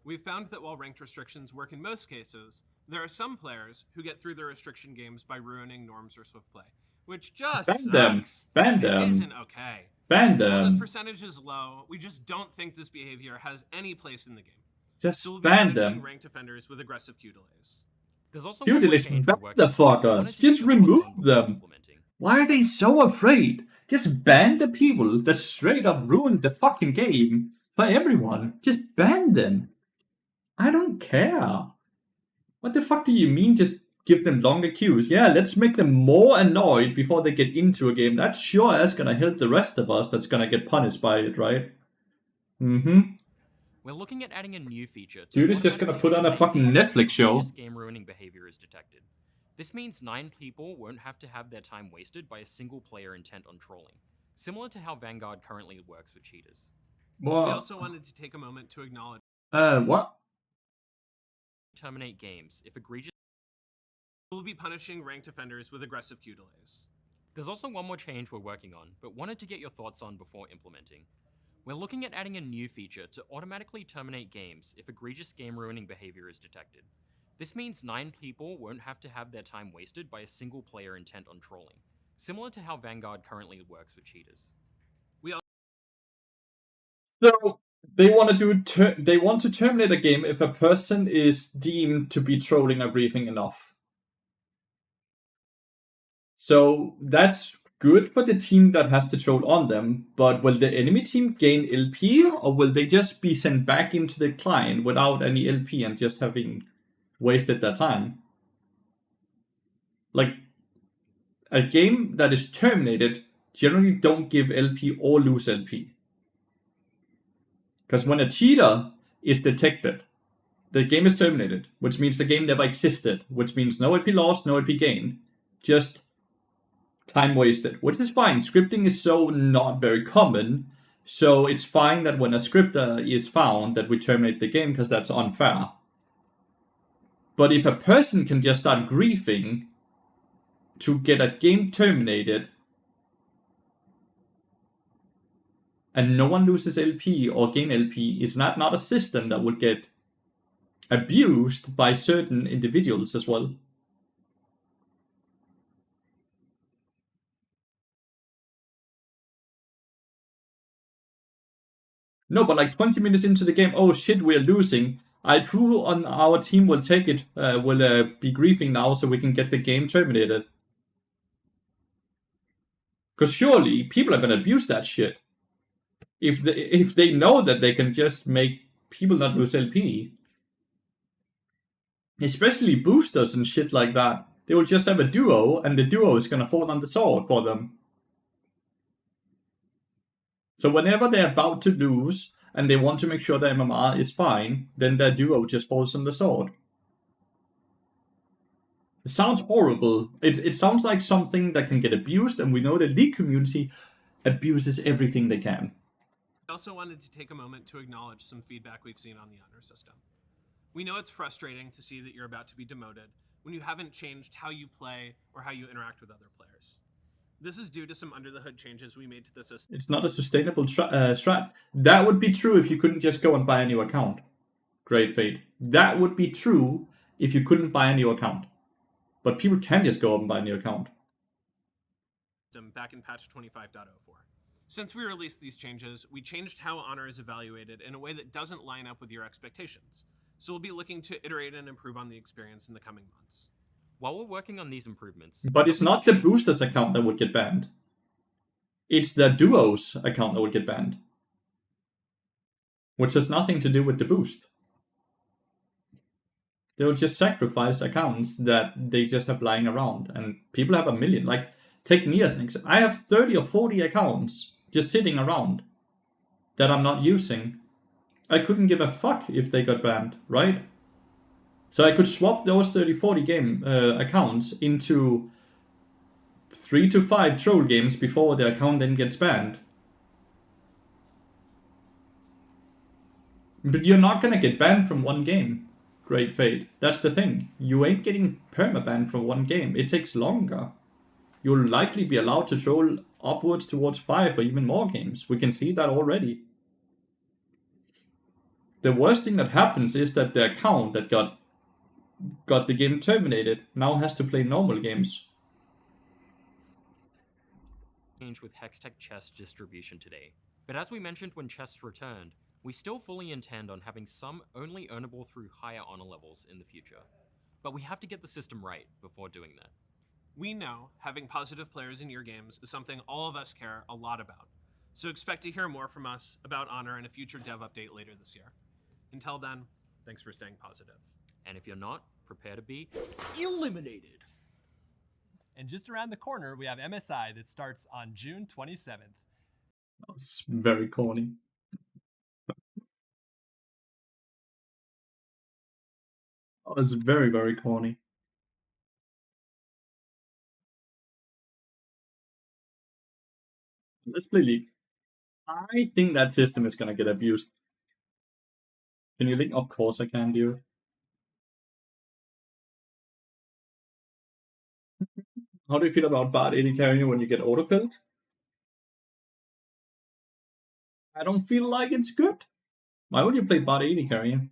We've found that while ranked restrictions work in most cases, there are some players who get through their restriction games by ruining norms or swift play, which just Ban sucks. them. Ban It them. isn't okay. Ban While this them. percentage is low, we just don't think this behavior has any place in the game. Just So we'll be ban punishing them. ranked offenders with aggressive Q delays. There's also Dude, one more let's change ban we're working the on. I wanted fuckers. to Just get your thoughts remove on before them. implementing. Why are they so afraid? Just ban the people that straight up ruined the fucking game for everyone. Just ban them. I don't care. What the fuck do you mean just give them longer queues? Yeah, let's make them more annoyed before they get into a game. That's sure as gonna help the rest of us that's gonna get punished by it, right? Mm-hmm. We're looking at adding a new feature to Dude is just gonna automatically put on a terminate fucking games Netflix if show. egregious game-ruining behavior is detected. This means 9 people won't have to have their time wasted by a single player intent on trolling, similar to how Vanguard currently works for cheaters. We What? also wanted to take a moment to acknowledge What? Terminate games if egregious. we'll be punishing ranked offenders with aggressive Q delays. There's also one more change we're working on, but wanted to get your thoughts on before implementing. We're looking at adding a new feature to automatically terminate games if egregious game-ruining behavior is detected. This means 9 people won't have to have their time wasted by a single player intent on trolling, similar to how Vanguard currently works for cheaters. So they want to do. They want to terminate a game if a person is deemed to be trolling or griefing enough. So that's good for the team that has to troll on them, but will the enemy team gain LP, or will they just be sent back into the client without any LP and just having wasted their time? Like, a game that is terminated generally don't give LP or lose LP. Because when a cheater is detected, the game is terminated, which means the game never existed, which means no LP lost, no LP gained, just time wasted, which is fine. Scripting is so not very common, so it's fine that when a scripter is found that we terminate the game because that's unfair. But if a person can just start griefing to get a game terminated and no one loses LP or gain LP, is that not a system that would get abused by certain individuals as well? No, but like 20 minutes into the game, oh shit, we're losing. Who on our team will take it, will be griefing now so we can get the game terminated? Because surely people are going to abuse that shit. If they know that they can just make people not lose LP. Especially boosters and shit like that. They will just have a duo, and the duo is going to fall on the sword for them. So whenever they're about to lose, and they want to make sure their MMR is fine, then their duo just falls on the sword. It sounds horrible. It sounds like something that can get abused, and we know the League community abuses everything they can. I also wanted to take a moment to acknowledge some feedback we've seen on the honor system. We know it's frustrating to see that you're about to be demoted when you haven't changed how you play or how you interact with other players. This is due to some under-the-hood changes we made to the system. It's not a sustainable strat. That would be true if you couldn't just go and buy a new account. Great Fate. That would be true if you couldn't buy a new account. But people can just go up and buy a new account. Back in patch 25.04. Since we released these changes, we changed how honor is evaluated in a way that doesn't line up with your expectations. So we'll be looking to iterate and improve on the experience in the coming months. While we're working on these improvements, But it's not the boosters account that would get banned. It's the duos account that would get banned. Which has nothing to do with the boost. They will just sacrifice accounts that they just have lying around. And people have a million. Like, take me as an example. I have 30 or 40 accounts just sitting around that I'm not using. I couldn't give a fuck if they got banned, right? So I could swap those 30, 40 game accounts into 3 to 5 troll games before the account then gets banned. But you're not gonna get banned from one game. Great Fate. That's the thing. You ain't getting permaban from one game. It takes longer. You'll likely be allowed to troll upwards towards 5 or even more games. We can see that already. The worst thing that happens is that the account that got the game terminated now has to play normal games. Change with Hextech chest distribution today. But as we mentioned when chests returned, we still fully intend on having some only earnable through higher honor levels in the future. But we have to get the system right before doing that. We know having positive players in your games is something all of us care a lot about. So expect to hear more from us about honor in a future dev update later this year. Until then, thanks for staying positive. And if you're not, prepare to be eliminated. And just around the corner, we have MSI that starts on June 27th. That's very corny. That was very, very corny. Let's play League. I think that system is gonna get abused. Can you link? Of course I can, dude. How do you feel about Bard AD carrying when you get autofilled? I don't feel like it's good. Why would you play Bard AD carrying?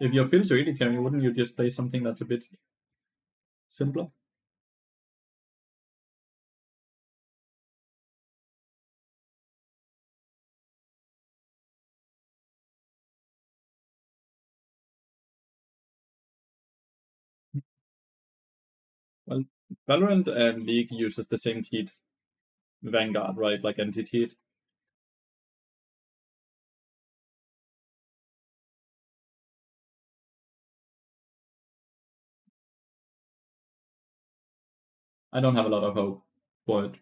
If you're filter AD carrying, wouldn't you just play something that's a bit simpler? Well, Valorant and League uses the same heat Vanguard, right? Like anti-heat. I don't have a lot of hope for it.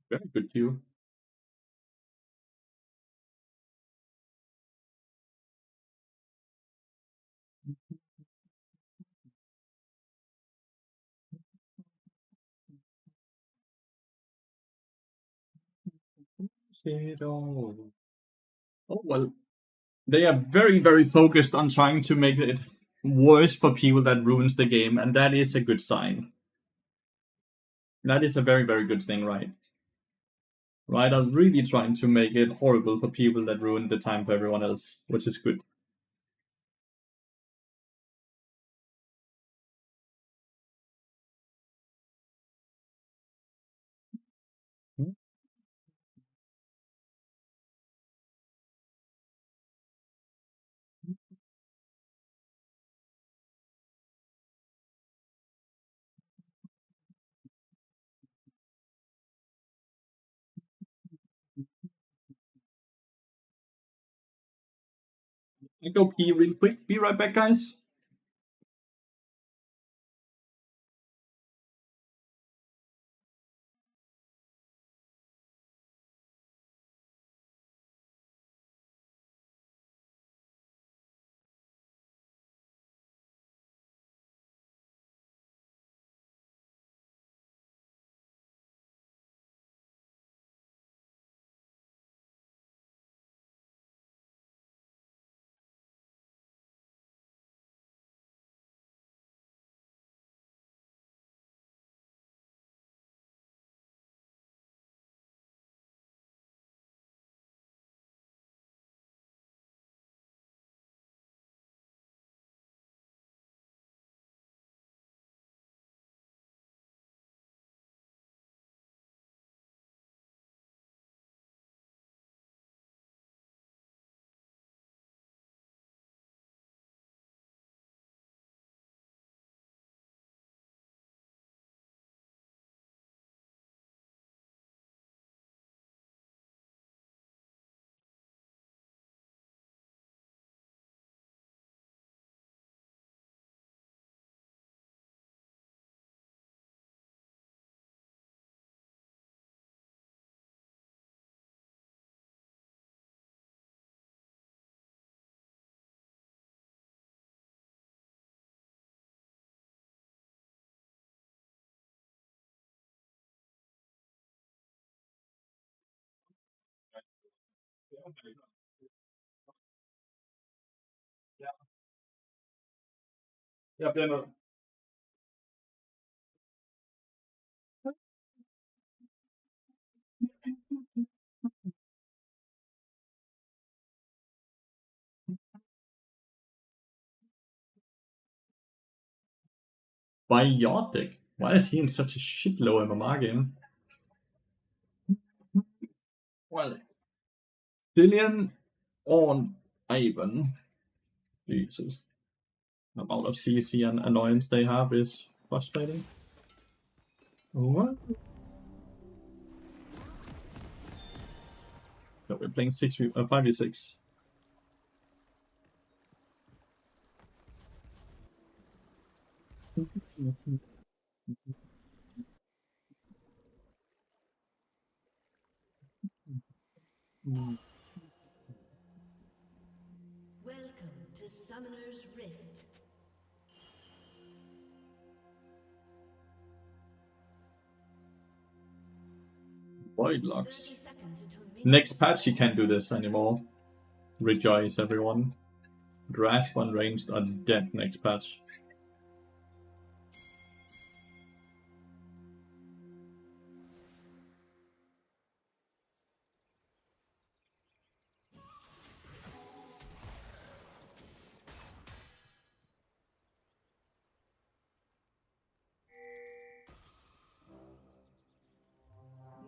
Very good queue. Oh well, they are very, very focused on trying to make it worse for people that ruins the game, and that is a good sign. That is a very, very good thing, right? Right, I'm really trying to make it horrible for people that ruin the time for everyone else, which is good. I go pee real quick. Be right back, guys. Jeg bliver nødt. Biotic? Why is he in such a shit low MMR game? Well, Dillian on Ivan. Jesus. The amount of CC and annoyance they have is frustrating. What? So we're playing 5v6. Welcome to Summoner's Rift. Void locks. 30 seconds until Next patch you can't do this anymore. Rejoice everyone. Grasp unranged are dead next patch.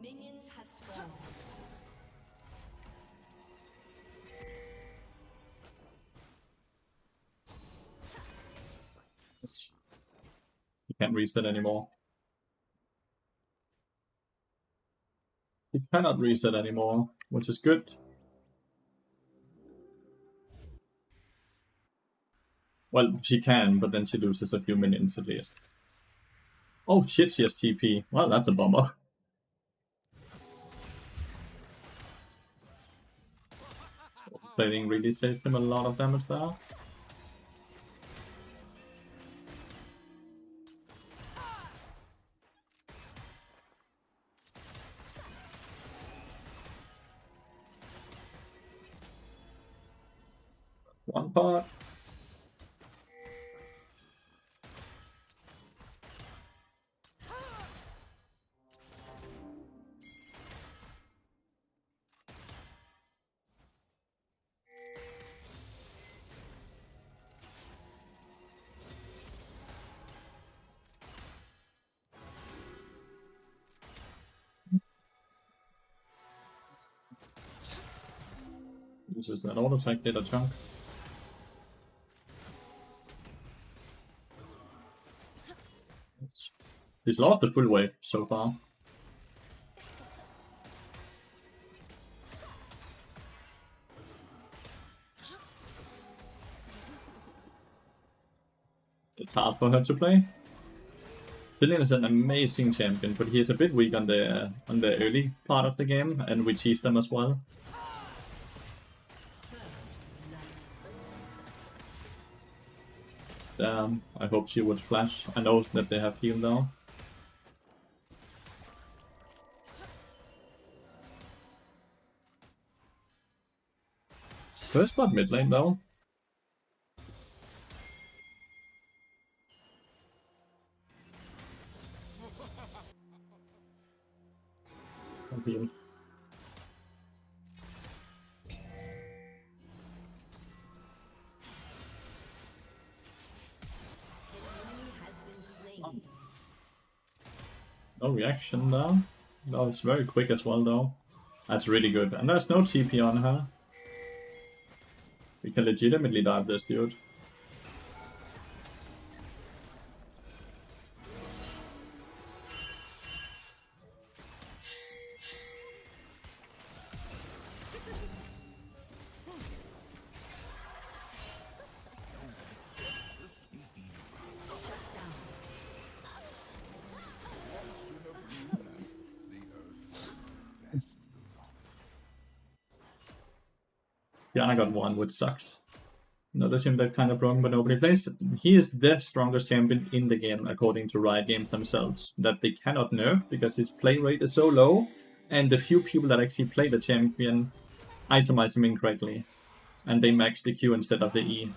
Minions have spawned. You can't reset anymore. You cannot reset anymore, which is good. Well, she can, but then she loses a few minions at least. Oh shit, she has TP. Well, that's a bummer. Playing really saved him a lot of damage there. One part. Uses an auto attack, did a chunk. He's lost the full wave so far. It's hard for her to play. Zillion is an amazing champion, but he is a bit weak on the early part of the game, and we tease them as well. I hope she would flash. I know that they have heal now. First blood mid lane though. Heal. No reaction there. No, it's very quick as well though. That's really good. And there's no TP on her. We can legitimately dive this dude. Diana got one, which sucks. Another sim that kind of broken, but nobody plays. He is the strongest champion in the game, according to Riot Games themselves. That they cannot nerf because his play rate is so low, and the few people that actually play the champion itemize him incorrectly, and they max the Q instead of the E.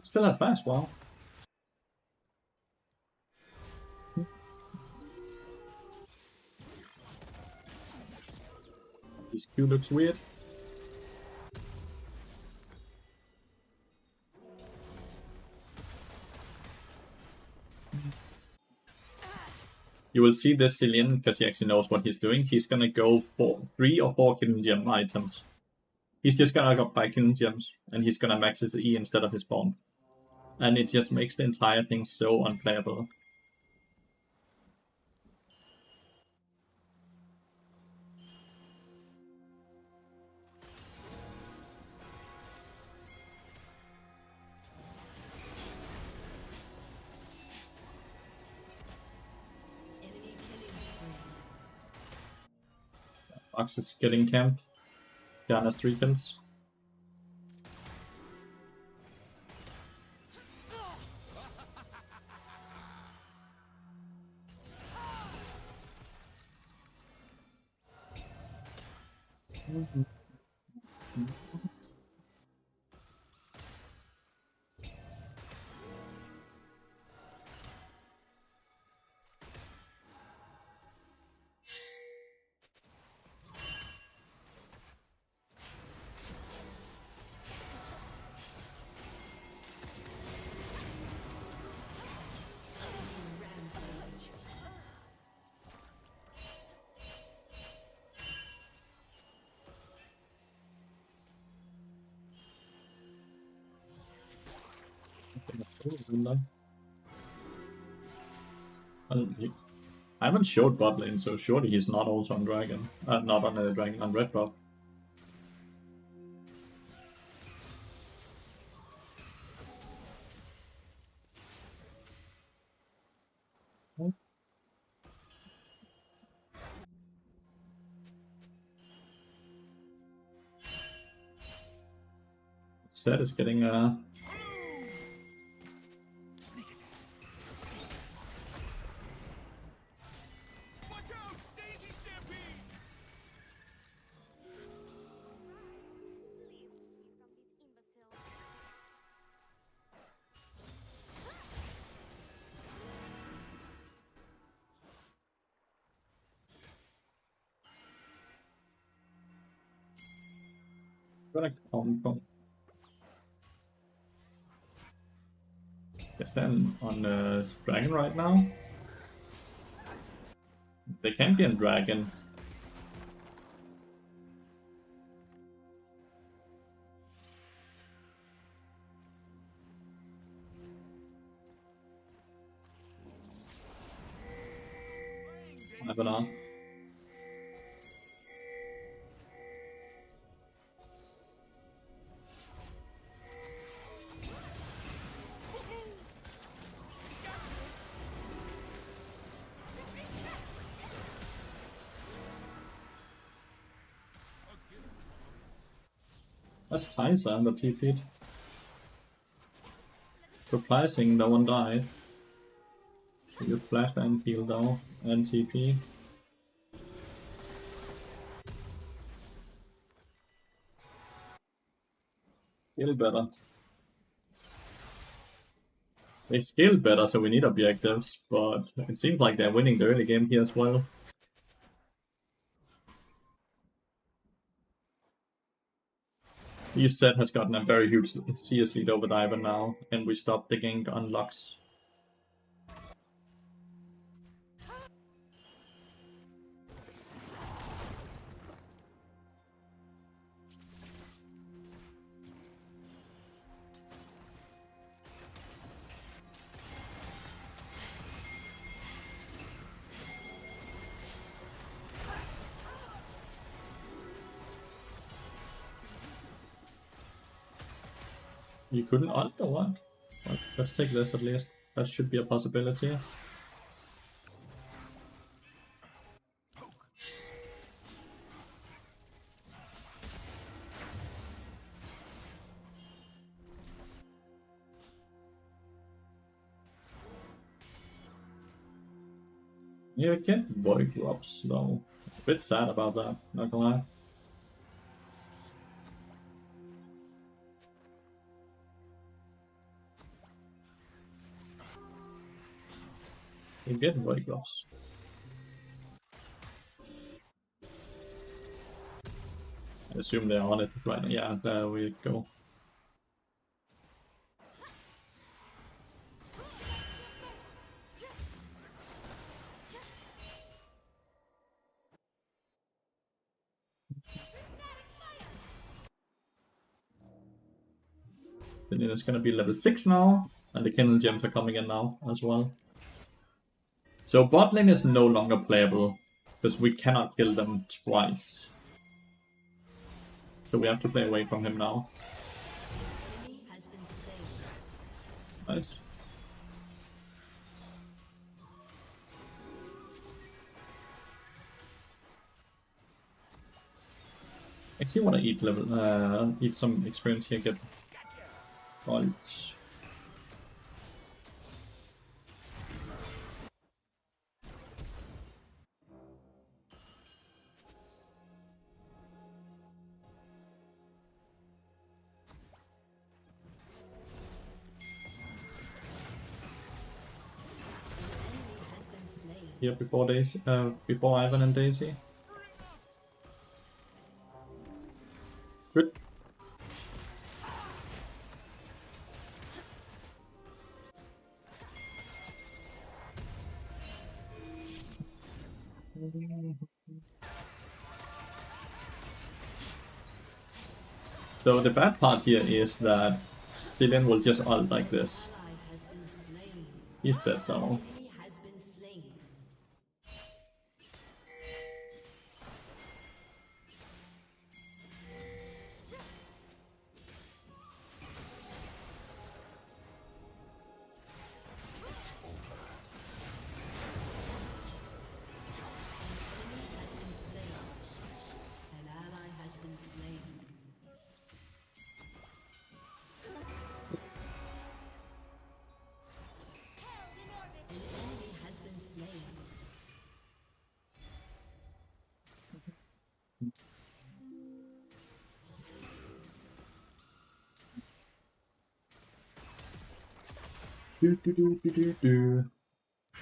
Still at fast, wow. This Q looks weird. You will see this Zillion, because he actually knows what he's doing. He's gonna go for 3 or 4 killing gem items. He's just gonna go buy killing gems, and he's gonna max his E instead of his bomb. And it just makes the entire thing so unplayable. Fox is getting camped. Diana's 3 kills. I haven't showed bot lane, so surely he's not also on dragon. Not on a dragon, on red buff. Set is getting Gonna combo. Guess then on dragon right now. They can't be on dragon. I don't know. That's Kaiser under TP'd. Surprising, no one died. You flash and heal though, and TP. Feel better. They scaled better, so we need objectives, but it seems like they're winning the early game here as well. Set has gotten a very huge CS lead over Diver now, and we stopped the gank on Lux. You couldn't ult or what? Well, let's take this at least. That should be a possibility. You get void drops though. A bit sad about that, not gonna lie. You get void drops. I assume they're on it right now. Yeah, there we go. Then it's gonna be level 6 now, and the Kindle gems are coming in now as well. So bot lane is no longer playable, because we cannot kill them twice. So we have to play away from him now. Nice. Actually want to eat some experience here, get ult. Here before Daisy, before Ivan and Daisy. Good. So the bad part here is that Cillian will just ult like this. He's dead though.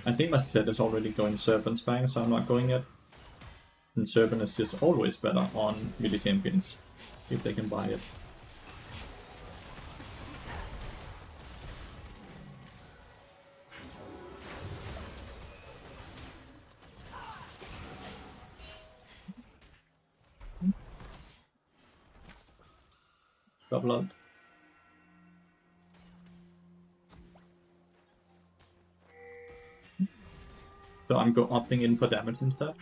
I think my set is already going Serpent's Fang, so I'm not going yet. And Serpent is just always better on midi champions. if they can buy it. Double out. So I'm opting in for damage instead.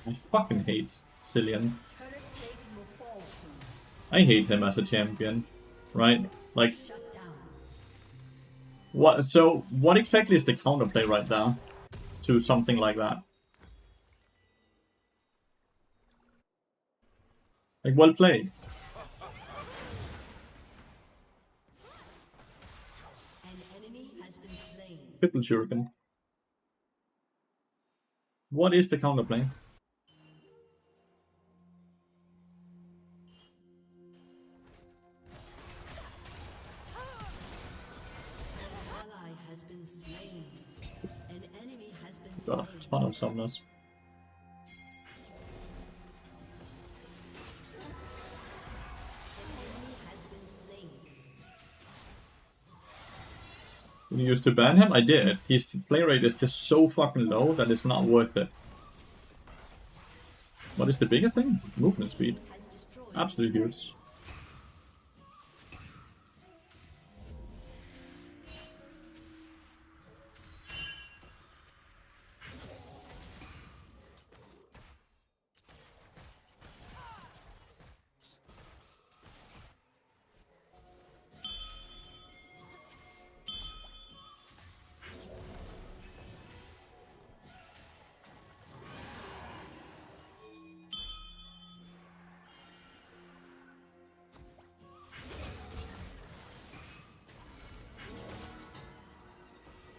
I fucking hate Cillian. I hate him as a champion, right? Like, what? So, what exactly is the counterplay right now to something like that? Like, well played. An enemy has been slain. Triple shuriken. What is the counterplay? Ally has been slain. An enemy has been Got slain. a ton of summoners. You used to ban him? I did. His play rate is just so fucking low that it's not worth it. What is the biggest thing? Movement speed. Absolutely huge.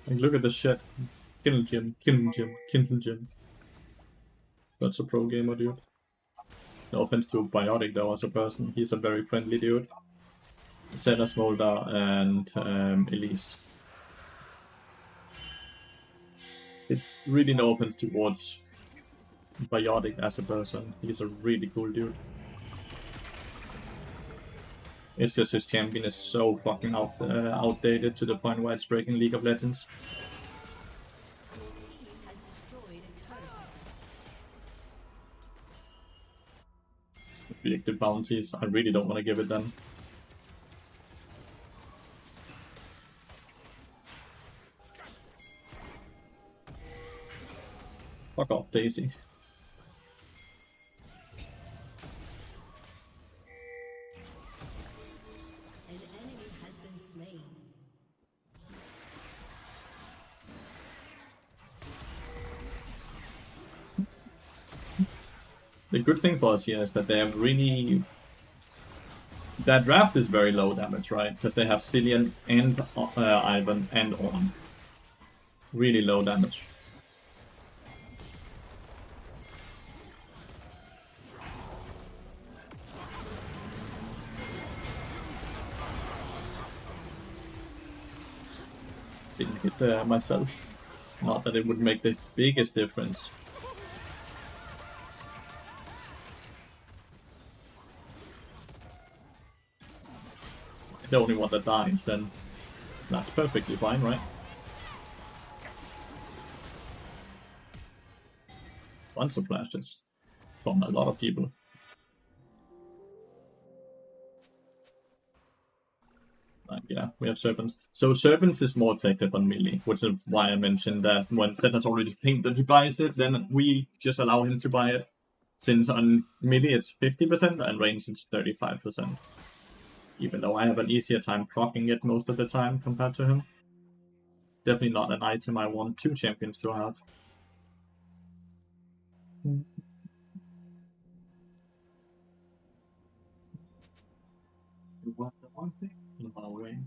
Like, look at this shit. Kill Jim, kill Jim, kill Jim. That's a pro gamer, dude. No offense to Biotic though as a person, he's a very friendly dude. Senna, Smolder, and Elise. It's really no offense towards Biotic as a person, he's a really cool dude. It's just his champion is so fucking outdated to the point where it's breaking League of Legends. Predicted bounties, I really don't want to give it them. Fuck off, Daisy. An enemy has been slain. The good thing for us here is that they have really... That draft is very low damage, right? Because they have Cillian and Ivan and Ornn. Really low damage. Didn't hit myself. Not that it would make the biggest difference. The only one that dies, then that's perfectly fine, right? Bunch of flashes from a lot of people. Yeah, we have Serpents. So Serpents is more effective on melee, which is why I mentioned that when Zed has already think that he buys it, then we just allow him to buy it. Since on melee it's 50% and range it's 35%. Even though I have an easier time proccing it most of the time compared to him. Definitely not an item I want two champions to have. You want the one thing in my way.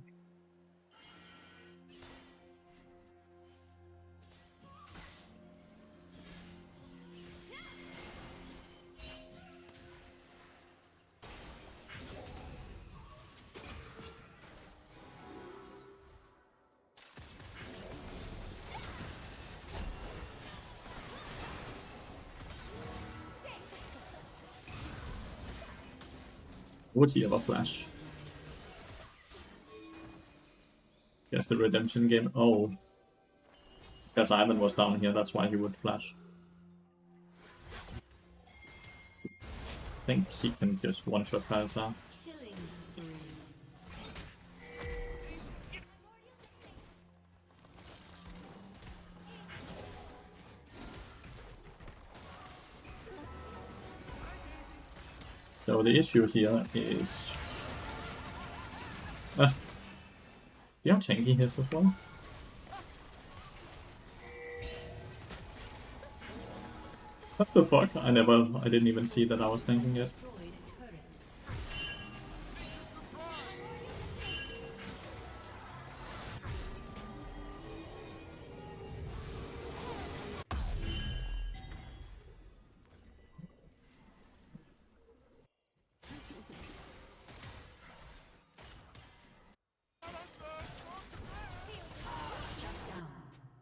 Would he ever flash? Guess the redemption game. Oh. Because Ivan was down here, that's why he would flash. I think he can just one-shot Falzar. Killing spree. So the issue here is... see how tanky he is as well? What the fuck? I didn't even see that I was tanking it. Destroyed a turret.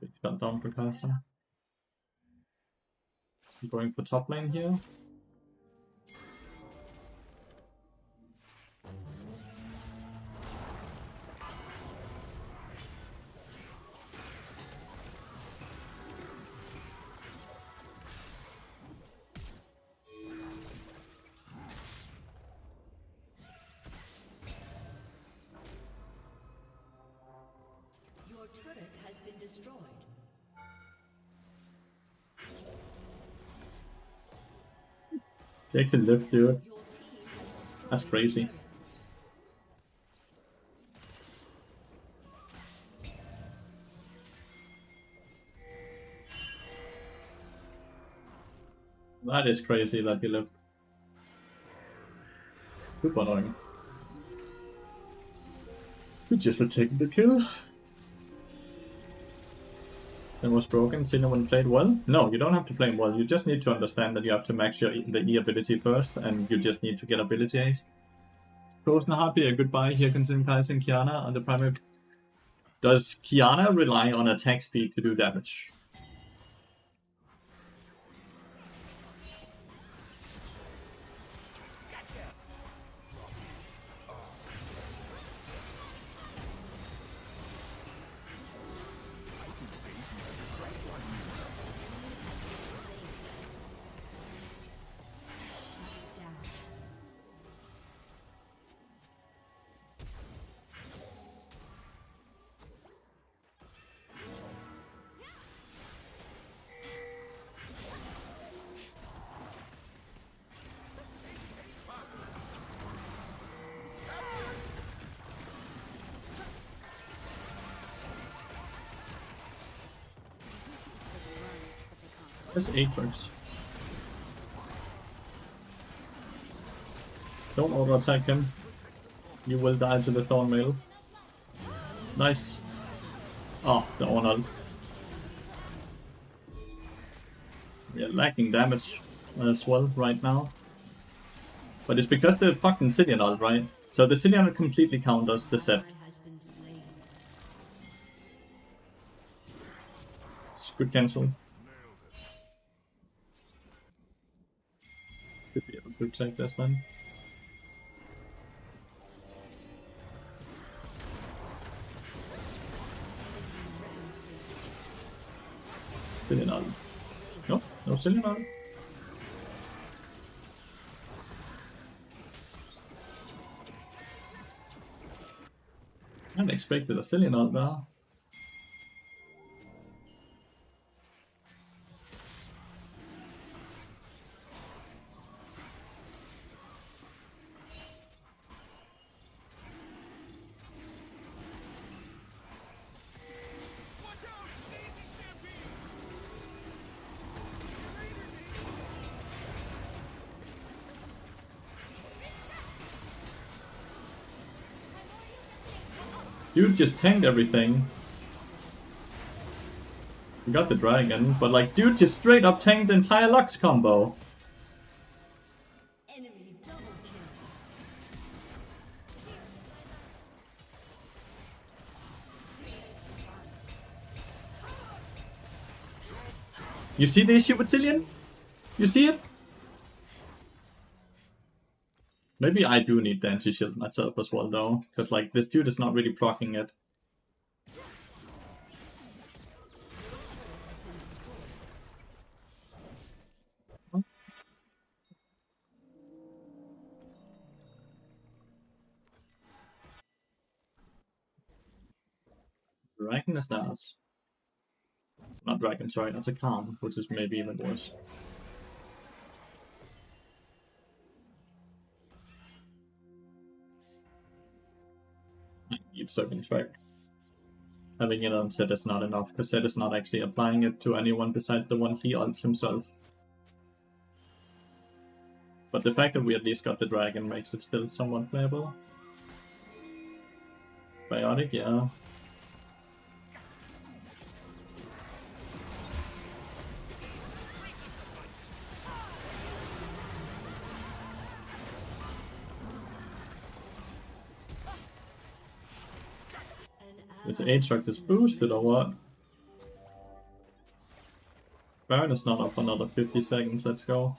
Big shut down precursor. I'm going for top lane here. Your turret has been destroyed. Takes a lift, dude. Your team has destroyed That's crazy. a turret. That is crazy that he lived. Super annoying. We just had taken the kill. That was broken. Cinnamon played well. No, you don't have to play him well. You just need to understand that you have to max the E ability first, and you just need to get ability haste. Frozen Harpy, a goodbye. Here comes in Kai'Sa and Kiana on the primary. Does Kiana rely on attack speed to do damage? That's Apex. Don't auto attack him. You will die to the Thorn Mail. Nice. Oh, the Ornald. We are lacking damage as well right now. But it's because the fucking Cillian ult, right? So the Cillian completely counters the set. Has been slain. It's good cancel. Should be able to take this then. Cillian ult. No, no Cillian ult. I hadn't expected a Cillian ult there. Dude just tanked everything. We got the dragon, but like, dude just straight up tanked the entire Lux combo. Enemy double kill. You see the issue with Cillian? You see it? Maybe I do need the anti-shield myself as well, though, because like this dude is not really proccing it. Dragon is stars. Not dragon, sorry, that's a calm, which is maybe even worse. I need Serpent Track. Having it on set is not enough, because set is not actually applying it to anyone besides the one he ults himself. But the fact that we at least got the dragon makes it still somewhat playable. Biotic, yeah. This Aatrox is boosted or what? Baron is not up for another 50 seconds, let's go.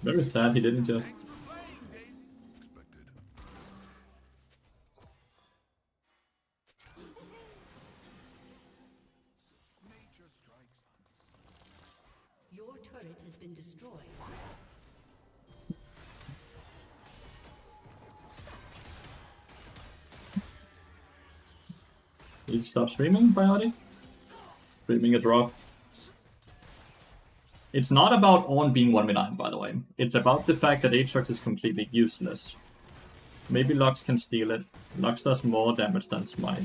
Very sad he didn't just... Your turret has been destroyed. Did you stop streaming, Biotic? Streaming a drop. It's not about Ornn being 1v9, by the way. It's about the fact that Aatrox is completely useless. Maybe Lux can steal it. Lux does more damage than Smite.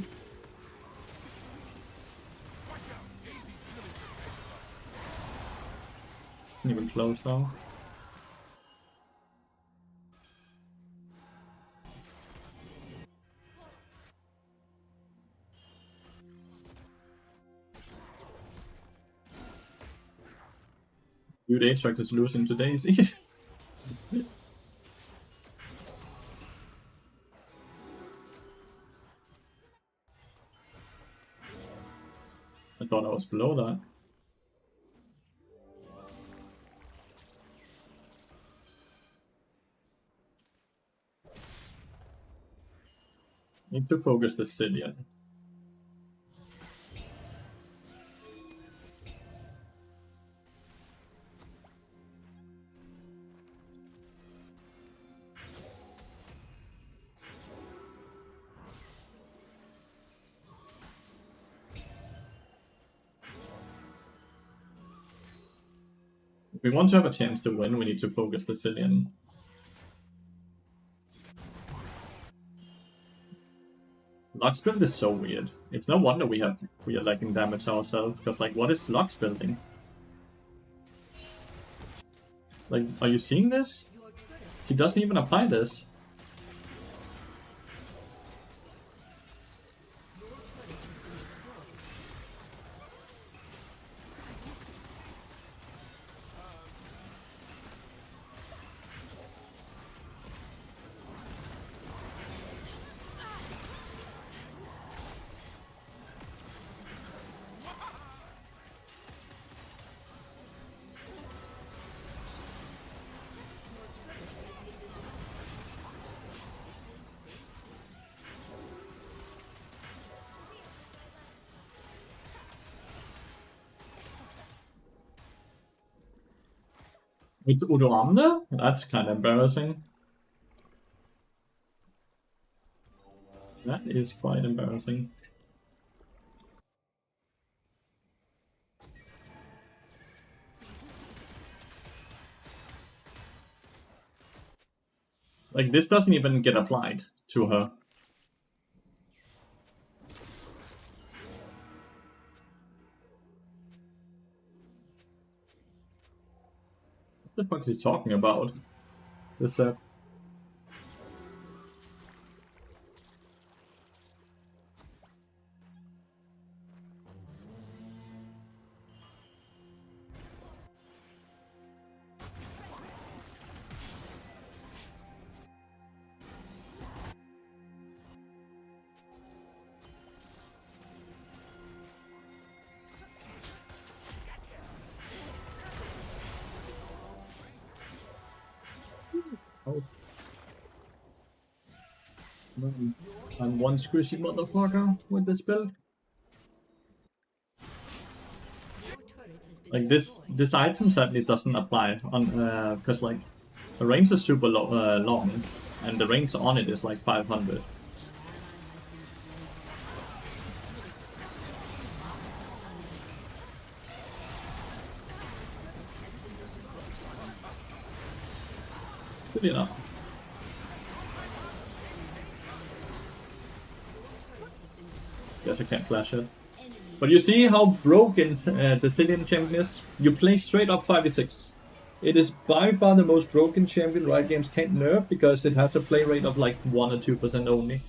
Even close though. Dude, Aatrox is losing to Daisy. I thought I was below that. Need to focus the Cillian. If we want to have a chance to win, we need to focus the Cillian. Lux build is so weird. It's no wonder we are lacking damage ourselves, because like what is Lux building? Like, are you seeing this? She doesn't even apply this. With Udoamne? That's kind of embarrassing. That is quite embarrassing. Like, this doesn't even get applied to her. What the fuck is he talking about? This set. Oh. I'm one squishy motherfucker with this build. Your turret has been Like destroyed. this item sadly doesn't apply on because like the range is super long, and the range on it is like 500. Good enough. Guess I can't flash it. But you see how broken the Cillian champion is? You play straight up 5v6. It is by far the most broken champion Riot Games can't nerf because it has a play rate of like 1 or 2% only.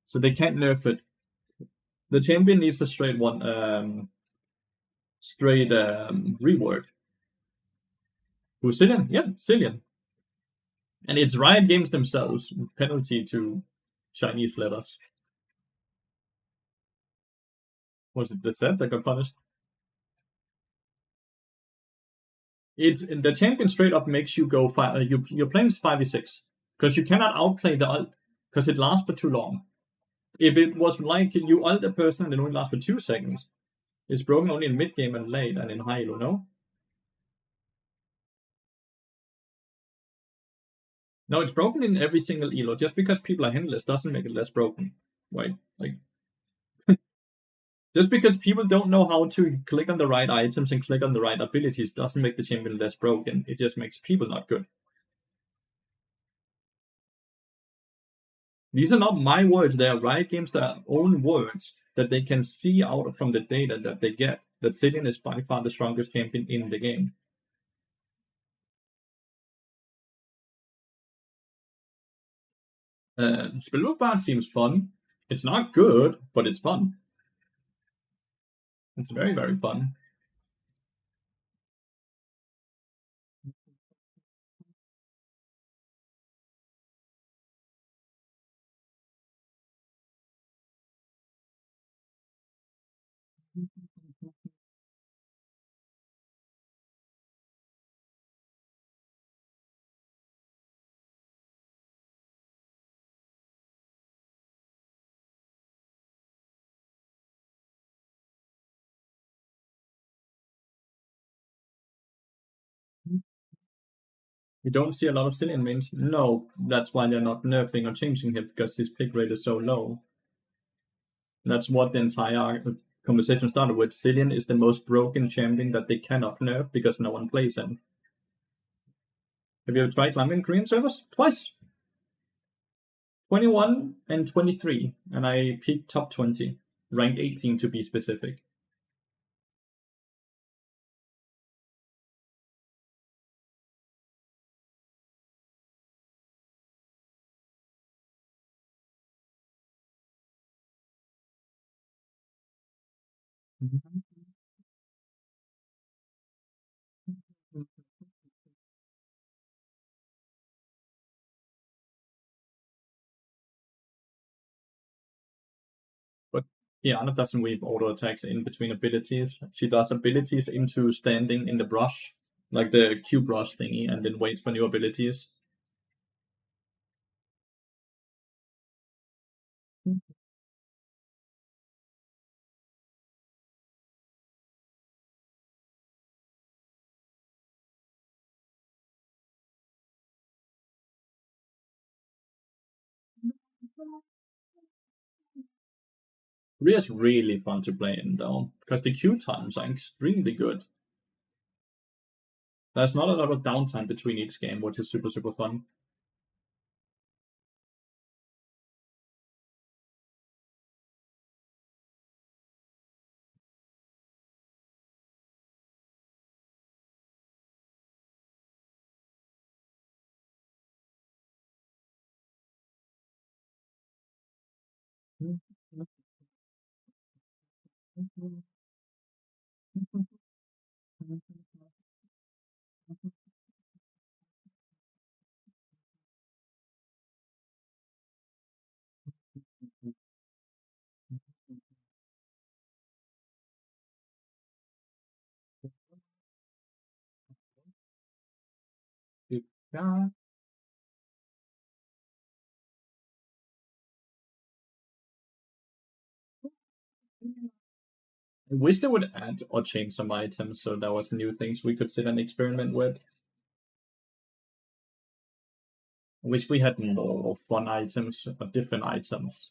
So they can't nerf it. The champion needs a straight rework. Who's Cillian? Yeah, Cillian. And it's Riot Games themselves. Penalty to Chinese letters. Was it the set that got punished? The champion straight up makes you go you're playing 5v6 because you cannot outplay the ult because it lasts for too long. If it was like you ult a person and it only lasts for 2 seconds, it's broken only in mid game and late and in high elo, no? No, it's broken in every single elo. Just because people are handless doesn't make it less broken, right? Like just because people don't know how to click on the right items and click on the right abilities doesn't make the champion less broken. It just makes people not good. These are not my words. They are Riot Games' their own words that they can see out from the data that they get. That Cillian is by far the strongest champion in the game. Spellbook seems fun. It's not good, but it's fun. It's very, very fun. We don't see a lot of Cillian mains. No, that's why they're not nerfing or changing him, because his pick rate is so low. That's what the entire conversation started with. Cillian is the most broken champion that they cannot nerf because no one plays him. Have you ever tried climbing Korean servers? Twice. 21 and 23, and I peaked top 20, rank 18 to be specific. But Kiana doesn't weave auto attacks in between abilities. She does abilities into standing in the brush, like the Q brush thingy, and then waits for new abilities. Rhea's really fun to play in though, because the Q times are extremely good. There's not a lot of downtime between each game, which is super, super fun. Yeah. I wish they would add or change some items so there was new things we could sit and experiment with. I wish we had more fun items or different items.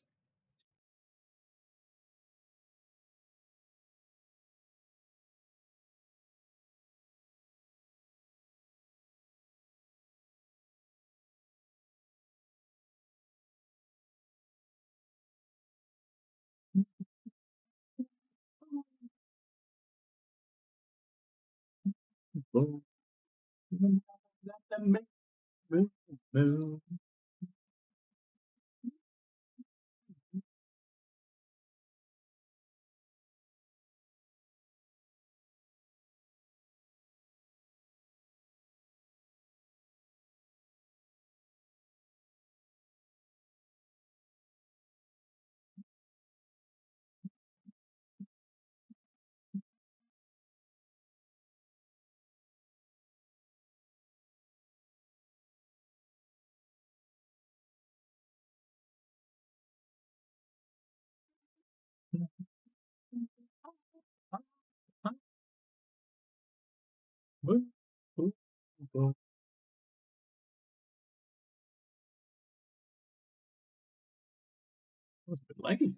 Like it.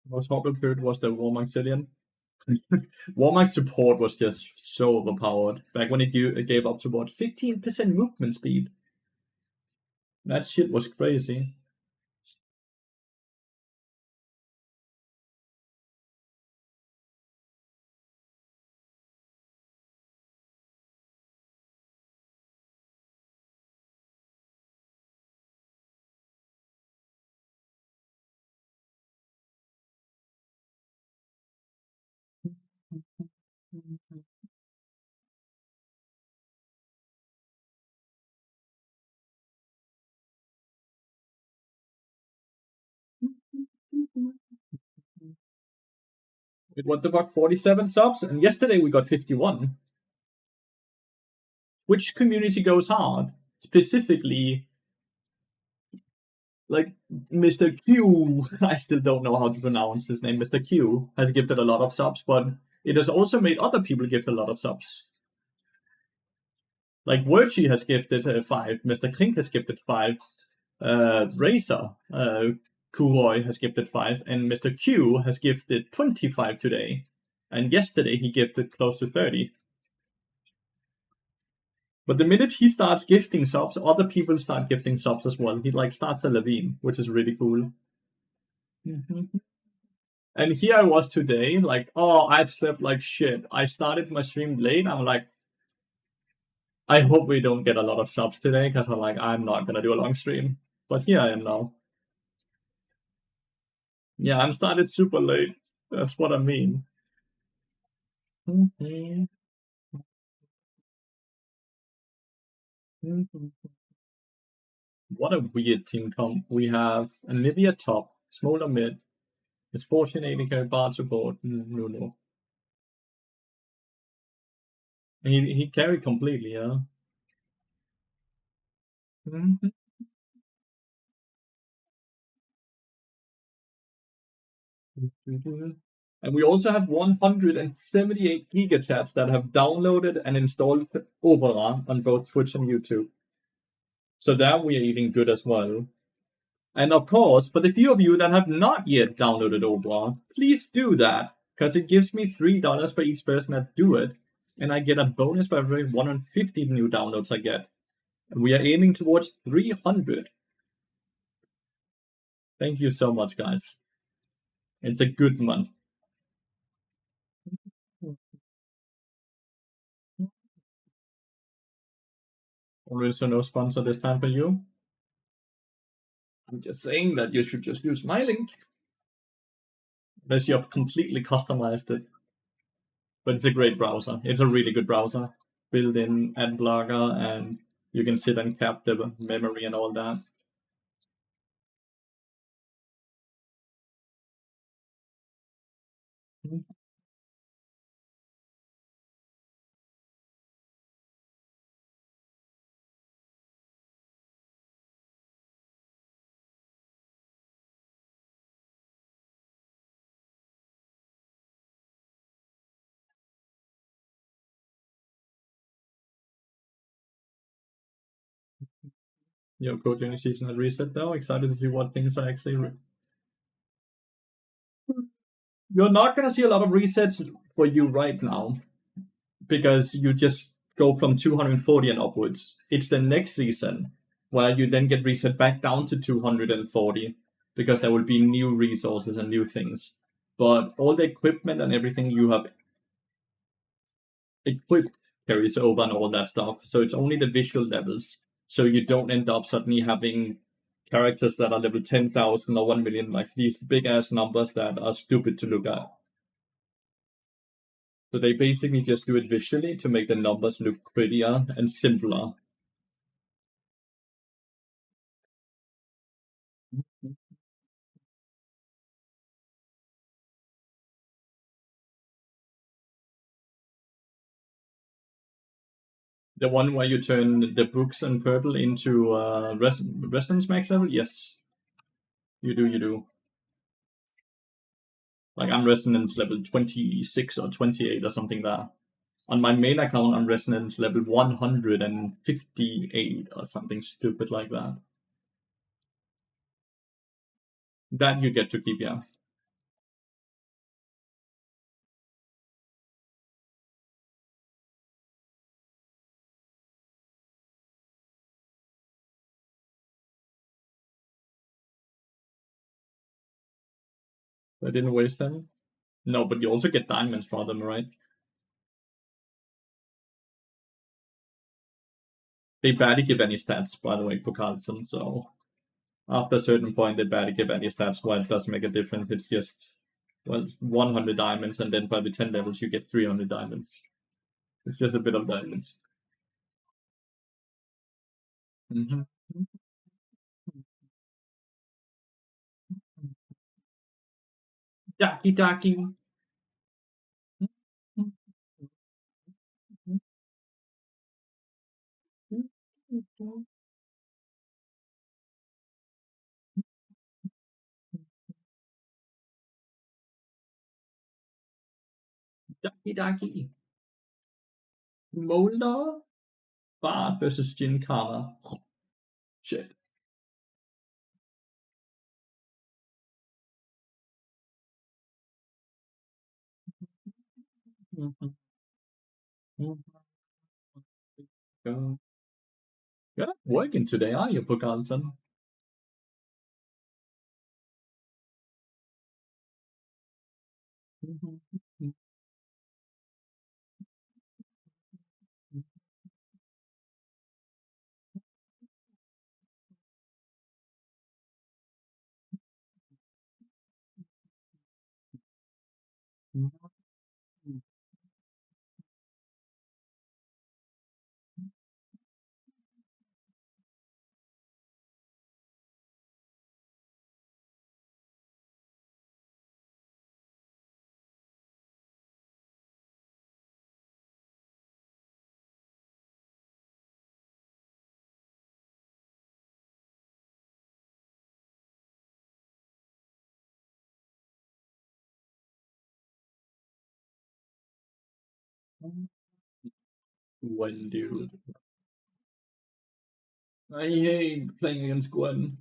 Most horrible period was the War Maxillian. Warmike's support was just so overpowered. Back when it gave up to what 15% movement speed. That shit was crazy. With what the fuck 47 subs, and yesterday we got 51. Which community goes hard? Specifically, like Mr. Q, I still don't know how to pronounce his name. Mr. Q has gifted a lot of subs, but it has also made other people gift a lot of subs. Like Werchi has gifted 5, Mr. Krink has gifted 5, Razor, Kuroi has gifted 5, and Mr. Q has gifted 25 today. And yesterday he gifted close to 30. But the minute he starts gifting subs, other people start gifting subs as well. He like starts a lavine, which is really cool. And here I was today, like, oh, I've slept like shit. I started my stream late. I'm like, I hope we don't get a lot of subs today, because I'm not gonna do a long stream. But here I am now. Yeah, I'm started super late. That's what I mean. What a weird team comp. We have Anivia top, Smaller mid, is 1480k bar support. No. He carried completely, yeah. And we also have 178 gigatats that have downloaded and installed Opera on both Twitch and YouTube. So there we are eating good as well. And of course, for the few of you that have not yet downloaded Opera, please do that, because it gives me $3 for each person that do it, and I get a bonus for every 150 new downloads I get. And we are aiming towards 300. Thank you so much, guys. It's a good month. Also no sponsor this time for you. I'm just saying that you should just use my link. Unless you have completely customized it. But it's a great browser. It's a really good browser. Built-in ad blocker, and you can sit and cap the memory and all that. your coaching season had reset though. Excited to see what things are actually. You're not gonna see a lot of resets for you right now because you just go from 240 and upwards. It's the next season where you then get reset back down to 240 because there will be new resources and new things. But all the equipment and everything you have equipped carries over and all that stuff. So it's only the visual levels. So you don't end up suddenly having characters that are level 10,000 or 1 million, like these big ass numbers that are stupid to look at. So they basically just do it visually to make the numbers look prettier and simpler. The one where you turn the books and purple into resonance max level? Yes. You do. Like I'm resonance level 26 or 28 or something there. On my main account, I'm resonance level 158 or something stupid like that. That you get to keep, yeah. I didn't waste any. No, but you also get diamonds for them, right? They barely give any stats, by the way, for Carlson, so after a certain point, they barely give any stats. While it does make a difference, it's just, well, 100 diamonds, and then by the 10 levels, you get 300 diamonds. It's just a bit of diamonds. Mm-hmm. Daki Daki. Daki Daki. Molder. Bard versus Jin Karma. Shit. Mm-hmm. You're not working today, are you, Pokalson? Gwen, dude. I hate playing against Gwen.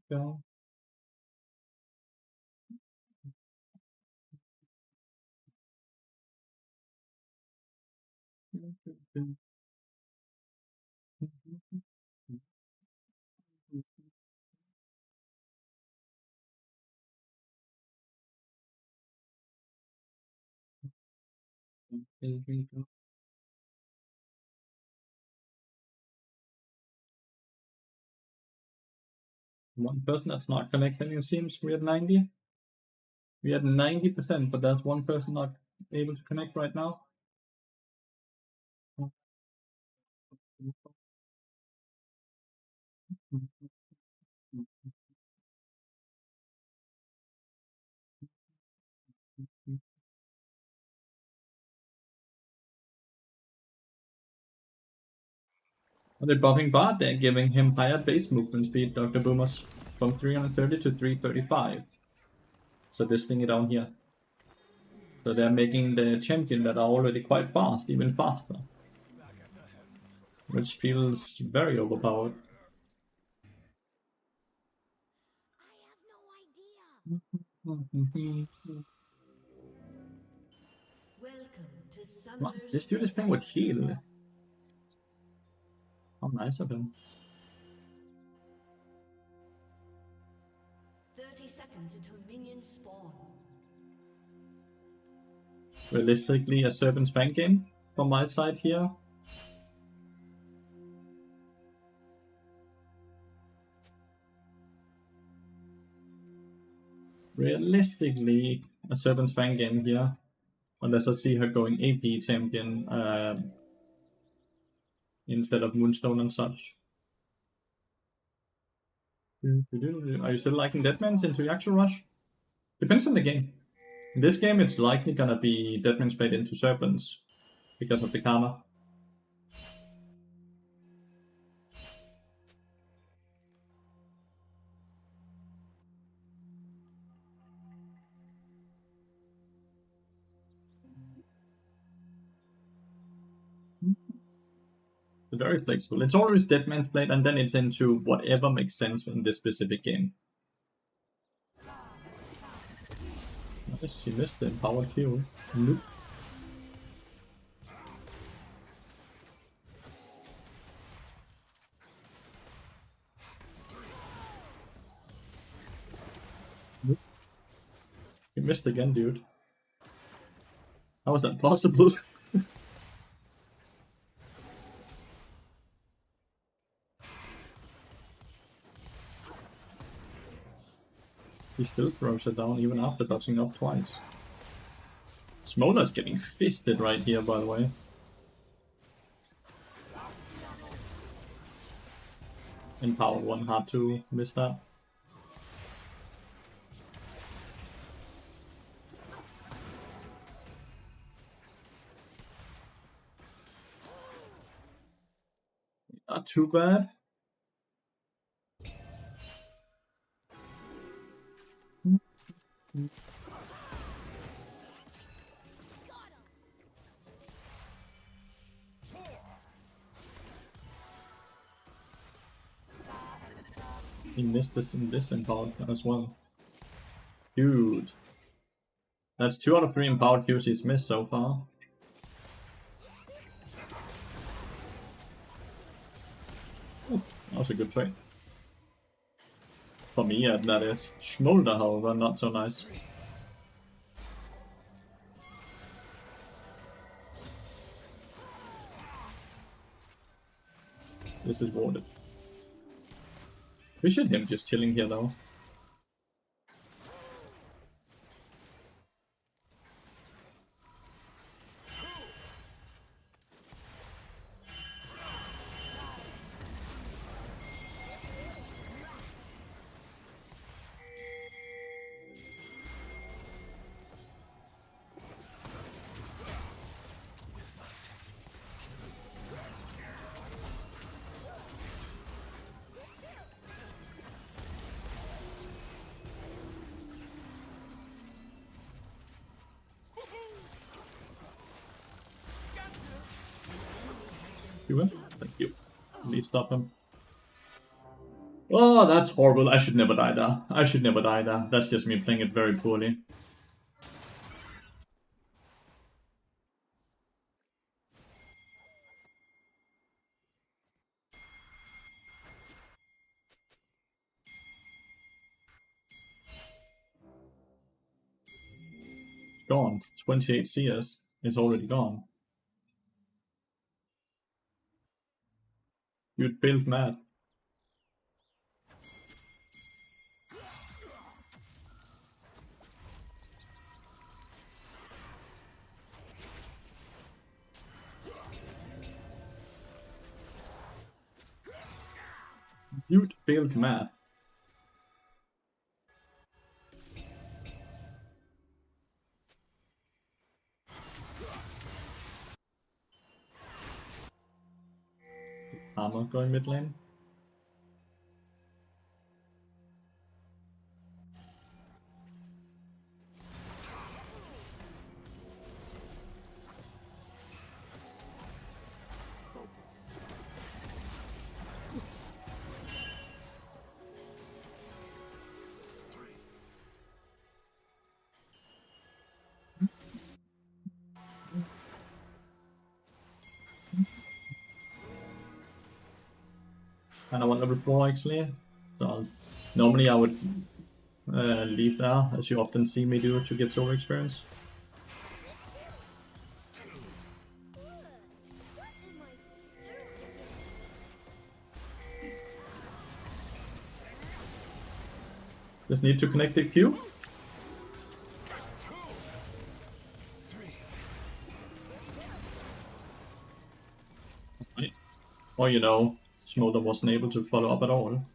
Go. One person that's not connecting, it seems. We had 90. We had 90%, but there's one person not able to connect right now. Are they buffing Bard? They're giving him higher base movement speed, Dr. Boomers, from 330 to 335. So this thing down here. So they're making the champion that are already quite fast even faster. Which feels very overpowered. Wow, this dude is playing with heal. How nice of him. 30 seconds until minions spawn. Realistically, a Serpent's Fang game from my side here. Realistically, a Serpent's Fang game here. Unless I see her going AP champion instead of Moonstone and such. Are you still liking Deadman's into Yaksha Rush? Depends on the game. In this game, it's likely gonna be Deadman's played into Serpents because of the karma. It's very flexible. It's always Deadman's played, and then it's into whatever makes sense in this specific game. Nice, he missed the empowered Q. Nope. Nope. He missed again, dude. How is that possible? He still throws it down even after dodging off twice. Smolder's getting fisted right here, by the way. Empowered one, hard to miss that. Not too bad. He missed this in this empowered as well. Dude. That's 2 out of 3 empowered Qs he's missed so far. Oh, that was a good trade. For me, yeah, that is. Smolder, however, not so nice. This is warded. Appreciate him just chilling here though. You win? Thank you. Please stop him. Oh, that's horrible. I should never die there. I should never die there. That's just me playing it very poorly. Gone. 28 CS. It's already gone. You'd failed math. Cute build map. Armor going mid lane. And I want level 4 actually. So normally I would leave there, as you often see me do to get solo experience. Just need to connect the Q. Or you know, Smolder wasn't able to follow up at all.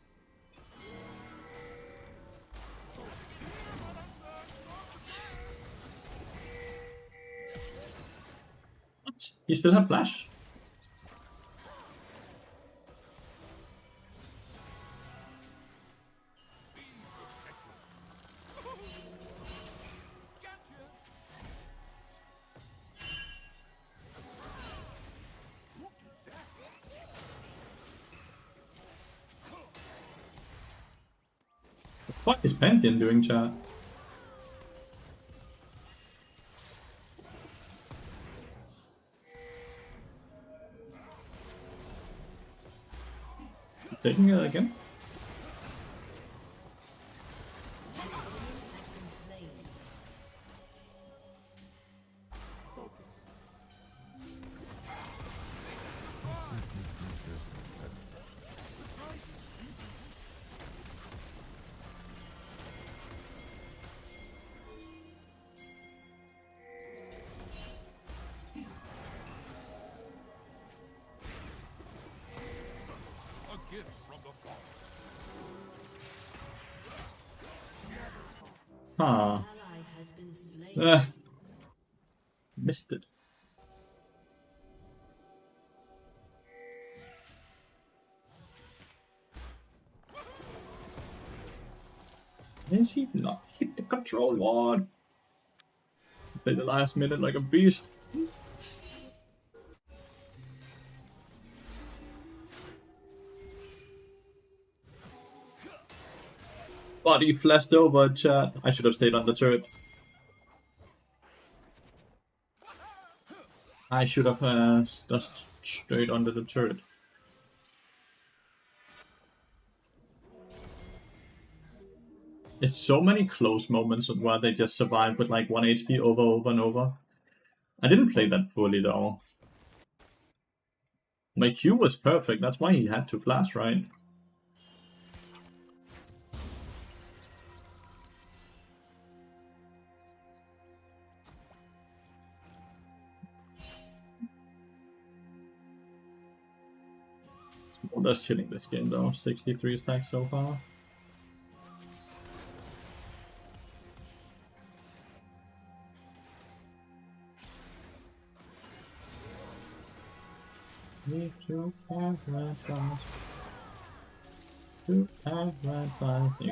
What? He still have flash? What is Pantheon doing, chat? Taking it again? A gift from the fall. Huh. Ally has been slain. Missed it. Is he not hit the control ward? Play the last minute like a beast. Body flashed over, chat. I should have stayed on the turret. I should have just stayed under the turret. It's so many close moments where they just survive with like 1 HP over and over. I didn't play that poorly though. My Q was perfect, that's why he had to flash, right? Smolder's killing this game though, 63 stacks so far. You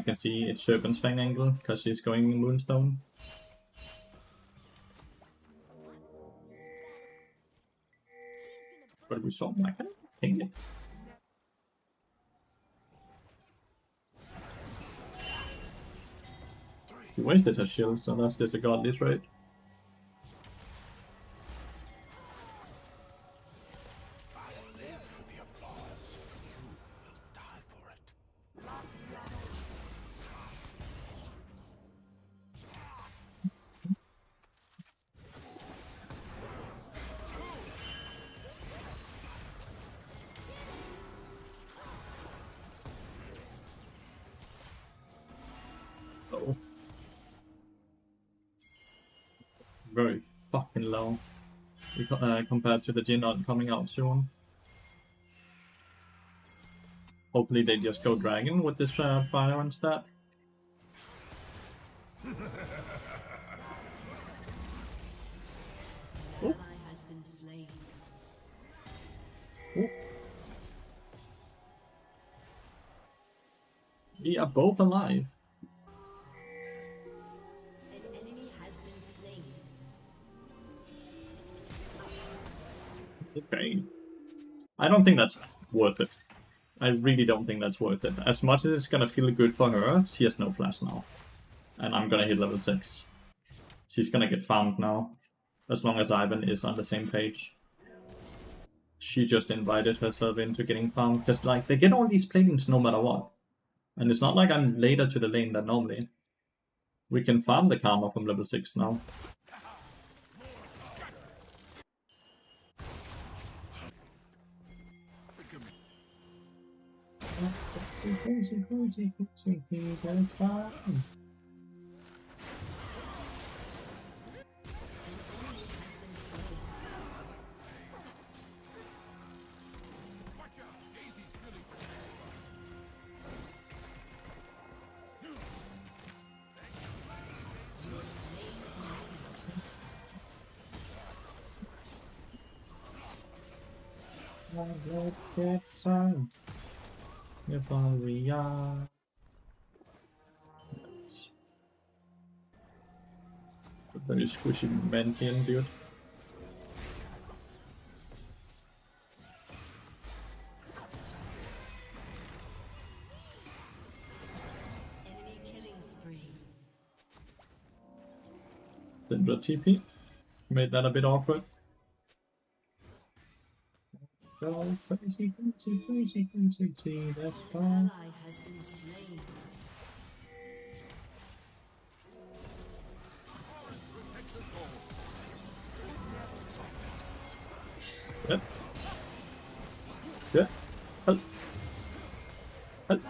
can see it's Serpent's Fang angle because she's going Moonstone. But we saw I can ping it. He wasted her shield, so that's disregard this, right? Oh. Very fucking low compared to the Jin not coming out soon. Hopefully they just go dragon with this fire instead. Oh. Has been slain. Oh. We are both alive. An enemy has been slain. Okay. I don't think that's worth it. I really don't think that's worth it. As much as it's gonna feel good for her, she has no flash now. And I'm gonna hit level 6. She's gonna get farmed now. As long as Ivan is on the same page. She just invited herself into getting farmed. Because, like, they get all these platings no matter what. And it's not like I'm later to the lane than normally. We can farm the Karma from level 6 now. If we are. Very squishy Mentian dude. Enemy killing spree. Syndra TP. Made that a bit awkward. Go crazy, crazy, crazy, crazy, crazy, that's fine. Ally has been slain. Yep. Yep. Help. Help.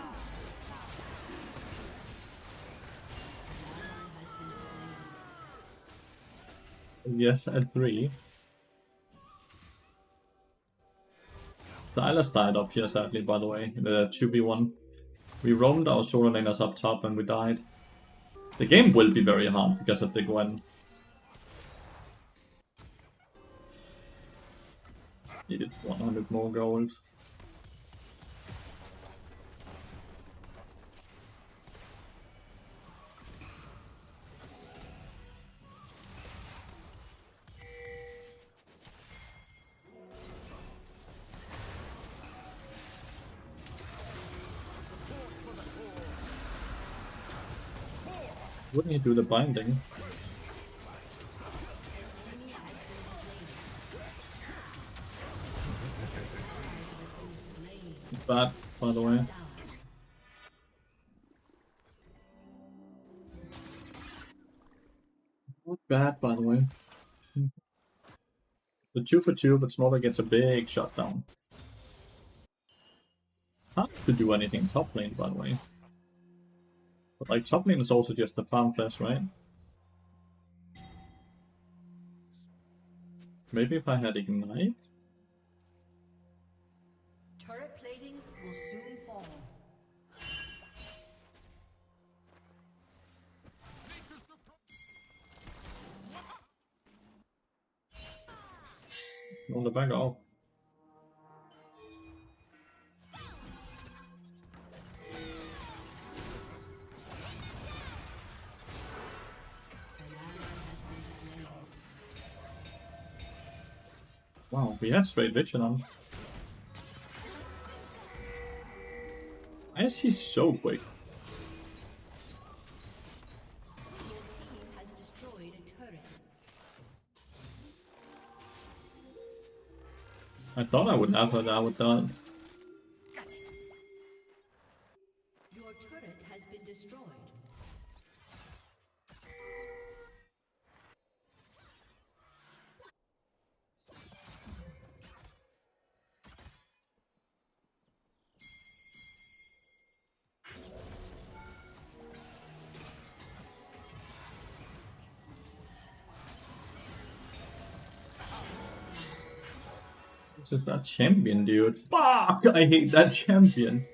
Yes, at 3. Silas died up here, sadly, by the way, in the 2v1. We roamed our solo laners up top and we died. The game will be very hard because of the Gwen. Needed 100 more gold. Wouldn't he do the binding? Bad, by the way. Not bad, by the way. The 2 for 2, but Smolder gets a big shot down. Hard to do anything top lane, by the way. But like, top lane is also just the farm flash, right? Maybe if I had Ignite? Turret plating will soon fall. On the back off. Wow, we have straight vision on. Why is he so quick? Your team has destroyed a turret. I thought I would have her now with that. Your turret has been destroyed. This is that champion, dude. Fuck! I hate that champion.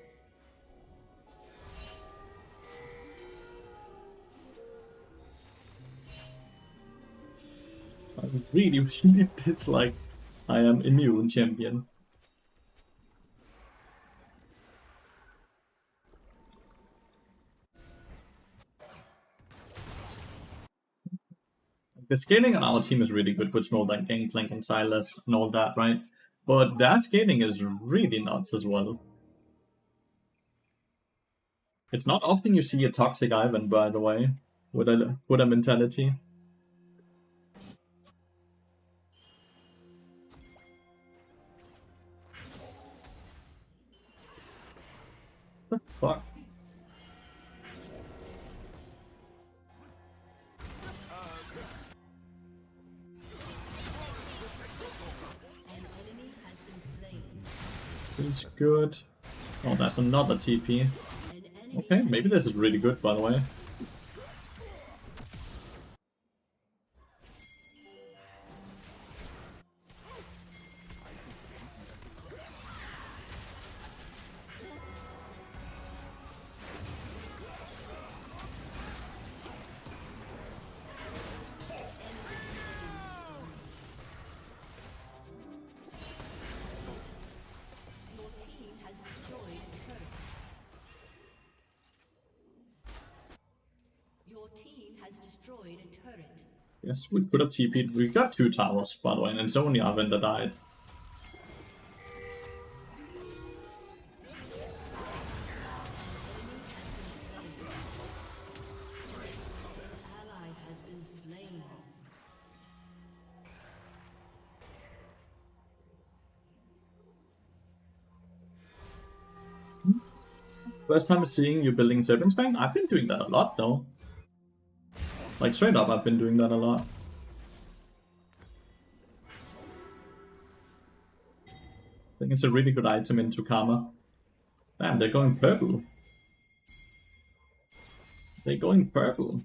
really, really dislike I am immune champion. The scaling on our team is really good with Smoke like Gangplank and Silas and all that, right? But their scaling is really nuts as well. It's not often you see a toxic Ivan, by the way, with a mentality. What the fuck? An enemy has been slain. It's good. Oh, that's another TP. An enemy Okay, maybe this is really good, by the way. Your team has destroyed a turret. Your team has destroyed a turret. Yes, we could have TP'd. We got 2 towers, by the way, and it's only Ivan that died. Ally has been slain. First time seeing you building Serpent's Bang? I've been doing that a lot, though. Like, straight up, I've been doing that a lot. I think it's a really good item into Karma. Damn, they're going purple. They're going purple.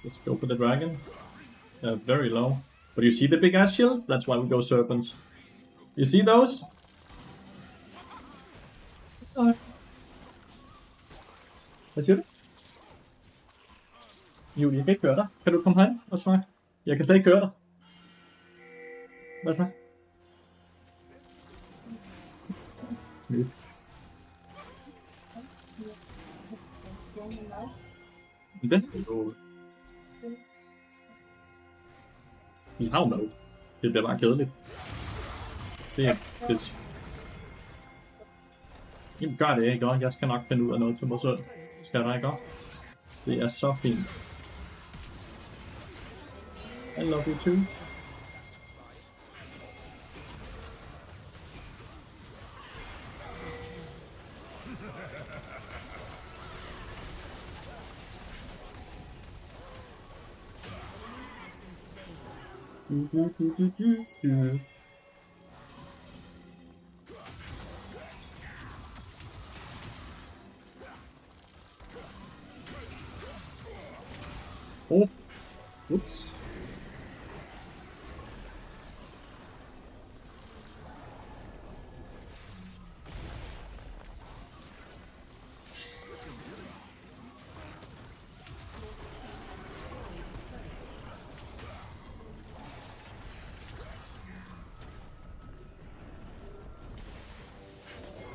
Let's go for the dragon. Very low. But you see the big ass shields? That's why we go serpents. You see those? Hvad siger du? Jo, jeg kan ikke høre dig. Kan du komme herind og snakke? Jeg kan slet ikke høre dig. Hvad så? Smidt. Det er jo... Vi har jo noget. Det bliver bare kedeligt. Det er... Jamen gør det ikke, og jeg skal nok finde ud af noget til mig selv. Skal der ikke? Det er så fint. I love you too. Oh, whoops.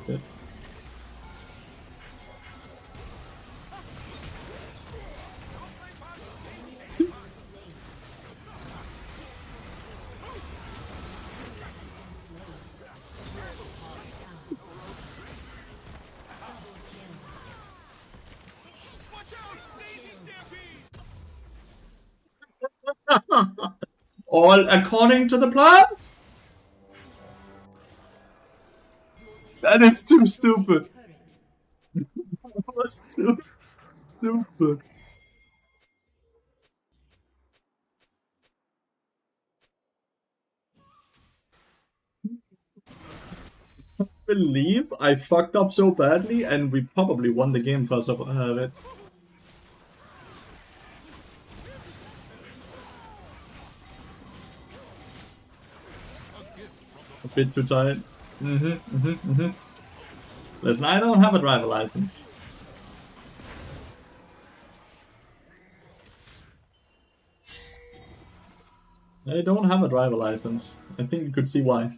Good. All according to the plan? That is too stupid. That was too stupid. I believe I fucked up so badly, and we probably won the game because of it. A bit too tight. Listen, I don't have a driver license. I don't have a driver license. I think you could see why.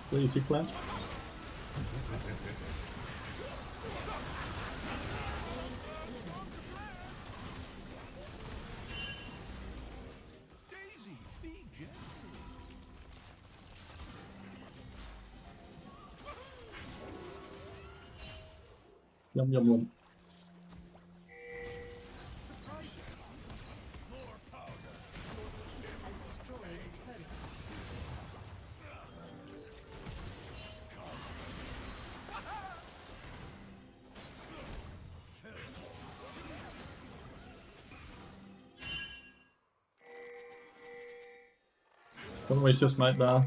Lazy flash. Yum yum yum. Has destroyed a turret. Don't waste your smite there.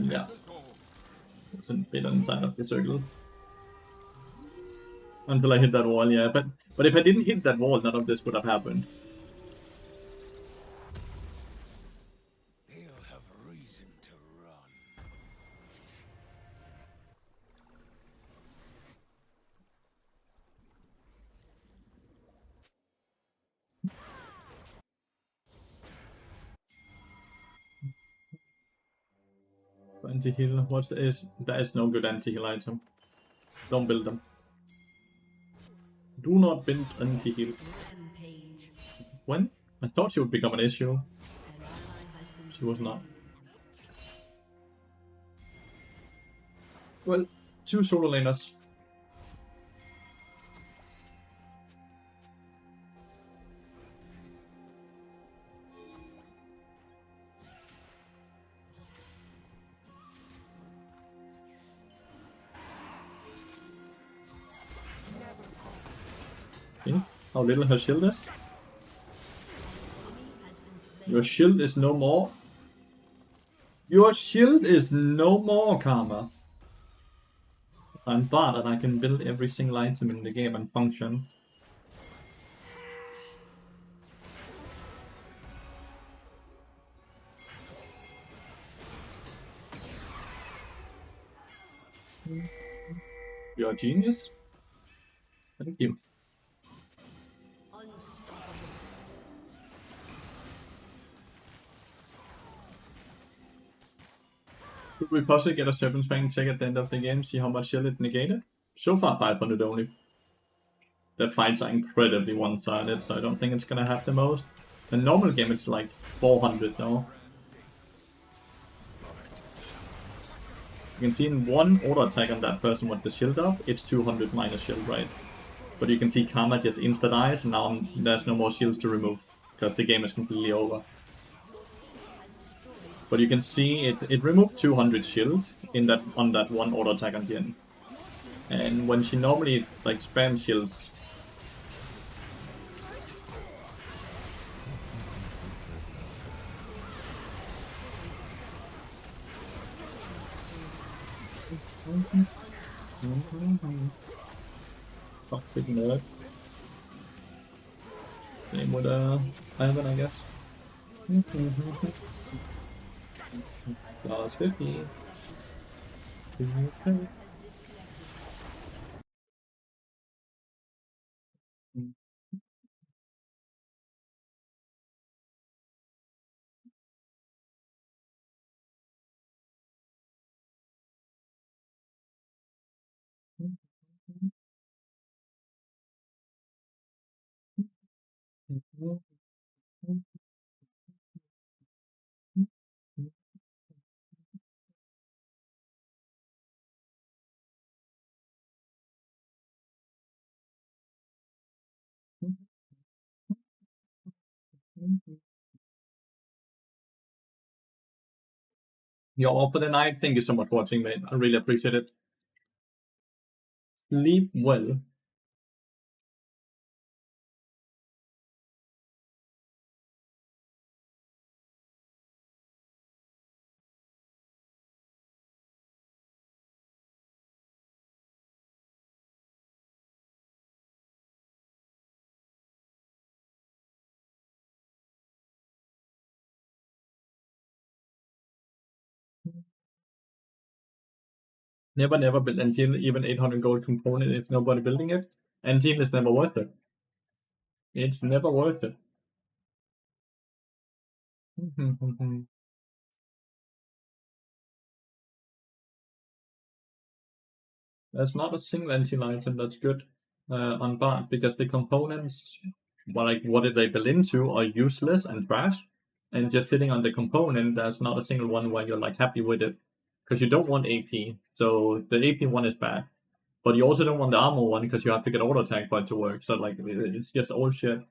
Yeah. It's a bit inside of the circle. Until I hit that wall, yeah. But if I didn't hit that wall, none of this would have happened. They'll have reason to run. Anti-heal, what's there is no good anti-heal item. Don't build them. Do not build anti-heal. Rampage. When? I thought she would become an issue. An ally has been She was not. slain. Well, 2 solo laners. See how little her shield is? Your shield is no more. Your shield is no more, Karma. I'm bad and I can build every single item in the game and function. You're a genius. Thank you. Unstoppable. Could we possibly get a Serpent Fang check at the end of the game, see how much shield it negated? So far 500 only. The fights are incredibly one-sided, so I don't think it's gonna have the most. The normal game it's like 400 though. You can see in one auto attack on that person with the shield up, it's 200 minus shield, right? But you can see Karma just insta-dies, and now there's no more shields to remove, because the game is completely over. But you can see it removed 200 shield in that on that one auto attack on the end. And when she normally like spams shields, toxic nerd. Same with Ivan, I guess. Plus 50. You're off for the night. Thank you so much for watching, mate. I really appreciate it. Sleep well. Never build Antil, even 800 gold component if nobody building it. Antil is never worth it. It's never worth it. There's not a single Antil item that's good on Bard because the components, what did they build into, are useless and trash. And just sitting on the component, there's not a single one where you're like happy with it. Because you don't want AP. So the AP one is bad. But you also don't want the armor one because you have to get auto attack for it to work. So like it's just old shit.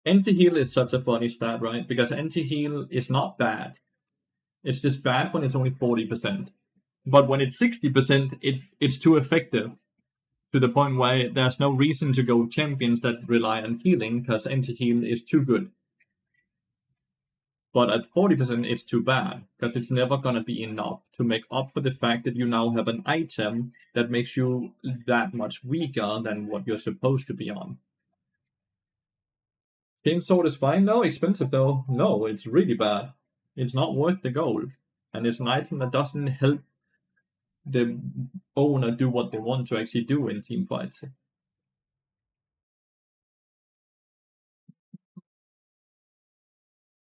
Anti-heal is such a funny stat, right? Because anti-heal is not bad. It's just bad when it's only 40%. But when it's 60%, it's too effective. To the point where there's no reason to go champions that rely on healing because anti-heal is too good. But at 40%, it's too bad because it's never gonna be enough to make up for the fact that you now have an item that makes you that much weaker than what you're supposed to be on. King Sword is fine though, expensive though. No, it's really bad. It's not worth the gold. And it's an item that doesn't help the owner do what they want to actually do in team fights.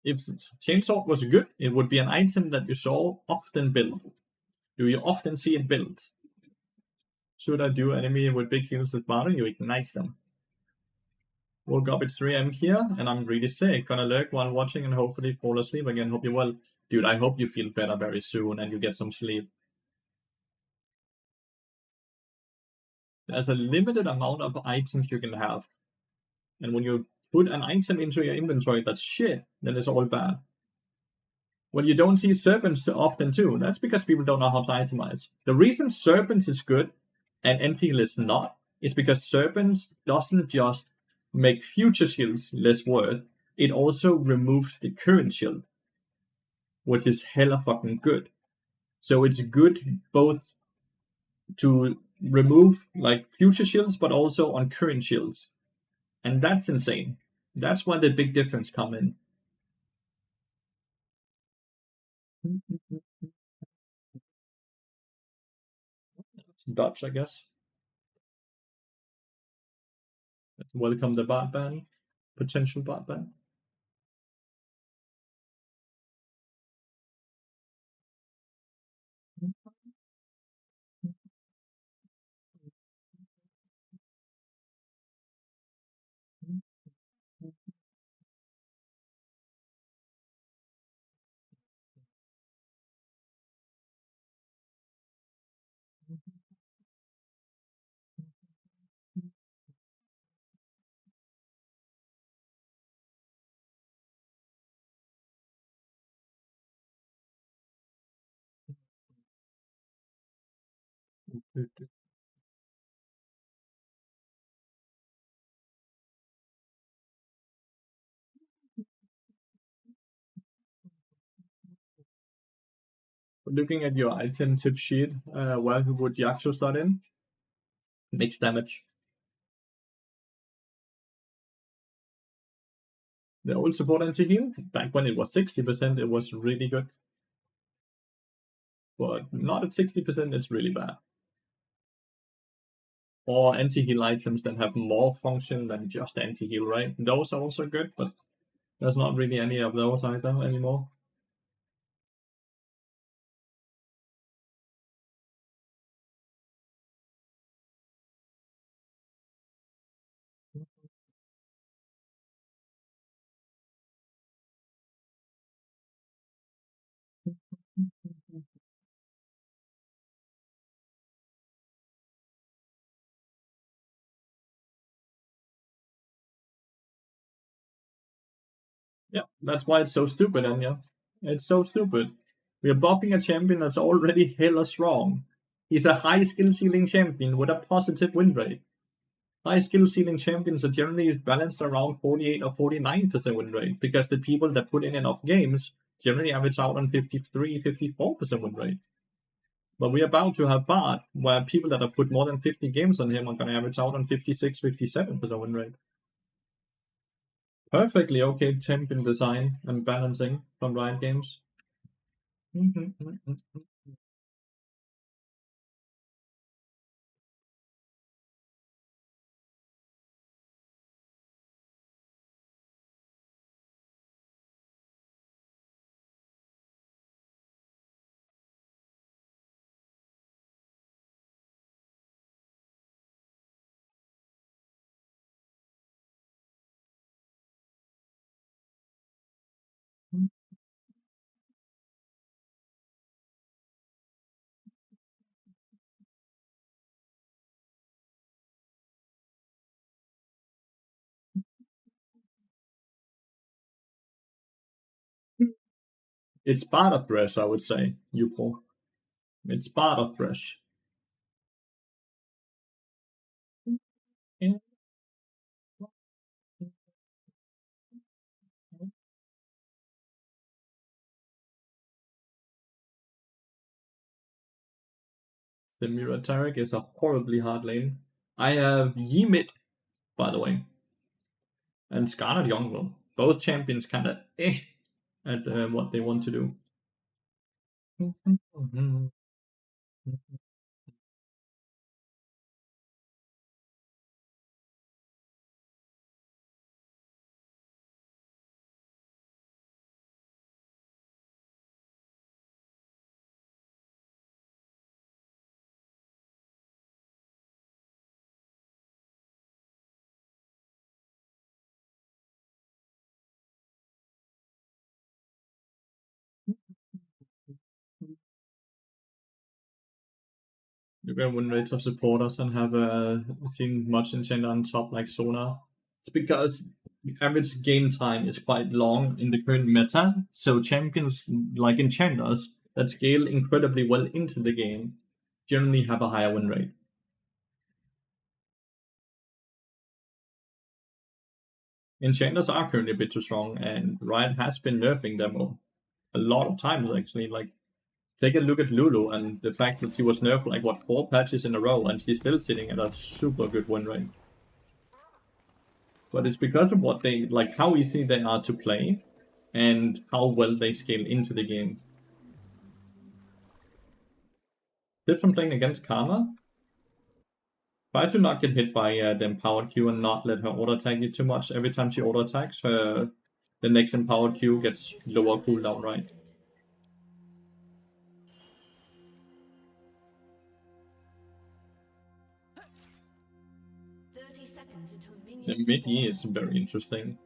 If Chainsword was good, it would be an item that you saw often built. Do you often see it built? Should I do enemy with big heals at bottom? You ignite them. Woke up at 3 AM here, and I'm really sick. Gonna lurk while watching and hopefully fall asleep again. Hope you're well. Dude, I hope you feel better very soon and you get some sleep. There's a limited amount of items you can have. And when you put an item into your inventory that's shit, then it's all bad. Well, you don't see serpents often too. That's because people don't know how to itemize. The reason serpents is good and anti-heal is not is because serpents doesn't just make future shields less worth, it also removes the current shield, which is hella fucking good. So it's good both to remove like future shields, but also on current shields. And that's insane. That's why the big difference come in. It's Dutch, I guess. Welcome the bot ban. Potential bot ban. Looking at your item tip sheet, where would Yaxo slot in? Mixed damage. The old support anti-heal, back when it was 60%, it was really good. But not at 60%, it's really bad. Or anti-heal items that have more function than just anti-heal, right? Those are also good, but There's not really any of those either anymore. Yeah, that's why it's so stupid, Anya. It's so stupid. We are buffing a champion that's already hella strong. He's a high skill ceiling champion with a positive win rate. High skill ceiling champions are generally balanced around 48 or 49% win rate because the people that put in enough games generally average out on 53, 54% win rate. But we're about to have Bard, where people that have put more than 50 games on him are going to average out on 56, 57% win rate. Perfectly okay champion design and balancing from Riot Games. It's part of Thresh, I would say, Yupo. It's part of Thresh. The Mira Tarek is a horribly hard lane. I have Yimit, by the way, and Skarner Jungle. Both champions kind of at what they want to do. You can win rates of supporters and have seen much enchant on top like Sonar. It's because average game time is quite long in the current meta, so champions like enchanters that scale incredibly well into the game generally have a higher win rate. Enchanters are currently a bit too strong, and Riot has been nerfing them a lot of times actually. Like, take a look at Lulu and the fact that she was nerfed like 4 patches in a row, and she's still sitting at a super good win rate. But it's because of what they like, how easy they are to play, and how well they scale into the game. Tips from playing against Karma: try to not get hit by the empowered Q and not let her auto attack you too much. Every time she auto attacks, the next empowered Q gets lower cooldown, right? The mid E is very interesting.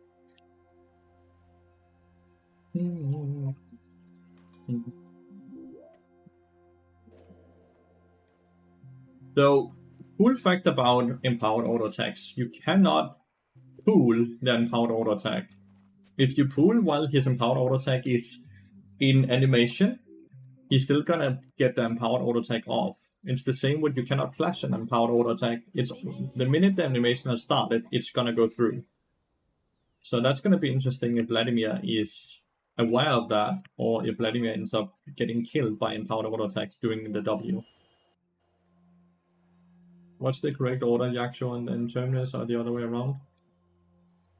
So, cool fact about empowered auto attacks: you cannot pool the empowered auto attack. If you pool while his empowered auto attack is in animation, he's still gonna get the empowered auto attack off. It's the same with you cannot flash an empowered auto attack. It's the minute the animation has started, it's gonna go through. So that's gonna be interesting if Vladimir is aware of that, or if Vladimir ends up getting killed by empowered auto attacks during the W. What's the correct order, Yaksho and Terminus, or the other way around?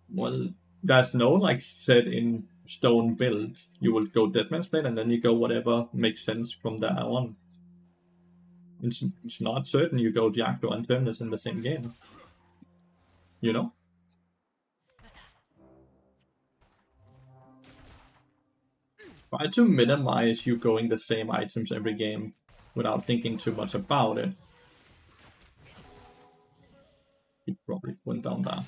Well, there's no like set in stone build. You will go Deadman's Blade and then you go whatever makes sense from there on. It's not certain you go Diacto and Terminus in the same game. You know? Try to minimize you going the same items every game without thinking too much about it. You probably went down there.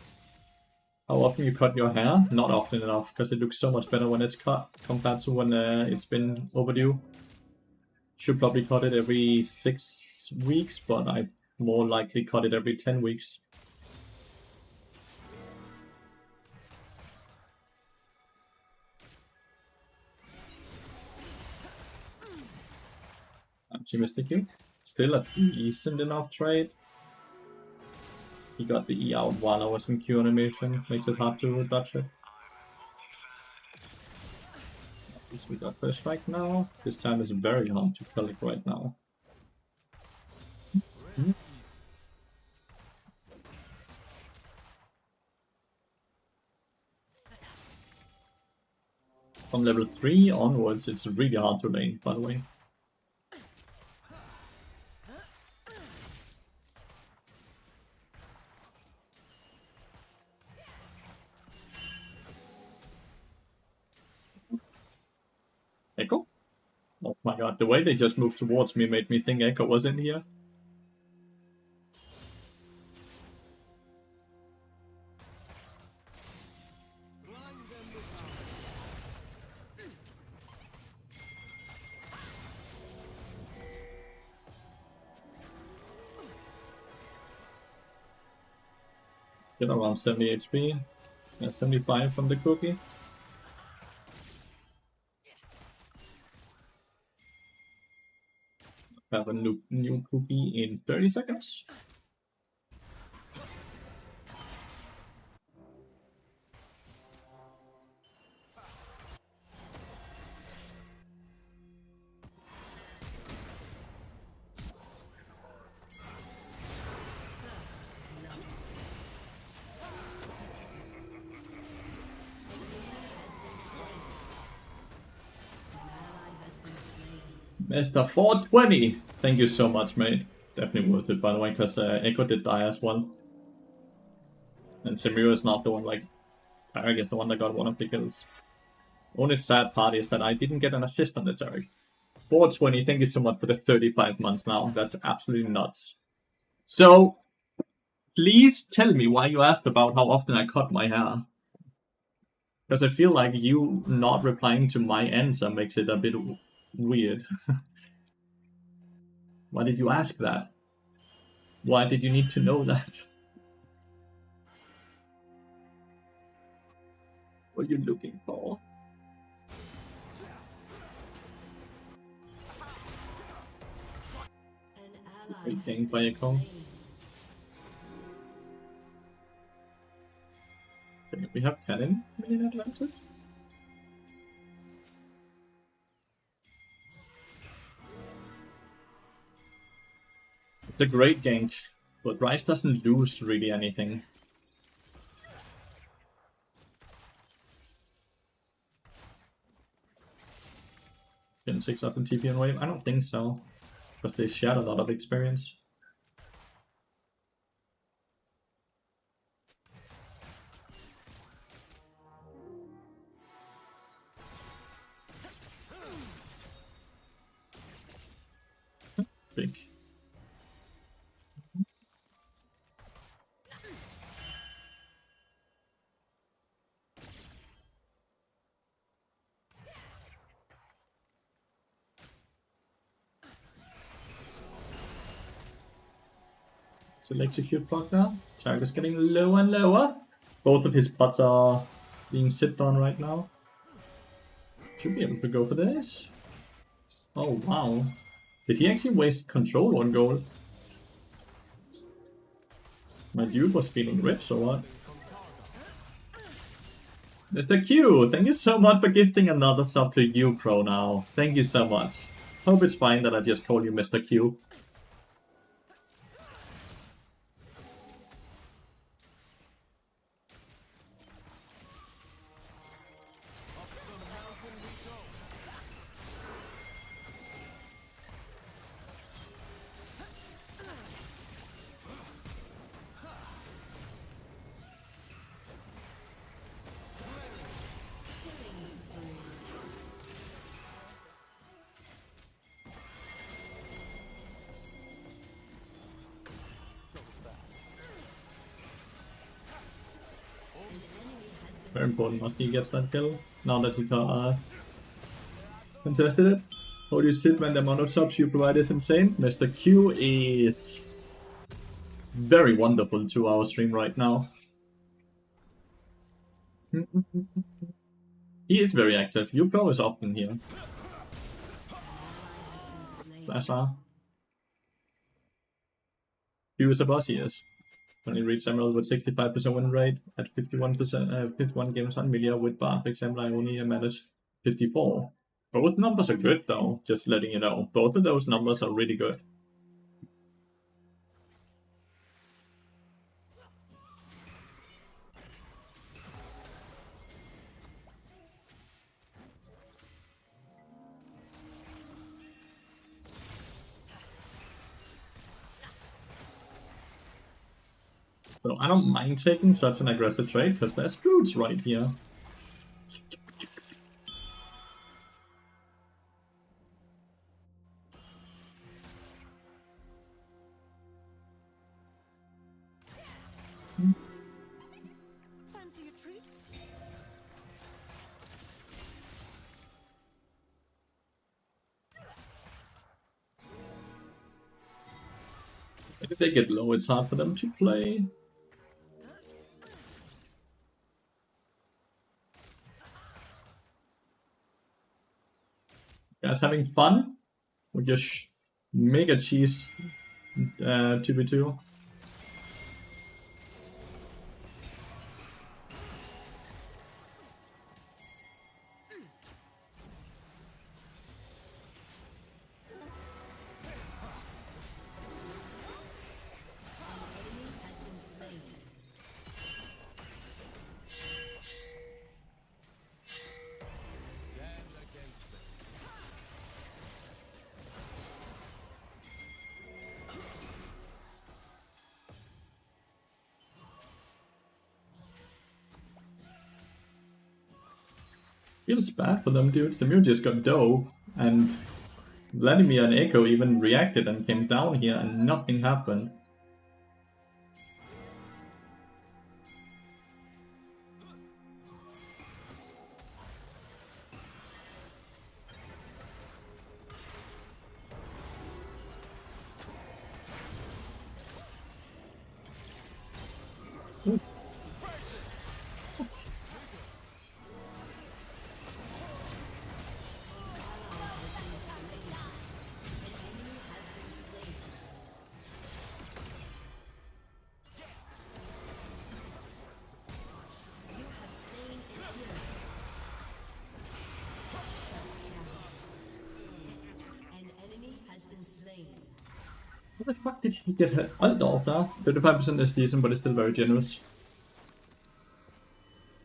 How often you cut your hair? Not often enough, because it looks so much better when it's cut compared to when it's been overdue. Should probably cut it every 6 weeks, but I more likely cut it every 10 weeks. Optimistic you. Still a decent enough trade. He got the E out while I was in Q animation. Makes it hard to dodge it. At least we got first strike now. This time is very hard to collect right now. From level 3 onwards, it's really hard to lane, by the way. Echo? Oh my god, the way they just moved towards me made me think Echo was in here. Get around 70 HP. 75 from the cookie. Have a new cookie in 30 seconds. Mr. 420! Thank you so much, mate. Definitely worth it, by the way, because Echo did die as well. And Samira is not the one, like, Tarek is the one that got one of the kills. Only sad part is that I didn't get an assist on the Tarek. 420, thank you so much for the 35 months now. That's absolutely nuts. So, please tell me why you asked about how often I cut my hair. Because I feel like you not replying to my answer makes it a bit weird. Why did you ask that? Why did you need to know that? What are you looking for? Great thing by Echo. Okay, we have cannon in advantage. It's a great gank, but Ryze doesn't lose really anything. Getting 6 up in TP and wave? I don't think so, because they shared a lot of experience. Big. Electrocute block now. Target is getting lower and lower. Both of his pots are being sipped on right now. Should be able to go for this. Oh wow. Did he actually waste control on gold? My dude was feeling rich or what? Mr. Q, thank you so much for gifting another sub to you, Pro now. Thank you so much. Hope it's fine that I just call you Mr. Q. Very important once he gets that kill. Now that he contested it. How do you sit when the amount of subs you provide is insane? Mr. Q is very wonderful to our stream right now. He is very active. You pro is often here. Flasher. He was a boss, he is. When he reached Emerald with 65% win rate at 51%, 51 games on Melia with Bard, for example, I only managed 54. Both numbers are good though, just letting you know. Both of those numbers are really good. So I don't mind taking such an aggressive trade because there's fruits right here. Fancy a treat? If they get low, it's hard for them to play. Guys having fun? With your mega cheese 2v2? Feels bad for them, dude. Samir just got dove, and Vladimir and Echo even reacted and came down here, and nothing happened. Ooh. What? What the fuck did he get her ult off now? 35% is decent, but it's still very generous.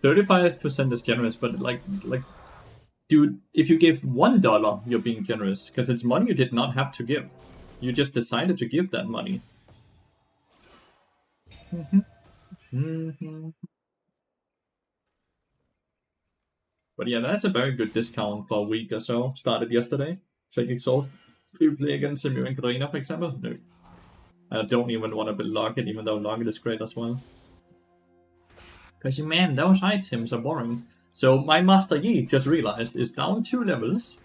35% is generous, but like, dude, if you give $1, you're being generous, because it's money you did not have to give. You just decided to give that money. But yeah, that's a very good discount for a week or so. Started yesterday. Take Exhaust. Do you play against Samir and Katarina, for example? No. I don't even want to log it, even though log it is great as well. Because man, those items are boring. So my Master Yi, just realized, is down 2 levels.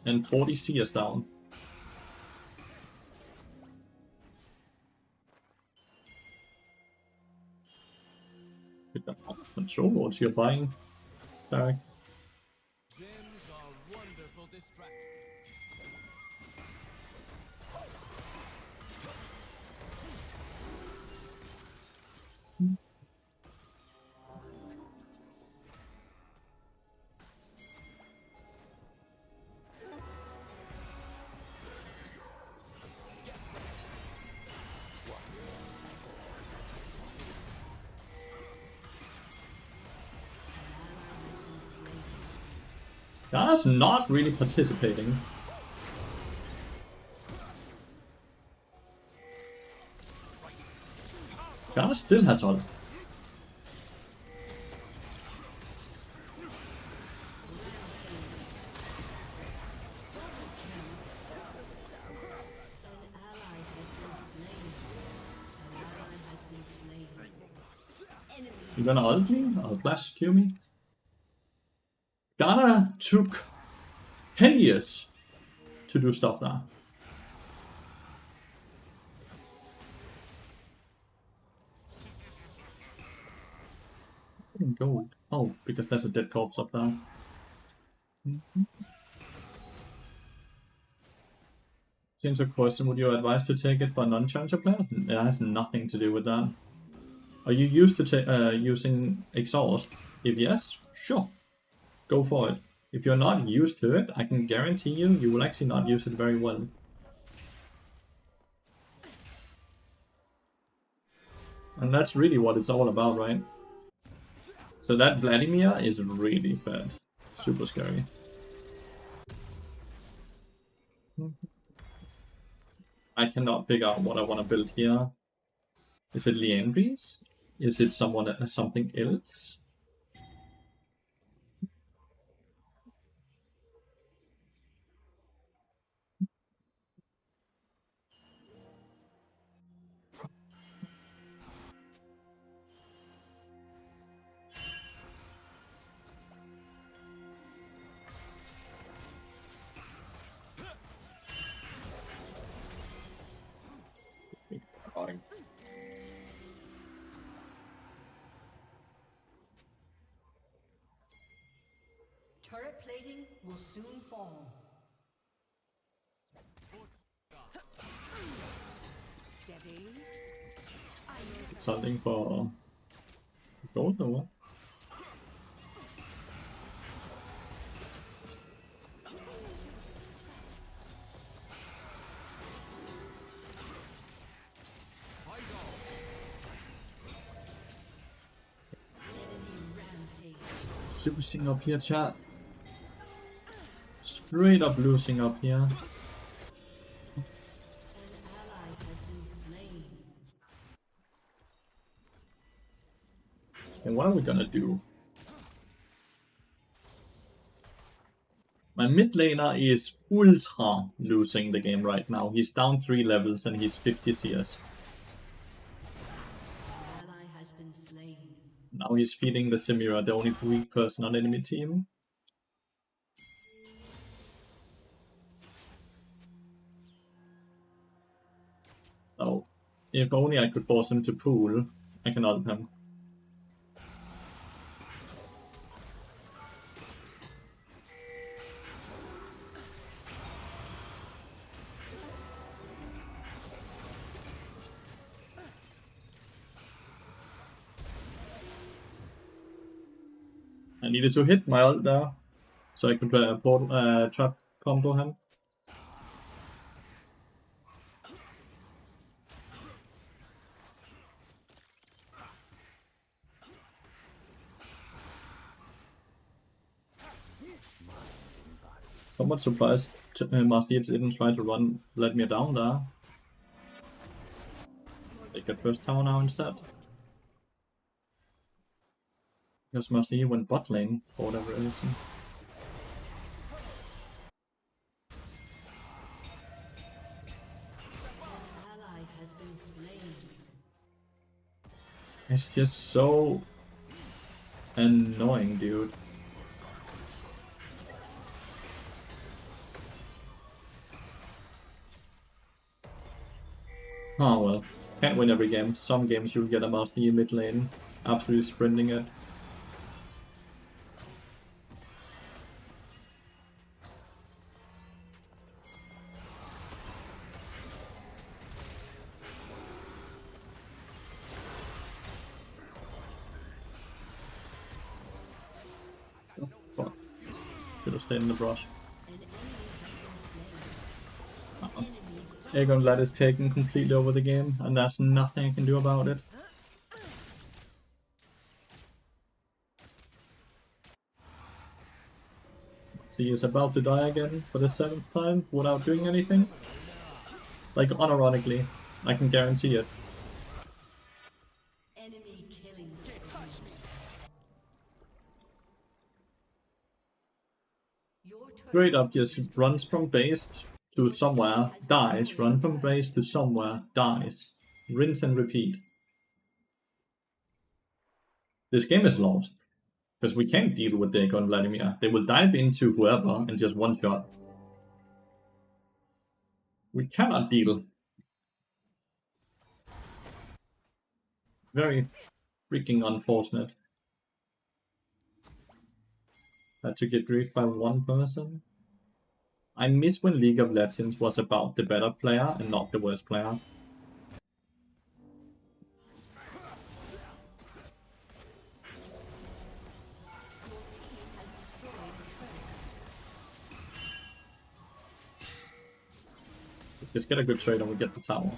And 40 C is down. With the control modes you're buying, Derek. Gems are wonderful distractions. Gana's not really participating. Gana still has all. You gonna ult me? Or flash kill me? Ghana took 10 years to do stuff there. Gold. Oh, because there's a dead corpse up there. Seems a question, would you advise to take it for a non-challenger player? It has nothing to do with that. Are you used to using exhaust? If yes, sure. Go for it. If you're not used to it, I can guarantee you will actually not use it very well. And that's really what it's all about, right? So that Vladimir is really bad. Super scary. I cannot figure out what I want to build here. Is it Leandries? Is it something else? Turret plating will soon fall. Steady. Something for gold or what? Losing up here, chat. Straight up losing up here. An ally has been slain. And what are we gonna do? My mid laner is ultra losing the game right now. He's down 3 levels and he's 50 CS. An ally has been slain. Now he's feeding the Simira, the only weak person on enemy team. Oh, if only I could force him to pool. I can ult him. I needed to hit my ult there, so I could trap combo him. Somewhat surprised Master didn't try to let me down there. Take a first tower now instead. Because Master went bot lane for whatever reason. An ally has been slain. It's just so annoying, dude. Oh well, can't win every game. Some games you'll get a Master Yi mid lane, absolutely sprinting it. Oh, fuck. Should have stayed in the brush. An enemy has been slain. Aegon Lad is taken completely over the game, and there's nothing I can do about it. So he is about to die again for the 7th time without doing anything. Like, unironically, I can guarantee it. Enemy killing spree. Your turret Straight up just runs from base to somewhere, dies, run from base to somewhere, dies. Rinse and repeat. This game is lost. Because we can't deal with Deco and Vladimir. They will dive into whoever and just one shot. We cannot deal. Very freaking unfortunate. Had to get griefed by one person. I miss when League of Legends was about the better player and not the worst player. Just get a good trade and we get the tower.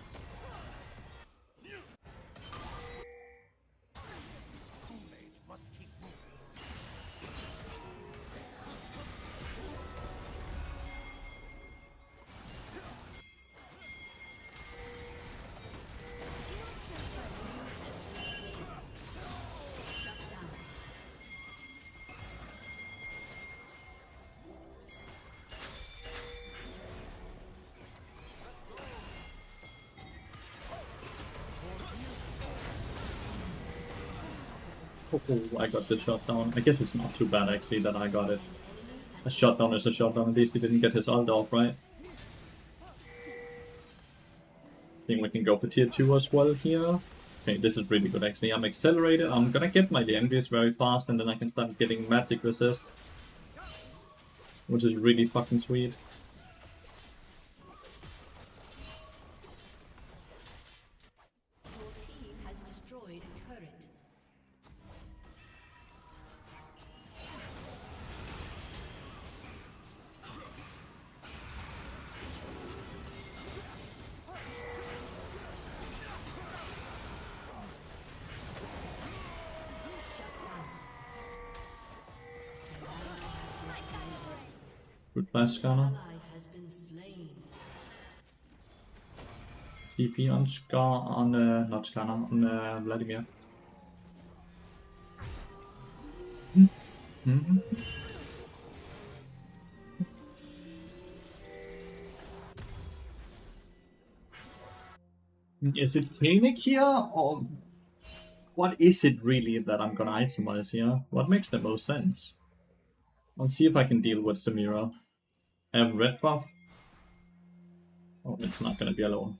Oh, I got the shutdown. I guess it's not too bad actually that I got it. A shutdown is a shutdown. At least he didn't get his ult off, right? I think we can go for tier 2 as well here. Okay, this is really good actually. I'm accelerated. I'm gonna get my Envious very fast and then I can start getting magic resist. Which is really fucking sweet. Your team has destroyed a turret. Good flash scanner. Ally has been slain. TP on not Scanner, on Vladimir. Is it Phoenix here, or what is it really that I'm gonna itemize here? What makes the most sense? Let's see if I can deal with Samira. I have red buff. Oh, it's not gonna be alone.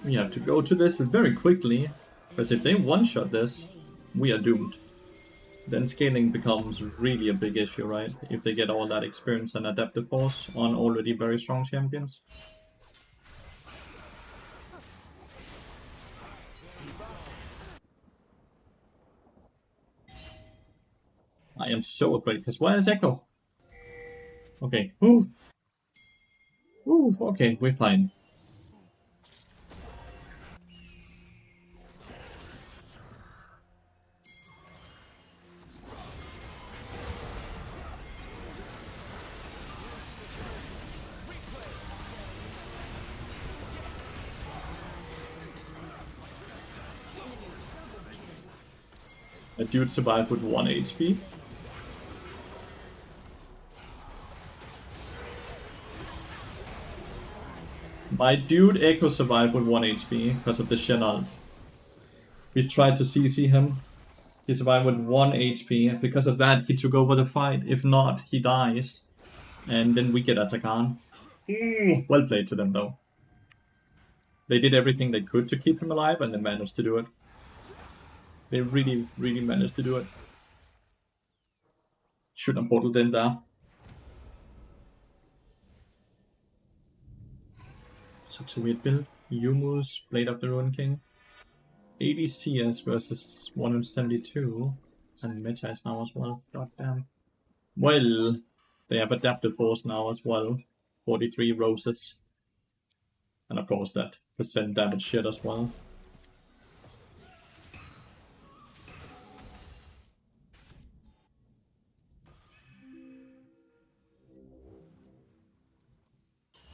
We have to go to this very quickly, because if they one-shot this, we are doomed. Then scaling becomes really a big issue, right? If they get all that experience and adaptive force on already very strong champions. I am so afraid, because where is Echo? Okay, ooh. Ooh, okay, we're fine. A dude survived with 1 HP. My dude Echo survived with 1 HP because of the Shen ult. We tried to CC him. He survived with 1 HP, and because of that he took over the fight. If not, he dies. And then we get Atakan. Well played to them though. They did everything they could to keep him alive and they managed to do it. They really, really managed to do it. Should have portaled in there. Such a weird build. Yumu's Blade of the Ruin King. 80 CS versus 172. And meta is now as well. Goddamn. Well, they have adaptive force now as well. 43 roses. And of course that percent damage shit as well.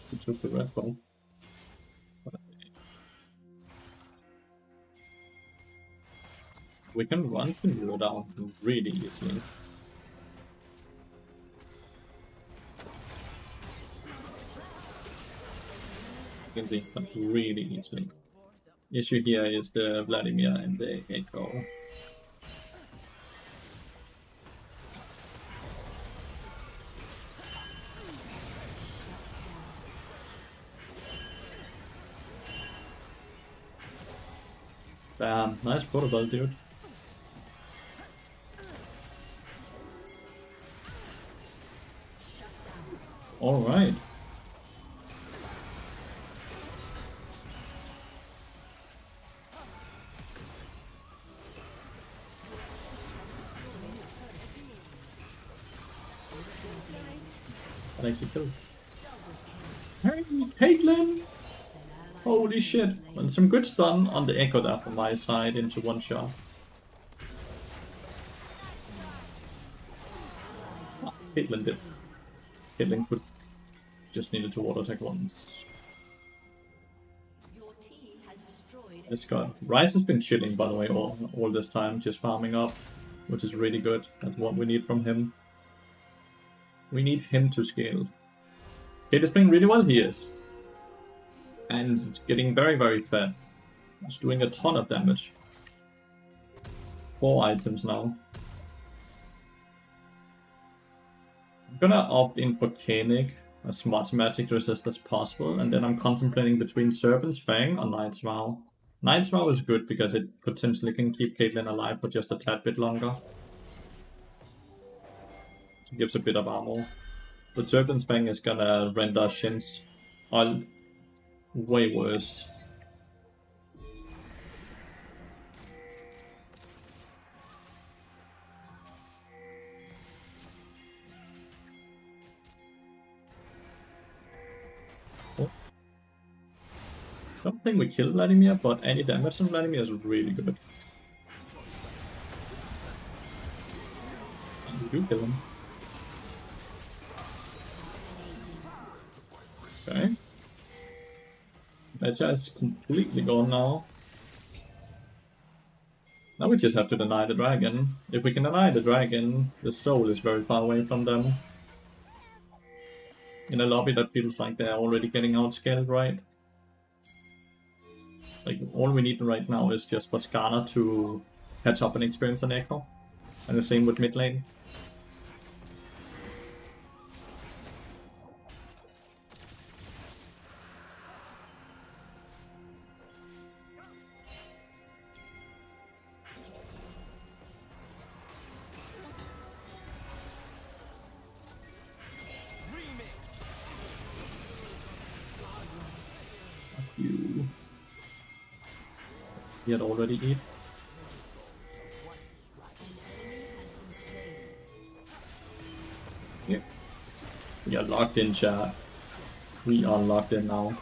He took the red ball. We can run Symbiote down really easily. You can see that really easily. Issue here is the Vladimir and the Echo. Bam, nice protocol, dude. Alright. That actually killed. Hey, Caitlyn! Holy shit! And some good stun on the Echo there from my side into one shot. Ah, Caitlyn did. Caitlyn could just needed to auto attack once. Your team has destroyed It's good. Rice has been chilling, by the way, all this time, just farming up, which is really good. That's what we need from him. We need him to scale. Kate is playing really well, he is. And it's getting very, very fed. It's doing a ton of damage. 4 items now. I'm gonna opt in for Koenig as much magic resist as possible, and then I'm contemplating between Serpent's Fang or Knight's Vow. Knight's Vow is good because it potentially can keep Caitlyn alive for just a tad bit longer. So it gives a bit of armor. But Serpent's Fang is gonna render Shin's ult way worse. Oh. Don't think we killed Vladimir, but any damage on Vladimir is really good. We do kill him. Okay. That is completely gone now. Now we just have to deny the dragon. If we can deny the dragon, the soul is very far away from them. In a lobby that feels like they're already getting outscaled, right? Like, all we need right now is just for Skarner to catch up and experience an Echo. And the same with mid lane. You. He had already eat. Yeah. We are locked in, chat. We are locked in now.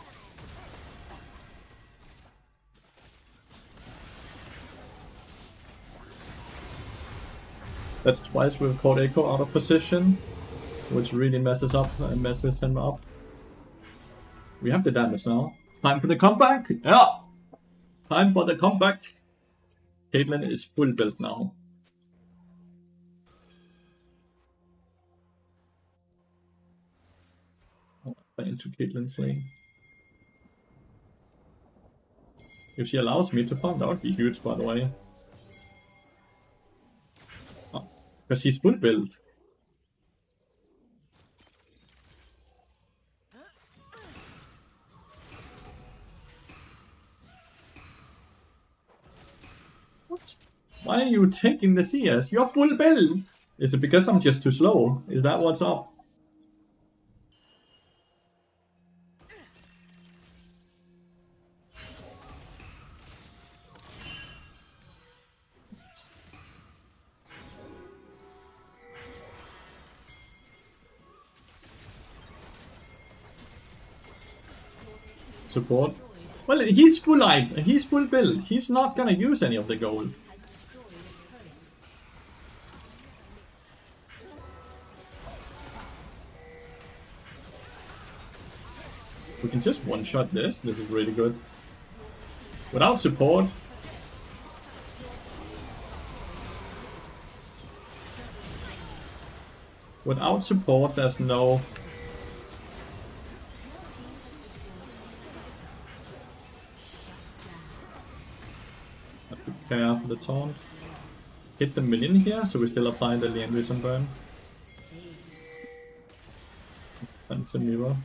That's twice we've caught Echo out of position, which really messes him up. We have the damage now. Time for the comeback! Yeah! Time for the comeback! Caitlyn is full build now. Oh, into Caitlyn's lane. If she allows me to farm, that would be huge, by the way. Oh, because he's full build. What? Why are you taking the CS? You're full build! Is it because I'm just too slow? Is that what's up? Support. Well, he's full light, he's full build. He's not gonna use any of the gold. We can just one-shot this. This is really good. Without support. Without support, there's no... Prepare for the taunt. Hit the minion here, so we still apply the Lathyrus and burn. And Samira.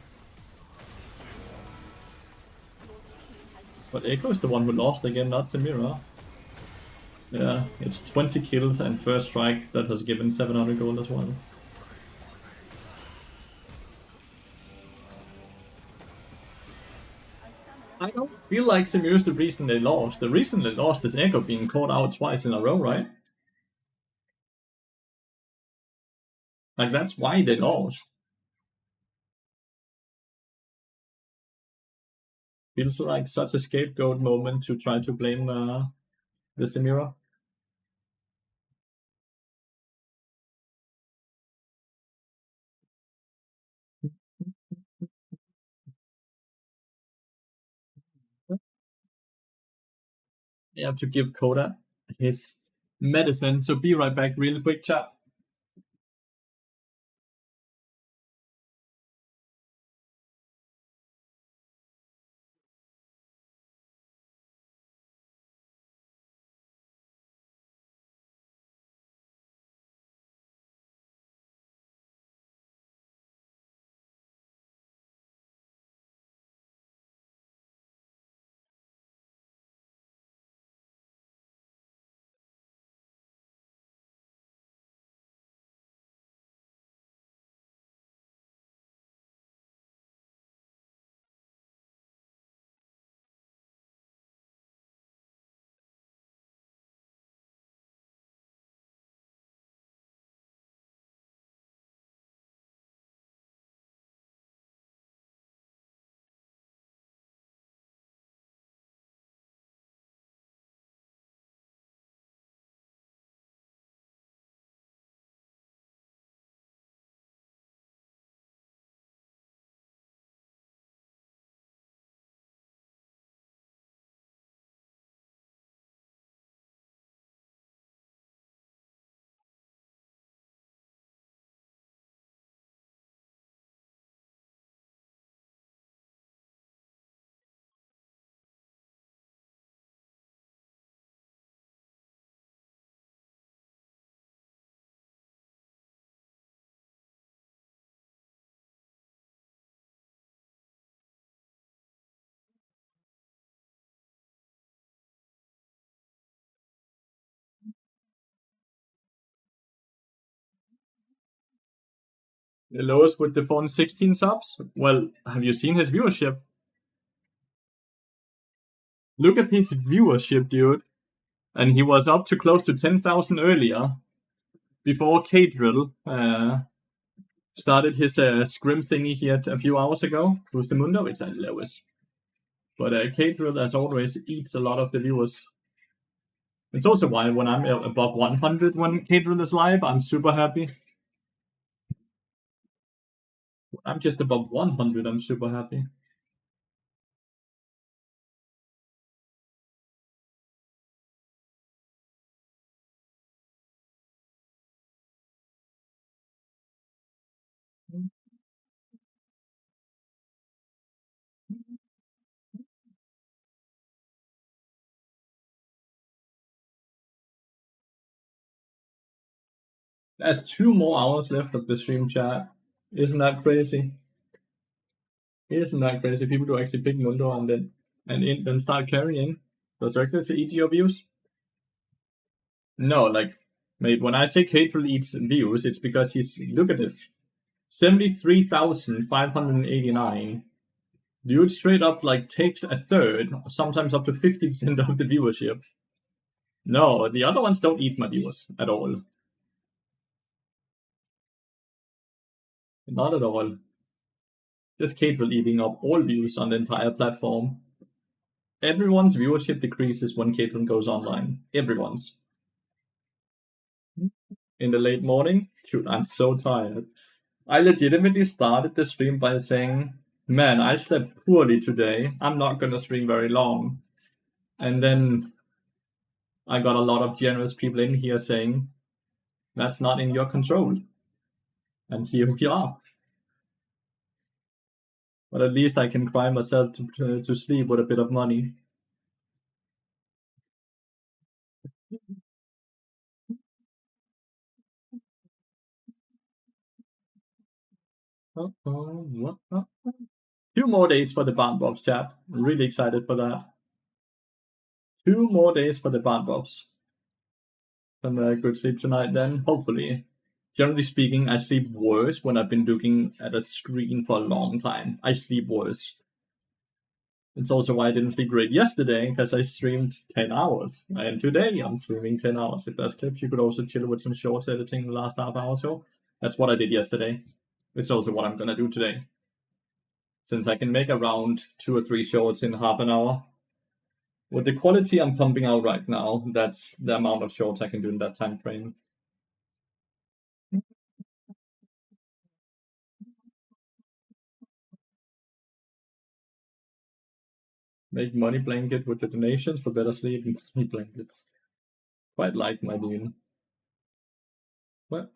But Echo is the one who lost again, not Samira. Yeah, it's 20 kills and first strike that has given 700 gold as well. I don't feel like Samira's the reason they lost. The reason they lost is Echo being caught out twice in a row, right? Like, that's why they lost. Feels like such a scapegoat moment to try to blame the Samira. You have to give Koda his medicine, so be right back real quick, chat. The lowest with the phone 16 subs? Well, have you seen his viewership? Look at his viewership, dude. And he was up to close to 10,000 earlier, before Kadrill started his scrim thingy here a few hours ago. Mundo, it's at lowest. But Kadrill, as always, eats a lot of the viewers. It's also why when I'm above 100 when Kadrill is live, I'm super happy. When I'm just above 100, I'm super happy. There's 2 more hours left of the stream, chat. Isn't that crazy? Isn't that crazy? People do actually pick Mundo and then start carrying. Does Reckless eat your views? No, like, mate, when I say Kadrill eats views, it's because look at this. 73,589. Dude straight up, like, takes a third, sometimes up to 50% of the viewership. No, the other ones don't eat my viewers at all. Not at all. Just Kadrill eating up all views on the entire platform. Everyone's viewership decreases when Kadrill goes online. Everyone's. In the late morning? Dude, I'm so tired. I legitimately started the stream by saying, man, I slept poorly today. I'm not gonna stream very long. And then I got a lot of generous people in here saying, that's not in your control. And here we are. But at least I can cry myself to sleep with a bit of money. Two more days for the Barn Bobs, chat. Really excited for that. 2 more days for the Barn Bobs. Some good sleep tonight then, hopefully. Generally speaking, I sleep worse when I've been looking at a screen for a long time. I sleep worse. It's also why I didn't sleep great yesterday, because I streamed 10 hours. And today I'm streaming 10 hours. If there's clips, you could also chill with some shorts editing the last half hour or so. That's what I did yesterday. It's also what I'm gonna do today. Since I can make around 2 or 3 shorts in half an hour. With the quality I'm pumping out right now, that's the amount of shorts I can do in that time frame. Make money blanket with the donations for better sleep and money blankets. Quite like my bean. What?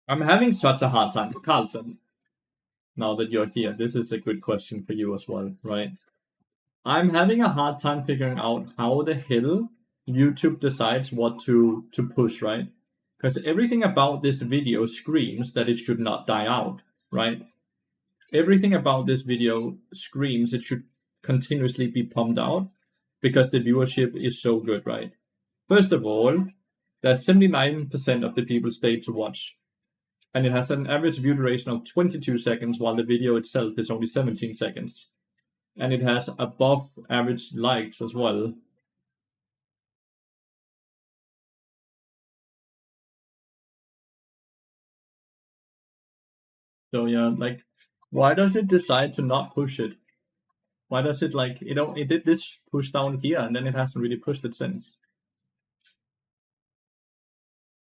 I'm having such a hard time, Carlson. Now that you're here, this is a good question for you as well, right? I'm having a hard time figuring out how the hell YouTube decides what to push, right? Because everything about this video screams that it should not die out, right? Everything about this video screams it should continuously be pumped out because the viewership is so good, right? First of all, there's 79% of the people stayed to watch, and it has an average view duration of 22 seconds, while the video itself is only 17 seconds. And it has above average likes as well. So yeah, like, why does it decide to not push it? Why does it like it did this push down here and then it hasn't really pushed it since?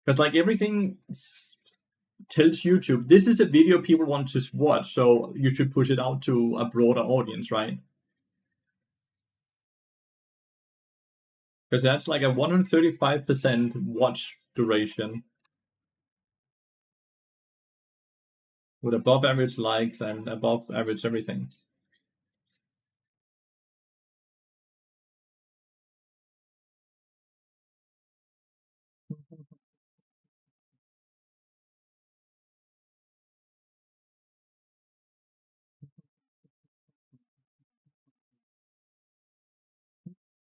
Because like everything tells YouTube this is a video people want to watch, so you should push it out to a broader audience, right? Because that's like a 135% watch duration with above average likes and above average everything.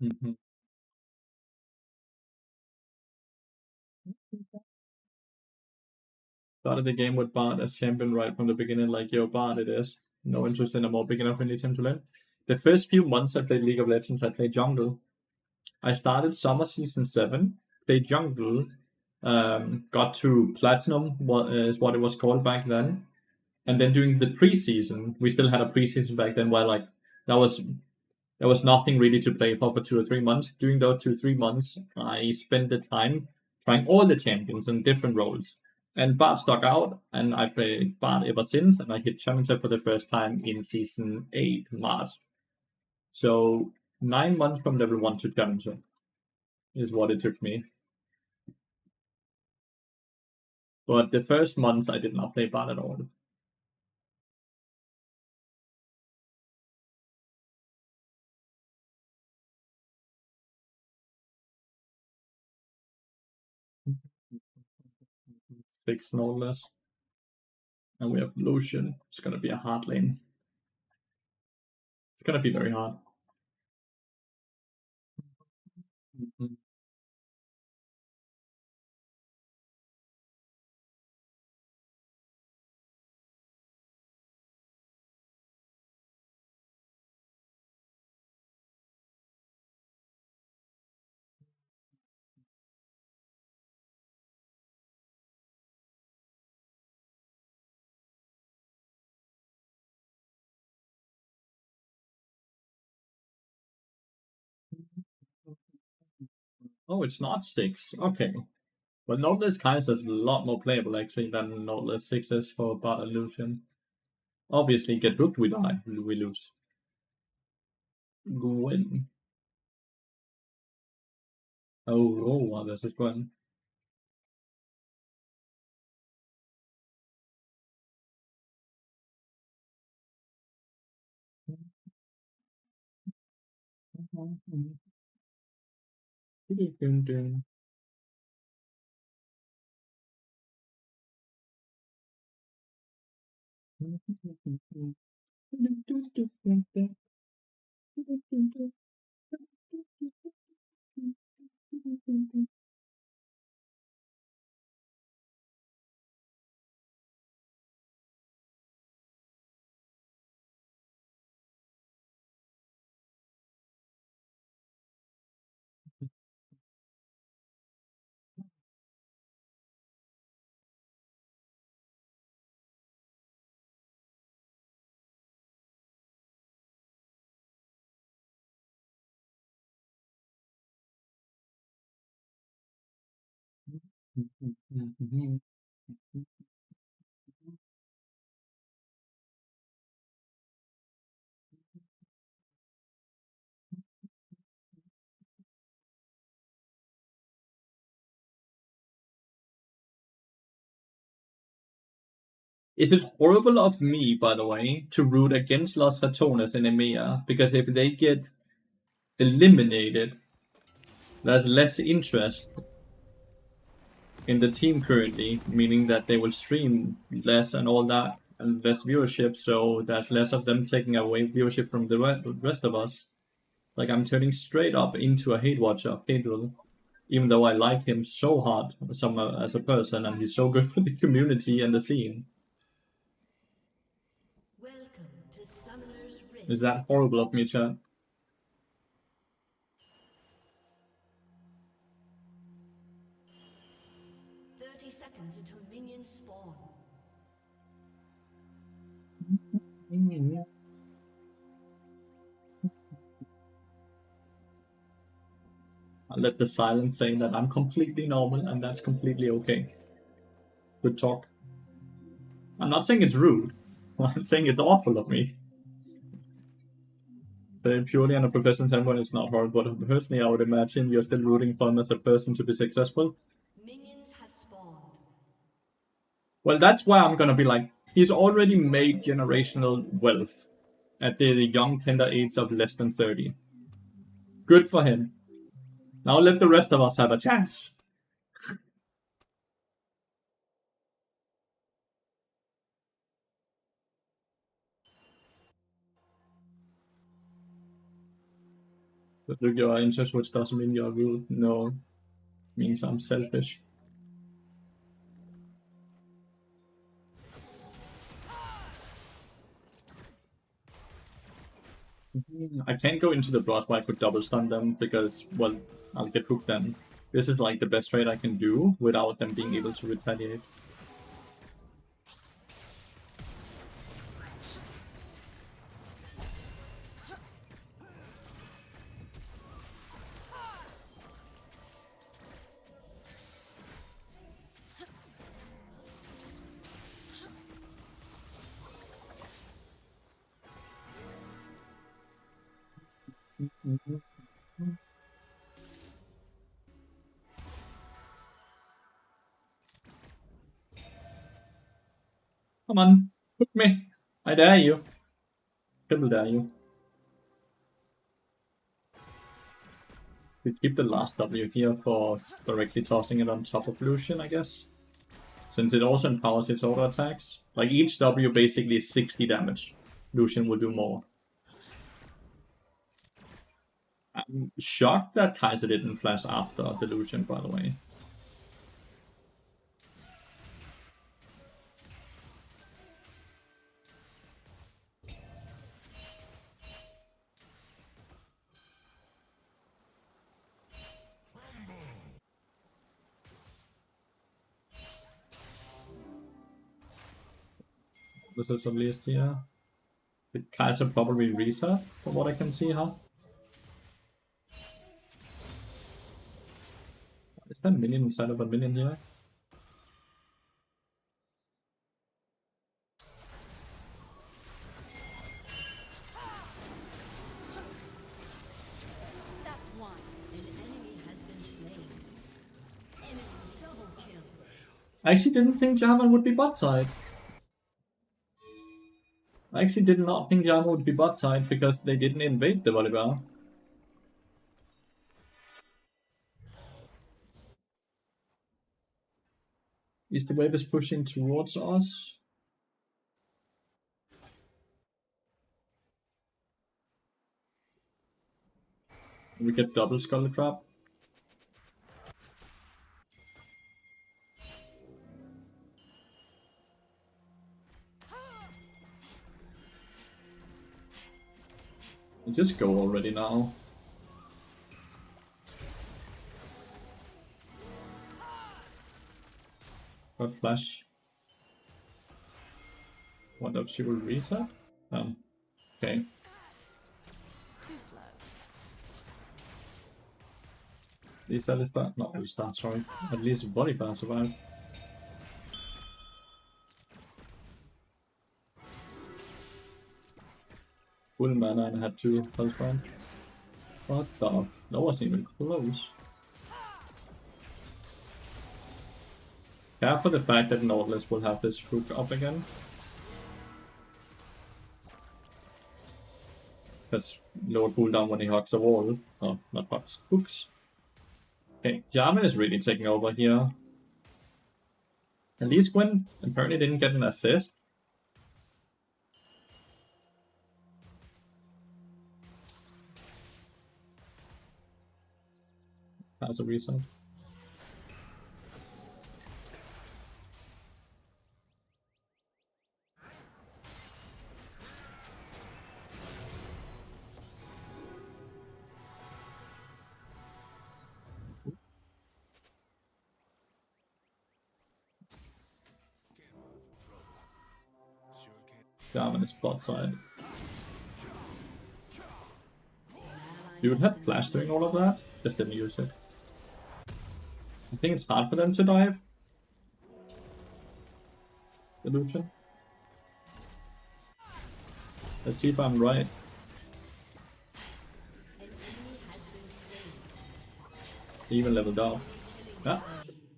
Mm-hmm. Started the game with Bard as champion right from the beginning, like, yo, Bard it is. No interest in a more beginner friendly team to learn. The first few months I played League of Legends, I played jungle. I started summer season 7, played jungle, got to platinum, is what it was called back then. And then during the preseason, we still had a preseason back then where like there was nothing really to play for 2 or 3 months. During those 2 or 3 months, I spent the time trying all the champions in different roles. And Bard stuck out, and I played Bard ever since, and I hit Challenger for the first time in Season 8, March. So 9 months from level 1 to Challenger is what it took me. But the first months I did not play Bard at all. Six no less. And we have Lucian. It's gonna be a hard lane. It's gonna be very hard. Mm-hmm. Oh, it's not 6. Okay. But Nodeless Kaiser is a lot more playable actually than Nodeless 6 is for Bard and Lucian. Obviously, get hooked, we die, we lose. Gwen. Oh, das ist spannend. Is it horrible of me, by the way, to root against Los Ratones in EMEA? Because if they get eliminated, there's less interest in the team currently, meaning that they will stream less and all that, and less viewership, so there's less of them taking away viewership from the rest of us. Like, I'm turning straight up into a hate watcher of Pedro, even though I like him so hard as a person, and he's so good for the community and the scene. Welcome to Summoner's Rift. Is that horrible of me, chat? Seconds until minions spawn. I'll let the silence say that I'm completely normal and that's completely okay. Good talk. I'm not saying it's rude. I'm saying it's awful of me. But purely on a professional standpoint, it's not horrible. But personally, I would imagine you're still rooting for him as a person to be successful. Minions have spawned. Well, that's why I'm gonna be like, he's already made generational wealth at the young tender age of less than 30. Good for him. Now let the rest of us have a chance. But look, your interest, which doesn't mean you're rude. No, means I'm selfish. I can't go into the boss where I could double stun them because, well, I'll get hooked then. This is like the best trade I can do without them being able to retaliate. Come on, hook me. I dare you. Triple dare you. We keep the last W here for directly tossing it on top of Lucian, I guess. Since it also empowers its auto attacks. Like each W basically is 60 damage. Lucian will do more. I'm shocked that Kaiser didn't flash after the Lucian, by the way. This is at least here. Did Kaiser probably reset, from what I can see, huh? Is that minion inside of a minion here? That's one. An enemy has been slain. I actually didn't think Jarvan would be bot side. I actually did not think Jarvan would be bot side because they didn't invade the Volibear. Is the wave is pushing towards us? We get double Skull Trap. Just go already now. Or flash. What if she will reset? Okay. Too slow. At least that is that. Not restart, sorry. At least Volibear survived. Full mana and had 2 health points. What the? That wasn't even close. Care for the fact that Nautilus will have this hook up again. Because lower cooldown when he hugs a wall. Oh, not hugs, hooks. Okay, Jarvan is really taking over here. At least Gwen apparently didn't get an assist. As a reason. Jarvan is bot side. You would have flash doing all of that, just didn't use it. I think it's hard for them to dive. Illusion. Let's see if I'm right. They even leveled up. Yeah.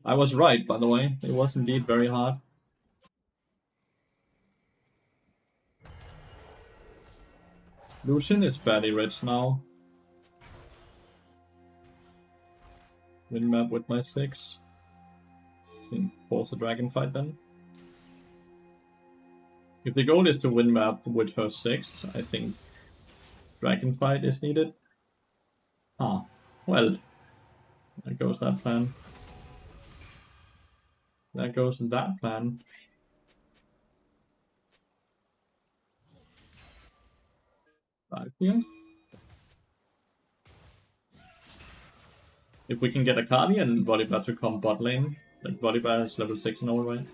I was right, by the way. It was indeed very hard. Lucian is fairly rich now. Win map with my 6. Force a dragon fight then. If the goal is to win map with her 6, I think dragon fight is needed. Ah, well, there goes that plan. There goes that plan. Dive here. If we can get a Kali and Volibear to come bot lane, like Volibear is level 6 in all right.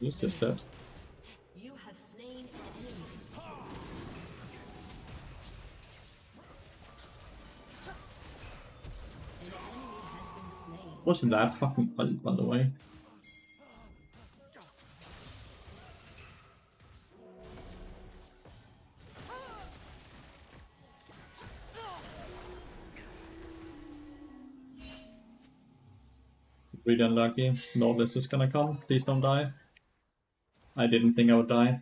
He's just dead. You have slain an enemy. An enemy has been slain. Wasn't that fucking ult, by the way? Really unlucky. Nautilus is gonna come. Please don't die. I didn't think I would die.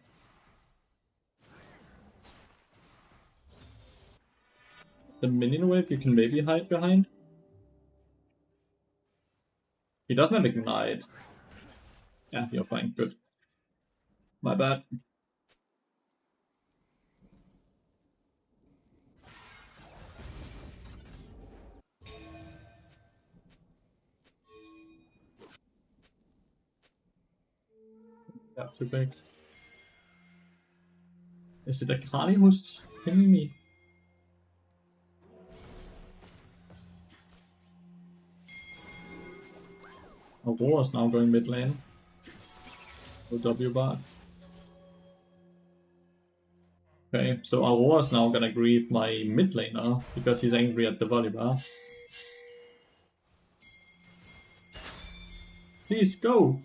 The minion wave you can maybe hide behind. He doesn't have ignite. Yeah, you're fine. Good. My bad. Yeah, too big. Is it Akali who's hitting me? Aurora's now going mid lane. W bar. Okay, so Aurora's now gonna grieve my mid laner because he's angry at the Volibear. Please go!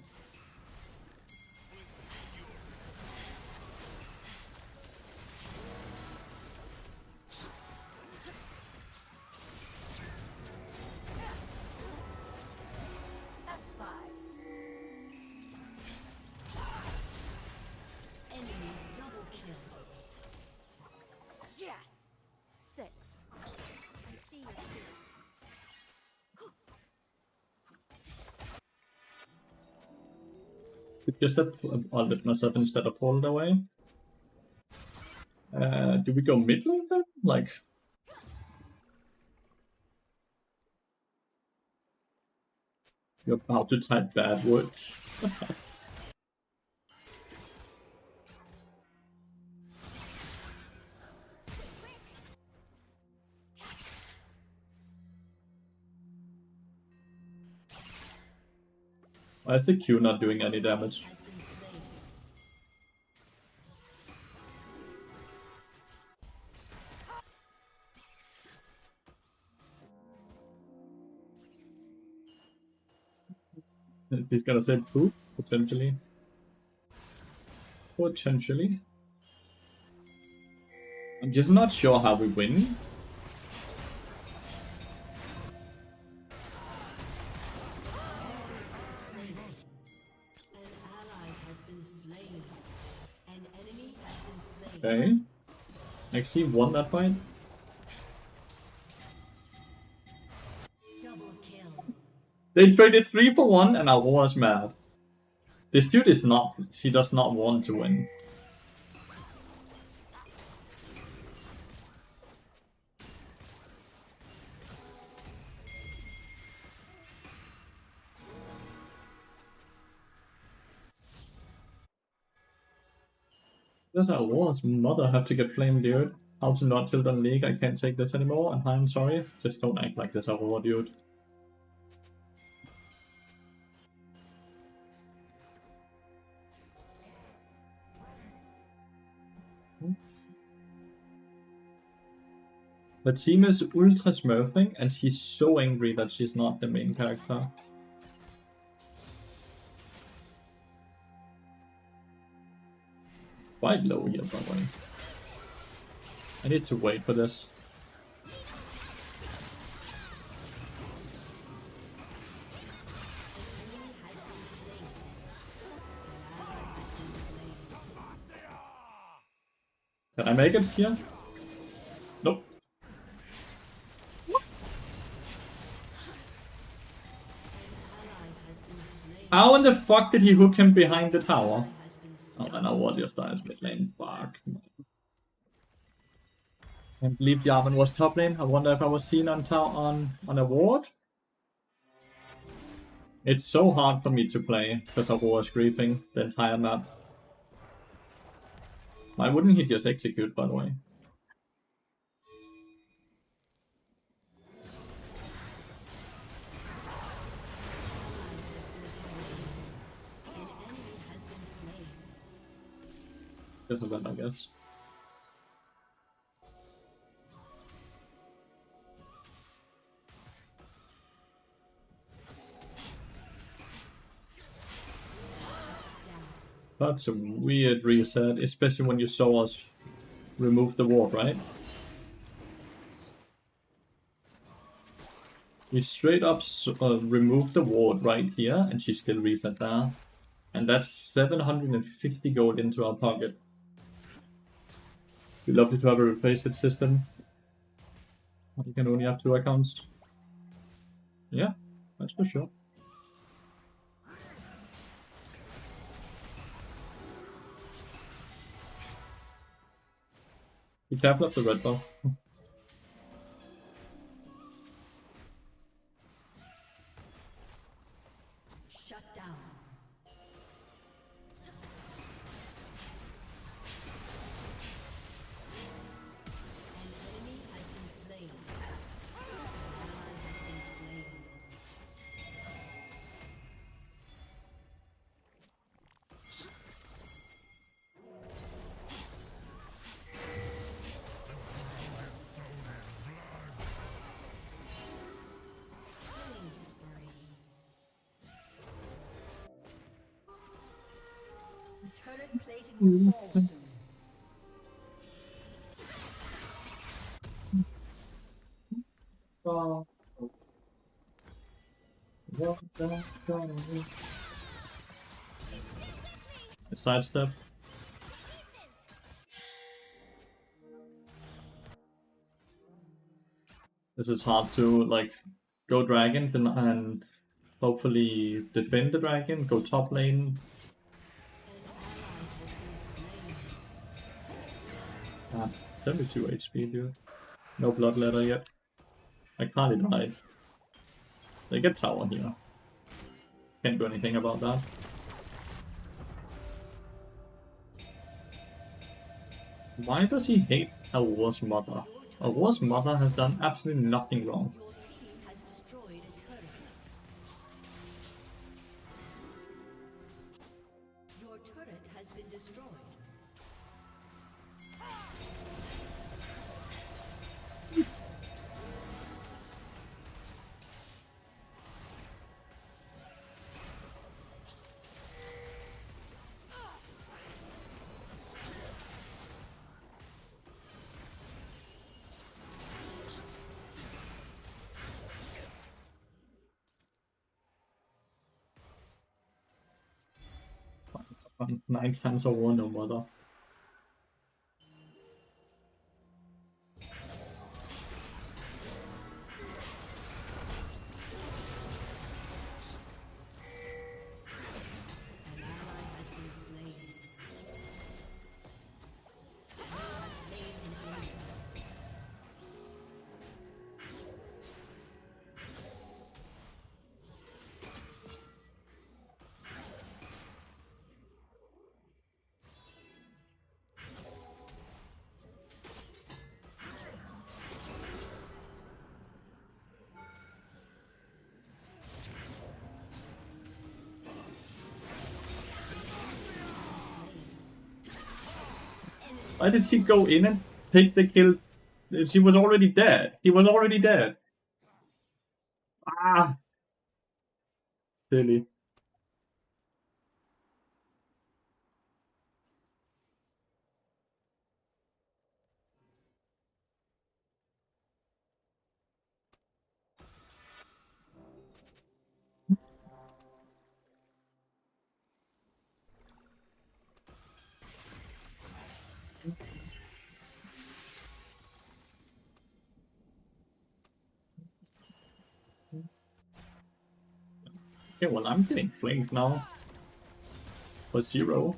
Could just have ulted myself instead of pulled away. Do we go mid lane then? Like, you're about to type bad words. Why is the Q not doing any damage? Has been slain. He's gonna say poop, potentially. Potentially. I'm just not sure how we win. An ally has been slain. An enemy has been slain. Okay. XC won that fight. Double kill. They traded 3 for 1 and I was mad. This dude is not, he does not want to win. Yes, I was. Mother have to get flamed, dude. How to not tilt on League, I can't take this anymore, and I'm sorry. Just don't act like this, Aurora, dude. The team is ultra smurfing, and she's so angry that she's not the main character. Quite low here, by the way. I need to wait for this. Can I make it here? Nope. How in the fuck did he hook him behind the tower? Oh, I know what your style is mid lane. Fuck. I believe Jarvan was top lane. I wonder if I was seen on a ward. It's so hard for me to play because I was creeping the entire map. Why wouldn't he just execute, by the way? Just a bit, I guess. That's a weird reset, especially when you saw us remove the ward, right? We straight up removed the ward right here, and she still reset there. And that's 750 gold into our pocket. We'd love to have a replaced system. But you can only have 2 accounts. Yeah, that's for sure. Be careful of the red buff. Shut down. An enemy has been slain. An ally has been slain. Killing spree. Turret plating will fall soon. A sidestep. This is hard to like go dragon and hopefully defend the dragon, go top lane, Ah, 72 HP, dude. No blood letter yet. I can't died. They get tower here. Can't do anything about that. Why does he hate Auror's mother? Auror's mother has done absolutely nothing wrong. Your team has destroyed a turret. Your turret has been destroyed. Fine. 9 times Aurora, no mother. An ally has been slain. You have slain an enemy. Why did she go in and take the kill? She was already dead. He was already dead. Ah, silly. Okay, well, I'm getting flanked now. For 0.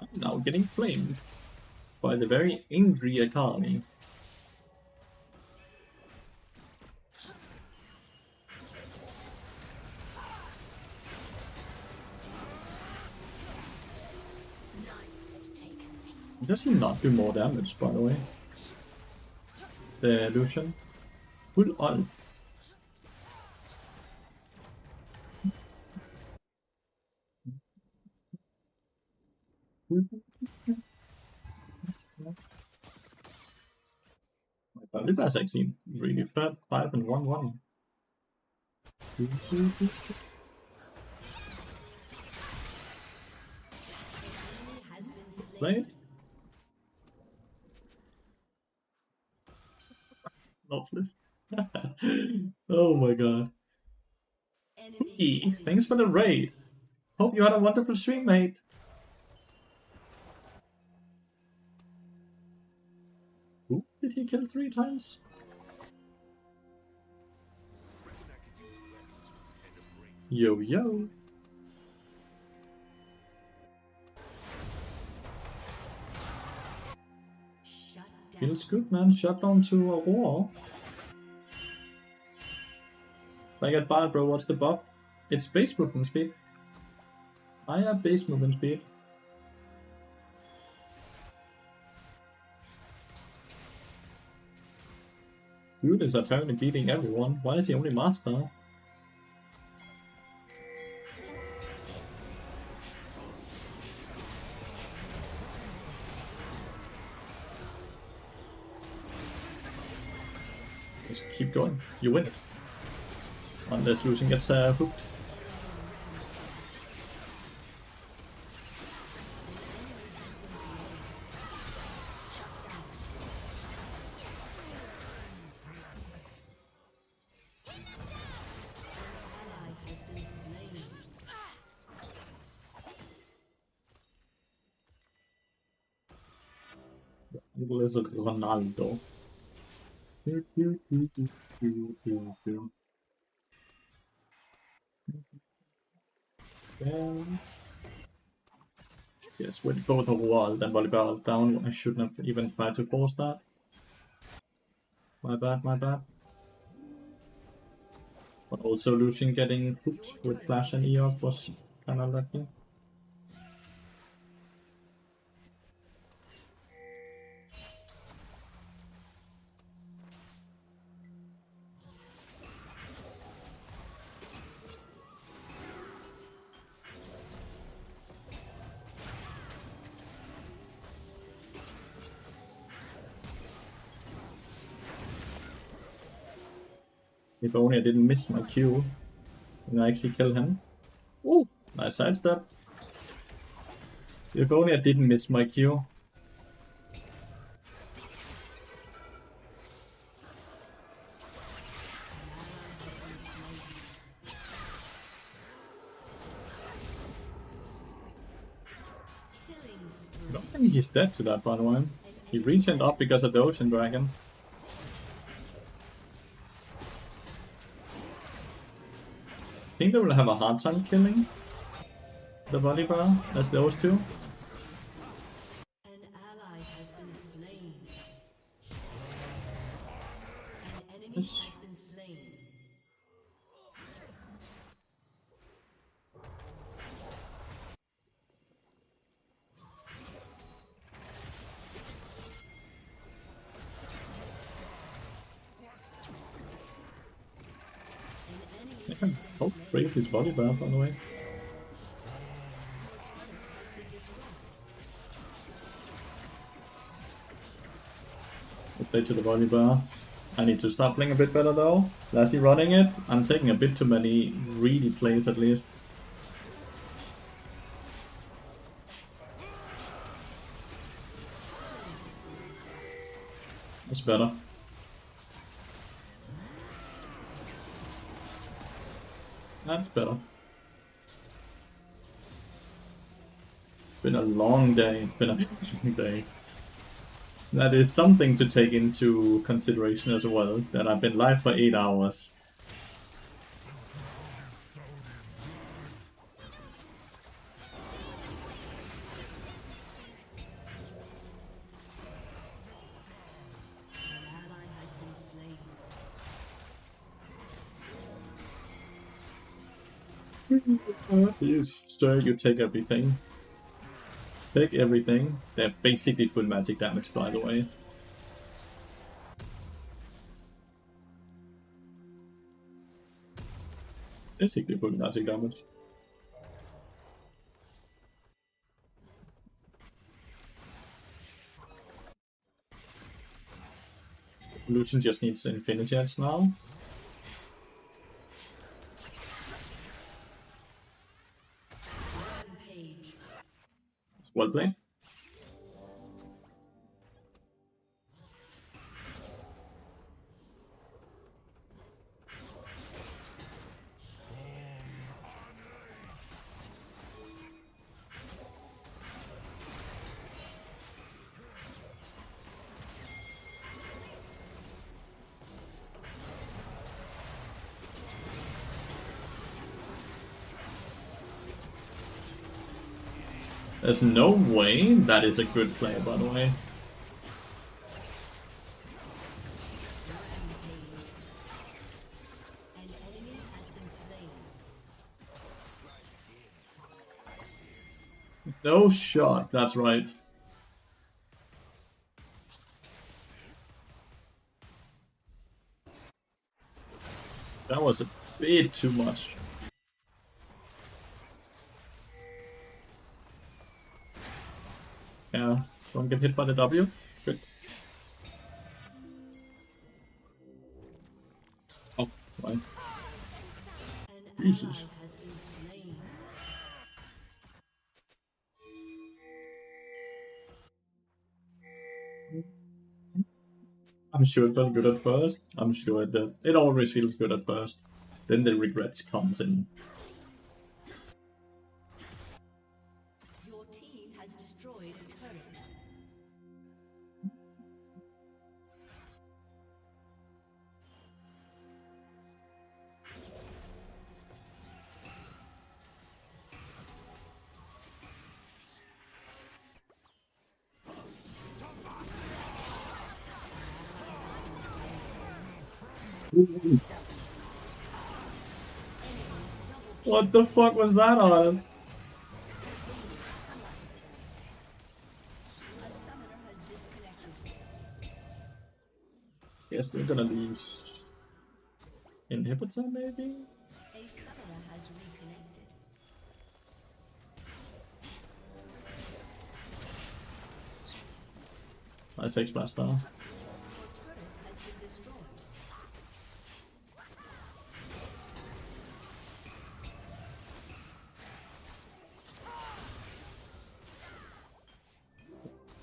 I'm now getting flamed. By the very angry Akali. Does he not do more damage, by the way? The Lucian? Full ult. This has actually really fat 5 and 1-1. Has been slain. Played? Hopeless. Oh my god. Enemy Hey, has been thanks for the raid. Hope you had a wonderful stream, mate. Who did he kill 3 times? Yo yo. shut down. Feels good, man. Shut down to a war. If I get barred, bro, what's the buff? It's base movement speed. I have base movement speed. Dude is apparently beating everyone. Why is he only master? Just keep going. You win it. Unless Lucian gets hooked. Ally has been slain. Little Ronaldo. Yes, with both Overworld and Volleyball down, I shouldn't have even tried to force that. My bad, my bad. But also Lucian getting cooked with Flash and Eop was kinda lucky. If only I didn't miss my Q and I actually kill him. Ooh, nice sidestep. If only I didn't miss my Q. I don't think he's dead to that, by the way. He regened up because of the Ocean Dragon. I think they will have a hard time killing the Volibear as those two. An ally has been slain. An enemy Yes. has been slain. I can both raise his Volibear, by the way. Play to the Volibear. I need to start playing a bit better though. Lathy running it. I'm taking a bit too many greedy plays at least. That's better. That's better. It's been a long day. It's been a long day. That is something to take into consideration as well, that I've been live for 8 hours. An ally has been slain. You stir, you take everything. Take everything. They're basically full magic damage, by the way. Basically full magic damage. Lucian just needs Infinity Edge now. Rampage. Well played. There's no way that is a good play, by the way. An enemy has been slain. No shot, that's right. That was a bit too much. Yeah, don't get hit by the W. Good. Oh, right. An Jesus. ally has been slain. I'm sure it felt good at first. I'm sure that it always feels good at first. Then the regrets comes in. Your team has destroyed a turret. What the fuck was that on? Guess we're gonna lose inhibitor maybe? A summoner has reconnected. Nice X-Blast now. Your turret has been destroyed.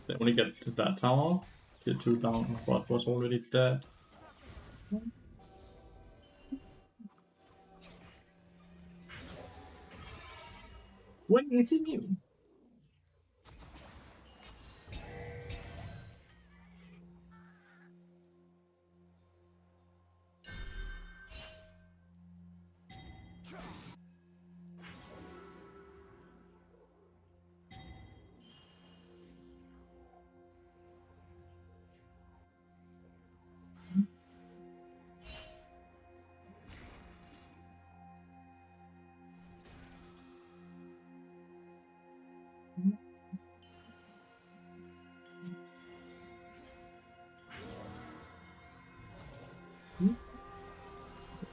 They only get to that tower. Tier 2 down, but was already dead. When is he new?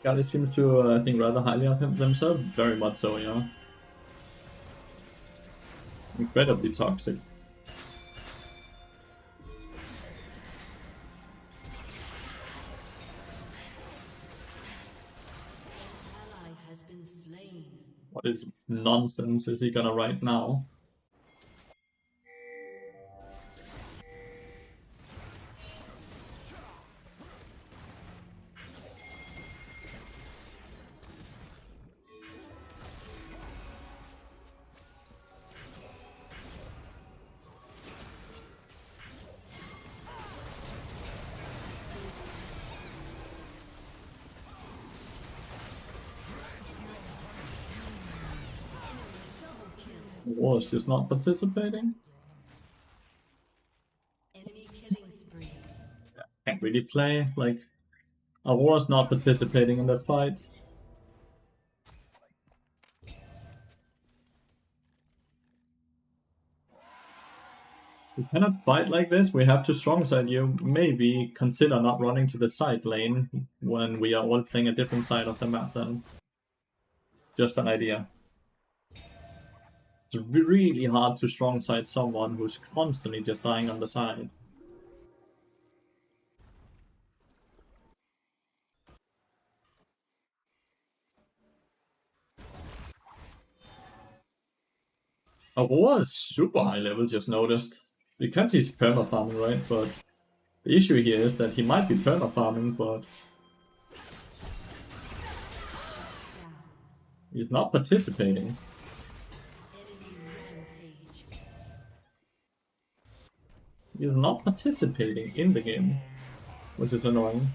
Guy seems to think rather highly of themselves, very much so, yeah. Incredibly toxic. Ally has been slain. What is nonsense is he gonna write now? Was just not participating. Enemy killing spree. Can't really play. Like, I was not participating in the fight. We cannot fight like this. We have to strong side you. Maybe consider not running to the side lane when we are all playing a different side of the map then. Just an idea. It's really hard to strong side someone who's constantly just dying on the side. Aurora is super high level, just noticed. Because he's perma farming, right? But the issue here is that he might be perma farming, but he's not participating. He is not participating in the game, which is annoying.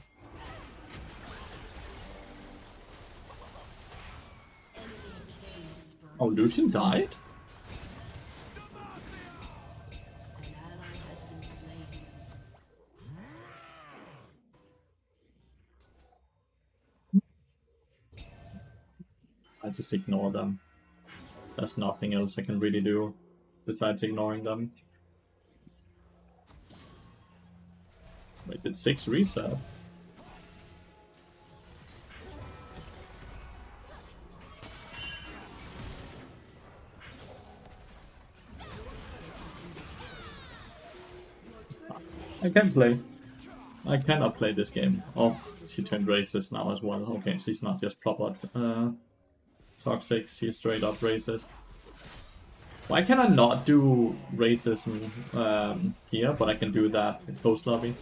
Oh, Lucian died? I just ignore them. There's nothing else I can really do besides ignoring them. Wait, did 6 reset? I can play. I cannot play this game. Oh, she turned racist now as well. Okay, she's not just proper toxic, she's straight up racist. Why can I not do racism here, but I can do that in post lobby?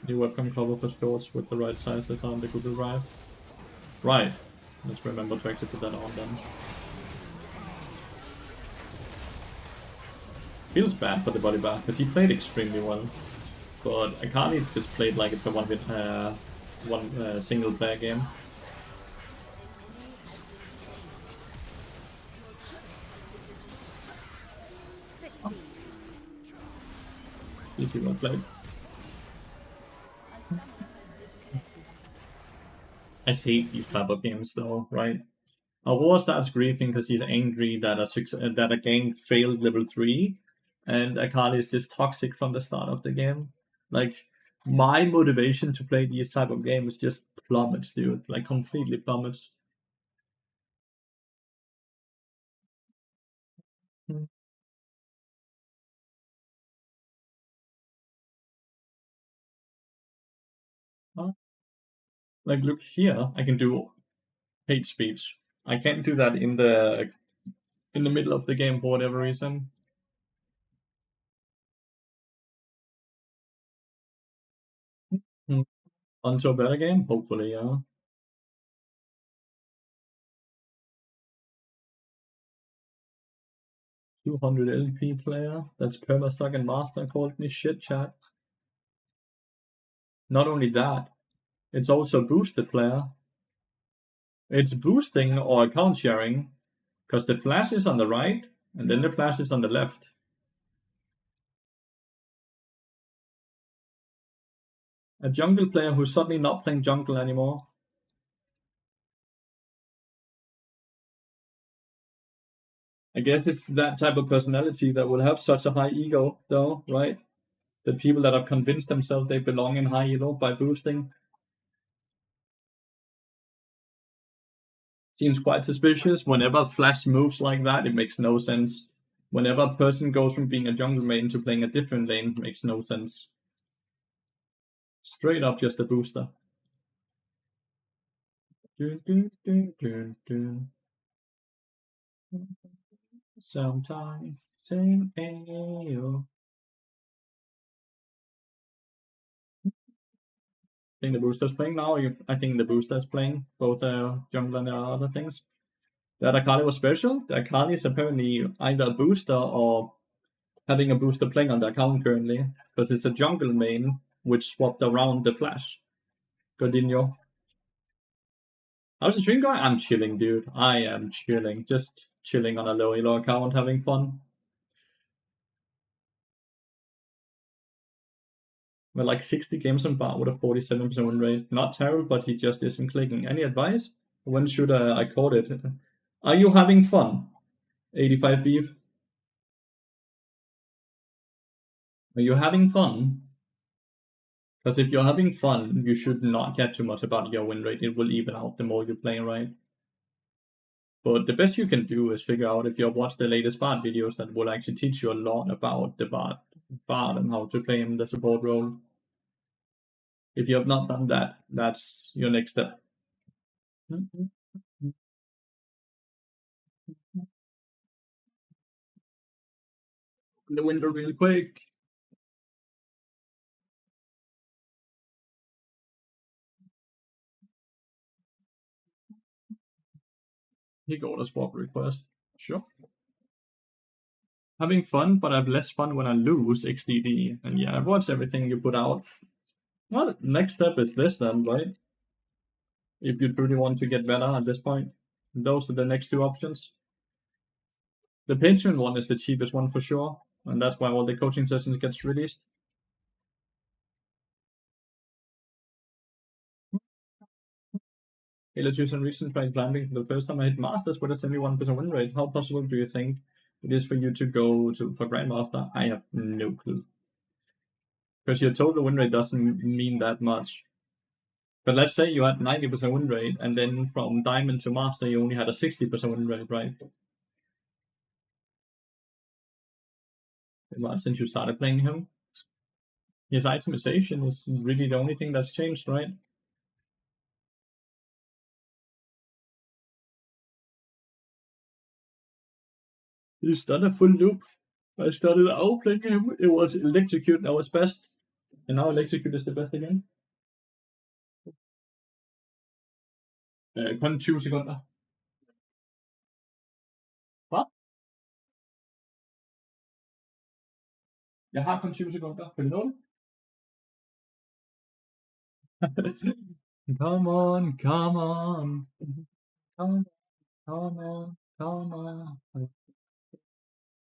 New webcam cover for shorts with the right sizes on the Google Drive. Right. Let's remember to actually put that on then. Feels bad for the body bar because he played extremely well. But Akali just played like it's a one single player game. see well played. A summoner has disconnected. I hate these type of games though, right? A war starts grieving because he's angry that a gang failed level 3, and Akali is just toxic from the start of the game. Like, my motivation to play these type of games just plummets, dude. Like, completely plummets. Like, look here, I can do hate speech. I can't do that in the middle of the game for whatever reason. Onto a better game, hopefully, yeah. 200 LP player. That's perma and master called me shit, chat. Not only that, it's also boosted player. It's boosting or account sharing, because the flash is on the right, and then the flash is on the left. A jungle player who's suddenly not playing jungle anymore. I guess it's that type of personality that will have such a high ego, though, right? The people that have convinced themselves they belong in high elo by boosting. Seems quite suspicious. Whenever Flash moves like that, it makes no sense. Whenever a person goes from being a jungle main to playing a different lane, it makes no sense. Straight up just a booster. Sometimes same ayo. I think the booster's playing now. I think the booster's playing both jungle and other things. That Akali was special. The Akali is apparently either a booster or having a booster playing on the account currently, because it's a jungle main which swapped around the flash. Godinho. How's the stream going? I'm chilling, dude. I am chilling. Just chilling on a low elo account, having fun. We're like 60 games on bar with a 47% win rate. Not terrible, but he just isn't clicking. Any advice? When should I call it? Are you having fun? 85 beef. Are you having fun? Because if you're having fun, you should not care too much about your win rate. It will even out the more you play, right? But the best you can do is figure out if you watch the latest Bard videos that will actually teach you a lot about the Bard and how to play in the support role. If you have not done that, that's your next step. The window real quick. He got a swap request. Sure. Having fun, but I have less fun when I lose XDD. And yeah, I've watched everything you put out. Well, next step is this then, right? If you truly want to get better at this point, those are the next two options. The Patreon one is the cheapest one for sure, and that's why all the coaching sessions gets released. Lathyrus and recent tried climbing for the first time. I hit Masters with a 71% win rate. How possible do you think it is for you to go for Grandmaster? I have no clue. Because your total win rate doesn't mean that much. But let's say you had 90% win rate, and then from Diamond to Master you only had a 60% win rate, right? Well, since you started playing him, his itemization is really the only thing that's changed, right? He's done a full loop. I started out playing him, it was Electrocute that was best, and now Electrocute is the best again. Kun 20 sekunder. Hvad? Jeg har kun 20 sekunder. Kan du nå det? Come on, come on. Come on, come on.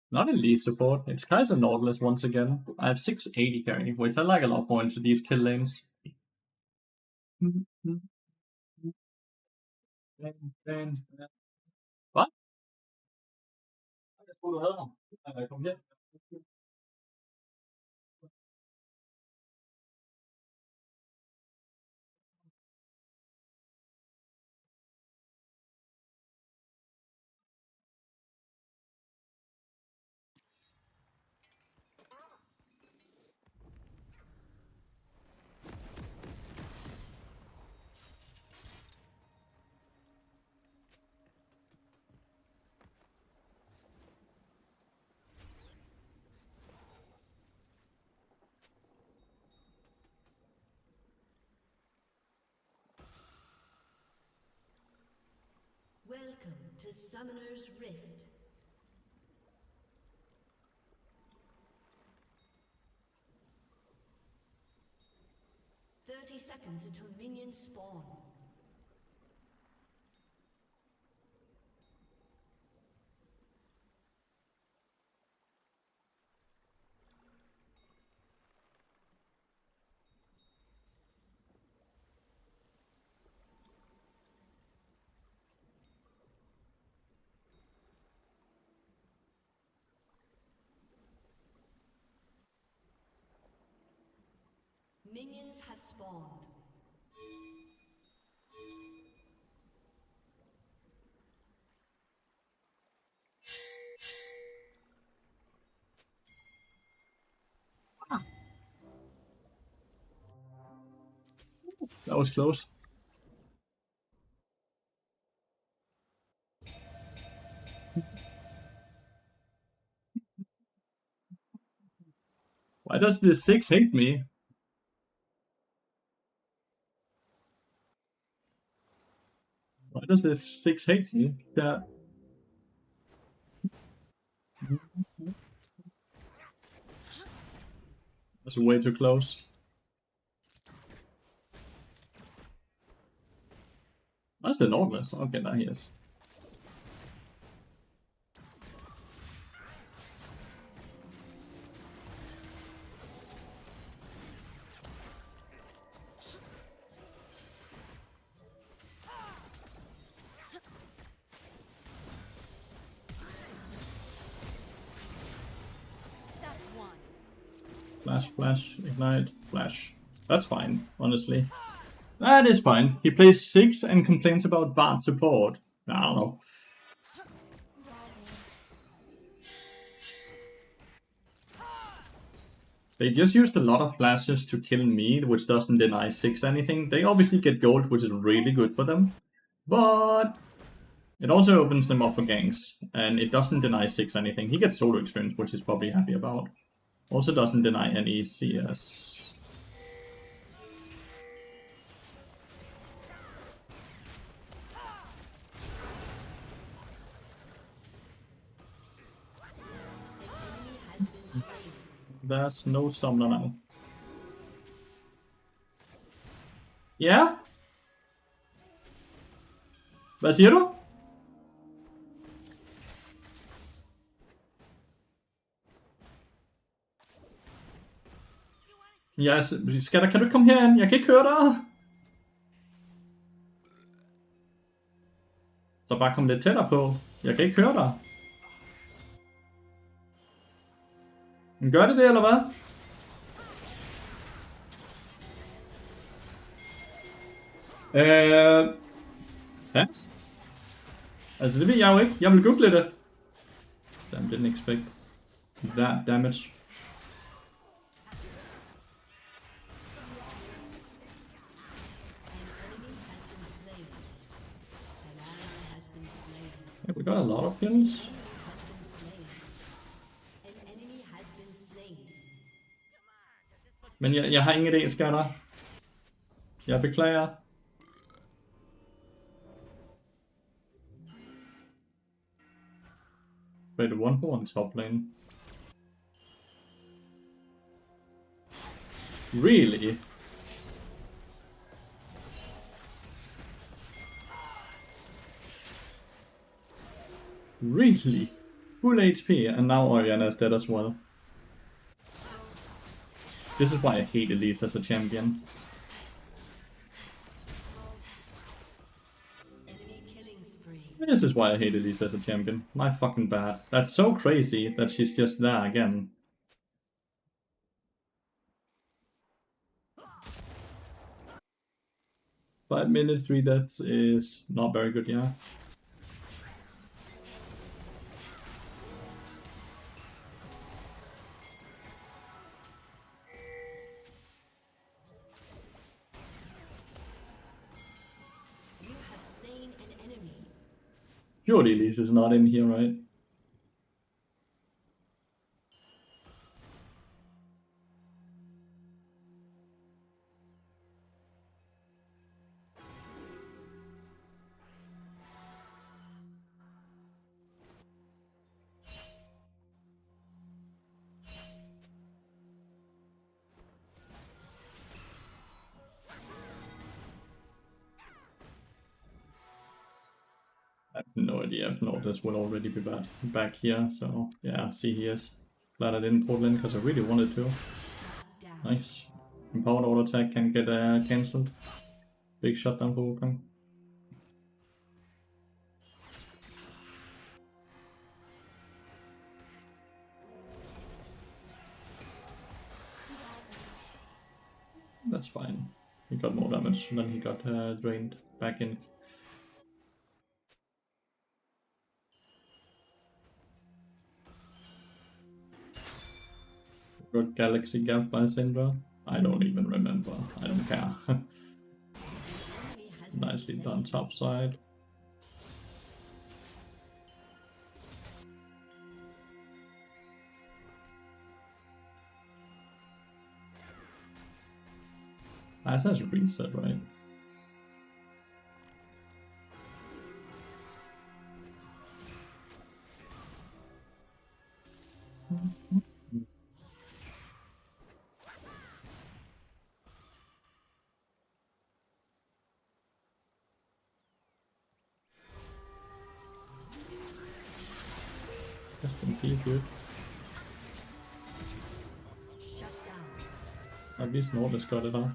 Not elite support. It's Kaiser Nautilus once again. I have 680 carry, which I like a lot more into these kill lanes. What? Jeg troede, du havde ham. Kom hjem. Welcome to Summoner's Rift. Seconds until minions spawn. Minions have spawned. That was close. Why does this 6 hate me? Why does this 6 hate me? Yeah. That's way too close. That's the Nautilus. Okay, now he is. Flash, flash, ignite, flash. That's fine, honestly. That is fine. He plays 6 and complains about bad support. I don't know. They just used a lot of flashes to kill me, which doesn't deny 6 anything. They obviously get gold, which is really good for them. But it also opens them up for ganks. And it doesn't deny 6 anything. He gets solo experience, which he's probably happy about. Also doesn't deny any CS. There's no summoner now. Ja? Hvad siger du? Ja, kan du ikke komme herind? Jeg kan ikke høre dig. Så bare kom lidt tættere på. Jeg kan ikke høre dig. Men gør det, eller hvad? Pas? Altså, det ved jeg jo ikke. Jeg vil google det. Damn, didn't expect that damage. Yeah, we got a lot of kills. Men jeg har ingen idé, skatter. Jeg beklager. Wait, one more on top lane. Really? Really? Full HP, and now Oriana is dead as well. This is why I hate Elise as a champion. This is why I hate Elise as a champion. My fucking bad. That's so crazy that she's just there again. Five minutes, 3 deaths is not very good, yeah. You have slain an enemy. Surely Elise is not in here, right? I have no idea if Nordis will already be back here, so yeah, see he is. Glad I didn't pull in because I really wanted to. Nice. Empowered auto attack can get cancelled. Big shutdown for Wukong. That's fine. He got more damage, and then he got drained back in. Got Galaxy Gap by Syndra. I don't even remember. I don't care. Nicely done top side. That says reset, right? Rest in peace, dude. Shut down. At least Nordis got it off.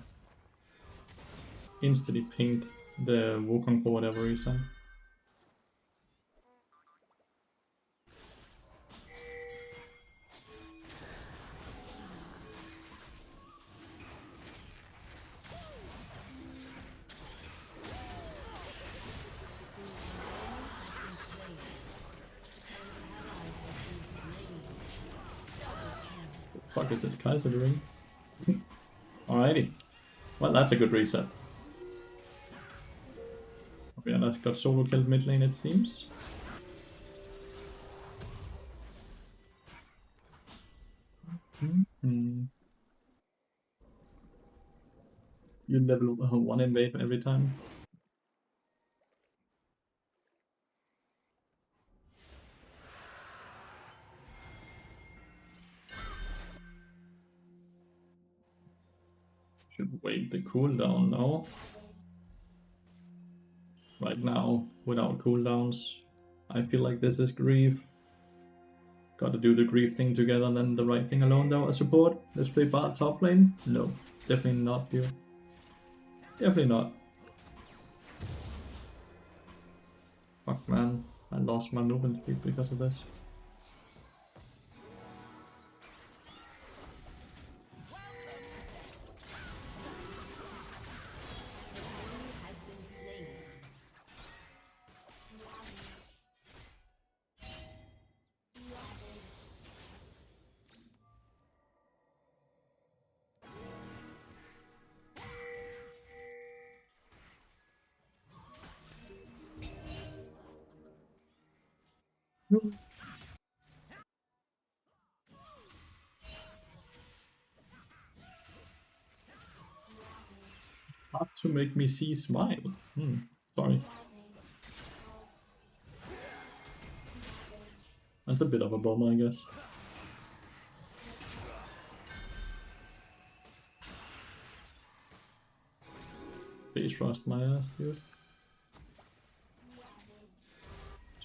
Instantly pinged the Wukong for whatever reason. What the fuck is this Kaiser doing? Alrighty. Well, that's a good reset. Okay, and I've got solo killed mid lane, it seems. You level 1 invade every time. Should wait the cooldown now. Right now, without cooldowns, I feel like this is grief. Gotta do the grief thing together and then the right thing alone though as support. Let's play bot top lane? No, definitely not here. Definitely not. Fuck man, I lost my movement speed because of this. Hard to make me see smile. Sorry. That's a bit of a bummer, I guess. Face trust my ass, dude.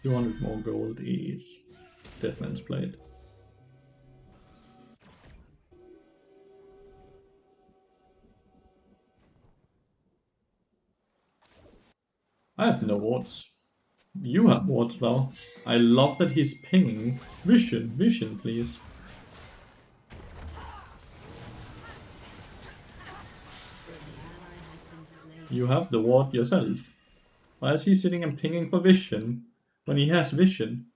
200 more gold is Deadman's Blade. I have no wards. You have wards though. I love that he's pinging. Vision, vision, please. You have the ward yourself. Why is he sitting and pinging for vision when he has vision?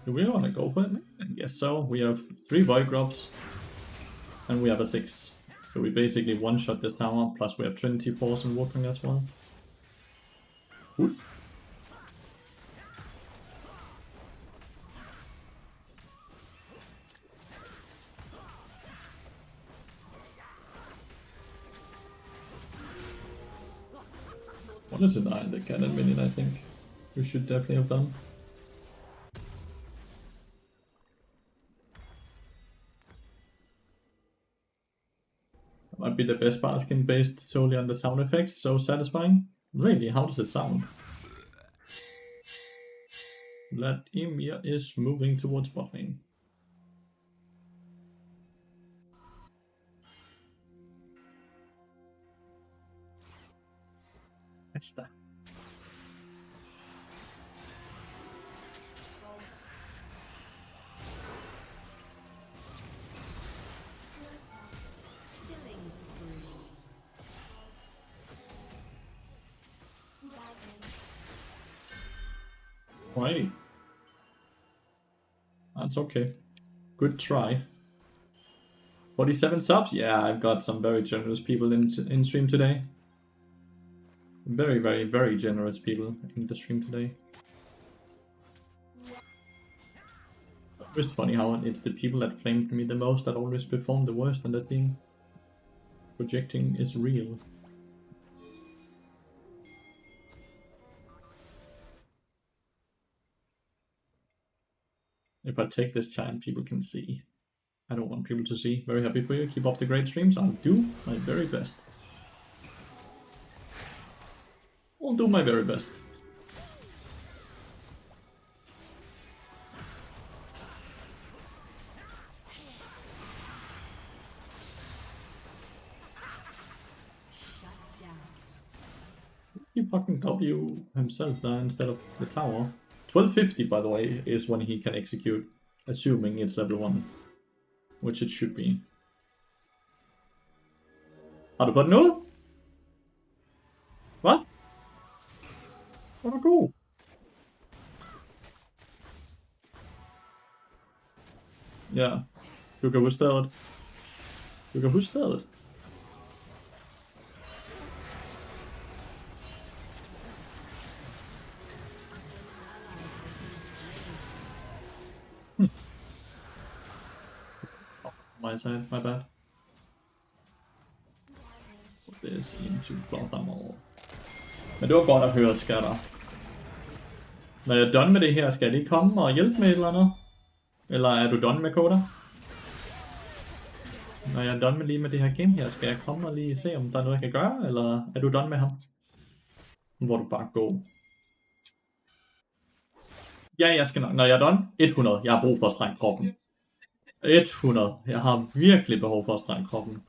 Do we want to go for it? I guess so. We have 3 Void Grubs. And we have a 6. So we basically one-shot this tower, plus we have Trinity Force and Warping as well. Ooh. Wanted to die in the cannon minion, I think. We should definitely have done. Might be the best Baskin based solely on the sound effects, so satisfying. Really, how does it sound? Vladimir is moving towards bot lane. Esta. Alrighty. That's okay. Good try. 47 subs? Yeah, I've got some very generous people in stream today. Very, very, very generous people in the stream today. It's funny how it's the people that flamed me the most that always perform the worst, and that thing. Projecting is real. If I take this time, people can see. I don't want people to see. Very happy for you. Keep up the great streams. I'll do my very best. I'll do my very best. He fucking W himself there instead of the tower. 1250, by the way, is when he can execute, assuming it's level 1. Which it should be. Har du fått noget? Hvad? Hvor er du god? Ja, du kan huske stedet. Du kan huske stedet. My side, my bad. Put this into Clothamol. Men det var godt at høre, skatter. Når jeg er done med det her, skal jeg lige komme og hjælpe med et eller andet? Eller er du done med Koda? Når jeg er done med lige med det her game her, skal jeg komme og lige se, om der er noget, jeg kan gøre? Eller er du done med ham? Hvor du bare gå. Ja, jeg skal nok. Når jeg er done, 100. Jeg har brug for at strenge kroppen. 100. Jeg har virkelig behov for at strenge kroppen.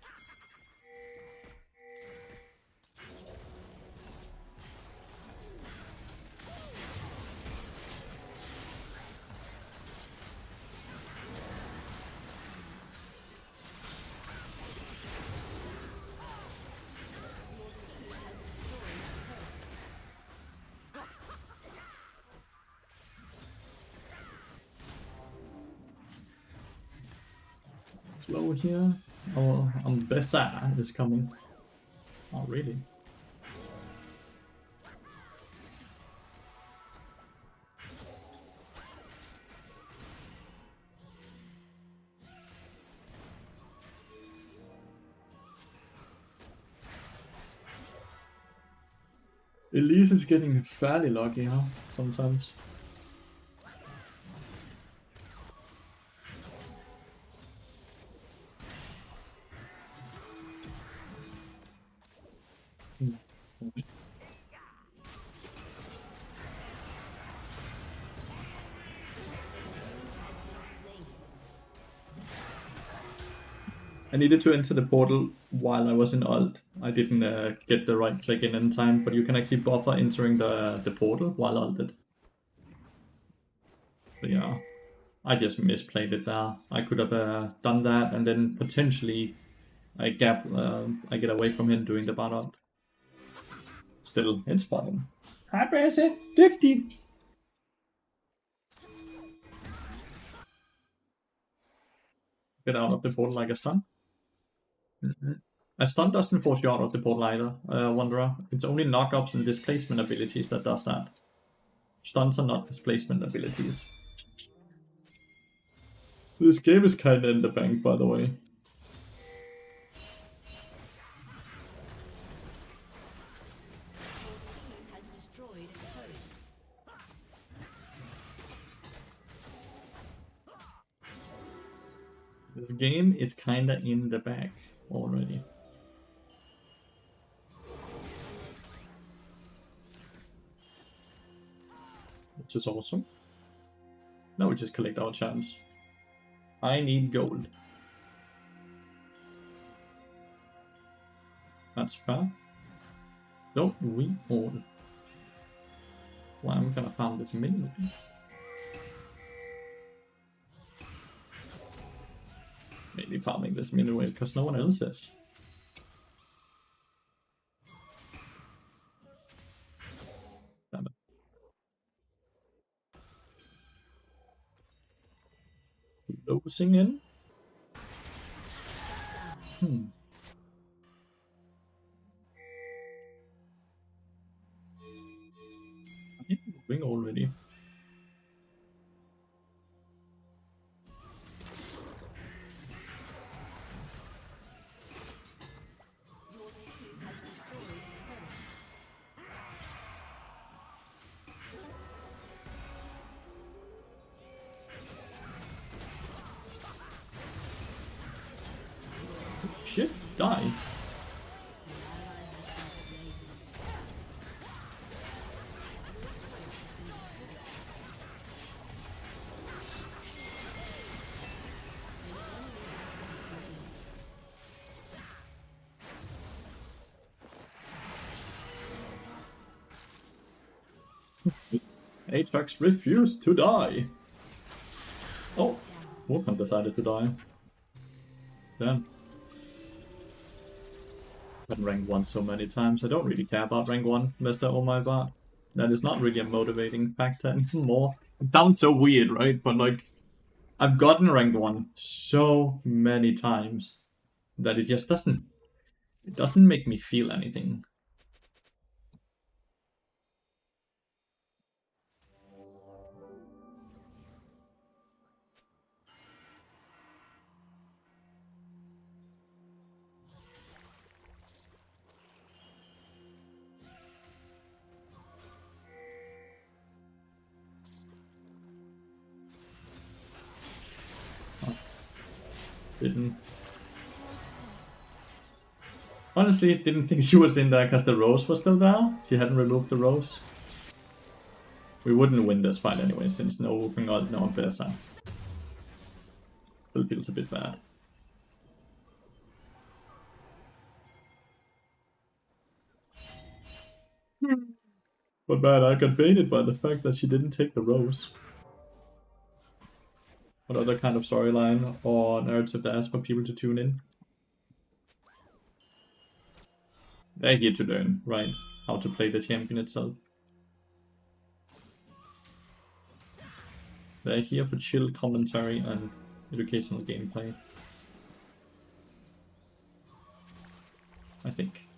Slow here. Oh, Ambessa is coming. Oh, really? Elise is getting fairly lucky, huh? Sometimes. I needed to enter the portal while I was in ult. I didn't get the right click in time, but you can actually buffer entering the portal while ulted. So yeah, I just misplayed it there. I could have done that, and then potentially I get away from him doing the bar ult. Still, it's fine. Hi, Bracey. Dukty. Get out of the portal like a stun. A stun doesn't force you out of the portal either, Wanderer. It's only knockups and displacement abilities that does that. Stuns are not displacement abilities. This game is kinda in the bank, by the way. Has destroyed a turret. This game is kinda in the back already. Which is awesome. Now we just collect our chance. I need gold. That's fair. Don't we all? Well, I'm gonna farm this minion. Maybe farming this minion wave because no one else is. Damn it. Losing in. I'm moving already. Your team has destroyed a turret. Shit, die. Ajax refused to die. Oh, Wolfman decided to die. Damn. I've been rank 1 so many times, I don't really care about rank 1 unless they're all my bot. That is not really a motivating factor anymore. It sounds so weird, right? But like, I've gotten rank 1 so many times that it just doesn't make me feel anything. Honestly, didn't think she was in there because the rose was still there. She hadn't removed the rose. We wouldn't win this fight anyway, since no Whooping Ult, no Bessa. Still feels a bit bad. But man, I got baited by the fact that she didn't take the rose. What other kind of storyline or narrative to ask for people to tune in? They're here to learn, right? How to play the champion itself. They're here for chill commentary and educational gameplay. I think.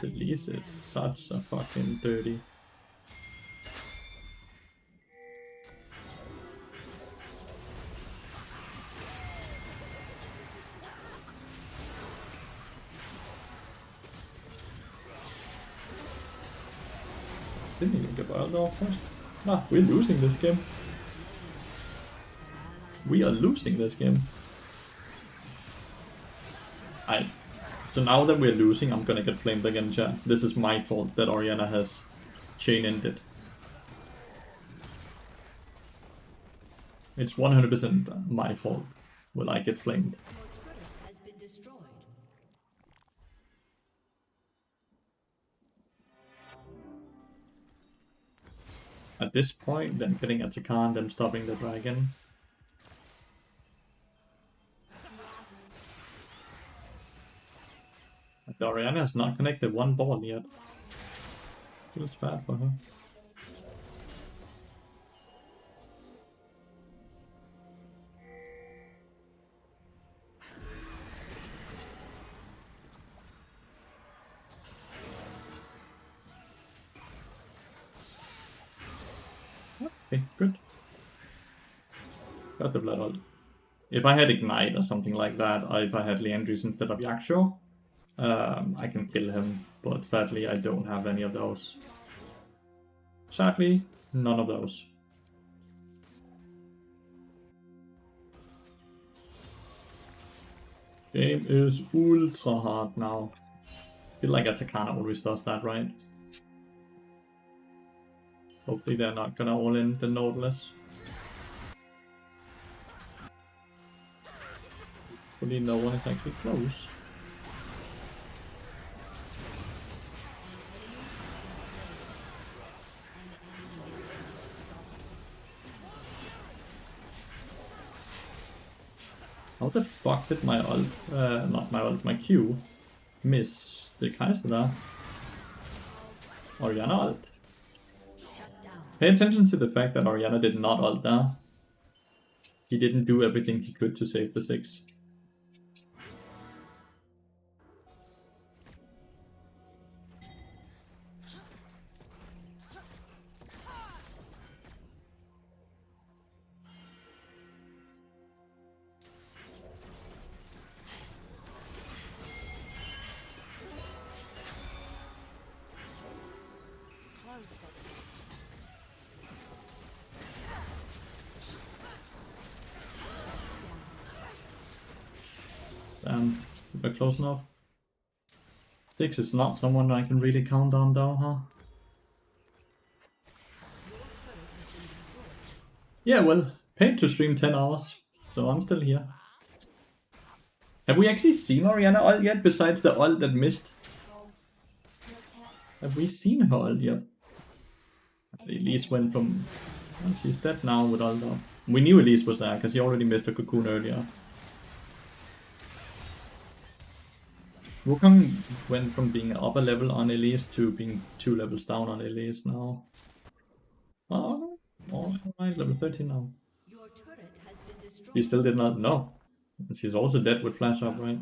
Elise is such a fucking dirty. Didn't even get wild off first. Ah, we're losing this game. We are losing this game. So now that we're losing, I'm gonna get flamed again, chat. This is my fault that Orianna has chain ended. It's 100% my fault when I get flamed. Your turret has been destroyed. At this point, them getting a Takan, them stopping the dragon. The Orianna has not connected one ball yet. Feels bad for her. Okay, good. Got the blood ult. If I had Ignite or something like that, if I had Leandris instead of Yaksho, I can kill him, but sadly I don't have any of those. Sadly, none of those. Game is ultra hard now. I feel like Atakana always does that, right? Hopefully they're not gonna all in the Nautilus. Hopefully no one is actually close. How the fuck did my ult, not my ult, my Q, miss the Kaiser there? Orianna ult. Pay attention to the fact that Orianna did not ult there. He didn't do everything he could to save the 6. We're close enough. 6 is not someone I can really count on though, huh? Yeah, well, paid to stream 10 hours, so I'm still here. Have we actually seen Orianna ult yet, besides the ult that missed? Have we seen her ult yet? Elise went from... Oh, she's dead now with ult up. We knew Elise was there, because he already missed a cocoon earlier. Wukong went from being up a level on Elise to being 2 levels down on Elise now. Oh, alright, level 13 now. Your turret has been destroyed. He still did not know. She's also dead with flash up, right?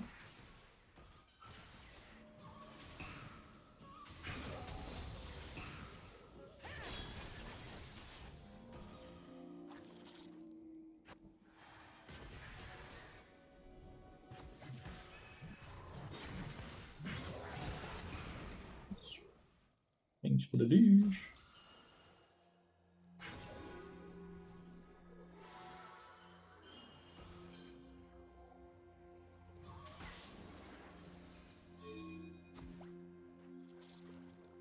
Thanks for the douche.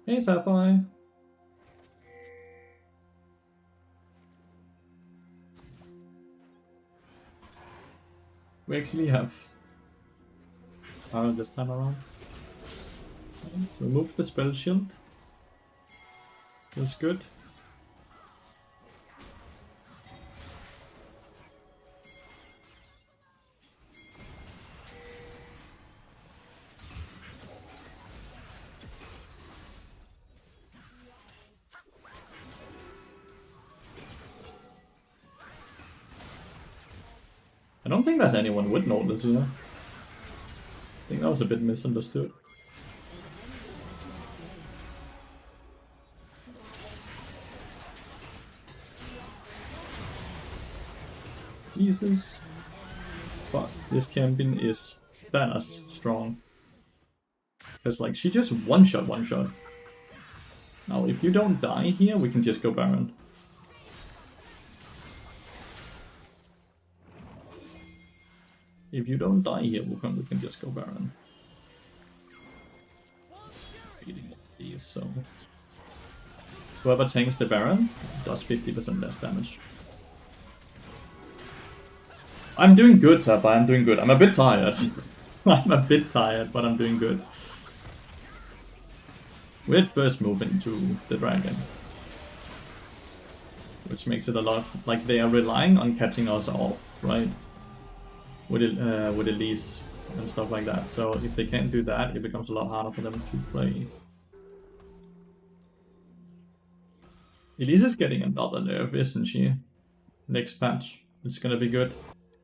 Hey, Sapphire. We actually have power this time around. Remove the spell shield. That's good. I don't think there's anyone with Nautilus here. I think that was a bit misunderstood. Jesus. But this champion is that strong. Because like she just one shot. Now, if you don't die here, we can just go Baron. If you don't die here, Wukong, we can just go Baron. Beating these, so whoever tanks the Baron does 50% less damage. I'm doing good, Zappa, I'm doing good. I'm a bit tired. I'm a bit tired, but I'm doing good. With first move into the dragon. Which makes it a lot like they are relying on catching us off, right? With Elise and stuff like that. So if they can't do that, it becomes a lot harder for them to play. Elise is getting another nerf, isn't she? Next patch. It's gonna be good.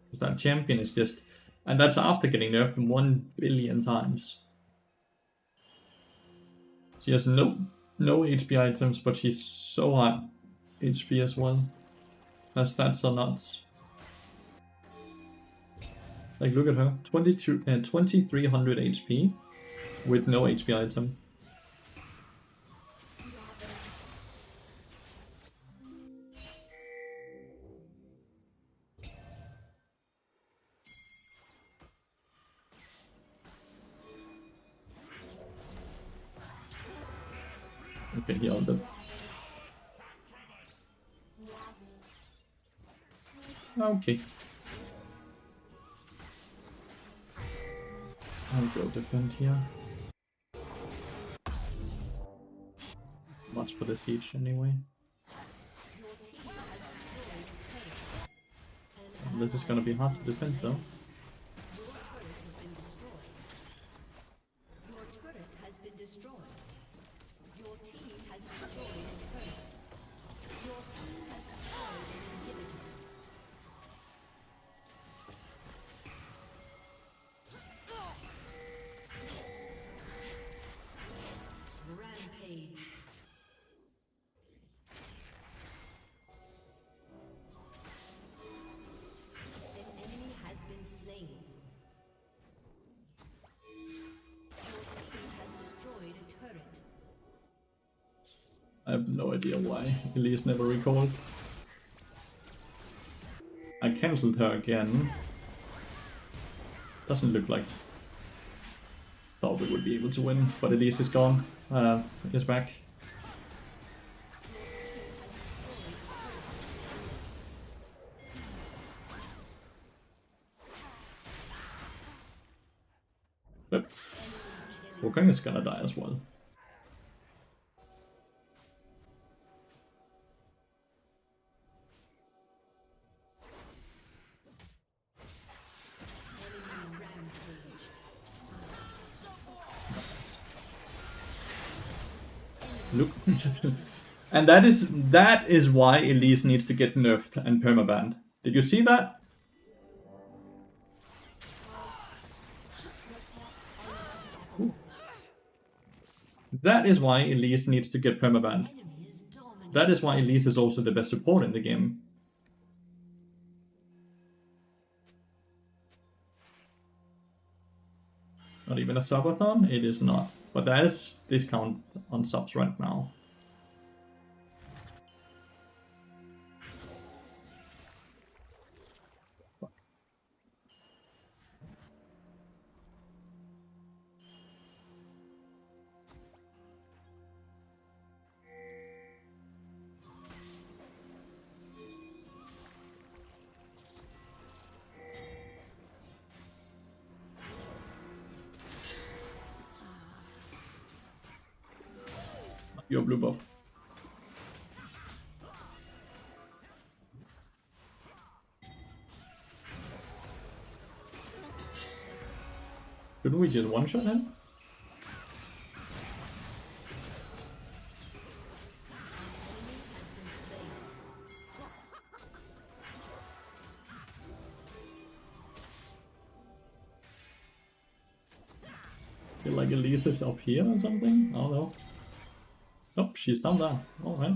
Because that champion is just... And that's after getting nerfed 1 billion times. She has no HP items, but she's so high HP as well. Her stats are nuts. Like, look at her. 2300 HP with no HP item. Okay, he on the... Okay. I'll go defend here. Much for the siege anyway. This is gonna be hard to defend though. Your turret has been destroyed. Your team has destroyed a turret. Your team has destroyed an inhibitor. Rampage. An enemy has been slain. Your team has destroyed a turret. I have no idea why Elise never recalled. I cancelled her again. Doesn't look like... Thought we would be able to win, but Elise is gone. Is back. Yep. Wukong is gonna die as well. Look, and that is why Elise needs to get nerfed and permabanned. Did you see that? Ooh. That is why Elise needs to get permabanned. That is why Elise is also the best support in the game. Not even a subathon? It is not. But there is discount on subs right now. Your blue buff. Couldn't we just one-shot him? Feel like Elise is up here or something? I don't know. Nope, she's down there. Alright.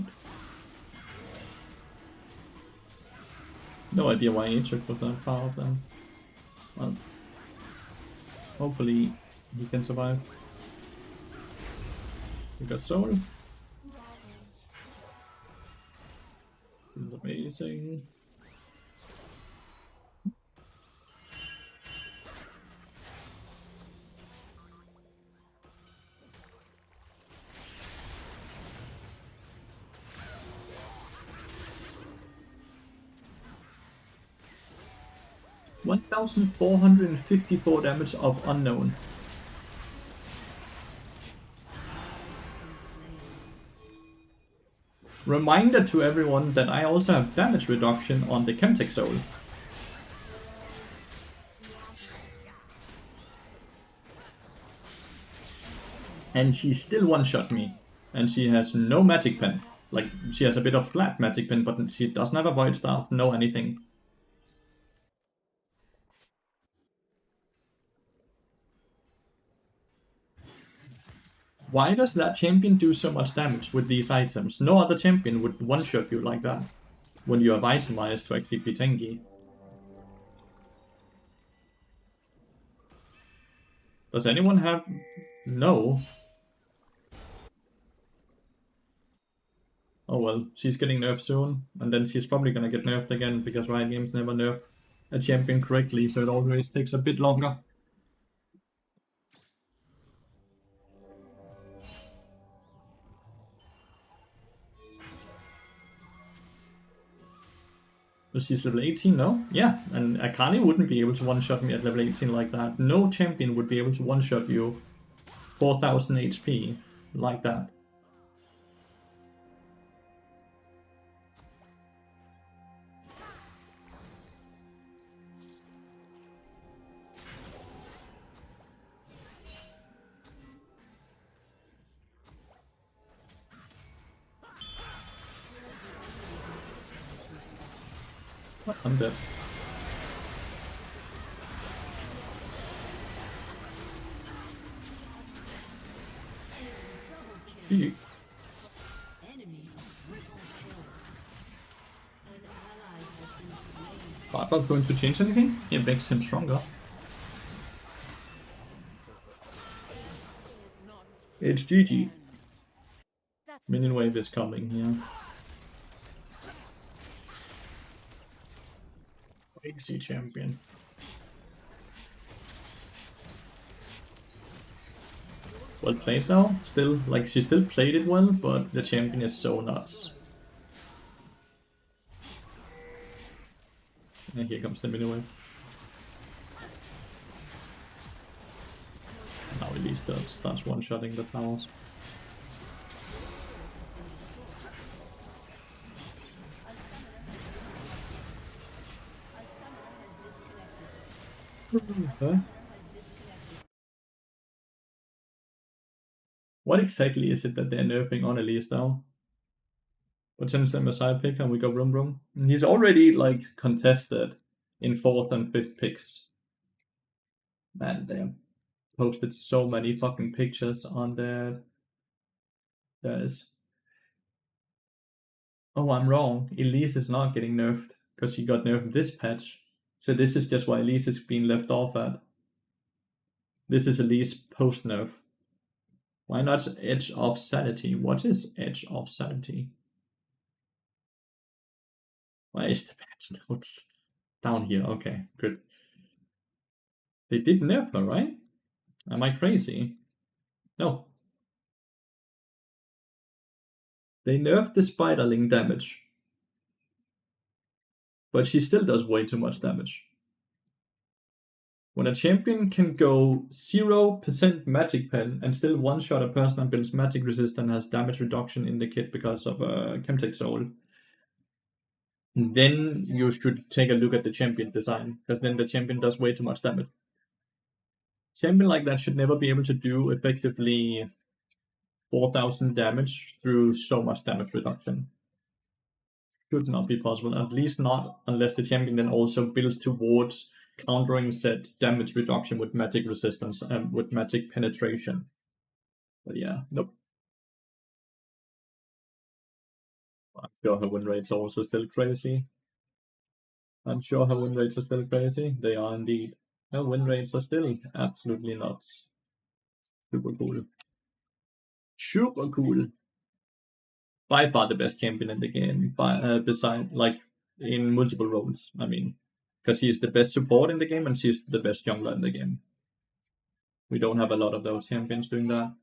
No idea why he took with that far of them. Well, hopefully he can survive. We got Soul. It's amazing. $1,454 damage of unknown. Reminder to everyone that I also have damage reduction on the Chemtech Soul. And she still one-shot me. And she has no magic pen. Like, she has a bit of flat magic pen, but she doesn't have a void staff, no anything. Why does that champion do so much damage with these items? No other champion would one-shot you like that when you have itemized to actually be tanky. Does anyone have... No. Oh well, she's getting nerfed soon, and then she's probably gonna get nerfed again, because Riot Games never nerf a champion correctly, so it always takes a bit longer. So she's level 18, no? Yeah, and Akali wouldn't be able to one-shot me at level 18 like that. No champion would be able to one-shot you 4000 HP like that. I'm dead. GG. Bart's going to change anything? It makes him stronger. It's GG. Minion wave is coming here. Crazy champion. Well played now. Still, like, she still played it well, but the champion is so nuts. And here comes the minion wave. Now at least that starts one-shotting the towers. Okay. What exactly is it that they're nerfing on Elise now? Potential Messiah pick, and we go Rum Rum. And he's already like contested in 4th and 5th picks. Man, they have posted so many fucking pictures on there. There's... Oh, I'm wrong. Elise is not getting nerfed because she got nerfed this patch. So this is just why Elise is being left off at. This is Elise post nerf. Why not Edge of Sanity? What is Edge of Sanity? Why is the patch notes down here? Okay, good. They did nerf her, right? Am I crazy? No. They nerfed the Spiderling damage. But she still does way too much damage. When a champion can go 0% magic pen and still one-shot a person and builds magic resist and has damage reduction in the kit because of a Chemtech Soul, then you should take a look at the champion design, because then the champion does way too much damage. Champion like that should never be able to do effectively 4000 damage through so much damage reduction. Should not be possible, at least not unless the champion then also builds towards countering said damage reduction with magic resistance and with magic penetration. But yeah, nope. I'm sure her win rates are also still crazy. I'm sure her win rates are still crazy. They are indeed. Her win rates are still absolutely nuts. Super cool. Super cool. by far the best champion in the game. Beside, like in multiple roles, I mean, because he's the best support in the game and she's the best jungler in the game. We don't have a lot of those champions doing that.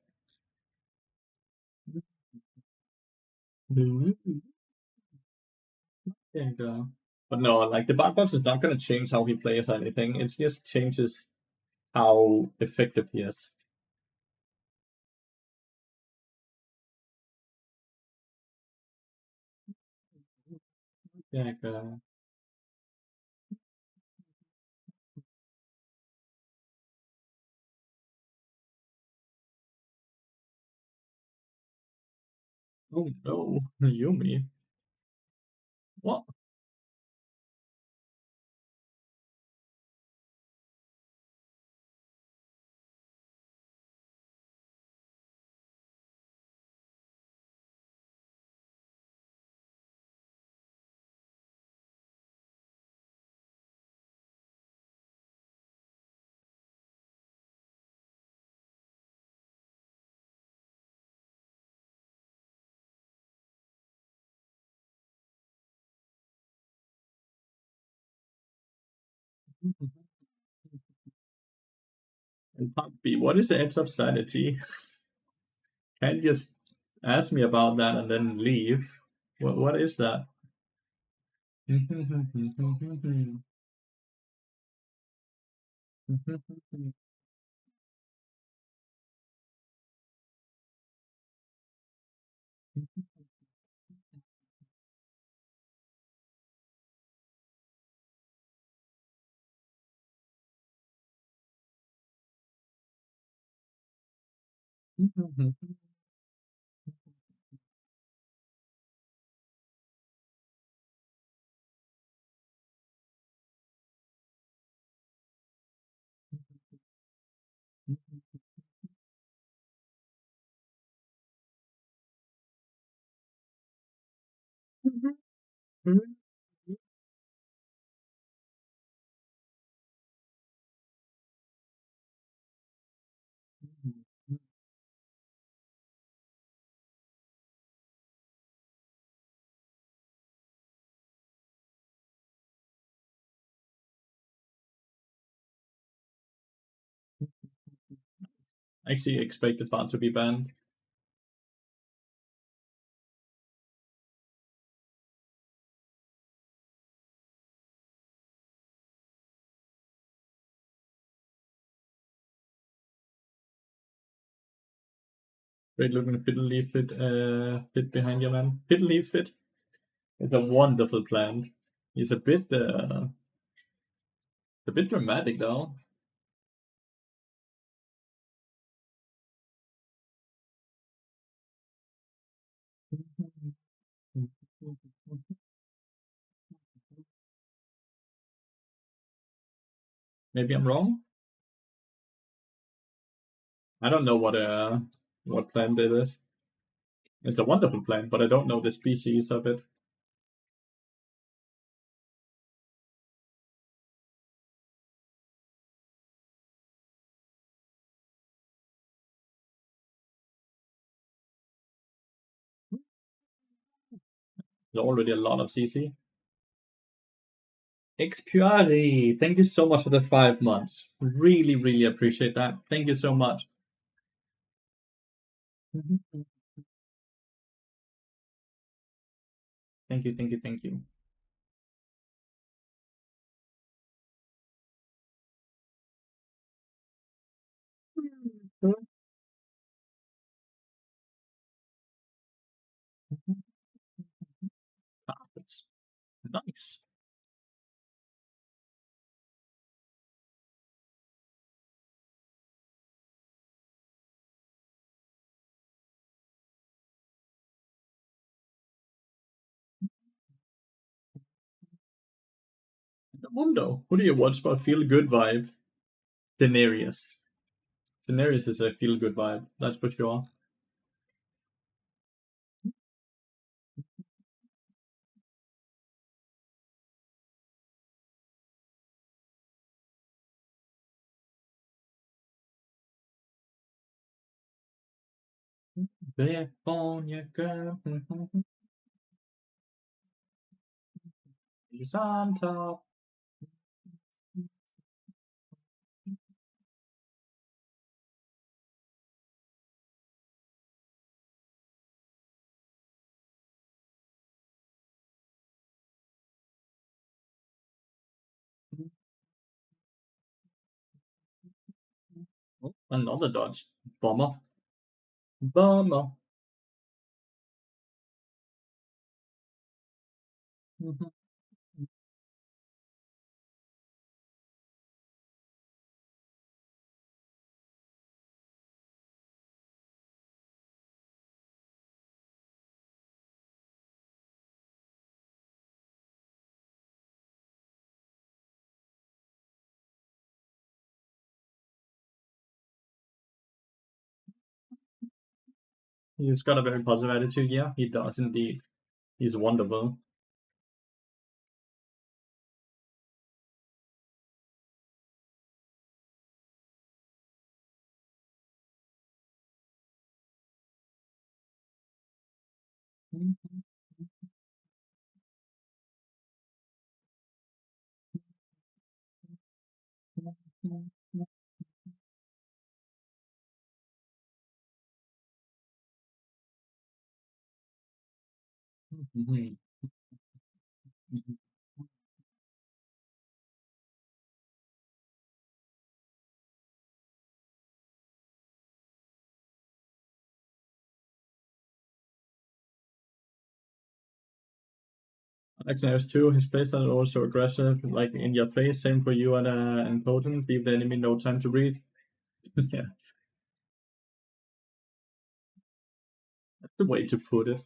And, but no, like the bug buffs is not going to change how he plays or anything. It just changes how effective he is. Yeah. Oh no, Yumi. What? And part B, what is the edge of sanity? Can't just ask me about that and then leave. What is that? Actually expected Bart to be banned. Great looking fiddle leaf fit behind you, man. Fiddle leaf fit. It's a wonderful plant. He's a bit dramatic though. Maybe I'm wrong. I don't know what plant it is. It's a wonderful plant, but I don't know the species of it. There's already a lot of CC. XQRI, thank you so much for the 5 months. Really, really appreciate that. Thank you so much. Thank you, thank you, thank you. Carpets. Nice. The Mundo. Who do you watch for feel good vibe? Daenerys. Daenerys is a feel good vibe, that's for sure. California girl. He's on top. Oh, another dodge. Bomber. Bomber. He's got a very positive attitude. Yeah, he does indeed. He's wonderful. Xenos 2, his playstyle is also aggressive, like in your face. Same for you and Potent. Leave the enemy no time to breathe. Yeah, that's the way to put it.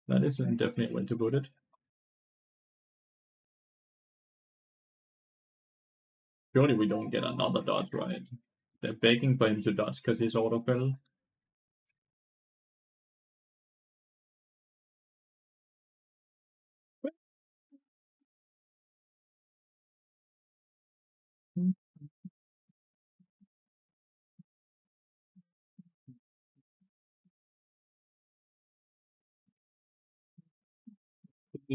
That is a definite way to put it. Surely we don't get another dodge, right? They're begging for him to dodge because he's auto fell.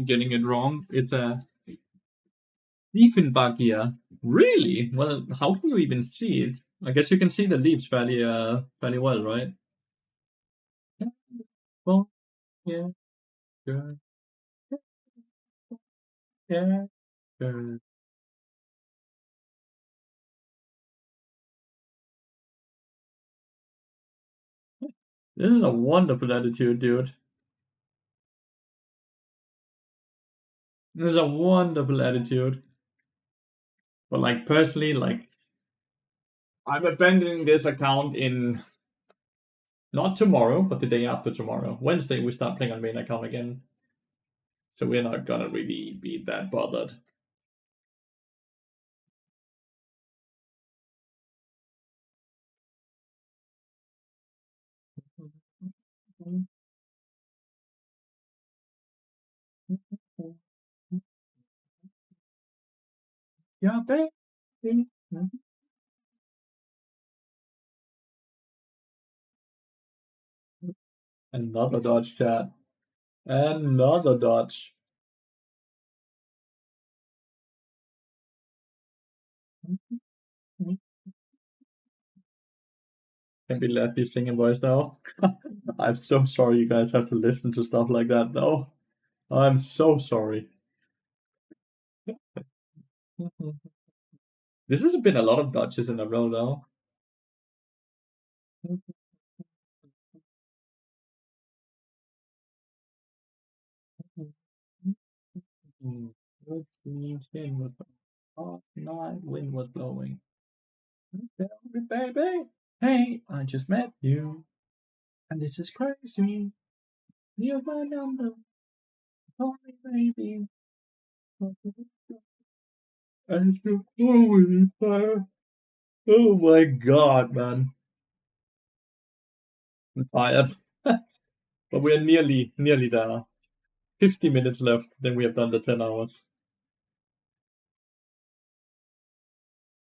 Getting it wrong. It's a Diefenbach here. Really? Well, how can you even see it? I guess you can see the leaves fairly well, right? Well, yeah, good, yeah, good. This is a wonderful attitude, dude. This is a wonderful attitude. But like personally, like I'm abandoning this account in not tomorrow, but the day after tomorrow. Wednesday we start playing on main account again. So we're not gonna really be that bothered. Yeah, baby. Another dodge, chat. Another dodge. Can be Lathyrus singing voice now. I'm so sorry you guys have to listen to stuff like that though. I'm so sorry. This has been a lot of dodges in a row though. Wind was blowing. Tell me, baby. Hey, I just met you. And this is crazy. Here's my number. Call me, baby. And you always fire. Oh my god, man. I'm tired. But we're nearly there. 50 minutes left, then we have done the 10 hours.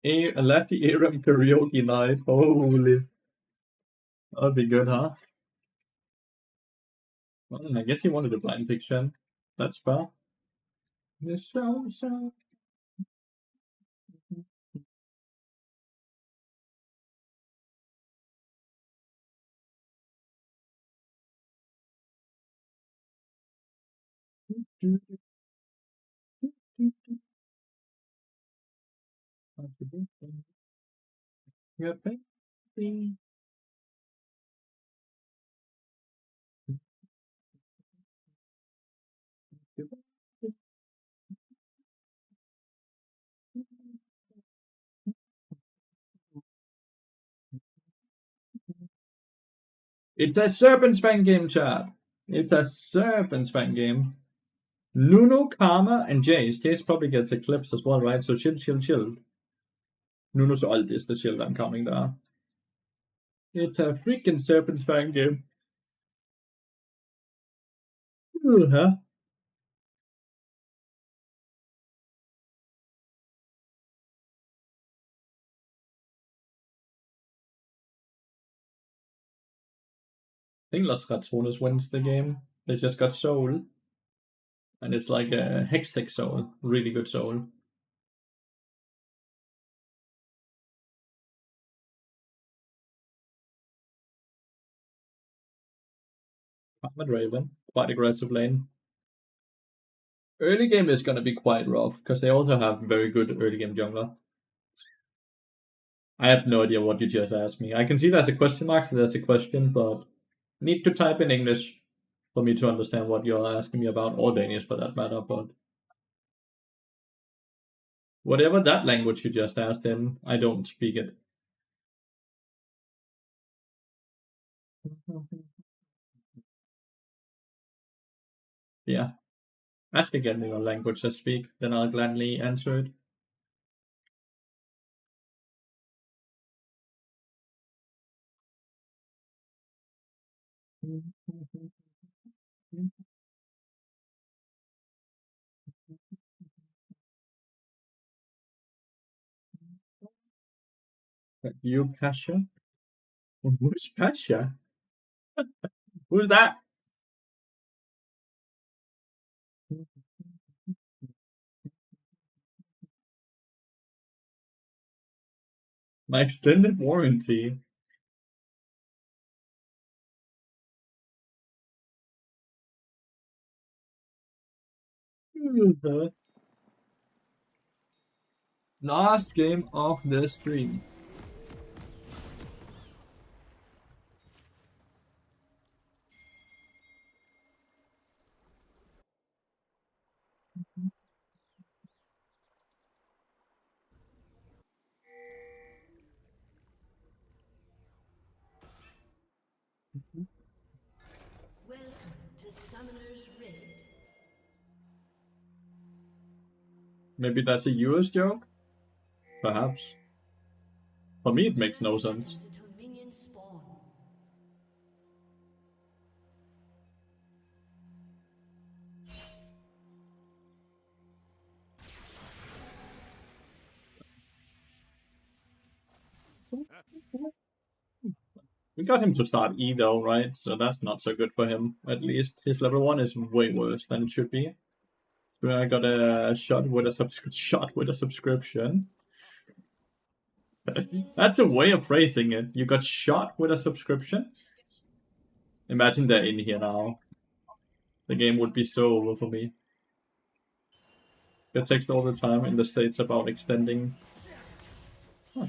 A Lathi Aram karaoke night. Holy. That'd be good, huh? Well, I guess he wanted a blind pick Shen. That's fair. Yes, so. Yeah, baby. It's a Serpent Span game, chat. It's a Serpent Span game. Nuno, Karma, and Jace. Jace probably gets Eclipse as well, right? So chill. Nuno's ult is the shield I'm counting there. It's a freaking Serpent Span game. Huh? I think Las Ratones wins the game. They just got Soul. And it's like a Hextech Soul. Really good Soul. Ahmed Raven. Quite aggressive lane. Early game is going to be quite rough, because they also have very good early game jungler. I have no idea what you just asked me. I can see there's a question mark, so there's a question, but need to type in English for me to understand what you're asking me about, or Danish for that matter, but whatever that language you just asked in, I don't speak it. Yeah. Ask again in your language I speak, then I'll gladly answer it. You, Pasha? Who's Pasha? Who's that? My extended warranty. Last game of the stream. Welcome to Summoner's Rift. Maybe that's a US joke? Perhaps. For me, it makes no sense. Until minions spawn. We got him to start E though, right? So that's not so good for him, at least. His level 1 is way worse than it should be. So I got a shot with a subscription. That's a way of phrasing it. You got shot with a subscription? Imagine they're in here now. The game would be so over for me. It takes all the time in the States about extending. Huh.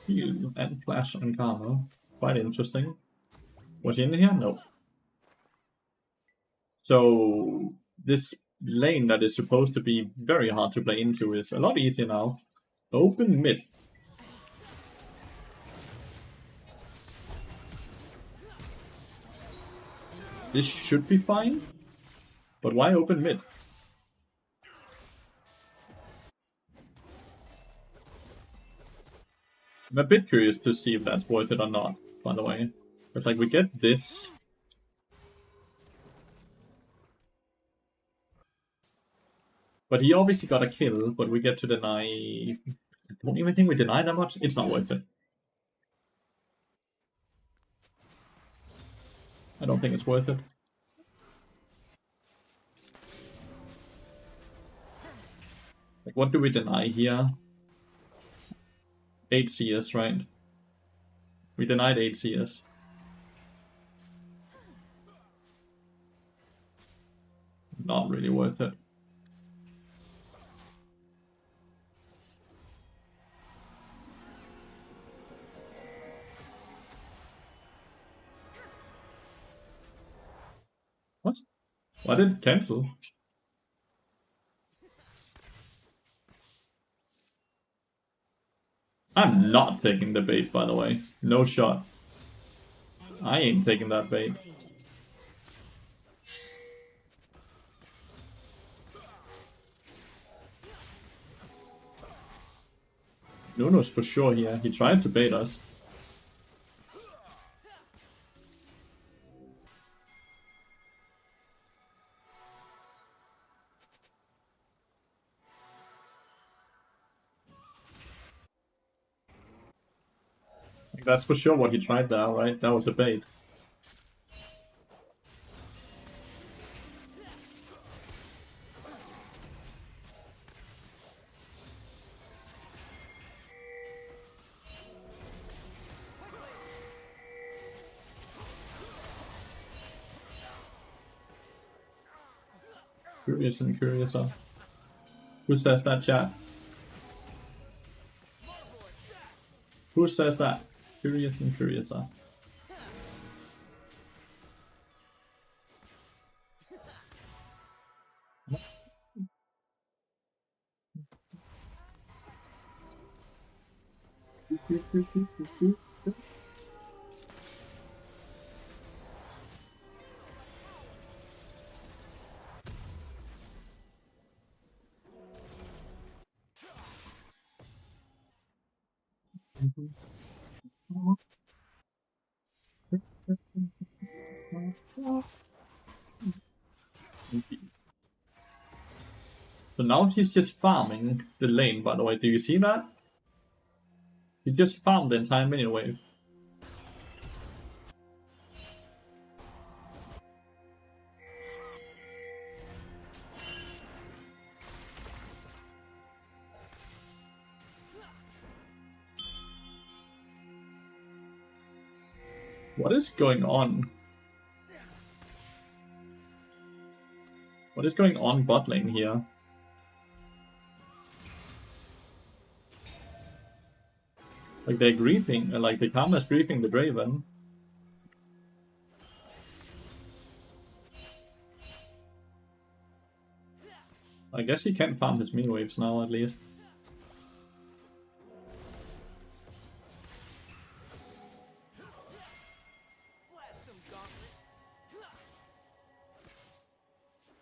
Heal and flash on Karma. Quite interesting. Was he in here? No. So this lane that is supposed to be very hard to play into is a lot easier now. Open mid. This should be fine. But why open mid? I'm a bit curious to see if that's worth it or not, by the way. It's like we get this But he obviously got a kill, but we get to deny... I don't even think we deny that much. It's not worth it. I don't think it's worth it. Like, what do we deny here? 8 CS, right? We denied 8 CS. Not really worth it. What? Why did it cancel? I'm not taking the bait, by the way. No shot. I ain't taking that bait. Nuno's for sure here. He tried to bait us. That's for sure what he tried there, right? That was a bait. Curious and curiouser. Who says that, chat? Who says that? Curious and curiouser. So now he's just farming the lane, by the way. Do you see that? He just farmed the entire mini wave. What is going on? What is going on bot lane here? Like they're griefing, like the Karma's griefing the Draven. I guess he can farm his mini waves now at least.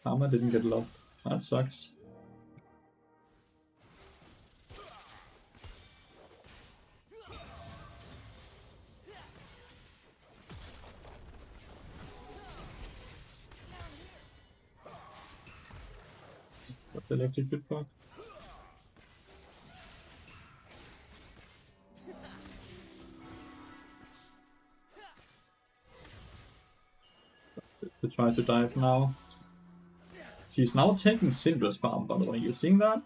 Karma didn't get loved. That sucks. What's the electric good fuck? To try to dive now. He's now taking Syndra's farm, by the way. You seeing that?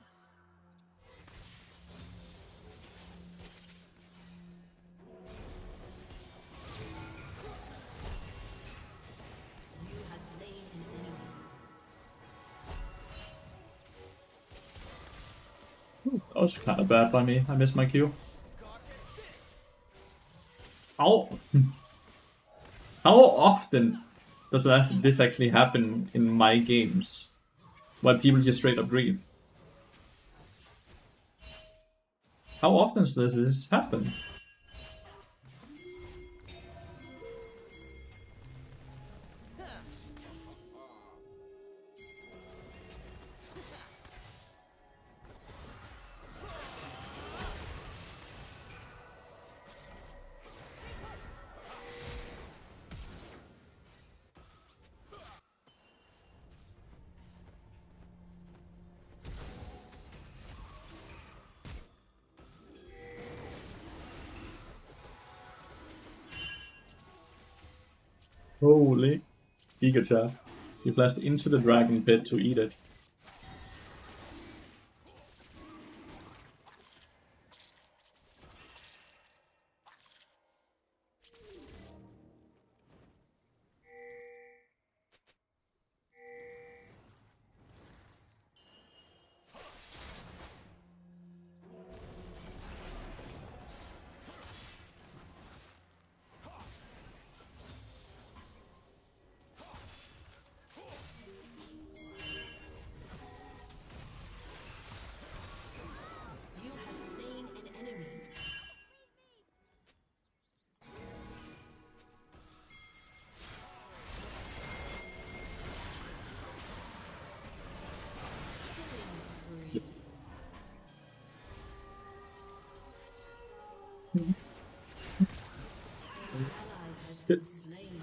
You have slain an enemy. That was kind of bad by me. I missed my Q. How often does this actually happen in my games? While people just straight up grieve? How often does this happen? Holy Giga Chat. You blast into the dragon pit to eat it. You have slain an enemy. Killing spree. An ally has been slain.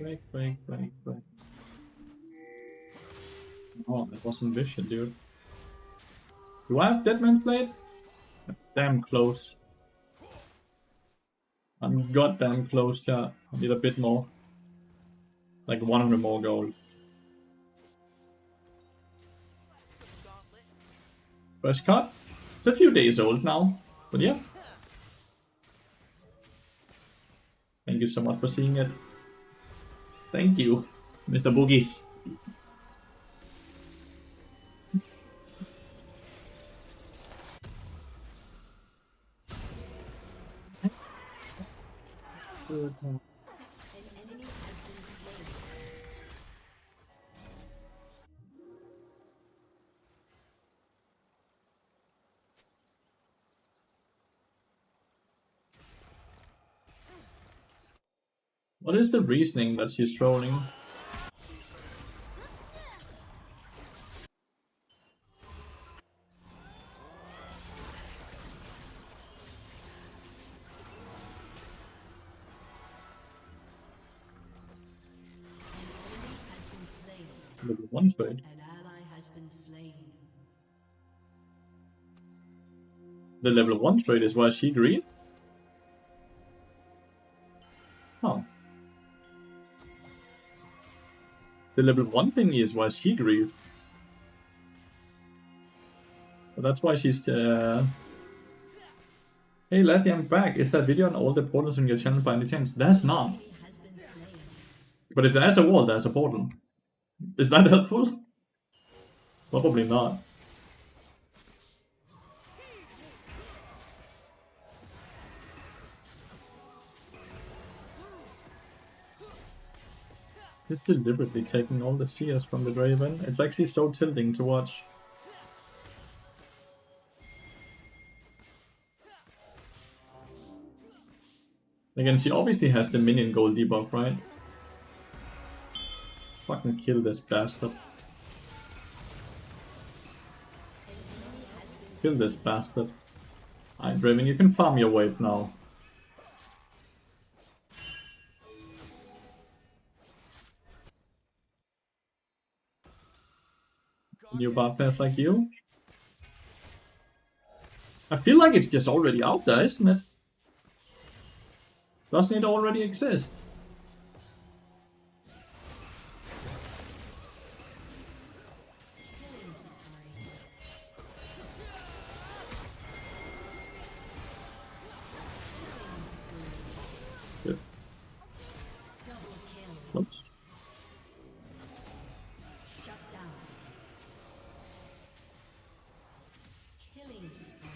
Break. Oh, that wasn't vision, dude. Do I have Deadman's Blades? Damn close. I'm goddamn close, yeah. I need a bit more. Like 100 more goals. First cut. It's a few days old now, but yeah. Thank you so much for seeing it. Thank you, Mr. Boogies. An enemy has been slain. What is the reasoning that she's trolling? Has been slain. Level 1 trade. An ally has been slain. The level 1 trade is why she green? Oh. The level 1 thingy is why she grieve. So that's why she's Hey Lathyrus, I'm back. Is that video on all the portals on your channel by any chance? That's not. Has been slain. But if there's a wall, there's a portal. Is that helpful? Probably not. He's deliberately taking all the CS from the Draven. It's actually so tilting to watch. Again, she obviously has the minion gold debuff, right? Fucking kill this bastard. Kill this bastard. Alright, Draven, you can farm your wave now. New buff pass like you? I feel like it's just already out there, isn't it? Doesn't it already exist? Killing spree. Killing spree. Good. Double kill. Oops. Shut down. Killing spree.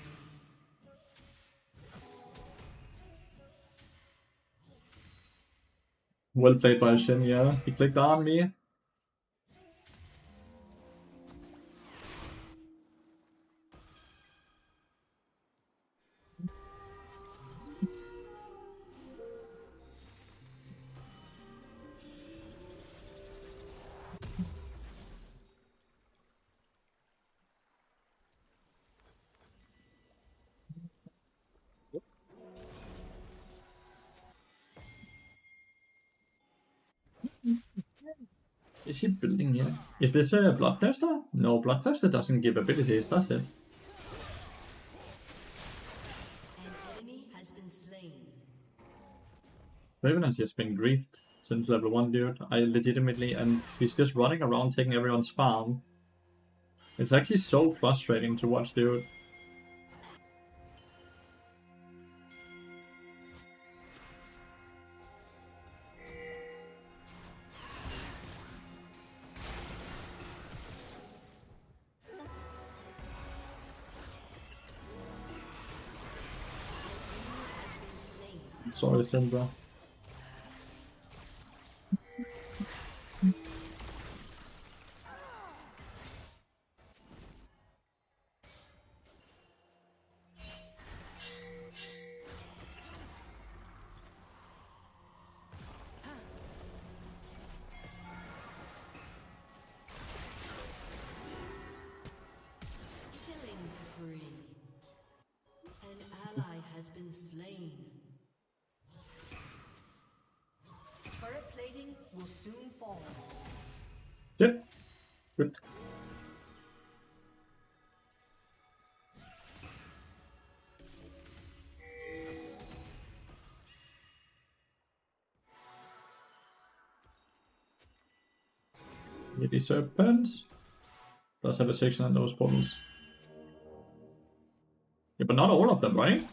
Well played by Shin, yeah. He clicked on me. Is he building here? Is this a Bloodthirster? No, Bloodthirster doesn't give abilities, does it? Raven has just been griefed since level 1, dude. I legitimately, and he's just running around taking everyone's farm. It's actually so frustrating to watch, dude. Sorry, Simba. Killing spree. An ally has been slain. Turret plating will soon fall. Yep. Good. Maybe serpents. Does have a section on those portals. Yeah, but not all of them, right?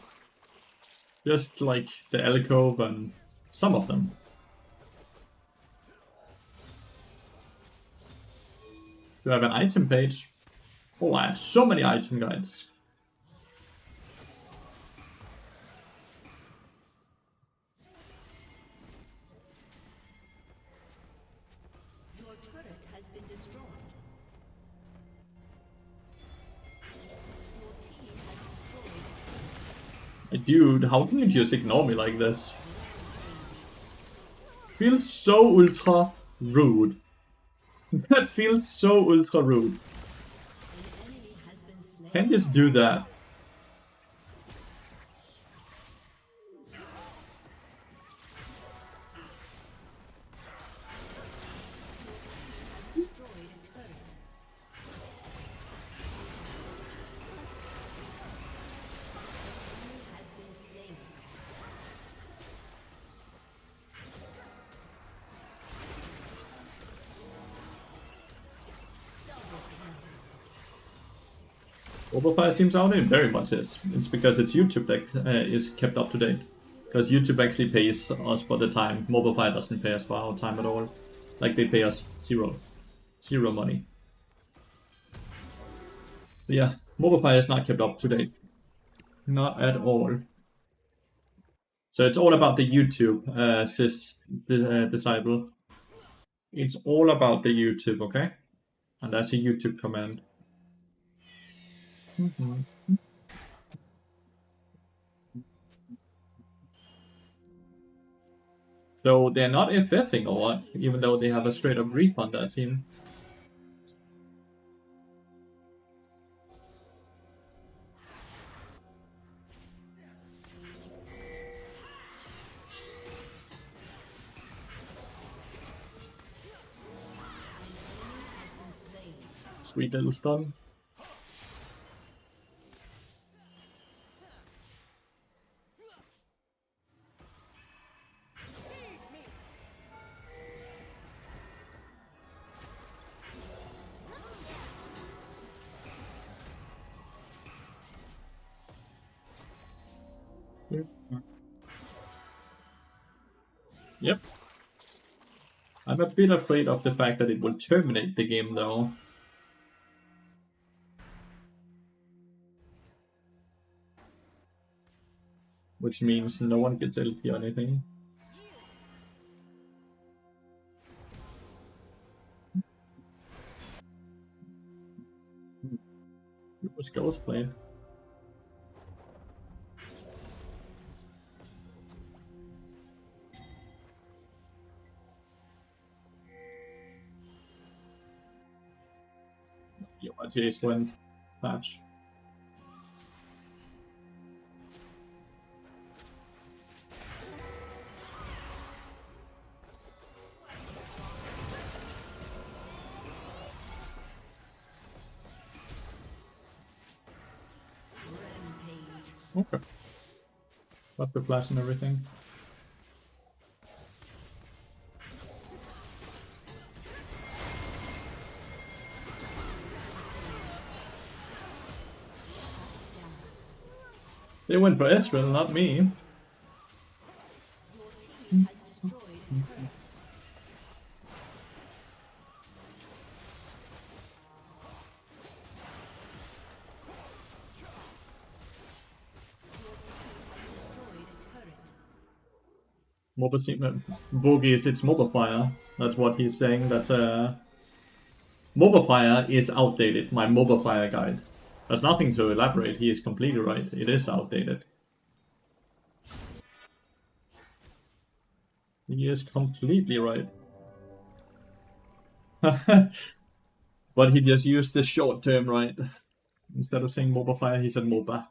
Just like the alcove and some of them. Do I have an item page? Oh, I have so many item guides. Your turret has been destroyed. Your team has destroyed. Dude, how can you just ignore me like this? Feels so ultra rude. That feels so ultra rude. An enemy has been slain. Can't just do that. Has destroyed a turret. Enemy has been slain. Overfire seems out, it very much is. It's because it's YouTube that is kept up to date. Because YouTube actually pays us for the time. Mobilefire doesn't pay us for our time at all. Like, they pay us zero. Zero money. But yeah, Mobilefire is not kept up to date. Not at all. So it's all about the YouTube, disciple. It's all about the YouTube, okay? And that's a YouTube command. So they're not FFing or what? Even though they have a straight up grief on that team. Sweet little stun. Yep. I'm a bit afraid of the fact that it will terminate the game though. Which means no one gets LP or anything. It was Ghost played. Yo, my Jace went patch. Rampage. Okay. Got the flash and everything. They went for Ezreal, not me. Your team has destroyed a turret. Mobile Boogies, it's Mobile Fire. That's what he's saying. That's Mobile Fire is outdated. My Mobile Fire guide. There's nothing to elaborate. He is completely right. It is outdated. He is completely right. But he just used the short term, right? Instead of saying Mobile Fire, he said MOBA.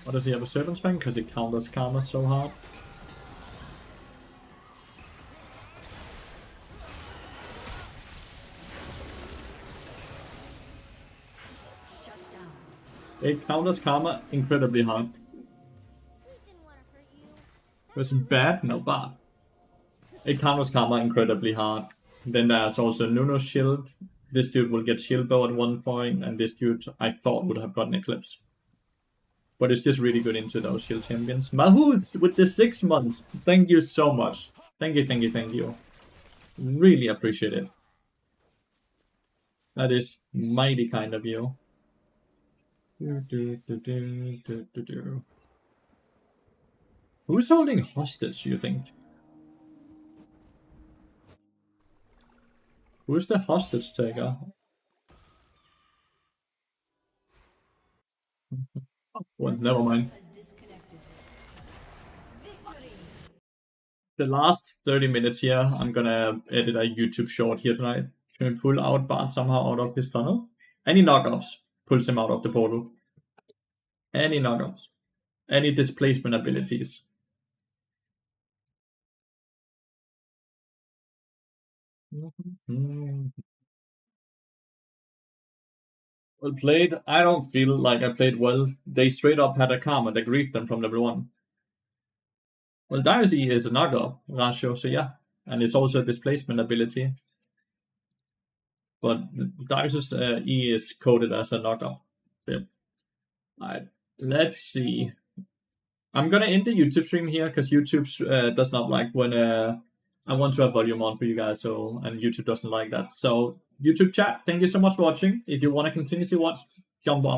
Why does he have a Servant's Fang? Because it counters Karma so hard. It counters Karma incredibly hard. Was it bad? No, bad. It counters Karma incredibly hard. Then there's also Nuno's shield. This dude will get shield bow at one point, and this dude I thought would have gotten Eclipse. But it's just really good into those shield champions. Mahus with the 6 months. Thank you so much. Thank you, thank you, thank you. Really appreciate it. That is mighty kind of you. Who's holding hostage, you think? Who's the hostage taker? Well, never mind. The last 30 minutes here, I'm gonna edit a YouTube short here tonight. Can we pull out Bart somehow out of his tunnel? Any knockups pulls him out of the portal. Any knockups. Any displacement abilities. Well played. I don't feel like I played well. They straight up had a karma that griefed them from level 1. Well, Lathyrus E is a knockup ratio, so yeah. And it's also a displacement ability. But Lathyrus E is coded as a knockup. Yeah. Alright, let's see. I'm gonna end the YouTube stream here because YouTube does not like when I want to have volume on for you guys, so and YouTube doesn't like that. So YouTube chat, thank you so much for watching. If you want to continue to watch, jump on.